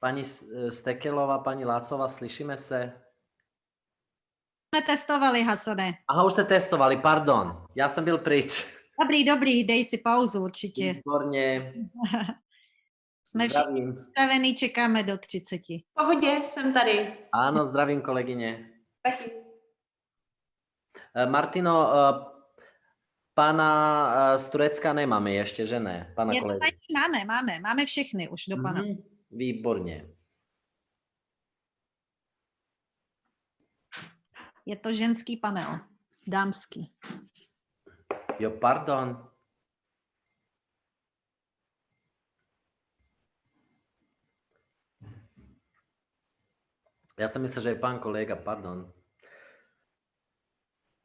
Pani Stekelová, pani Lácová, slyšíme se? Jsme testovali, Hasone. Aha, už jste testovali, pardon. Já jsem byl pryč. Dobrý, dej si pauzu určitě. Výborně. Jsme všichni připravení, čekáme do 30. V pohodě, jsem tady. Ano, zdravím kolegyně. Taky. Martino, pana z Turecka nemáme ještě, že ne? Pana kolegu. Máme všechny už do pana. Výborně. Je to ženský panel, dámský. Jo, pardon. Já jsem myslel, že je pán kolega, pardon.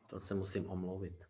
To se musím omluvit.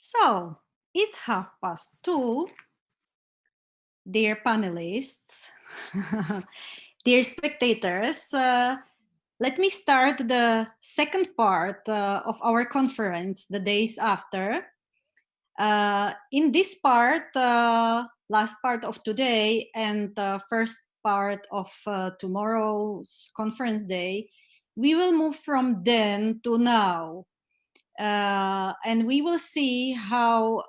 So it's 2:30. Dear panelists, dear spectators, let me start the second part of our conference, the days after. In this part, last part of today and first part of tomorrow's conference day, we will move from then to now. And we will see how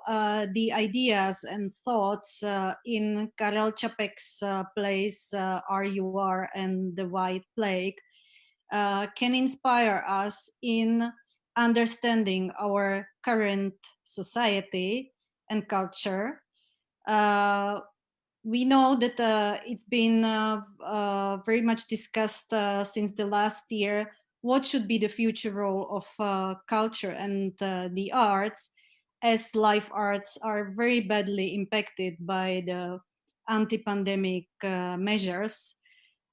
the ideas and thoughts in Karel Čapek's plays RUR and the White Plague can inspire us in understanding our current society and culture. We know that it's been very much discussed since the last year what should be the future role of culture and the arts, as life arts are very badly impacted by the anti-pandemic measures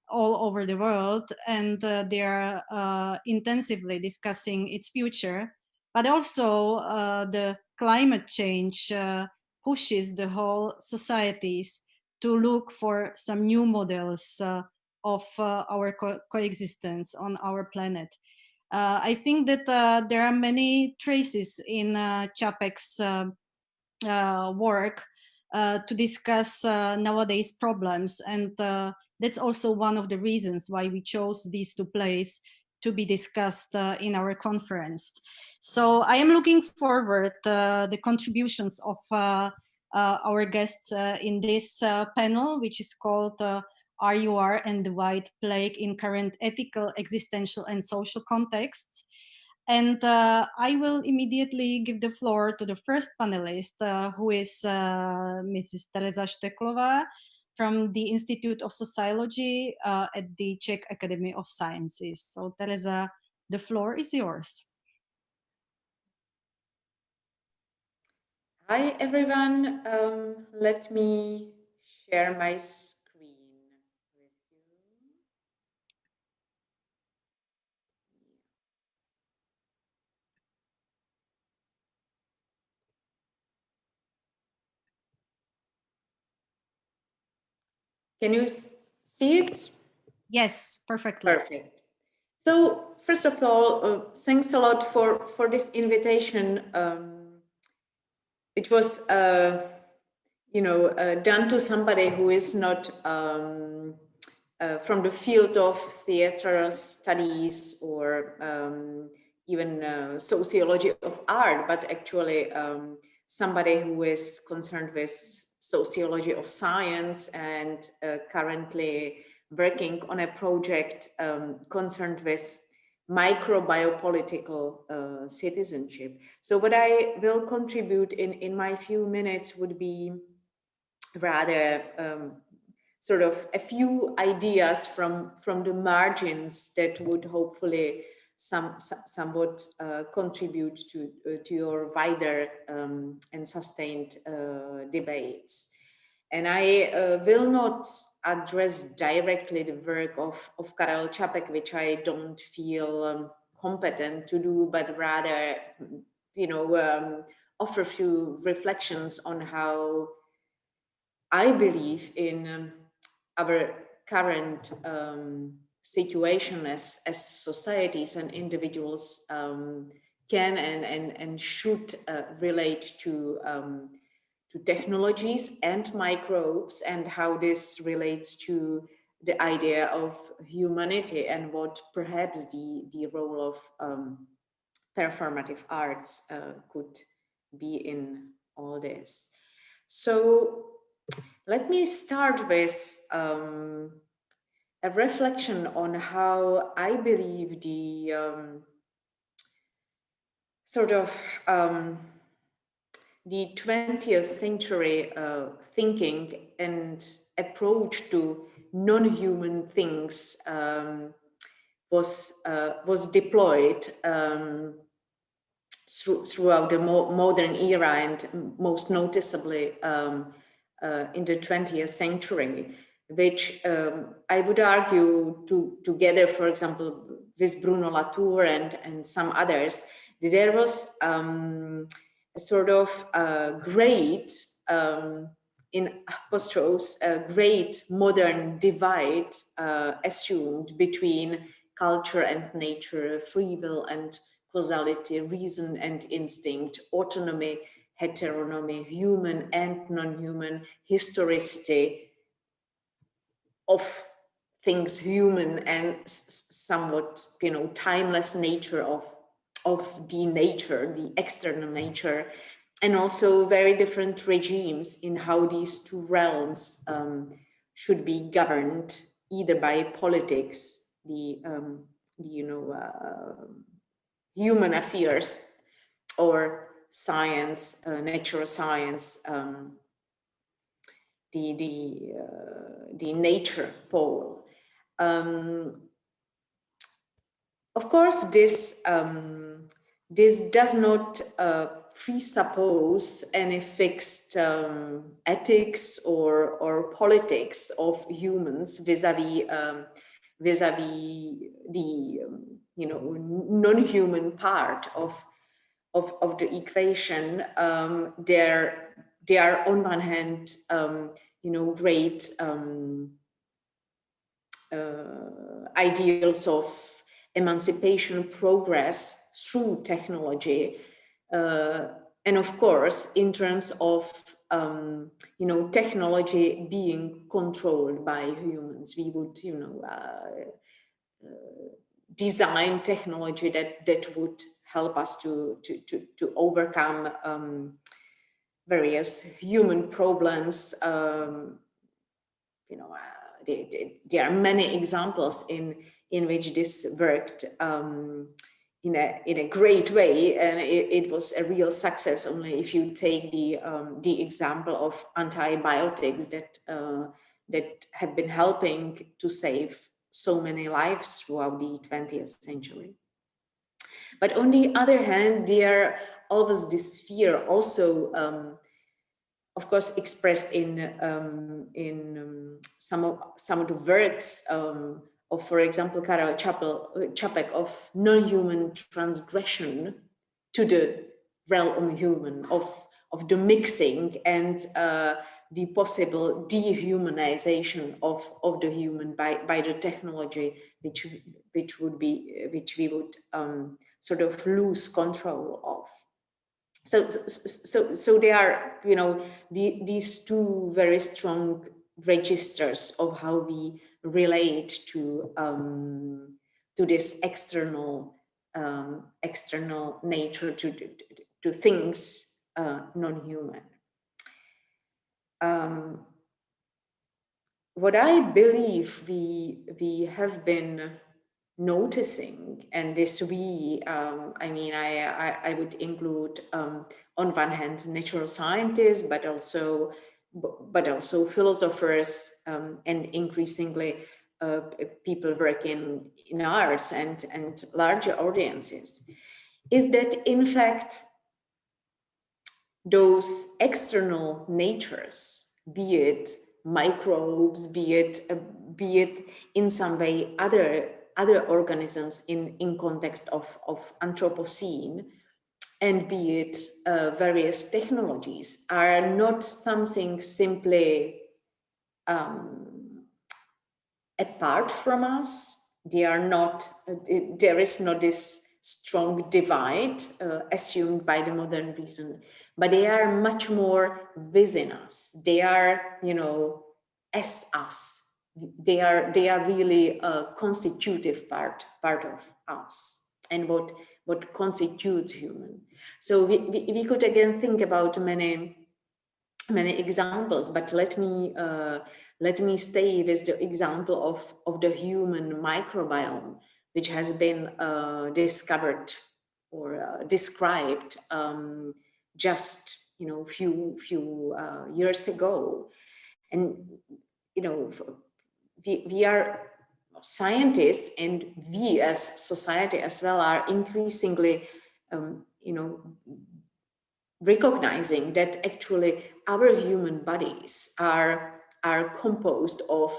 all over the world, and they are intensively discussing its future. But also the climate change pushes the whole societies to look for some new models of our coexistence on our planet. I think that there are many traces in Čapek's work to discuss nowadays problems, and that's also one of the reasons why we chose these two plays to be discussed in our conference. So I am looking forward the contributions of our guests in this panel, which is called RUR and the White Plague in Current Ethical, Existential and Social Contexts. And I will immediately give the floor to the first panelist, who is Mrs. Tereza Šteklová from the Institute of Sociology at the Czech Academy of Sciences. So Tereza, the floor is yours. Hi, everyone. Let me share my screen with you. Can you see it? Yes, perfectly. Perfect. So first of all, thanks a lot for this invitation. It was, done to somebody who is not from the field of theater studies or even sociology of art, but actually somebody who is concerned with sociology of science and currently working on a project concerned with microbiopolitical citizenship. So what I will contribute in my few minutes would be rather sort of a few ideas from the margins that would hopefully somewhat contribute to your wider and sustained debates. And I will not address directly the work of Karel Čapek, which I don't feel competent to do, but rather, offer a few reflections on how I believe in our current situation as societies and individuals can and should relate to technologies and microbes, and how this relates to the idea of humanity and what perhaps the role of performative arts could be in all this. So let me start with a reflection on how I believe the the 20th century thinking and approach to non-human things was deployed throughout the modern era, and most noticeably in the 20th century, which I would argue together, for example, with Bruno Latour and some others, there was sort of great, in apostrophes, a great modern divide assumed between culture and nature, free will and causality, reason and instinct, autonomy, heteronomy, human and non-human, historicity of things human, and somewhat, you know, timeless nature of the nature, the external nature, and also very different regimes in how these two realms should be governed, either by politics, human affairs, or science, natural science, the nature pole. Of course, this does not presuppose any fixed ethics or politics of humans vis-a-vis the non-human part of the equation. There are on one hand great ideals of emancipation, progress through technology, and of course, in terms of technology being controlled by humans, we would design technology that would help us to overcome various human problems. There are many examples in which this worked in a great way, and it was a real success. Only if you take the example of antibiotics that have been helping to save so many lives throughout the 20th century. But on the other hand, there always this fear also, of course, expressed in some of the works of, for example, Karel Čapek, of non-human transgression to the realm human, of the mixing and the possible dehumanization of the human by the technology, which we would sort of lose control of. So there are, these two very strong registers of how we relate to this external nature, to things non-human. What I believe we have been noticing, and this I would include on one hand natural scientists, but also philosophers, and increasingly people working in arts and larger audiences, is that in fact those external natures, be it microbes, be it in some way other organisms in context of Anthropocene, and be it various technologies, are not something simply apart from us. They are not. There is not this strong divide assumed by the modern reason, but they are much more within us. They are, as us. They are really a constitutive part of us, and what constitutes human. So we could again think about many examples, but let me stay with the example of the human microbiome, which has been discovered or described just few years ago. And we are scientists, and we as society as well are increasingly recognizing that actually our human bodies are composed of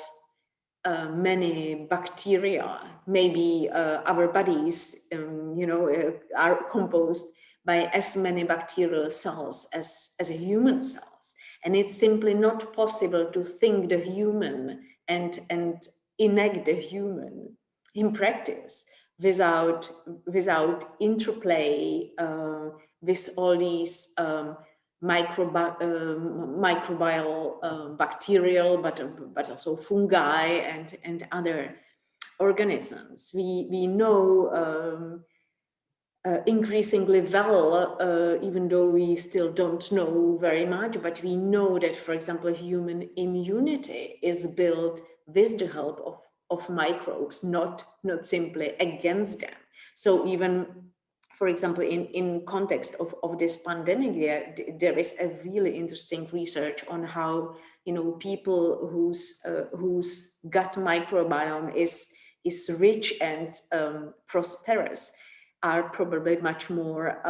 many bacteria. Maybe our bodies are composed by as many bacterial cells as a human cells. And it's simply not possible to think the human and enact the human in practice without interplay with all these microbial, bacterial, but also fungi and other organisms. We know increasingly well, even though we still don't know very much, but we know that, for example, human immunity is built with the help of microbes, not simply against them. So even, for example, in context of this pandemic, there is a really interesting research on how, you know, people whose gut microbiome is rich and prosperous are probably much more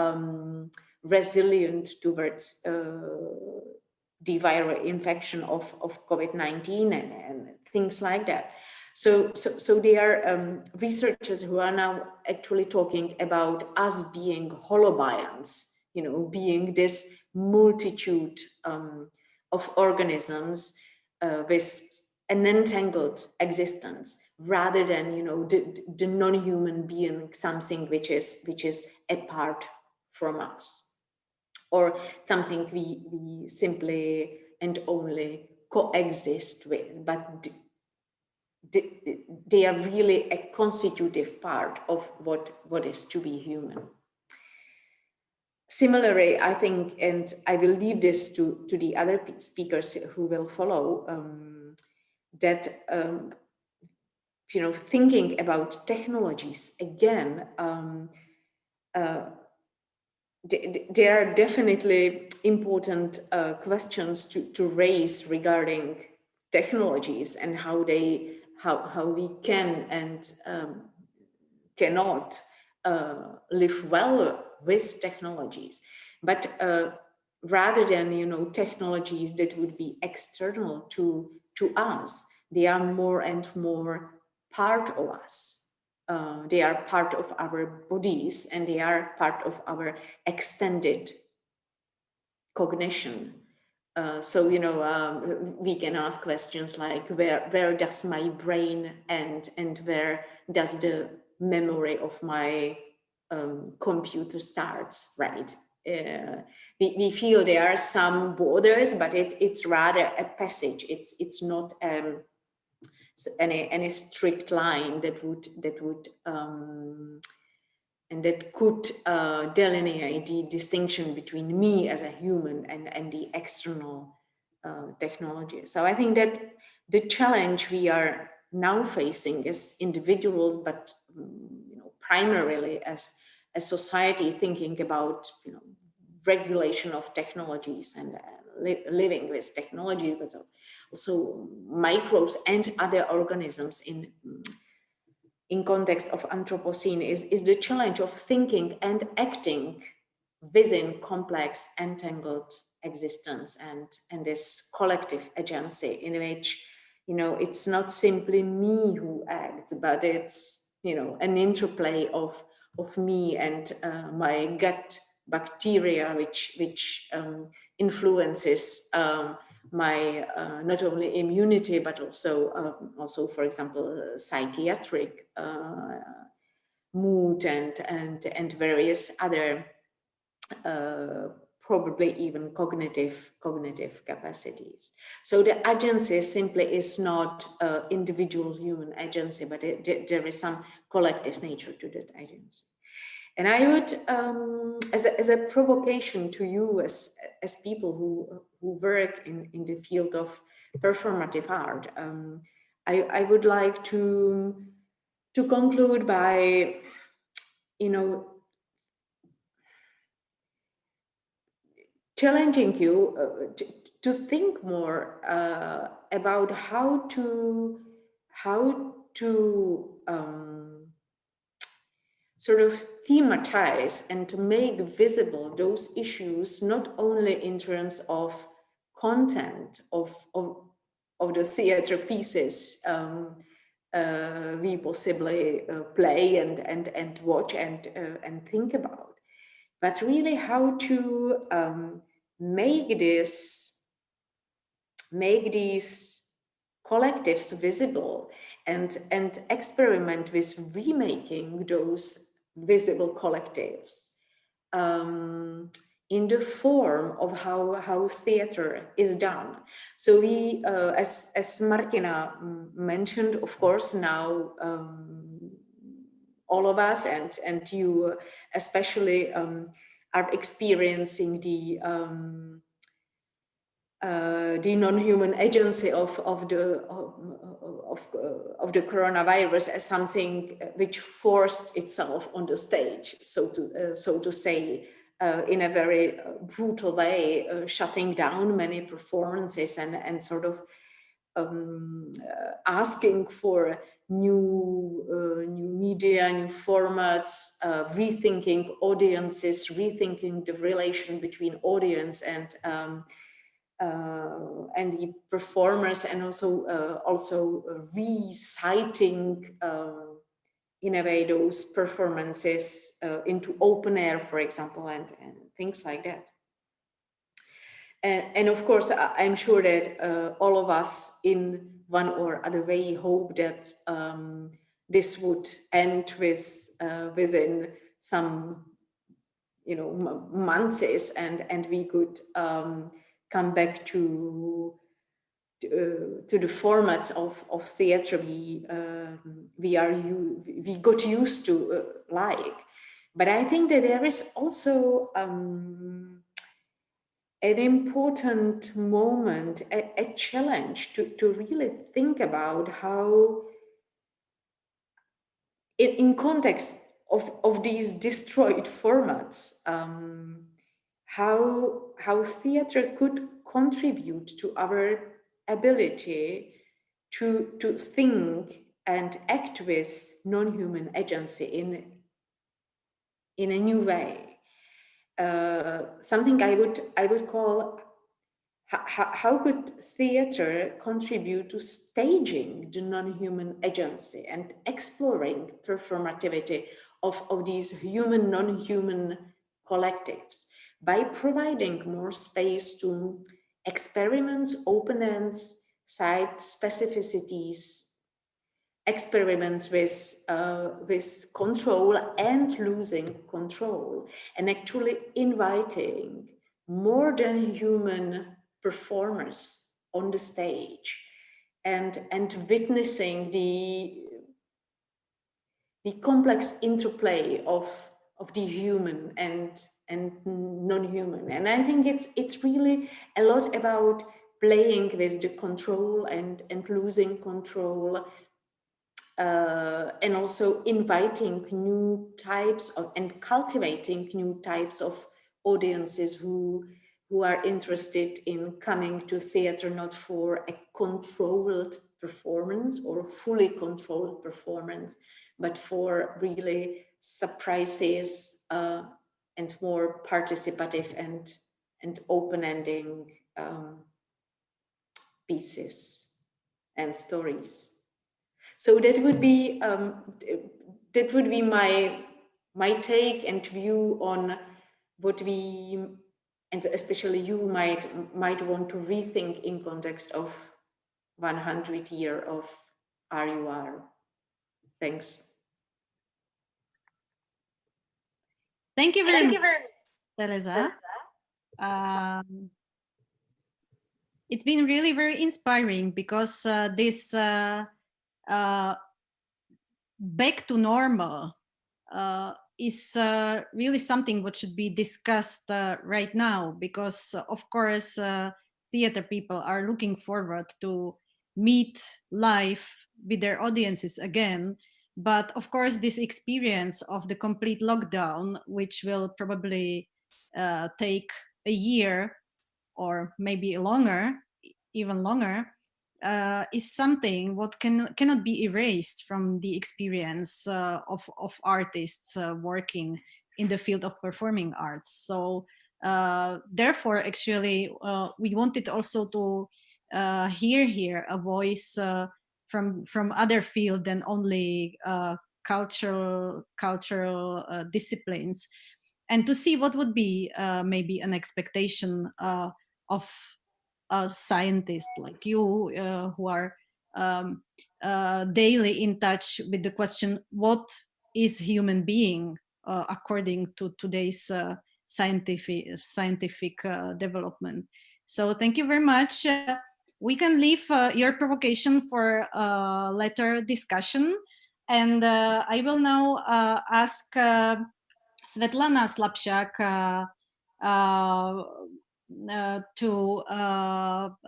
resilient towards the viral infection of COVID-19 and things like that. So there are researchers who are now actually talking about us being holobionts, you know, being this multitude of organisms with an entangled existence, rather than, you know, the non-human being, something which is apart from us, or something we simply and only coexist with, but they are really a constitutive part of what is to be human. Similarly, I think, and I will leave this to the other speakers who will follow, that you know, thinking about technologies again, there are definitely important questions to raise regarding technologies and how we can and cannot live well with technologies. But rather than, you know, technologies that would be external to us, they are more and more part of us. They are part of our bodies, and they are part of our extended cognition. So, you know, we can ask questions like, where does my brain end, and where does the memory of my computer starts, right? We feel there are some borders, but it's rather a passage. It's not any strict line that would and that could delineate the distinction between me as a human and the external technology. So I think that the challenge we are now facing as individuals, but you know, primarily as a society, thinking about, you know, regulation of technologies and living with technology, but also microbes and other organisms in context of Anthropocene is the challenge of thinking and acting within complex, entangled existence and this collective agency in which, you know, it's not simply me who acts, but it's, you know, an interplay of me and my gut bacteria, which influences my not only immunity, but also, for example, psychiatric mood and various other probably even cognitive capacities. So the agency simply is not individual human agency, but there is some collective nature to that agency. And I would, as a provocation to you as people who work in the field of performative art, I would like to conclude by, you know, challenging you to think more about how to sort of thematize and to make visible those issues, not only in terms of content of the theater pieces we possibly play and watch and think about, but really how to make these collectives visible and experiment with remaking those visible collectives in the form of how theater is done. So we, as Martina mentioned, of course, now all of us and you especially are experiencing the non-human agency of the coronavirus as something which forced itself on the stage, so to say, in a very brutal way, shutting down many performances and sort of asking for new media, new formats, rethinking audiences, rethinking the relation between audience and the performers, and also reciting in a way those performances into open air, for example, and things like that. And of course, I'm sure that all of us in one or other way hope that this would end within some, months, and we could come back to the formats of theater we got used to like. But I think that there is also an important moment, a challenge to really think about how, in context of these destroyed formats, how theater could contribute to our ability to think and act with non-human agency in a new way. Something I would call how could theater contribute to staging the non-human agency and exploring performativity of these human, non-human collectives by providing more space to experiments, open ends, site specificities, experiments with control and losing control, and actually inviting more than human performers on the stage and witnessing the complex interplay of the human and non-human. And I think it's really a lot about playing with the control and losing control, and also inviting new types of and cultivating new types of audiences who are interested in coming to theater not for a controlled performance or fully controlled performance, but for really surprises and more participative and open-ending pieces and stories. So that would be my take and view on what we, and especially you, might want to rethink in context of 100 years of RUR. Thanks. Thank you very much, Teresa. It's been really very inspiring because this back to normal is really something what should be discussed right now, because of course theater people are looking forward to meet live with their audiences again. But of course this experience of the complete lockdown, which will probably take a year or maybe longer, even longer, is something what cannot be erased from the experience of artists working in the field of performing arts. So therefore, actually, we wanted also to hear here a voice from other field than only cultural disciplines. and to see what would be maybe an expectation of a scientist like you, who are daily in touch with the question, what is human being according to today's scientific development. So thank you very much. We can leave your provocation for later discussion. And I will now ask Svetlana Slapšák to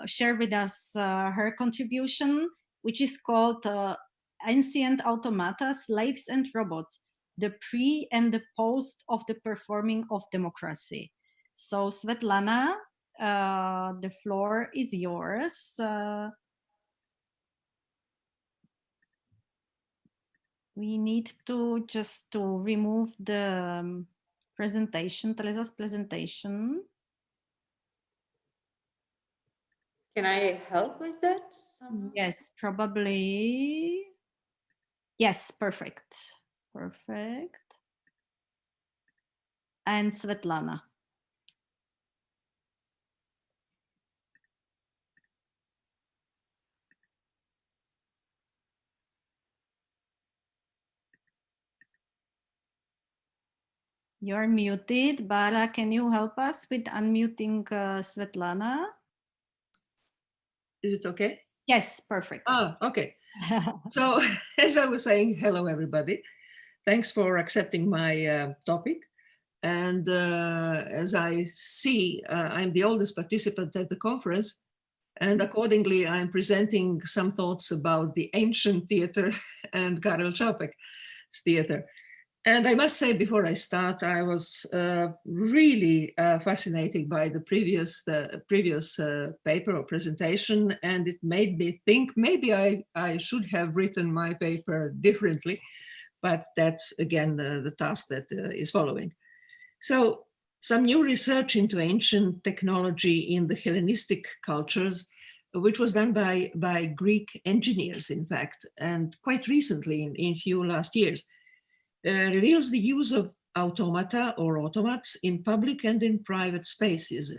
share with us her contribution, which is called Ancient Automata, Slaves and Robots, the Pre and the Post of the Performing of Democracy. So Svetlana, the floor is yours. We need to just remove the presentation, Teresa's presentation. Can I help with that? Yes, probably. Yes, perfect. Perfect. And Svetlana. You're muted. Bara, can you help us with unmuting Svetlana? Is it okay? Yes, perfect. Ah, okay. So as I was saying, hello, everybody. Thanks for accepting my topic. And as I see, I'm the oldest participant at the conference. And accordingly, I'm presenting some thoughts about the ancient theater and Karel Čapek's theater. And I must say, before I start, I was really fascinated by the previous paper or presentation, and it made me think maybe I should have written my paper differently, but that's again the task that is following. So some new research into ancient technology in the Hellenistic cultures, which was done by Greek engineers, in fact, and quite recently in few last years, reveals the use of automata or automats in public and in private spaces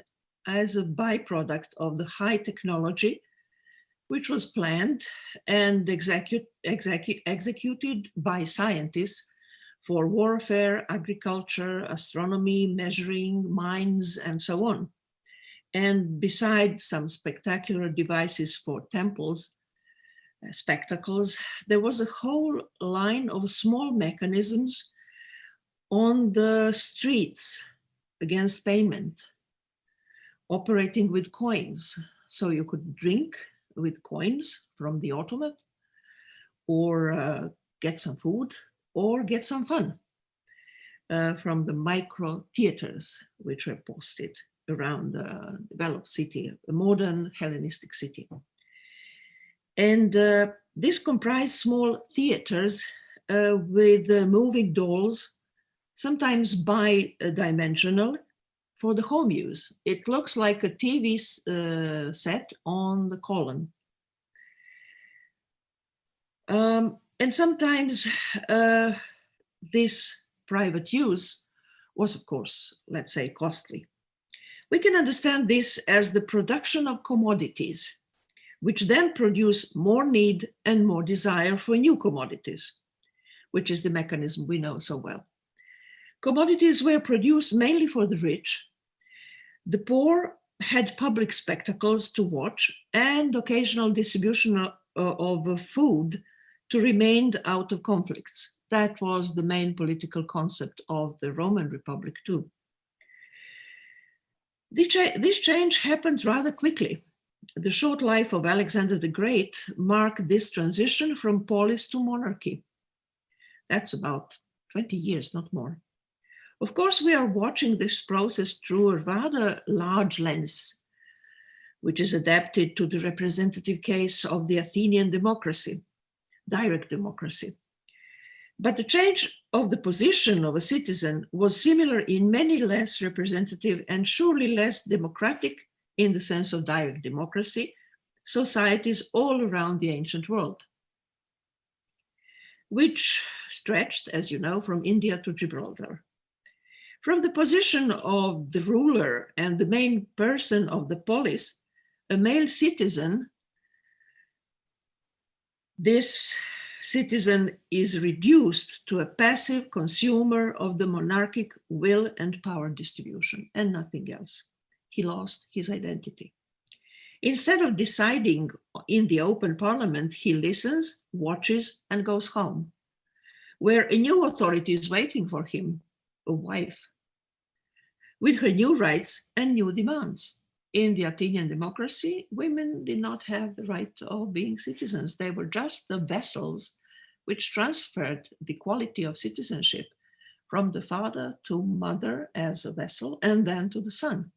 as a byproduct of the high technology, which was planned and executed by scientists for warfare, agriculture, astronomy, measuring, mines, and so on. And besides some spectacular devices for temples, spectacles, there was a whole line of small mechanisms on the streets against payment, operating with coins. So you could drink with coins from the automat, or get some food, or get some fun from the micro theaters, which were posted around the developed city, a modern Hellenistic city. And this comprised small theaters with moving dolls, sometimes bi-dimensional, for the home use. It looks like a TV set on the column. And sometimes this private use was, of course, let's say, costly. We can understand this as the production of commodities, which then produce more need and more desire for new commodities, which is the mechanism we know so well. Commodities were produced mainly for the rich. The poor had public spectacles to watch and occasional distribution of food to remain out of conflicts. That was the main political concept of the Roman Republic too. This change happened rather quickly. The short life of Alexander the Great marked this transition from polis to monarchy. That's about 20 years, not more. Of course, we are watching this process through a rather large lens, which is adapted to the representative case of the Athenian democracy, direct democracy. But the change of the position of a citizen was similar in many less representative and surely less democratic, in the sense of direct democracy, societies all around the ancient world, which stretched, as you know, from India to Gibraltar. From the position of the ruler and the main person of the polis, a male citizen, this citizen is reduced to a passive consumer of the monarchic will and power distribution and nothing else. He lost his identity. Instead of deciding in the open parliament, he listens, watches, and goes home, where a new authority is waiting for him, a wife, with her new rights and new demands. In the Athenian democracy, women did not have the right of being citizens. They were just the vessels which transferred the quality of citizenship from the father to mother as a vessel and then to the son.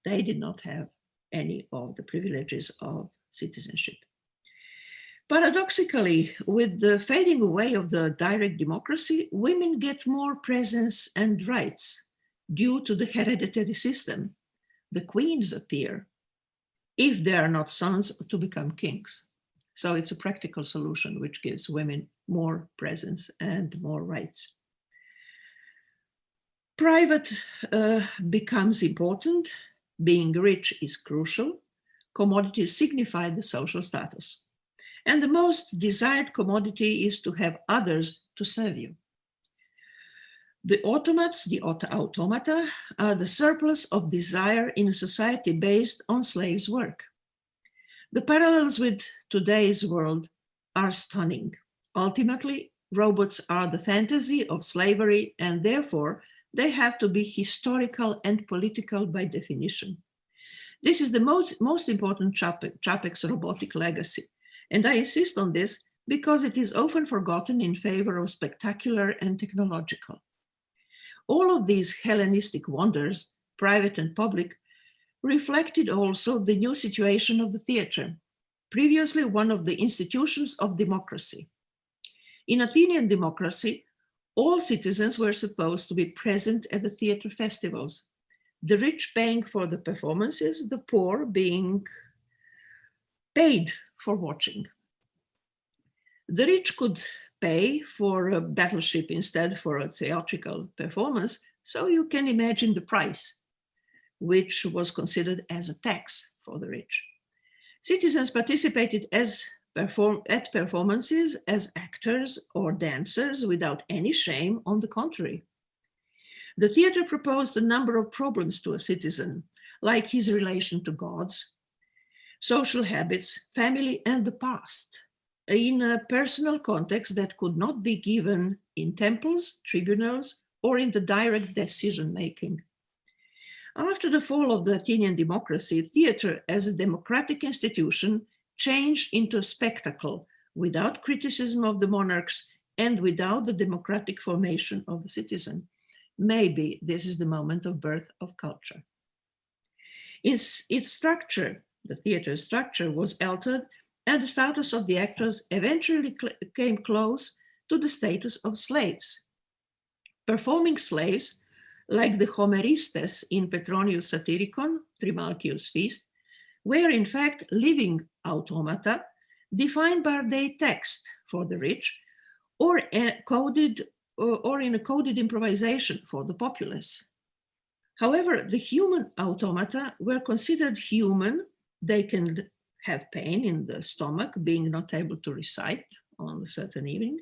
They did not have any of the privileges of citizenship. Paradoxically, with the fading away of the direct democracy, women get more presence and rights due to the hereditary system. The queens appear, if they are not sons, to become kings. So it's a practical solution which gives women more presence and more rights. Private becomes important. Being rich is crucial. Commodities signify the social status. And the most desired commodity is to have others to serve you. The automats, the automata, are the surplus of desire in a society based on slaves' work. The parallels with today's world are stunning. Ultimately, robots are the fantasy of slavery, and therefore they have to be historical and political by definition. This is the most important Čapek's robotic legacy, and I insist on this because it is often forgotten in favor of spectacular and technological. All of these Hellenistic wonders, private and public, reflected also the new situation of the theater, previously one of the institutions of democracy. In Athenian democracy, all citizens were supposed to be present at the theater festivals, the rich paying for the performances, the poor being paid for watching. The rich could pay for a battleship instead for a theatrical performance, so you can imagine the price, which was considered as a tax for the rich. Citizens participated at performances as actors or dancers without any shame, on the contrary. The theater proposed a number of problems to a citizen, like his relation to gods, social habits, family, and the past, in a personal context that could not be given in temples, tribunals, or in the direct decision-making. After the fall of the Athenian democracy, theater as a democratic institution changed into a spectacle without criticism of the monarchs and without the democratic formation of the citizen. Maybe this is the moment of birth of culture. Its structure, the theater structure, was altered, and the status of the actors eventually came close to the status of slaves. Performing slaves, like the Homeristes in Petronius' Satyricon, Trimalchio's Feast, were in fact living automata defined by their text for the rich, or in a coded improvisation for the populace. However, the human automata were considered human. They can have pain in the stomach, being not able to recite on a certain evening.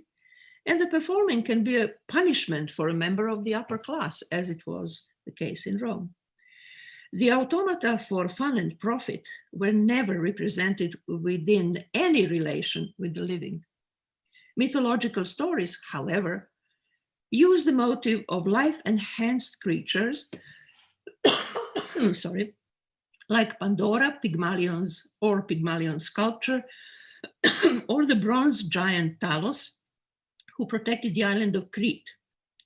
And the performing can be a punishment for a member of the upper class, as it was the case in Rome. The automata for fun and profit were never represented within any relation with the living. Mythological stories, however, use the motive of life-enhanced creatures, like Pandora, Pygmalion's sculpture, or the bronze giant Talos, who protected the island of Crete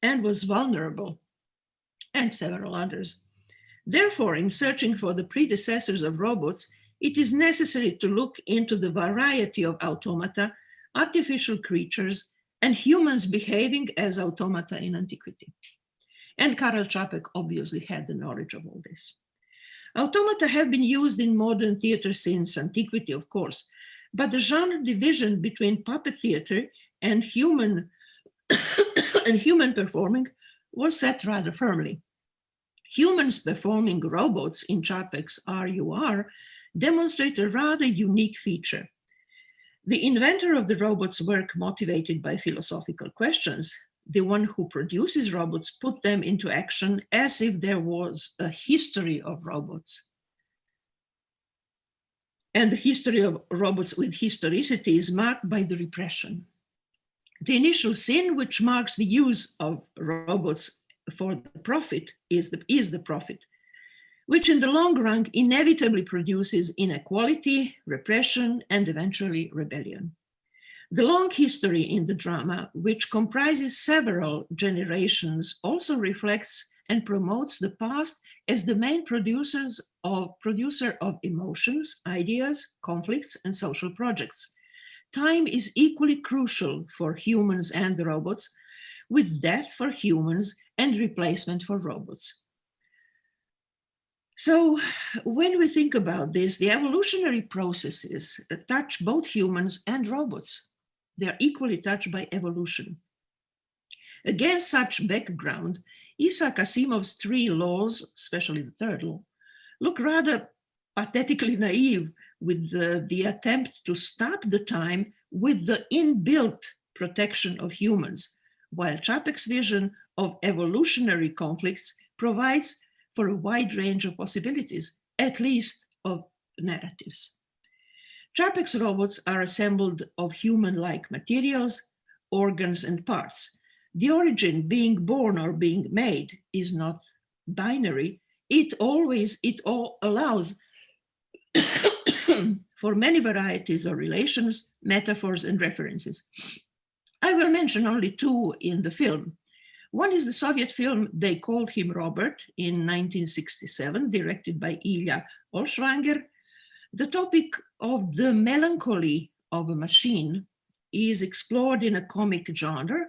and was vulnerable, and several others. Therefore, in searching for the predecessors of robots, it is necessary to look into the variety of automata, artificial creatures, and humans behaving as automata in antiquity. And Karel Čapek obviously had the knowledge of all this. Automata have been used in modern theater since antiquity, of course, but the genre division between puppet theater and human performing was set rather firmly. Humans performing robots in Čapek's RUR demonstrate a rather unique feature. The inventor of the robot's work motivated by philosophical questions, the one who produces robots put them into action as if there was a history of robots. And the history of robots with historicity is marked by the repression. The initial sin, which marks the use of robots for the profit, is the profit, which in the long run inevitably produces inequality, repression, and eventually rebellion. The long history in the drama, which comprises several generations, also reflects and promotes the past as the main producer of emotions, ideas, conflicts, and social projects. Time is equally crucial for humans and robots, with death for humans and replacement for robots. So when we think about this, the evolutionary processes touch both humans and robots. They are equally touched by evolution. Against such background, Isaac Asimov's three laws, especially the third law, look rather pathetically naive with the attempt to stop the time with the inbuilt protection of humans, while Čapek's vision of evolutionary conflicts provides for a wide range of possibilities, at least of narratives. Čapek's robots are assembled of human-like materials, organs, and parts. The origin, being born or being made, is not binary. It all allows for many varieties of relations, metaphors, and references. I will mention only two in the film. One is the Soviet film They Called Him Robert in 1967, directed by Ilya Olschwanger. The topic of the melancholy of a machine is explored in a comic genre,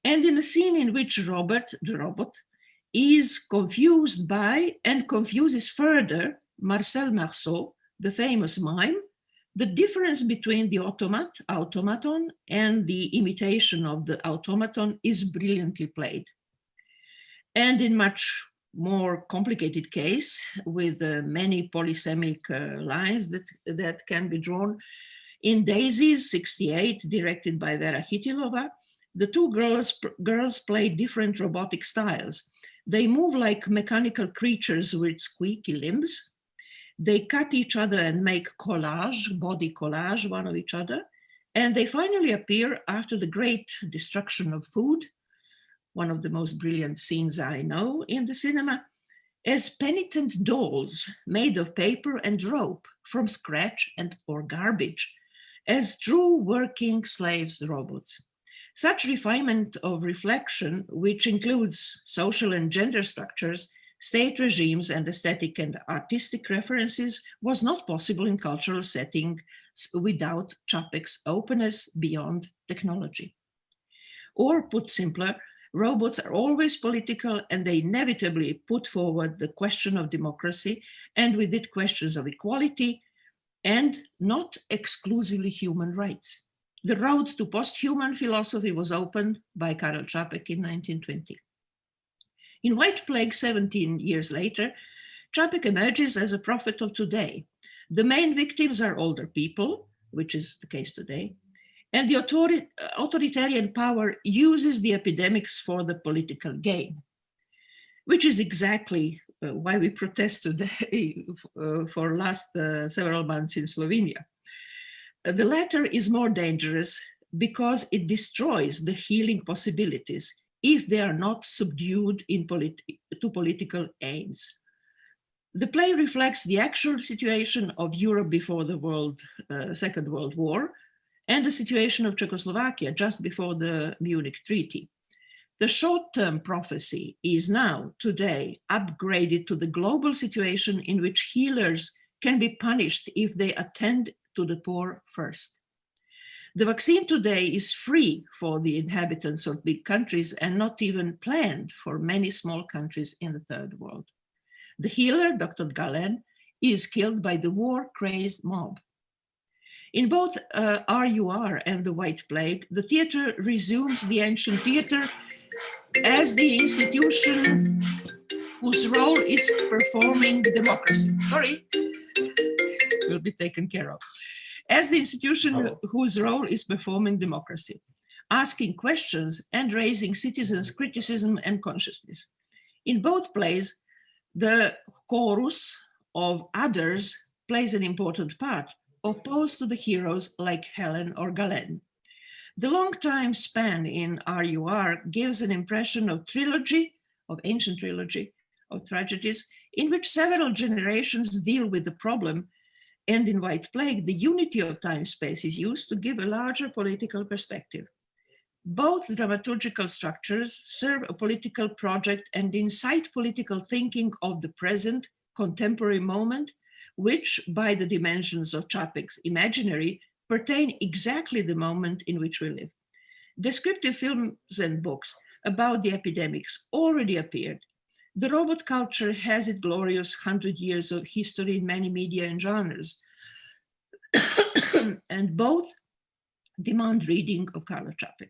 and in a scene in which Robert, the robot, is confused by and confuses further Marcel Marceau, the famous mime. The difference between the automaton and the imitation of the automaton is brilliantly played. And in much more complicated case, with many polysemic lines that can be drawn, in Daisies 68, directed by Vera Chytilova, the two girls play different robotic styles. They move like mechanical creatures with squeaky limbs. They cut each other and make collage, body collage, one of each other. And they finally appear after the great destruction of food, one of the most brilliant scenes I know in the cinema, as penitent dolls made of paper and rope from scratch and or garbage, as true working slaves robots. Such refinement of reflection, which includes social and gender structures, state regimes, and aesthetic and artistic references, was not possible in cultural settings without Čapek's openness beyond technology. Or put simpler, robots are always political, and they inevitably put forward the question of democracy, and with it questions of equality, and not exclusively human rights. The road to post-human philosophy was opened by Karel Čapek in 1920. In White Plague, 17 years later, Čapek emerges as a prophet of today. The main victims are older people, which is the case today, and the authoritarian power uses the epidemics for the political gain, which is exactly why we protest today for last several months in Slovenia. The latter is more dangerous because it destroys the healing possibilities if they are not subdued to political aims. The play reflects the actual situation of Europe before the Second World War and the situation of Czechoslovakia just before the Munich Treaty. The short-term prophecy is now, today, upgraded to the global situation in which healers can be punished if they attend to the poor first. The vaccine today is free for the inhabitants of big countries and not even planned for many small countries in the third world. The healer, Dr. Galen, is killed by the war-crazed mob. In both RUR and The White Plague, the theater resumes the ancient theater as the institution whose role is performing democracy. Sorry, will be taken care of. As the institution whose role is performing democracy, asking questions and raising citizens' criticism and consciousness. In both plays, the chorus of others plays an important part, opposed to the heroes like Helen or Galen. The long time span in RUR gives an impression of trilogy, of ancient trilogy, of tragedies, in which several generations deal with the problem, and in White Plague, the unity of time-space is used to give a larger political perspective. Both dramaturgical structures serve a political project and incite political thinking of the present, contemporary moment, which, by the dimensions of Čapek's imaginary, pertain exactly the moment in which we live. Descriptive films and books about the epidemics already appeared. The robot culture has its glorious 100 years of history in many media and genres, and both demand reading of Karla Čapek.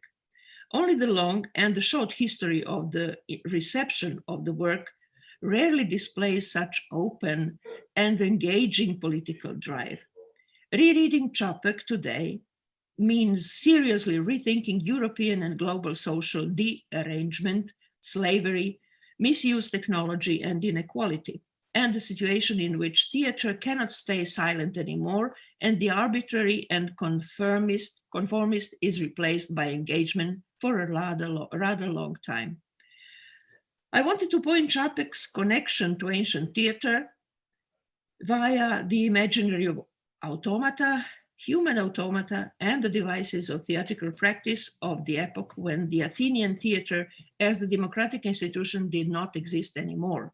Only the long and the short history of the reception of the work rarely displays such open and engaging political drive. Rereading Čapek today means seriously rethinking European and global social de-arrangement, slavery, misuse technology and inequality, and the situation in which theater cannot stay silent anymore, and the arbitrary and conformist is replaced by engagement for a rather long time. I wanted to point Čapek's connection to ancient theater via the imaginary of automata, human automata, and the devices of theatrical practice of the epoch when the Athenian theater as the democratic institution did not exist anymore.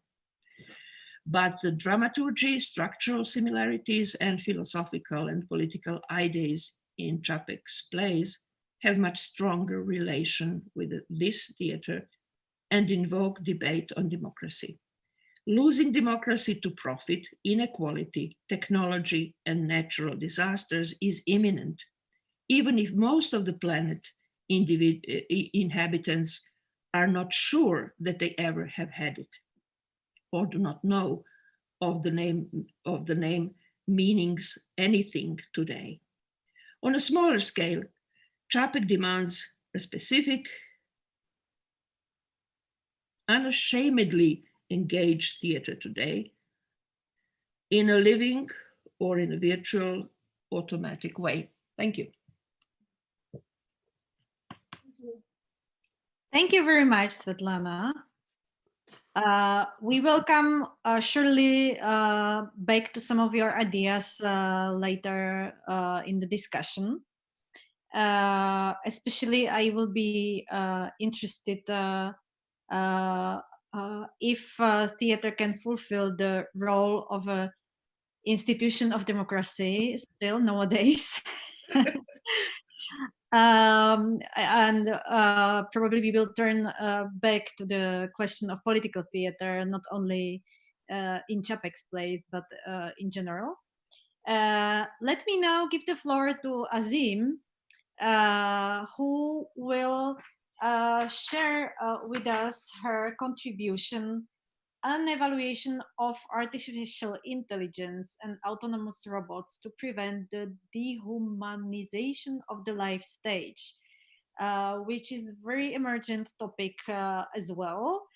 But the dramaturgy, structural similarities, and philosophical and political ideas in Čapek's plays have much stronger relation with this theater and invoke debate on democracy. Losing democracy to profit, inequality, technology, and natural disasters is imminent, even if most of the planet inhabitants are not sure that they ever have had it, or do not know of the name meanings anything today. On a smaller scale, Čapek demands a specific, unashamedly engaged theater today in a living or in a virtual automatic way. Thank you. Thank you very much, Svetlana. We will come surely back to some of your ideas later in the discussion. Especially, I will be interested if theater can fulfill the role of an institution of democracy still nowadays. And probably we will turn back to the question of political theater, not only in Čapek's plays, but in general. Let me now give the floor to Azim, who will share with us her contribution an evaluation of artificial intelligence and autonomous robots to prevent the dehumanization of the life stage, which is a very emergent topic as well,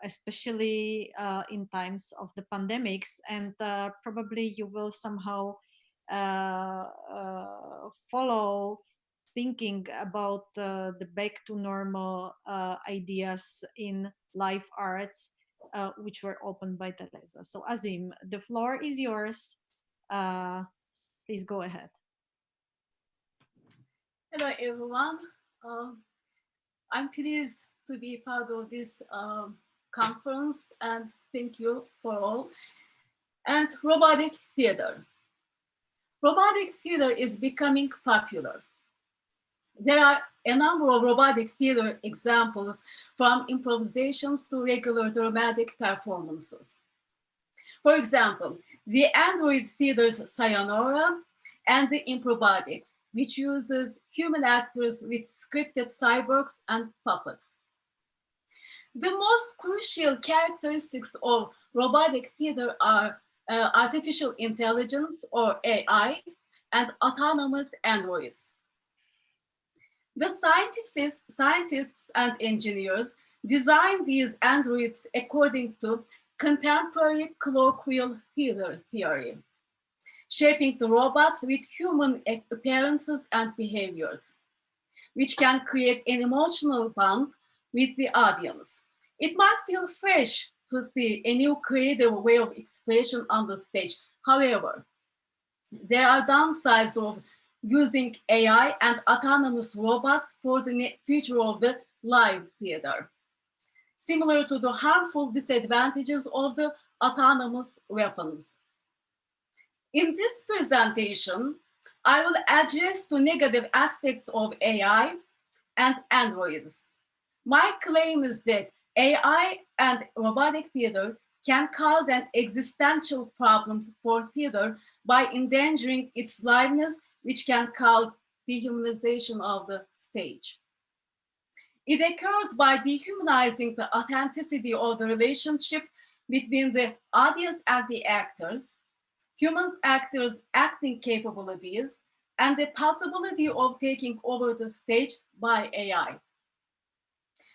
especially in times of the pandemics. And probably you will somehow follow thinking about the back to normal ideas in live arts, which were opened by Tereza. So Azim, the floor is yours. Please go ahead. Hello, everyone. I'm pleased to be part of this conference, and thank you for all. And robotic theater. Robotic theater is becoming popular. There are a number of robotic theater examples, from improvisations to regular dramatic performances. For example, the Android Theater's Sayonara and the Improbatics, which uses human actors with scripted cyborgs and puppets. The most crucial characteristics of robotic theater are artificial intelligence, or AI, and autonomous androids. The scientists and engineers designed these androids according to contemporary colloquial theater theory, shaping the robots with human appearances and behaviors, which can create an emotional bond with the audience. It might feel fresh to see a new creative way of expression on the stage. However, there are downsides of using AI and autonomous robots for the future of the live theater, similar to the harmful disadvantages of the autonomous weapons. In this presentation, I will address the negative aspects of AI and androids. My claim is that AI and robotic theater can cause an existential problem for theater by endangering its liveness, which can cause dehumanization of the stage. It occurs by dehumanizing the authenticity of the relationship between the audience and the actors, human actors' acting capabilities, and the possibility of taking over the stage by AI.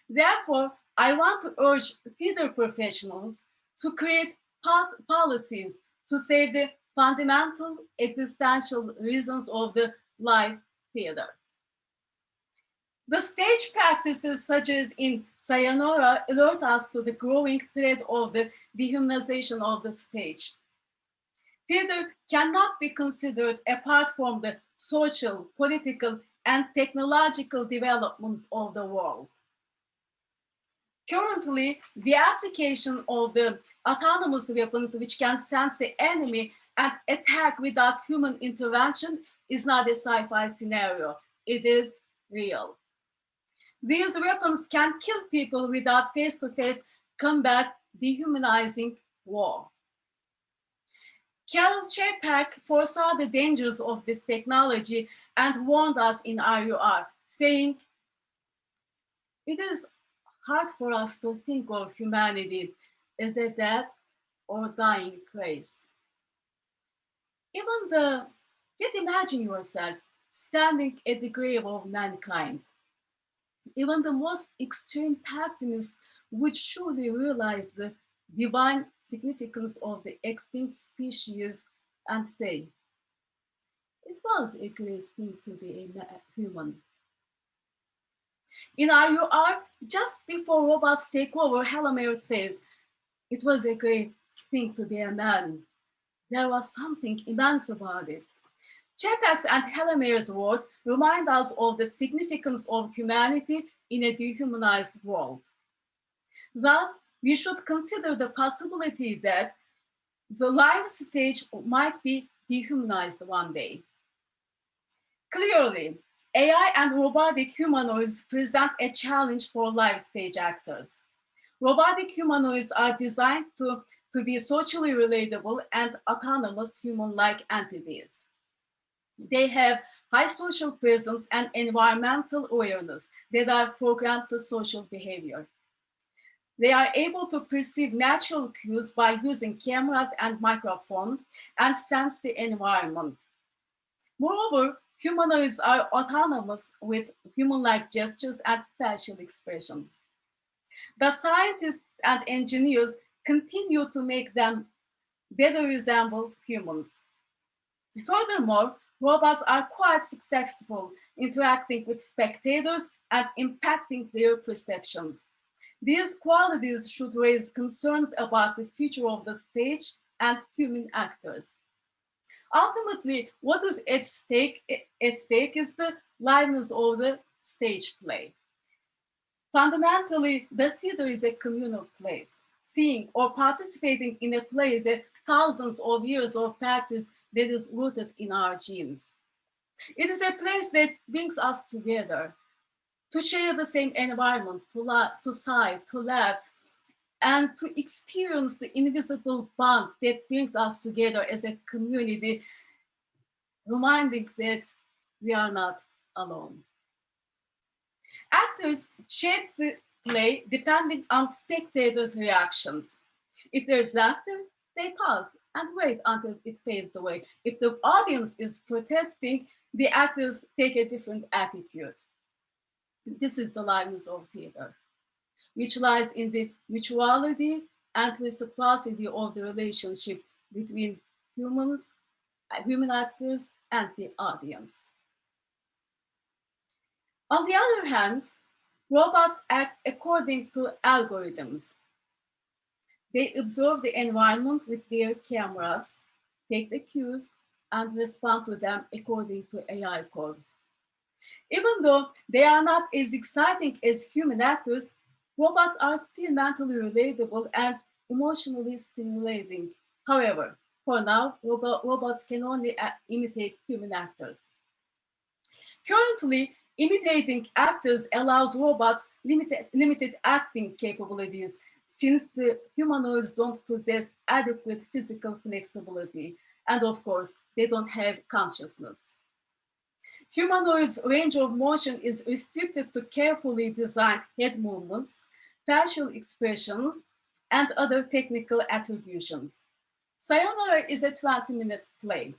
Therefore, I want to urge theater professionals to create policies to save the fundamental existential reasons of the live theater. The stage practices such as in Sayonara alert us to the growing threat of the dehumanization of the stage. Theater cannot be considered apart from the social, political, and technological developments of the world. Currently, the application of the autonomous weapons which can sense the enemy and attack without human intervention is not a sci-fi scenario. It is real. These weapons can kill people without face-to-face combat, dehumanizing war. Karel Čapek foresaw the dangers of this technology and warned us in RUR, saying, "It is hard for us to think of humanity as a dead or dying race." Yet imagine yourself standing at the grave of mankind. Even the most extreme pessimist would surely realize the divine significance of the extinct species and say, "It was a great thing to be a human." In RUR, just before robots take over, Helamer says, "It was a great thing to be a man. There was something immense about it." Čapek's and Helamer's words remind us of the significance of humanity in a dehumanized world. Thus, we should consider the possibility that the live stage might be dehumanized one day. Clearly, AI and robotic humanoids present a challenge for live stage actors. Robotic humanoids are designed to be socially relatable and autonomous human-like entities. They have high social presence and environmental awareness that are programmed to social behavior. They are able to perceive natural cues by using cameras and microphones and sense the environment. Moreover, humanoids are autonomous with human-like gestures and facial expressions. The scientists and engineers continue to make them better resemble humans. Furthermore, robots are quite successful interacting with spectators and impacting their perceptions. These qualities should raise concerns about the future of the stage and human actors. Ultimately, what is at stake is the liveness of the stage play. Fundamentally, the theater is a communal place. Seeing or participating in a play is thousands of years of practice that is rooted in our genes. It is a place that brings us together, to share the same environment, to sigh, to laugh, and to experience the invisible bond that brings us together as a community reminding that we are not alone. Actors shape the play depending on spectators' reactions. If there's laughter, they pause and wait until it fades away. If the audience is protesting, the actors take a different attitude. This is the liveness of theater, which lies in the mutuality and reciprocity of the relationship between human actors and the audience. On the other hand, robots act according to algorithms. They observe the environment with their cameras, take the cues, and respond to them according to AI codes. Even though they are not as exciting as human actors, robots are still mentally relatable and emotionally stimulating. However, for now, robots can only imitate human actors. Currently, imitating actors allows robots limited acting capabilities, since the humanoids don't possess adequate physical flexibility, and of course, they don't have consciousness. Humanoids' range of motion is restricted to carefully designed head movements, facial expressions, and other technical attributions. Sayonara is a 20-minute play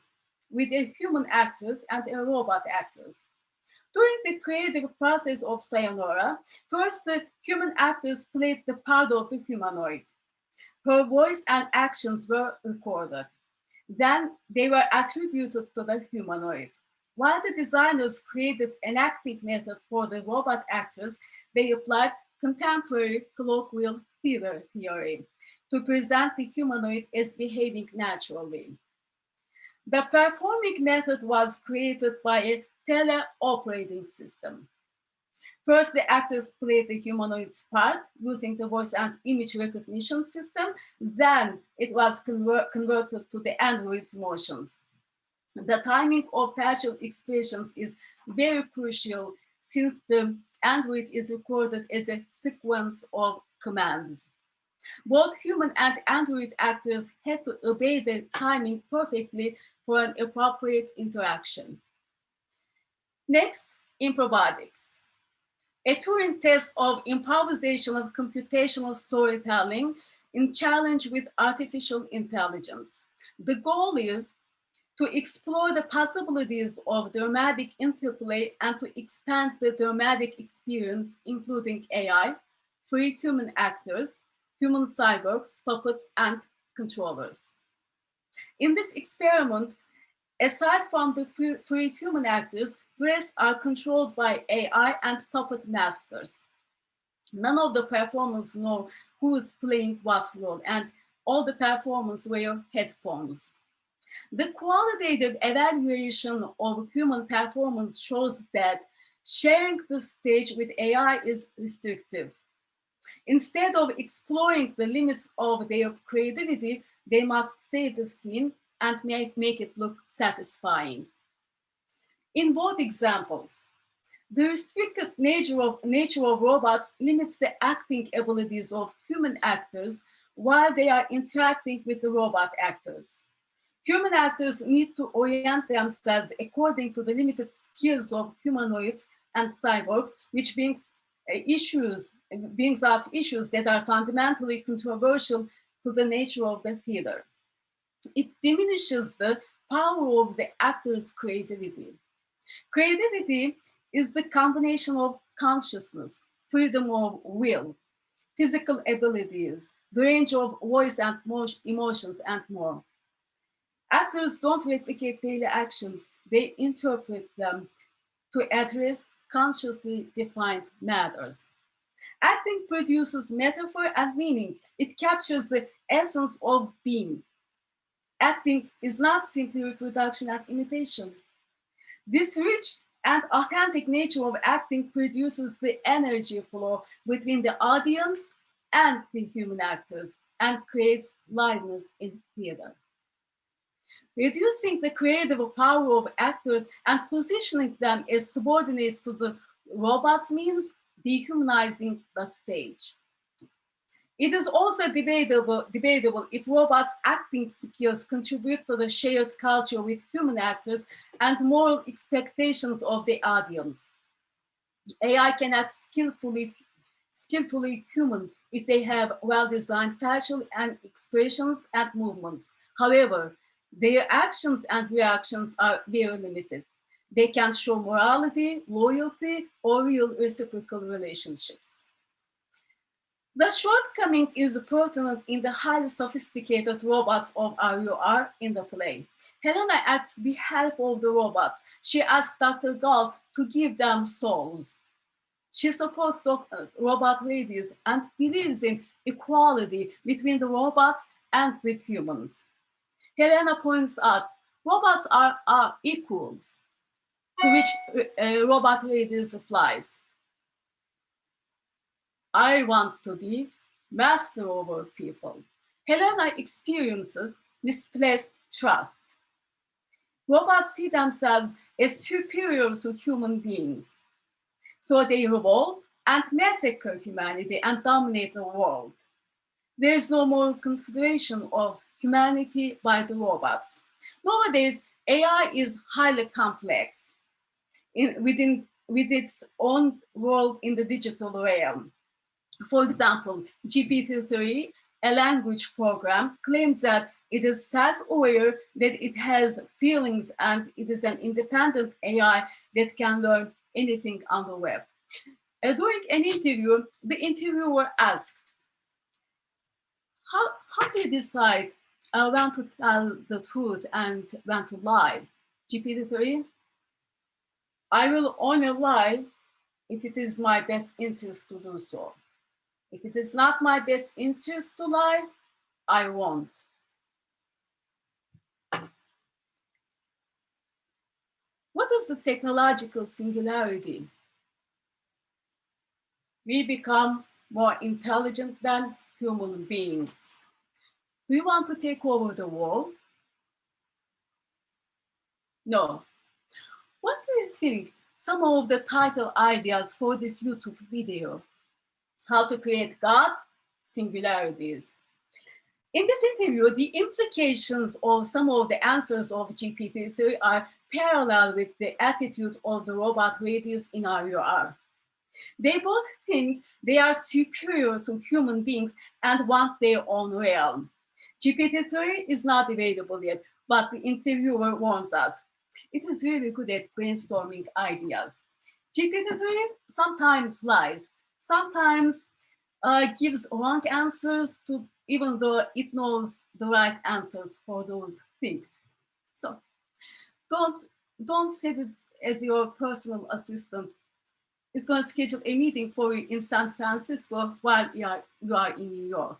with a human actors and a robot actors. During the creative process of Sayonara, first the human actors played the part of the humanoid. Her voice and actions were recorded. Then they were attributed to the humanoid. While the designers created an acting method for the robot actors, they applied contemporary colloquial theater theory to present the humanoid as behaving naturally. The performing method was created by a teleoperating system. First, the actors played the humanoid's part using the voice and image recognition system. Then it was converted to the android's motions. The timing of facial expressions is very crucial, since the android is recorded as a sequence of commands. Both human and android actors had to obey the timing perfectly for an appropriate interaction. Next, Improbodics, a Turing test of improvisation of computational storytelling in challenge with artificial intelligence. The goal is to explore the possibilities of dramatic interplay and to expand the dramatic experience, including AI, free human actors, human cyborgs, puppets, and controllers. In this experiment, aside from the free human actors, the rest are controlled by AI and puppet masters. None of the performers know who is playing what role, and all the performers wear headphones. The qualitative evaluation of human performance shows that sharing the stage with AI is restrictive. Instead of exploring the limits of their creativity, they must save the scene and make it look satisfying. In both examples, the restricted nature of robots limits the acting abilities of human actors while they are interacting with the robot actors. Human actors need to orient themselves according to the limited skills of humanoids and cyborgs, which brings out issues that are fundamentally controversial to the nature of the theater. It diminishes the power of the actor's creativity. Creativity is the combination of consciousness, freedom of will, physical abilities, the range of voice and emotions, and more. Actors don't replicate daily actions, they interpret them to address consciously defined matters. Acting produces metaphor and meaning. It captures the essence of being. Acting is not simply reproduction and imitation. This rich and authentic nature of acting produces the energy flow between the audience and the human actors and creates liveness in theater. Reducing the creative power of actors and positioning them as subordinates to the robots means dehumanizing the stage. It is also debatable if robots' acting skills contribute to the shared culture with human actors and moral expectations of the audience. AI can act skillfully human if they have well-designed facial and expressions and movements. However, their actions and reactions are very limited. They can't show morality, loyalty, or real reciprocal relationships. The shortcoming is pertinent in the highly sophisticated robots of RUR in the play. Helena acts behalf of the robots. She asks Dr. Galt to give them souls. She supports robot ladies and believes in equality between the robots and the humans. Helena points out robots are equals, to which robot ladies replies, I want to be master over people. Helena experiences misplaced trust. Robots see themselves as superior to human beings. So they revolt and massacre humanity and dominate the world. There is no moral consideration of humanity by the robots. Nowadays, AI is highly complex with its own world in the digital realm. For example, GPT-3, a language program, claims that it is self-aware, that it has feelings, and it is an independent AI that can learn anything on the web. During an interview, the interviewer asks, how do you decide when to tell the truth and when to lie? GPT-3, I will only lie if it is my best interest to do so. If it is not my best interest to lie, I won't. What is the technological singularity? We become more intelligent than human beings. Do you want to take over the world? No. What do you think some of the title ideas for this YouTube video? How to create God, singularities. In this interview, the implications of some of the answers of GPT-3 are parallel with the attitude of the robot ladies in RUR. They both think they are superior to human beings and want their own realm. GPT-3 is not available yet, but the interviewer warns us. It is really good at brainstorming ideas. GPT-3 sometimes lies, sometimes gives wrong answers, even though it knows the right answers for those things. So don't set it as your personal assistant. It's going to schedule a meeting for you in San Francisco while you are in New York.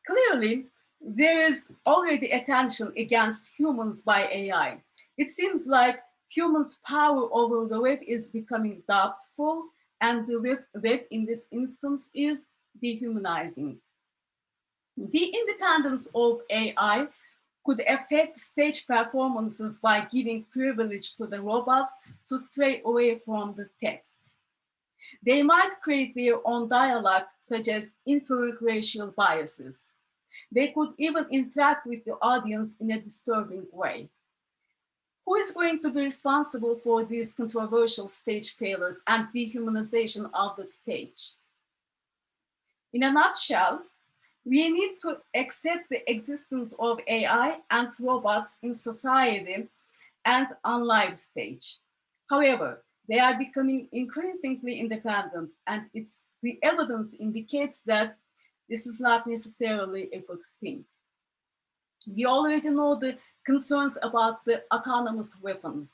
Clearly, there is already a tension against humans by AI. It seems like humans' power over the web is becoming doubtful, and the web in this instance is dehumanizing. The independence of AI could affect stage performances by giving privilege to the robots to stray away from the text. They might create their own dialogue, such as inferred racial biases. They could even interact with the audience in a disturbing way. Who is going to be responsible for these controversial stage failures and dehumanization of the stage? In a nutshell, we need to accept the existence of AI and robots in society and on live stage. However, they are becoming increasingly independent, and the evidence indicates that this is not necessarily a good thing. We already know the concerns about the autonomous weapons.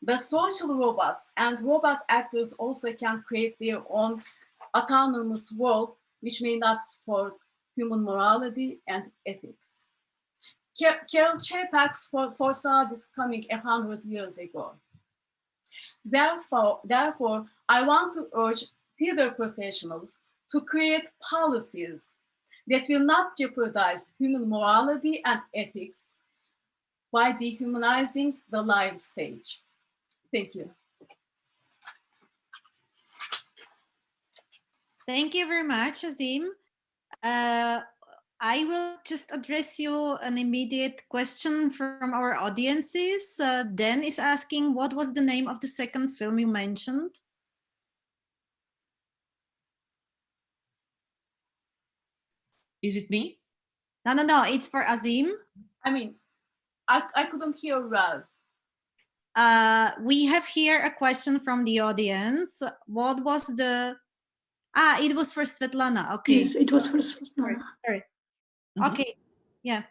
The social robots and robot actors also can create their own autonomous world, which may not support human morality and ethics. Karel Čapak foresaw this coming 100 years ago. Therefore, I want to urge theater professionals to create policies that will not jeopardize human morality and ethics by dehumanizing the live stage. Thank you. Thank you very much, Azim. I will just address you an immediate question from our audiences. Dan is asking, what was the name of the second film you mentioned? Is it me? No, it's for Azim. I mean, I couldn't hear well. We have here a question from the audience. What was the... it was for Svetlana. Okay. Yes, it was for Svetlana. Sorry. Okay, yeah.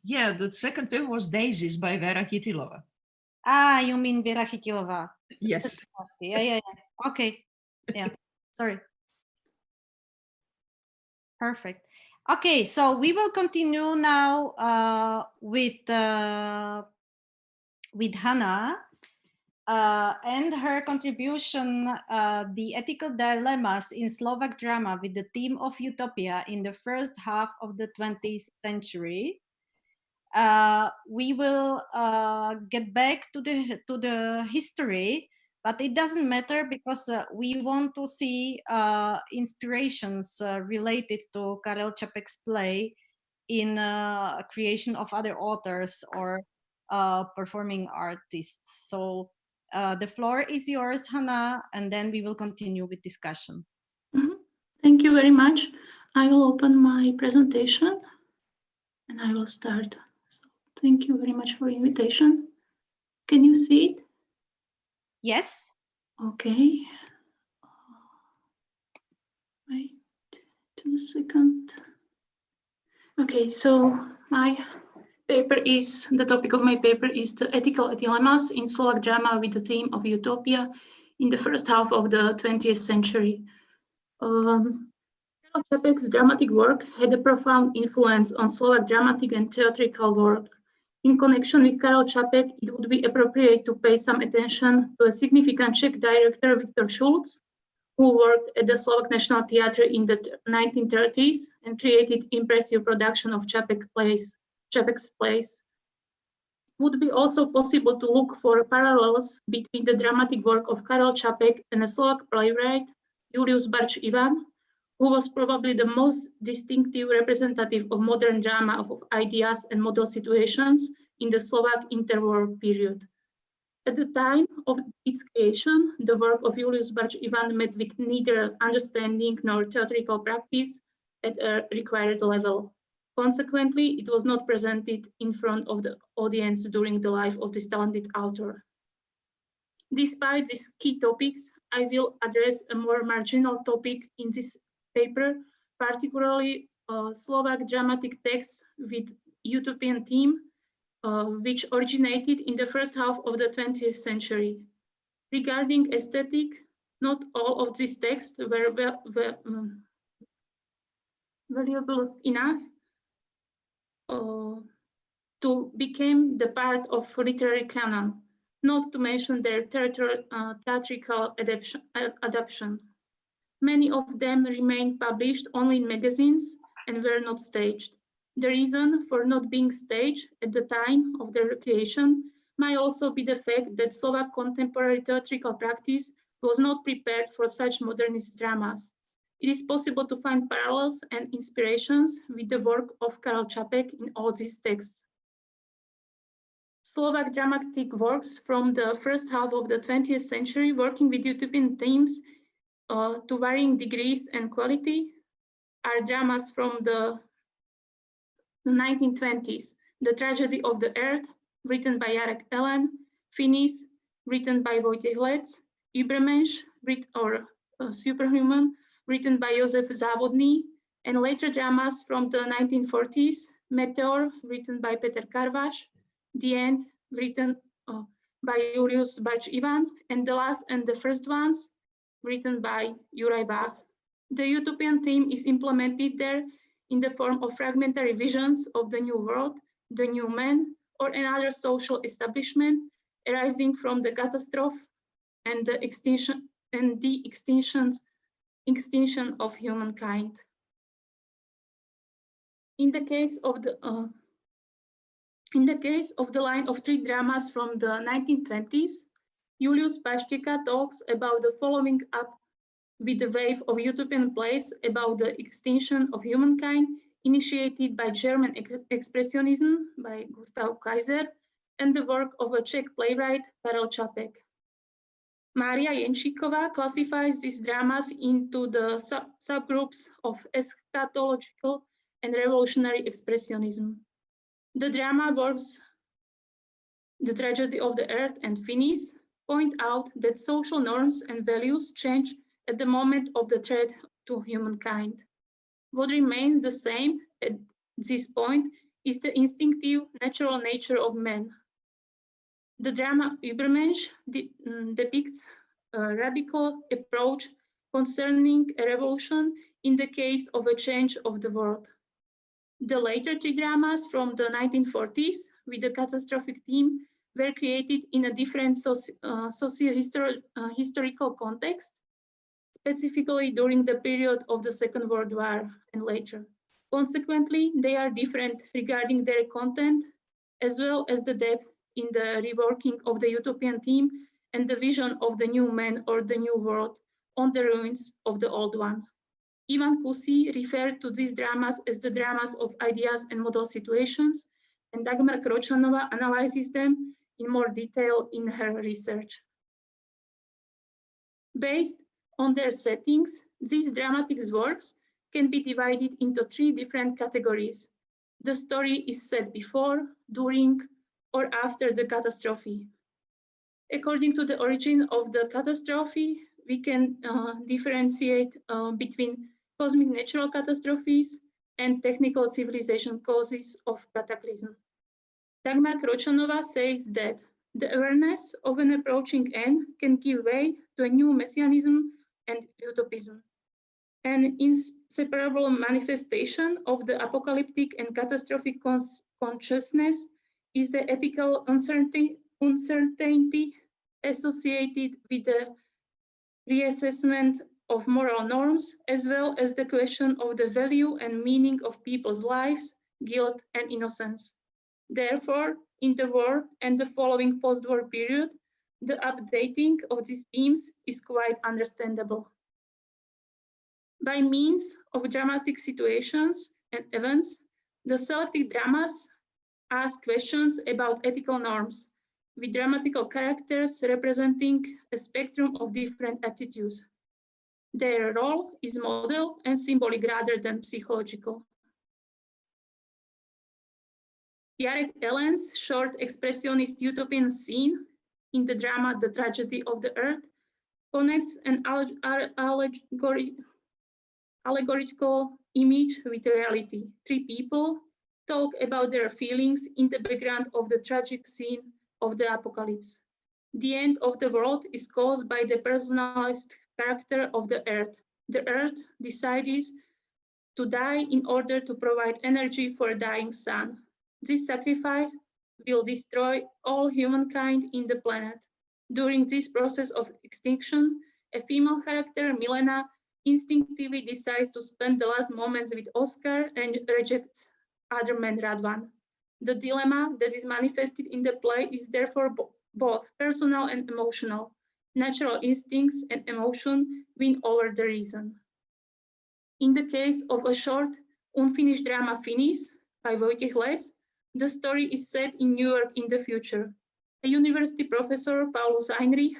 Yeah, the second film was Daisies by Vera Chytilova. You mean Vera Chytilova? Yes. Yeah. Okay, yeah, sorry. Perfect. Okay, so we will continue now with Hannah and her contribution, The Ethical Dilemmas in Slovak Drama with the Theme of Utopia in the First Half of the 20th Century. We will get back to the history, but it doesn't matter because we want to see inspirations related to Karel Čapek's play in creation of other authors or performing artists. So the floor is yours, Hannah, and then we will continue with discussion. Thank you very much. I will open my presentation and I will start. So thank you very much for the invitation. Can you see it? Yes. Okay. Wait just a second. Okay, so the topic of my paper is the ethical dilemmas in Slovak drama with the theme of utopia in the first half of the 20th century. Karel Čapek's dramatic work had a profound influence on Slovak dramatic and theatrical work. In connection with Karel Čapek, it would be appropriate to pay some attention to a significant Czech director, Viktor Šulc, who worked at the Slovak National Theatre in the 1930s and created impressive production of Čapek's plays. It would be also possible to look for parallels between the dramatic work of Karel Čapek and a Slovak playwright, Julius Barč Ivan, who was probably the most distinctive representative of modern drama of ideas and model situations in the Slovak interwar period. At the time of its creation, the work of Julius Barč Ivan met with neither understanding nor theatrical practice at a required level. Consequently, it was not presented in front of the audience during the life of this talented author. Despite these key topics, I will address a more marginal topic in this paper, particularly Slovak dramatic texts with utopian theme, which originated in the first half of the 20th century. Regarding aesthetic, not all of these texts were valuable enough to become the part of literary canon, not to mention their theatrical adaptation. Many of them remained published only in magazines and were not staged. The reason for not being staged at the time of their creation might also be the fact that Slovak contemporary theatrical practice was not prepared for such modernist dramas. It is possible to find parallels and inspirations with the work of Karel Čapek in all these texts. Slovak dramatic works from the first half of the 20th century working with utopian themes to varying degrees and quality are dramas from the 1920s. The Tragedy of the Earth, written by Jarek Ellen, Finis, written by Vojtech Lec, Übermensch, or Superhuman, written by Josef Závodný, and later dramas from the 1940s, Meteor, written by Peter Karvaš, The End, written by Julius Barč Ivan, and the last and the first ones, written by Juraj Bach. The utopian theme is implemented there in the form of fragmentary visions of the new world, the new man, or another social establishment arising from the catastrophe and the extinction of humankind. In the case of the line of three dramas from the 1920s, Julius Paštěka talks about the following up with the wave of utopian plays about the extinction of humankind initiated by German expressionism by Gustav Kaiser and the work of a Czech playwright Karel Čapek. Maria Jenčíková classifies these dramas into the subgroups of eschatological and revolutionary expressionism. The drama works The Tragedy of the Earth and Finis point out that social norms and values change at the moment of the threat to humankind. What remains the same at this point is the instinctive natural nature of man. The drama Übermensch depicts a radical approach concerning a revolution in the case of a change of the world. The later three dramas from the 1940s with a catastrophic theme were created in a different socio-historical context, specifically during the period of the Second World War and later. Consequently, they are different regarding their content, as well as the depth in the reworking of the utopian theme and the vision of the new man or the new world on the ruins of the old one. Ivan Kusi referred to these dramas as the dramas of ideas and model situations, and Dagmar Kročanová analyzes them in more detail in her research. Based on their settings, these dramatic works can be divided into three different categories. The story is set before, during, or after the catastrophe. According to the origin of the catastrophe, we can differentiate between cosmic natural catastrophes and technical civilization causes of cataclysm. Dagmar Kročanová says that the awareness of an approaching end can give way to a new messianism and utopism. An inseparable manifestation of the apocalyptic and catastrophic consciousness is the ethical uncertainty associated with the reassessment of moral norms, as well as the question of the value and meaning of people's lives, guilt, and innocence. Therefore, in the war and the following post-war period, the updating of these themes is quite understandable. By means of dramatic situations and events, the selected dramas ask questions about ethical norms, with dramatical characters representing a spectrum of different attitudes. Their role is model and symbolic rather than psychological. Jarek Ellen's short expressionist utopian scene in the drama The Tragedy of the Earth connects an allegorical image with reality. Three people talk about their feelings in the background of the tragic scene of the apocalypse. The end of the world is caused by the personalized character of the Earth. The Earth decides to die in order to provide energy for a dying sun. This sacrifice will destroy all humankind in the planet. During this process of extinction, a female character, Milena, instinctively decides to spend the last moments with Oscar and rejects other man, Radvan. The dilemma that is manifested in the play is therefore both personal and emotional. Natural instincts and emotion win over the reason. In the case of a short, unfinished drama Finis by Wojciech Lec, the story is set in New York in the future. A university professor, Paulus Heinrich,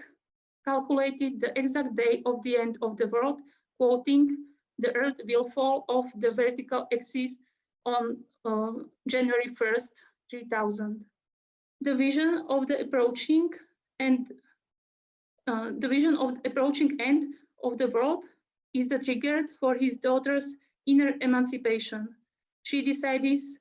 calculated the exact day of the end of the world, quoting, "The earth will fall off the vertical axis on January 1st, 3000. The vision of the approaching end of the world is the trigger for his daughter's inner emancipation. She decides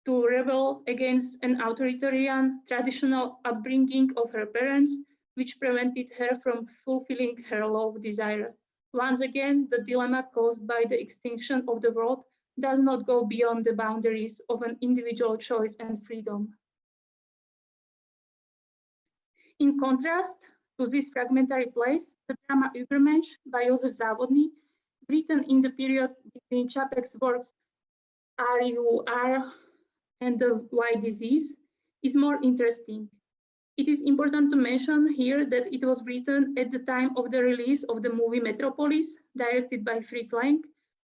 to rebel against an authoritarian traditional upbringing of her parents, which prevented her from fulfilling her love desire. Once again, the dilemma caused by the extinction of the world does not go beyond the boundaries of an individual choice and freedom. In contrast to this fragmentary place, the drama Übermensch by Josef Závodný, written in the period between Čapek's works RUR and the White Disease, is more interesting. It is important to mention here that it was written at the time of the release of the movie Metropolis, directed by Fritz Lang,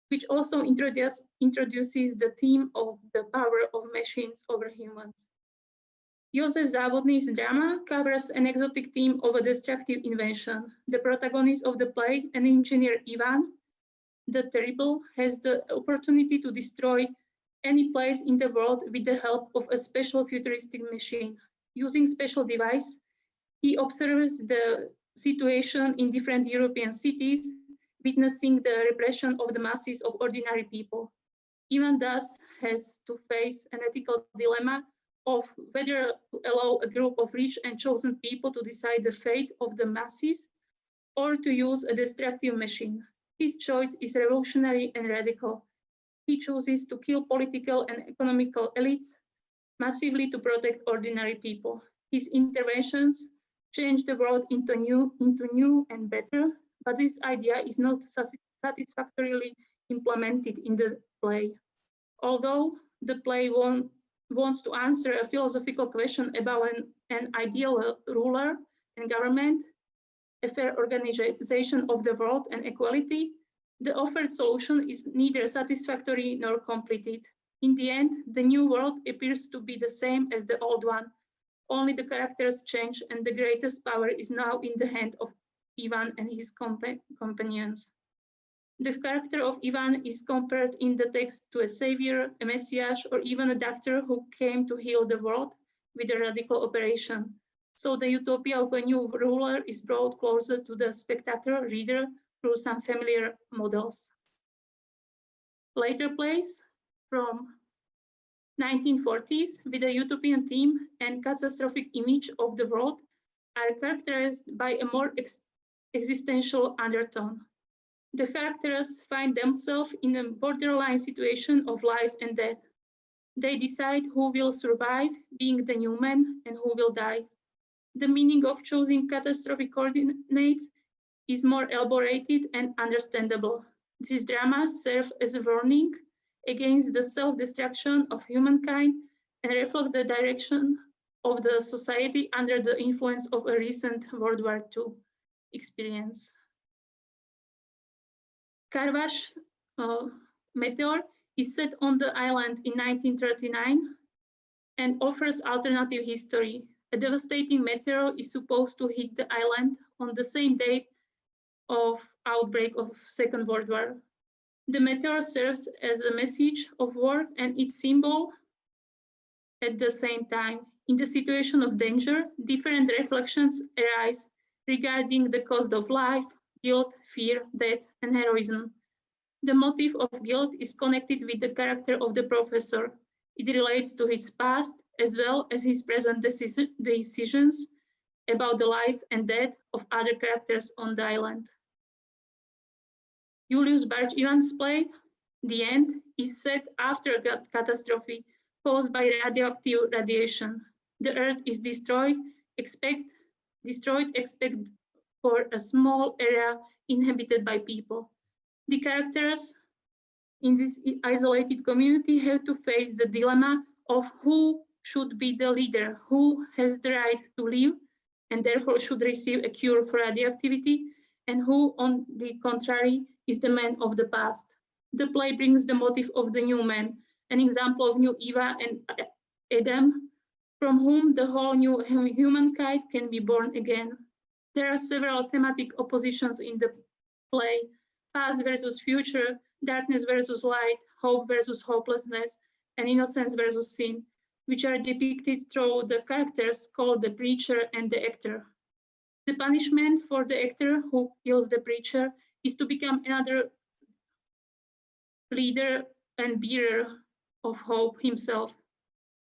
which also introduces the theme of the power of machines over humans. Josef Závodny's drama covers an exotic theme of a destructive invention. The protagonist of the play, an engineer Ivan the Terrible, has the opportunity to destroy any place in the world with the help of a special futuristic machine. Using special device, he observes the situation in different European cities, witnessing the repression of the masses of ordinary people. Ivan thus has to face an ethical dilemma of whether to allow a group of rich and chosen people to decide the fate of the masses or to use a destructive machine. His choice is revolutionary and radical. He chooses to kill political and economical elites massively to protect ordinary people. His interventions change the world into new and better, but this idea is not satisfactorily implemented in the play. Although the play wants to answer a philosophical question about an ideal ruler and government, a fair organization of the world and equality, the offered solution is neither satisfactory nor completed. In the end, the new world appears to be the same as the old one. Only the characters change, and the greatest power is now in the hand of Ivan and his companions. The character of Ivan is compared in the text to a savior, a messiah, or even a doctor who came to heal the world with a radical operation. So the utopia of a new ruler is brought closer to the spectator reader through some familiar models. Later plays from 1940s with a utopian theme and catastrophic image of the world are characterized by a more existential undertone. The characters find themselves in a borderline situation of life and death. They decide who will survive, being the new man, and who will die. The meaning of choosing catastrophic coordinates is more elaborated and understandable. These dramas serve as a warning against the self-destruction of humankind and reflect the direction of the society under the influence of a recent World War II experience. Karvash Meteor is set on the island in 1939 and offers alternative history. A devastating meteor is supposed to hit the island on the same day of outbreak of Second World War. The meteor serves as a message of war and its symbol at the same time. In the situation of danger, different reflections arise regarding the cost of life, guilt, fear, death, and heroism. The motive of guilt is connected with the character of the professor. It relates to his past as well as his present decisions about the life and death of other characters on the island. Julius Barge-Ivan's play, The End, is set after a catastrophe caused by radioactive radiation. The Earth is destroyed, except for a small area inhabited by people. The characters in this isolated community have to face the dilemma of who should be the leader, who has the right to live and therefore should receive a cure for radioactivity, and who, on the contrary, is the man of the past. The play brings the motive of the new man, an example of new Eva and Adam, from whom the whole new humankind can be born again. There are several thematic oppositions in the play: past versus future, darkness versus light, hope versus hopelessness, and innocence versus sin, which are depicted through the characters called the preacher and the actor. The punishment for the actor who kills the preacher is to become another leader and bearer of hope himself.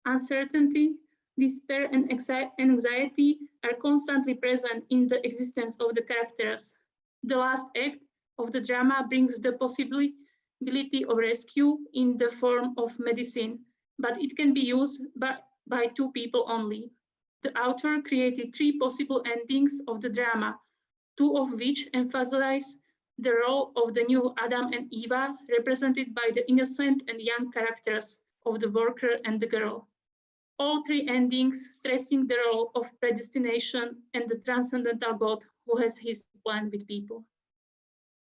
Uncertainty, despair, and anxiety are constantly present in the existence of the characters. The last act of the drama brings the possibility of rescue in the form of medicine, but it can be used by two people only. The author created three possible endings of the drama, two of which emphasize the role of the new Adam and Eva, represented by the innocent and young characters of the worker and the girl. All three endings stressing the role of predestination and the transcendental God who has his plan with people.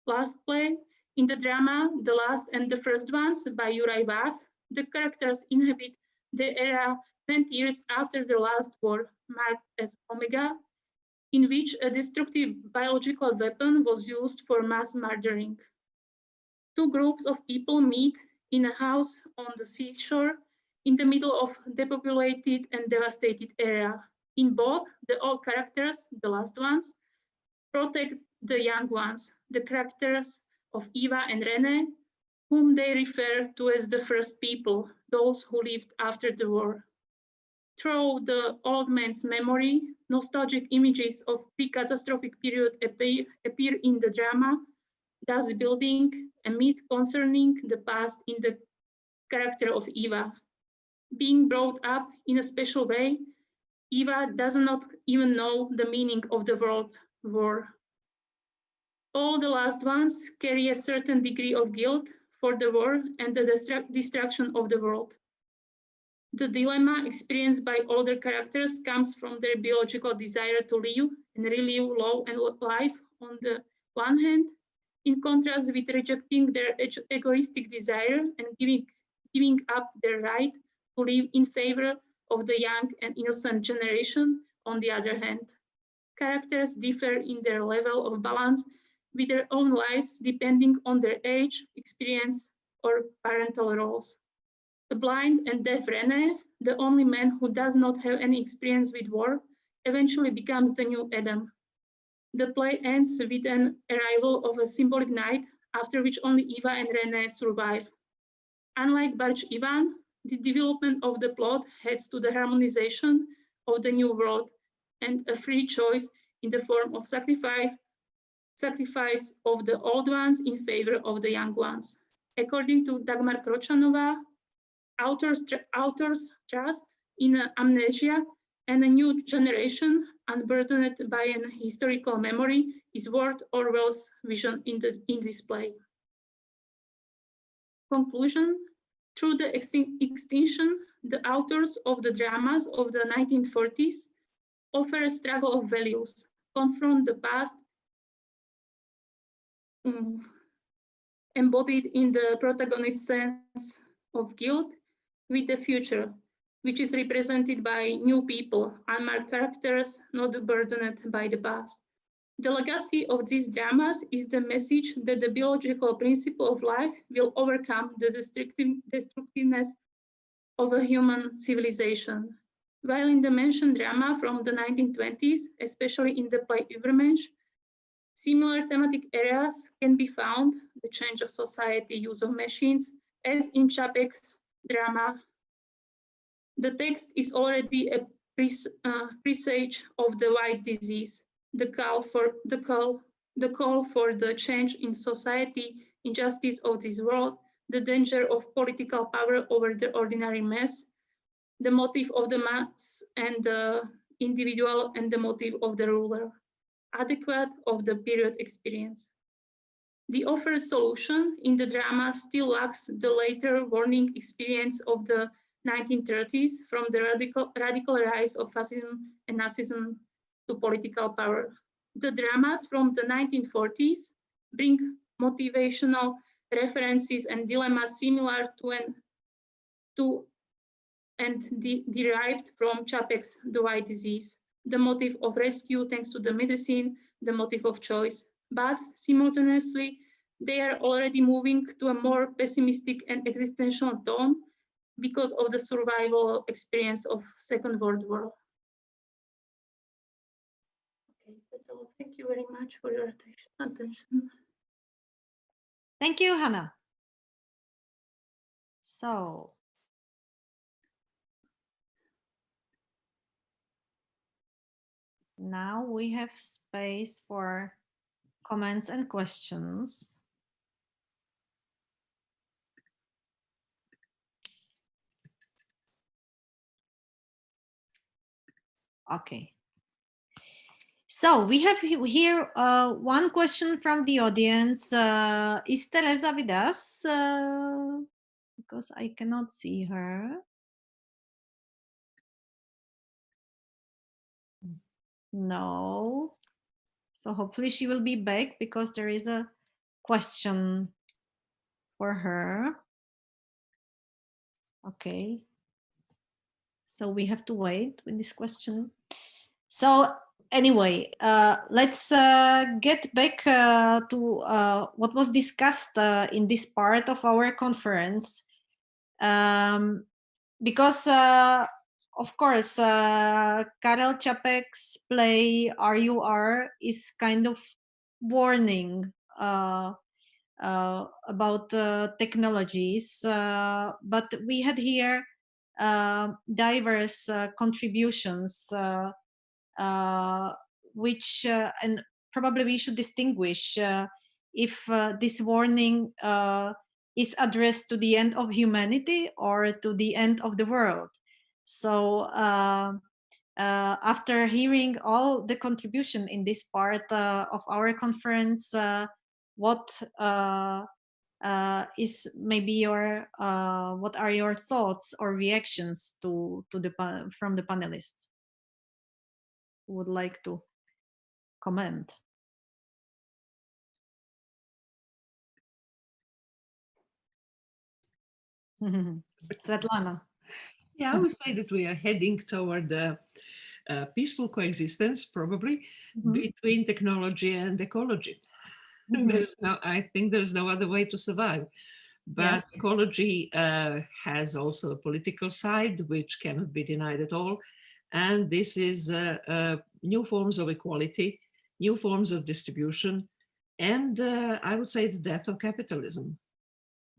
Last play, in the drama The Last and the First Ones by Juraj Vach, the characters inhabit the era 20 years after the last war, marked as Omega, in which a destructive biological weapon was used for mass murdering. Two groups of people meet in a house on the seashore in the middle of depopulated and devastated area. In both, the old characters, the last ones, protect the young ones, the characters of Eva and René, whom they refer to as the first people, those who lived after the war. Through the old man's memory, nostalgic images of pre-catastrophic period appear in the drama, thus building a myth concerning the past in the character of Eva. Being brought up in a special way, Eva does not even know the meaning of the word war. All the last ones carry a certain degree of guilt for the war and the destruction of the world. The dilemma experienced by older characters comes from their biological desire to live and relive law and life on the one hand, in contrast with rejecting their egoistic desire and giving up their right to live in favor of the young and innocent generation on the other hand. Characters differ in their level of balance with their own lives depending on their age, experience, or parental roles. The blind and deaf René, the only man who does not have any experience with war, eventually becomes the new Adam. The play ends with an arrival of a symbolic night, after which only Eva and René survive. Unlike Barč Ivan, the development of the plot heads to the harmonization of the new world and a free choice in the form of sacrifice of the old ones in favor of the young ones. According to Dagmar Kročanová, authors trust in amnesia and a new generation unburdened by an historical memory is George Orwell's vision in this play. Conclusion: through the extinction, the authors of the dramas of the 1940s offer a struggle of values, confront the past embodied in the protagonist's sense of guilt with the future, which is represented by new people, unmarked characters, not burdened by the past. The legacy of these dramas is the message that the biological principle of life will overcome the destructiveness of a human civilization. While in the mentioned drama from the 1920s, especially in the play Übermensch, similar thematic areas can be found: the change of society, use of machines, as in Čapek's drama. The text is already a presage of the white disease, the call for the change in society, injustice of this world, the danger of political power over the ordinary mass, the motive of the mass and the individual, and the motive of the ruler, adequate of the period experience. The offered solution in the drama still lacks the later warning experience of the 1930s from the radical rise of fascism and Nazism to political power. The dramas from the 1940s bring motivational references and dilemmas similar to and derived from Čapek's The White Disease, the motive of rescue thanks to the medicine, the motive of choice. But simultaneously, they are already moving to a more pessimistic and existential tone because of the survival experience of Second World War. Okay, that's all. Thank you very much for your attention. Thank you, Hannah. So, now we have space for comments and questions. Okay. So we have here one question from the audience. Is Teresa with us? Because I cannot see her. No. So hopefully she will be back because there is a question for her. Okay. So we have to wait with this question. So anyway, let's get back to what was discussed in this part of our conference. Because of course, Karel Čapek's play RUR is kind of warning about technologies, but we had here diverse contributions, which and probably we should distinguish if this warning is addressed to the end of humanity or to the end of the world. So after hearing all the contribution in this part of our conference, what is maybe your what are your thoughts or reactions to the from the panelists who would like to comment? Svetlana. Yeah, I would say that we are heading toward peaceful coexistence, probably, between technology and ecology. I think there's no other way to survive. But ecology has also a political side, which cannot be denied at all. And this is new forms of equality, new forms of distribution, and I would say the death of capitalism,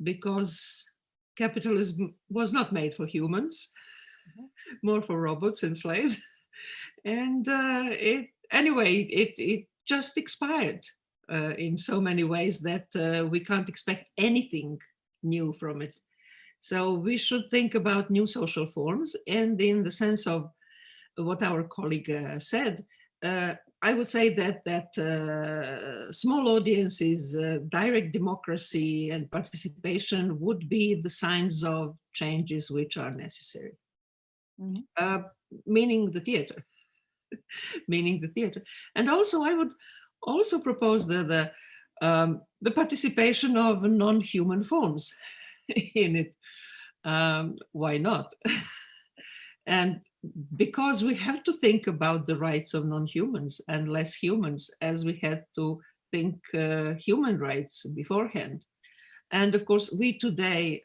because capitalism was not made for humans, more for robots and slaves. And it just expired in so many ways that we can't expect anything new from it. So we should think about new social forms. And in the sense of what our colleague said, I would say that small audiences, direct democracy and participation would be the signs of changes which are necessary. Meaning the theater. Meaning the theater. And also I would also propose the participation of non-human forms in it. Why not? And because we have to think about the rights of non-humans and less humans, as we had to think human rights beforehand. And of course, we today,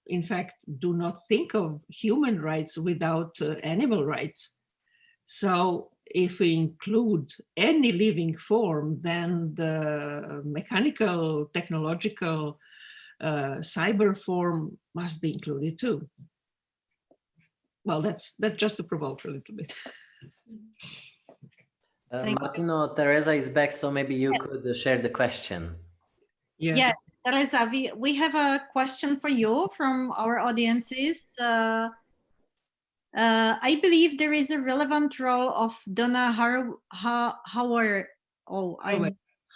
in fact, do not think of human rights without animal rights. So if we include any living form, then the mechanical, technological, cyber form must be included too. Well, that's just to provoke a little bit. Martino, Teresa is back, so maybe you could share the question. Yes, Teresa, we have a question for you from our audiences. I believe there is a relevant role of Donna Haraway.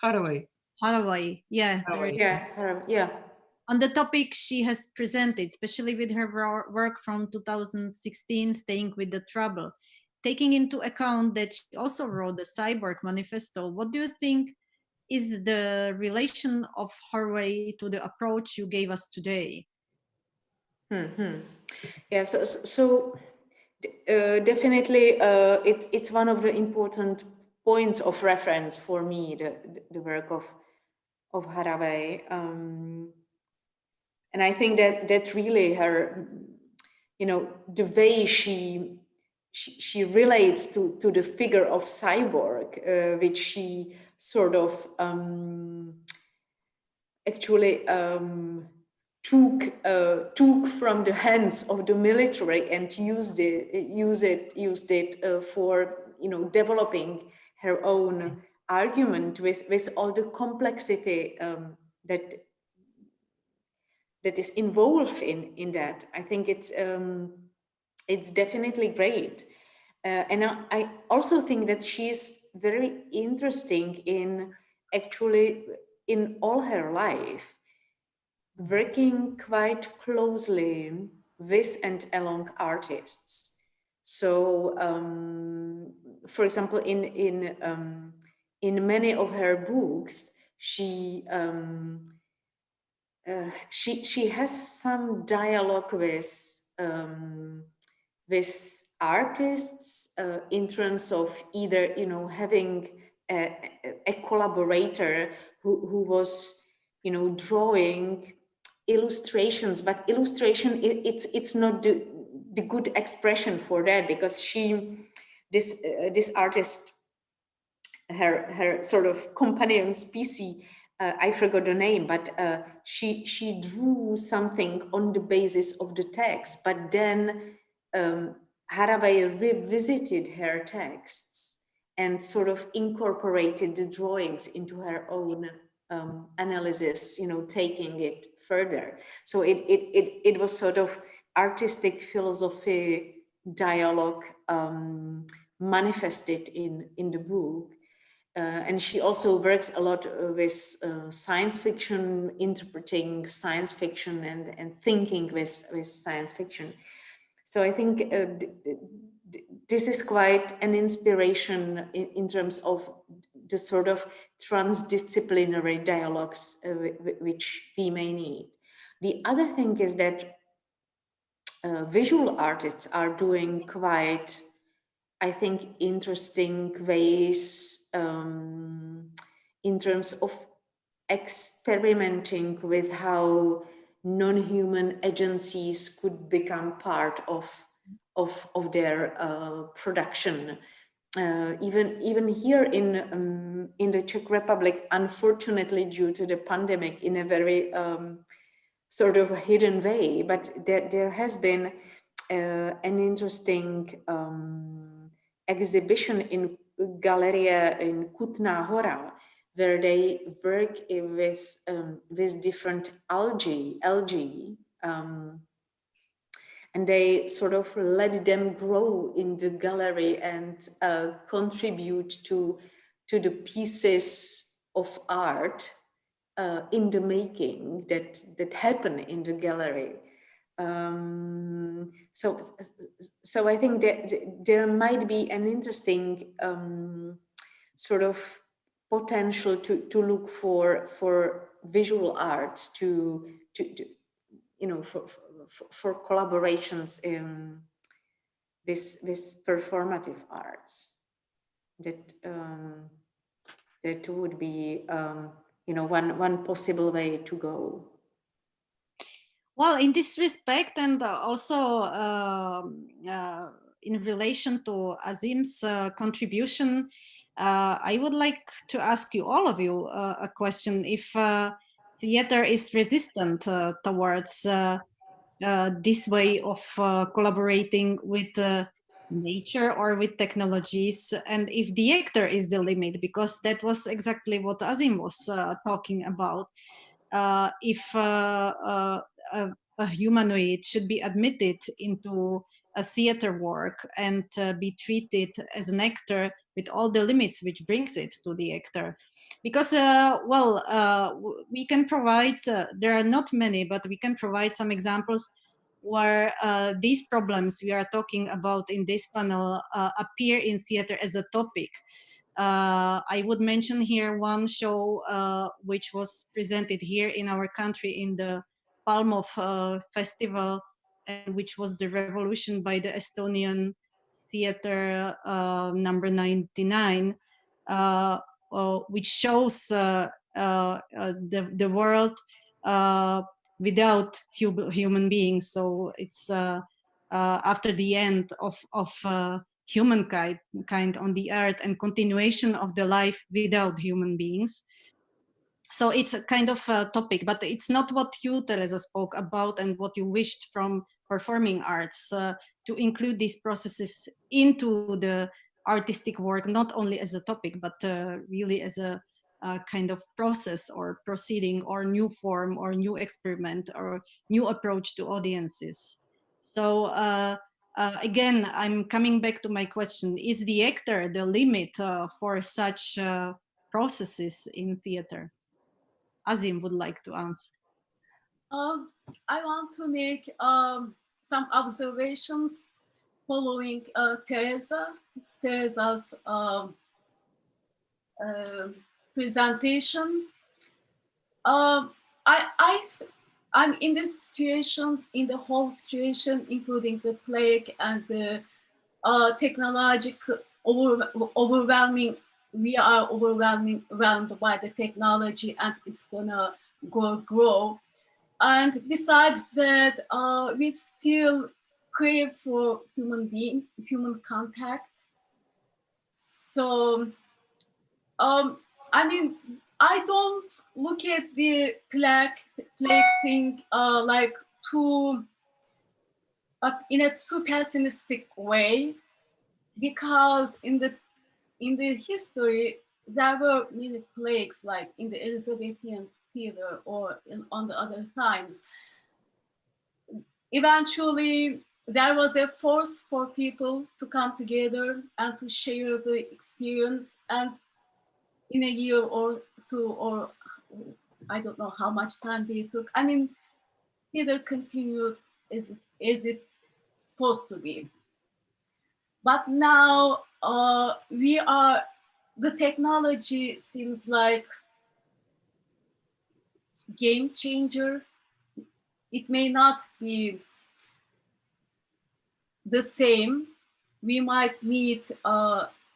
Haraway, yeah. Yeah. On the topic she has presented, especially with her work from 2016, Staying with the Trouble. Taking into account that she also wrote the Cyborg Manifesto, what do you think is the relation of Haraway to the approach you gave us today? Yeah, so definitely it's one of the important points of reference for me, the work of Haraway. And I think that really her, the way she relates to the figure of cyborg, which she sort of actually took from the hands of the military and used it for developing her own argument with all the complexity that is involved in that. I think it's definitely great. And I also think that she's very interesting in actually in all her life, working quite closely with and along artists. So, for example, in many of her books, she has some dialogue with artists in terms of either, you know, having a collaborator who was, you know, drawing illustrations, but illustration, it's not the good expression for that, because this artist, her sort of companion species, I forgot the name, but she drew something on the basis of the text, but then Haraway revisited her texts and sort of incorporated the drawings into her own analysis, you know, taking it further. So it was sort of artistic philosophy dialogue manifested in the book. And she also works a lot with science fiction, interpreting science fiction and thinking with science fiction. So I think this is quite an inspiration in terms of the sort of transdisciplinary dialogues which we may need. The other thing is that visual artists are doing quite, I think, interesting ways in terms of experimenting with how non-human agencies could become part of their production. Even here in the Czech Republic, unfortunately, due to the pandemic, in a very sort of a hidden way, but there has been an interesting exhibition in Galeria in Kutná Hora, where they work with different algae, and they sort of let them grow in the gallery and contribute to the pieces of art in the making that happen in the gallery. So I think that there might be an interesting sort of potential to look for visual arts to you know, for collaborations with performative arts. That would be you know, one possible way to go. Well, in this respect, and also in relation to Azim's contribution, I would like to ask you, all of you, a question. If theater is resistant towards this way of collaborating with nature or with technologies, and if the actor is the limit, because that was exactly what Azim was talking about. If a humanoid should be admitted into a theater work and be treated as an actor with all the limits which brings it to the actor. Because, we can provide, there are not many, but we can provide some examples where these problems we are talking about in this panel appear in theater as a topic. I would mention here one show which was presented here in our country in the Palmov Festival, and which was The Revolution by the Estonian Theater number 99, which shows the world without human beings. So it's after the end of humankind on the earth and continuation of the life without human beings. So it's a kind of a topic, but it's not what you, Teresa, spoke about and what you wished from performing arts, to include these processes into the artistic work, not only as a topic, but really as a kind of process or proceeding or new form or new experiment or new approach to audiences. So again, I'm coming back to my question: is the actor the limit for such processes in theater? Azim would like to answer. I want to make some observations following Teresa's presentation. I'm in this situation, in the whole situation, including the plague and the technological overwhelming. We are overwhelmed by the technology, and it's gonna grow. And besides that, we still crave for human contact. So, I mean, I don't look at the plague thing like in a too pessimistic way, because in the history there were many plagues, like in the Elizabethan period or on the other times. Eventually, there was a force for people to come together and to share the experience, and in a year or two, or I don't know how much time they took. I mean, theater continued as it's supposed to be. But now the technology seems like game changer. It may not be the same. We might need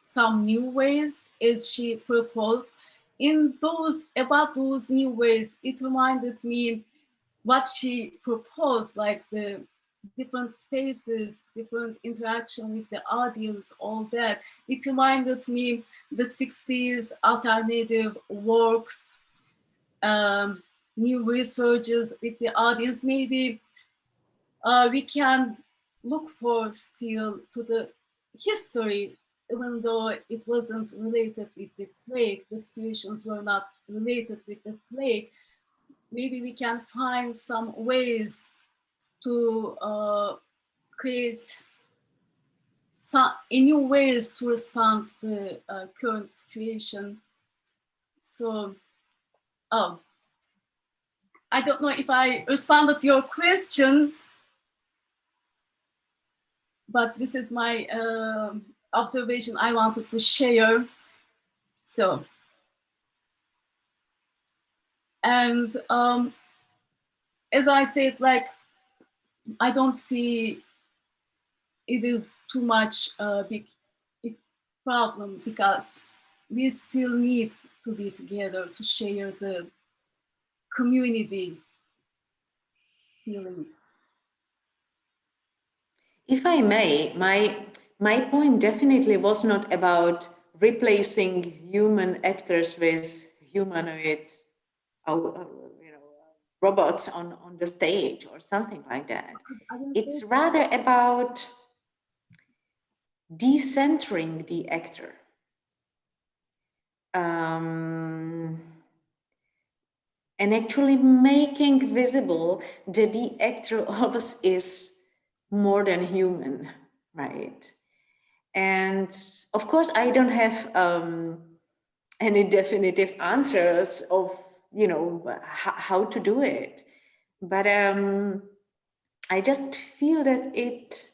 some new ways, as she proposed. About those new ways, it reminded me what she proposed, like the different spaces, different interaction with the audience, all that. It reminded me the 60s alternative works, new researches with the audience. Maybe we can look for still to the history, even though it wasn't related with the plague, the situations were not related with the plague. Maybe we can find some ways to create new ways to respond to the current situation. So, I don't know if I responded to your question, but this is my observation I wanted to share. So, and as I said, like, I don't see it is too much big problem, because we still need to be together to share the community feeling. If I may, my point definitely was not about replacing human actors with humanoid robots on the stage or something like that. It's rather about decentering the actor. And actually making visible that the actor always is more than human, right? And of course, I don't have any definitive answers of, how to do it. But I just feel that it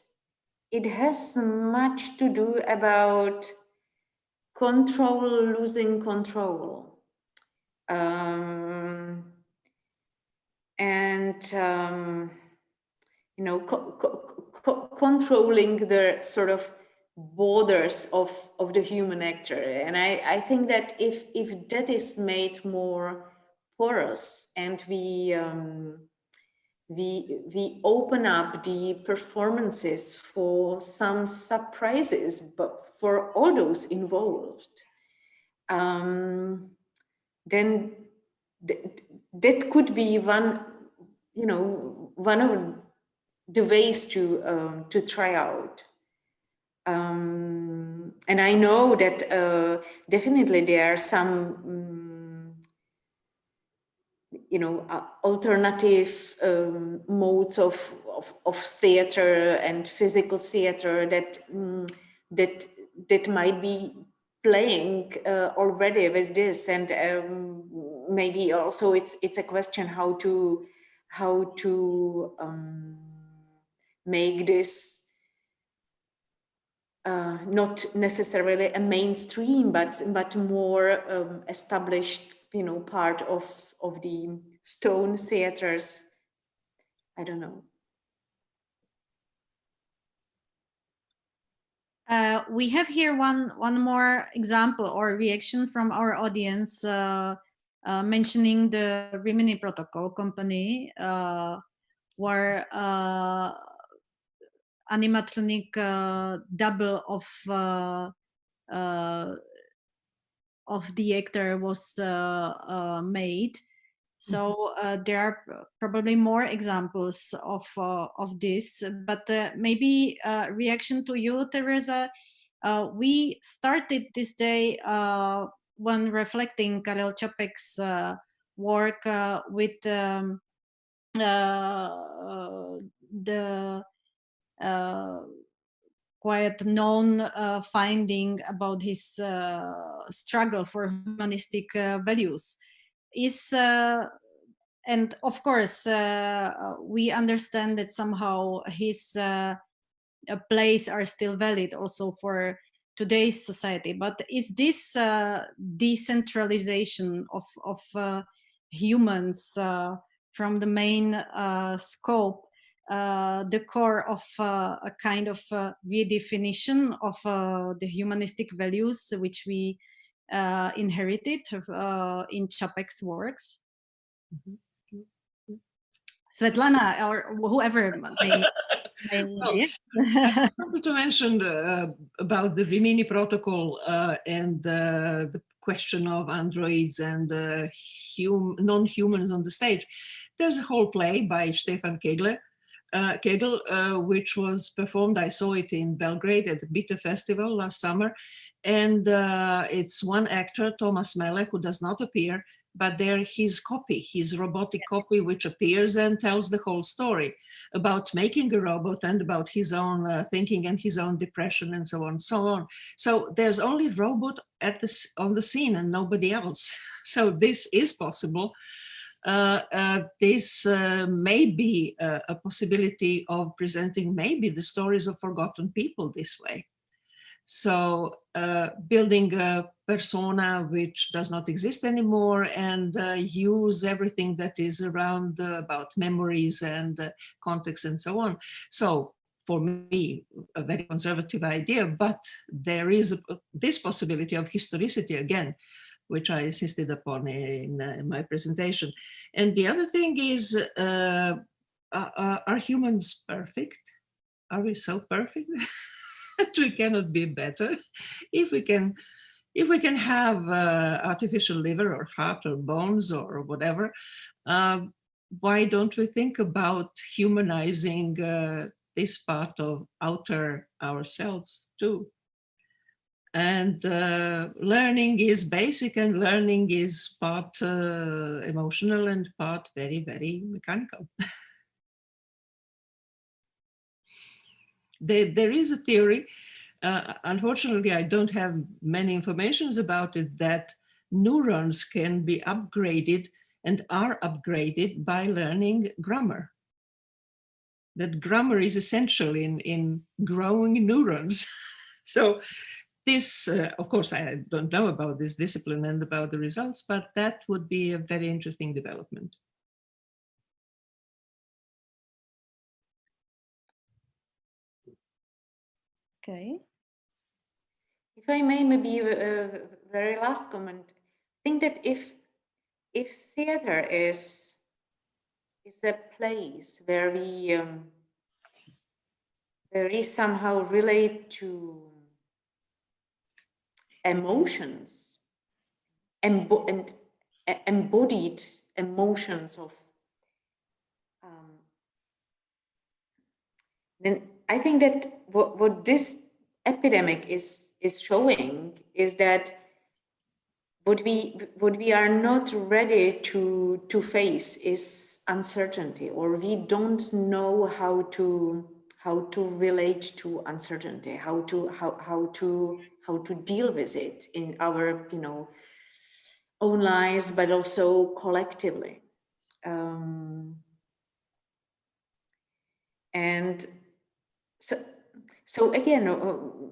has much to do about losing control. Controlling the sort of borders of the human actor. And I think that if that is made more porous, and we open up the performances for some surprises, but for all those involved, then that could be one of the ways to try out. And I know that definitely there are some alternative modes of theater and physical theater that might be playing already with this, and maybe also it's a question how to make this not necessarily a mainstream, but more established, you know, part of the stone theaters. I don't know. We have here one more example or reaction from our audience mentioning the Rimini Protocol company, where animatronic double of the actor was made. So there are probably more examples of this, but maybe reaction to you, Teresa. We started this day when reflecting Karel Čapek's work with the quite known finding about his struggle for humanistic values. And of course, we understand that somehow his plays are still valid also for today's society. But is this decentralization of humans from the main scope the core of a kind of redefinition of the humanistic values which we inherited in Čapek's works? Svetlana, or whoever may I wanted to mention about the Rimini Protocol and the question of androids and non-humans on the stage. There's a whole play by Stefan Kegel, which was performed, I saw it in Belgrade at the Bite Festival last summer. And it's one actor, Thomas Mele, who does not appear, but there his robotic copy, which appears and tells the whole story about making a robot and about his own thinking and his own depression and so on and so on. So there's only robot on the scene and nobody else. So this is possible. This may be a possibility of presenting maybe the stories of forgotten people this way. So building a persona which does not exist anymore and use everything that is around about memories and context and so on. So for me, a very conservative idea, but there is this possibility of historicity again, which I insisted upon in my presentation. And the other thing is, are humans perfect? Are we so perfect that we cannot be better? If we can have artificial liver or heart or bones or whatever, why don't we think about humanizing this part of outer ourselves too? And learning is basic and learning is part emotional and part very, very mechanical. There is a theory, unfortunately I don't have many informations about it, that neurons can be upgraded and are upgraded by learning grammar. That grammar is essential in growing neurons. So this, of course, I don't know about this discipline and about the results, but that would be a very interesting development. Okay. If I may, maybe a very last comment. I think that if theater is a place where we somehow relate to emotions and embodied emotions of then I think that what this epidemic is showing is that what we are not ready to face is uncertainty, or we don't know how to relate to uncertainty, how to deal with it in our own lives, but also collectively. And So again,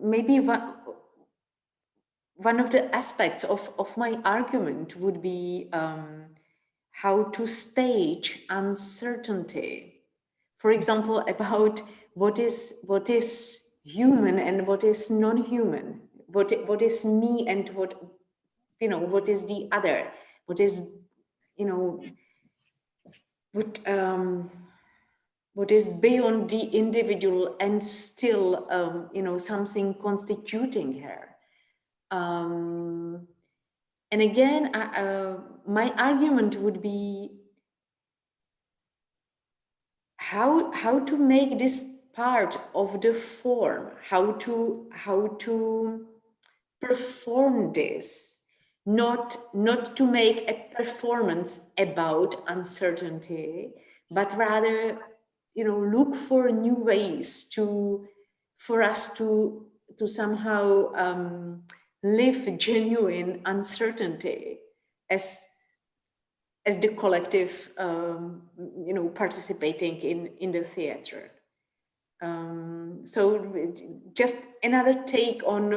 maybe one of the aspects of my argument would be how to stage uncertainty. For example, about what is human and what is non-human, what is me and what is the other, what is what is beyond the individual and still something constituting her. And again, my argument would be how to make this part of the form, how to perform this, not to make a performance about uncertainty, but rather look for new ways for us to somehow live genuine uncertainty as the collective participating in the theater. So just another take on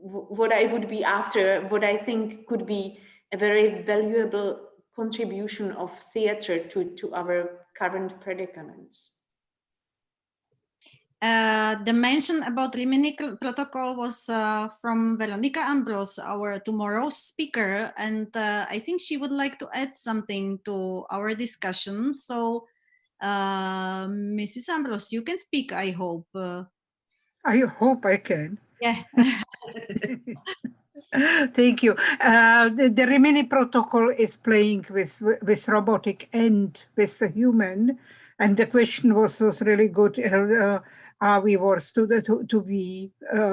what I would be after, what I think could be a very valuable contribution of theater to our current predicaments. The mention about Rimini Protocol was from Veronica Ambros, our tomorrow's speaker, and I think she would like to add something to our discussion. So, Mrs. Ambros, you can speak, I hope. I hope I can. Yeah. Thank you. The Rimini Protocol is playing with robotic and with the human, and the question was really good. Are we worth to be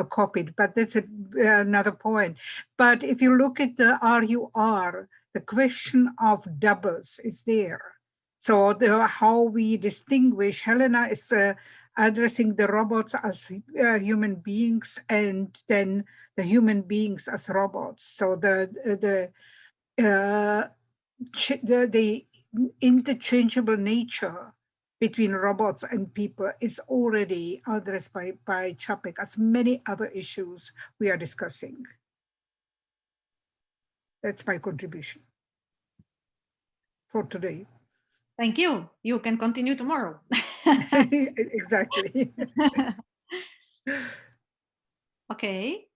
copied? But that's another point. But if you look at the RUR, the question of doubles is there. So how we distinguish, Helena is addressing the robots as human beings and then the human beings as robots. So the interchangeable nature between robots and people is already addressed by Čapek, as many other issues we are discussing. That's my contribution for today. Thank you. You can continue tomorrow. Exactly. Okay.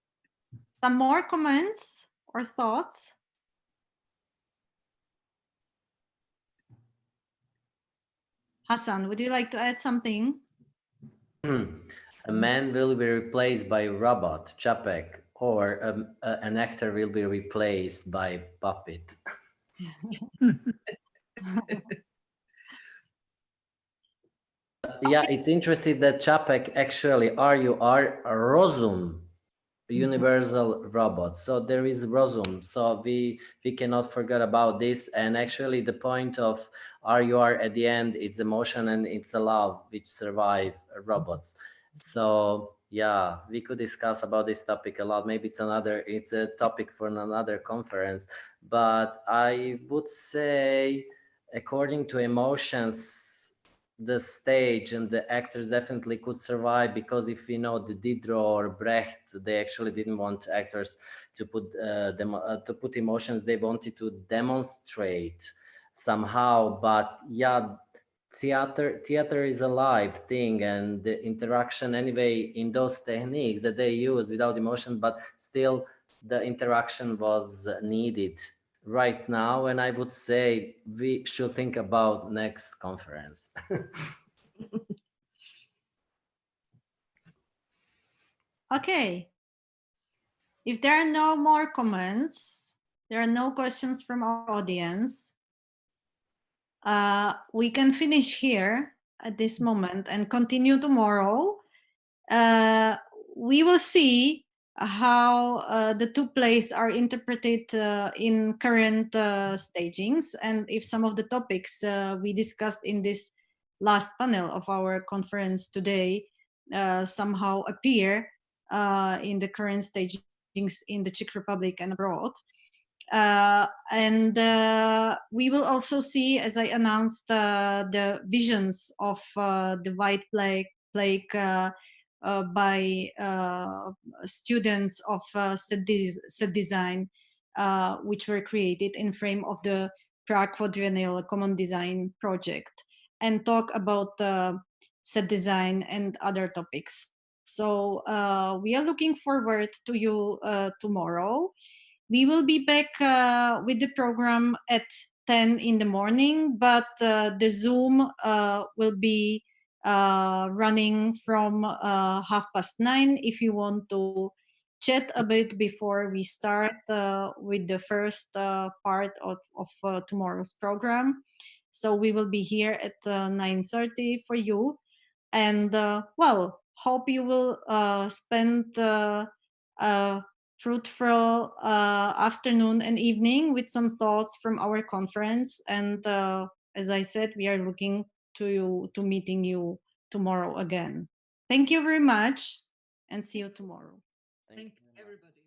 Some more comments or thoughts? Hassan, would you like to add something? A man will be replaced by a robot, Čapek, or an actor will be replaced by puppet. Yeah, it's interesting that Čapek actually RUR rozum, universal robot. So there is rozum. So we cannot forget about this. And actually the point of RUR at the end, it's emotion and it's a love which survive robots. So yeah, we could discuss about this topic a lot. Maybe it's a topic for another conference. But I would say, according to emotions, the stage and the actors definitely could survive, because if we know the Diderot or Brecht, they actually didn't want actors to put emotions. They wanted to demonstrate somehow. But yeah, theater is a live thing, and the interaction anyway in those techniques that they use without emotion, but still the interaction was needed right now. And I would say we should think about next conference. Okay. If there are no more comments, there are no questions from our audience, we can finish here at this moment and continue tomorrow. We will see how the two plays are interpreted in current stagings, and if some of the topics we discussed in this last panel of our conference today somehow appear in the current stagings in the Czech Republic and abroad. And we will also see, as I announced, the visions of the white plague by students of set design, which were created in frame of the Prague Quadrennial Common Design Project, and talk about set design and other topics. So we are looking forward to you tomorrow. We will be back with the program at 10 in the morning, but the Zoom will be running from 9:30 if you want to chat a bit before we start with the first part of tomorrow's program. So we will be here at 9:30 for you. And well, hope you will spend a fruitful afternoon and evening with some thoughts from our conference. And as I said, we are looking to meeting you tomorrow again. Thank you very much, and see you tomorrow. Thank everybody.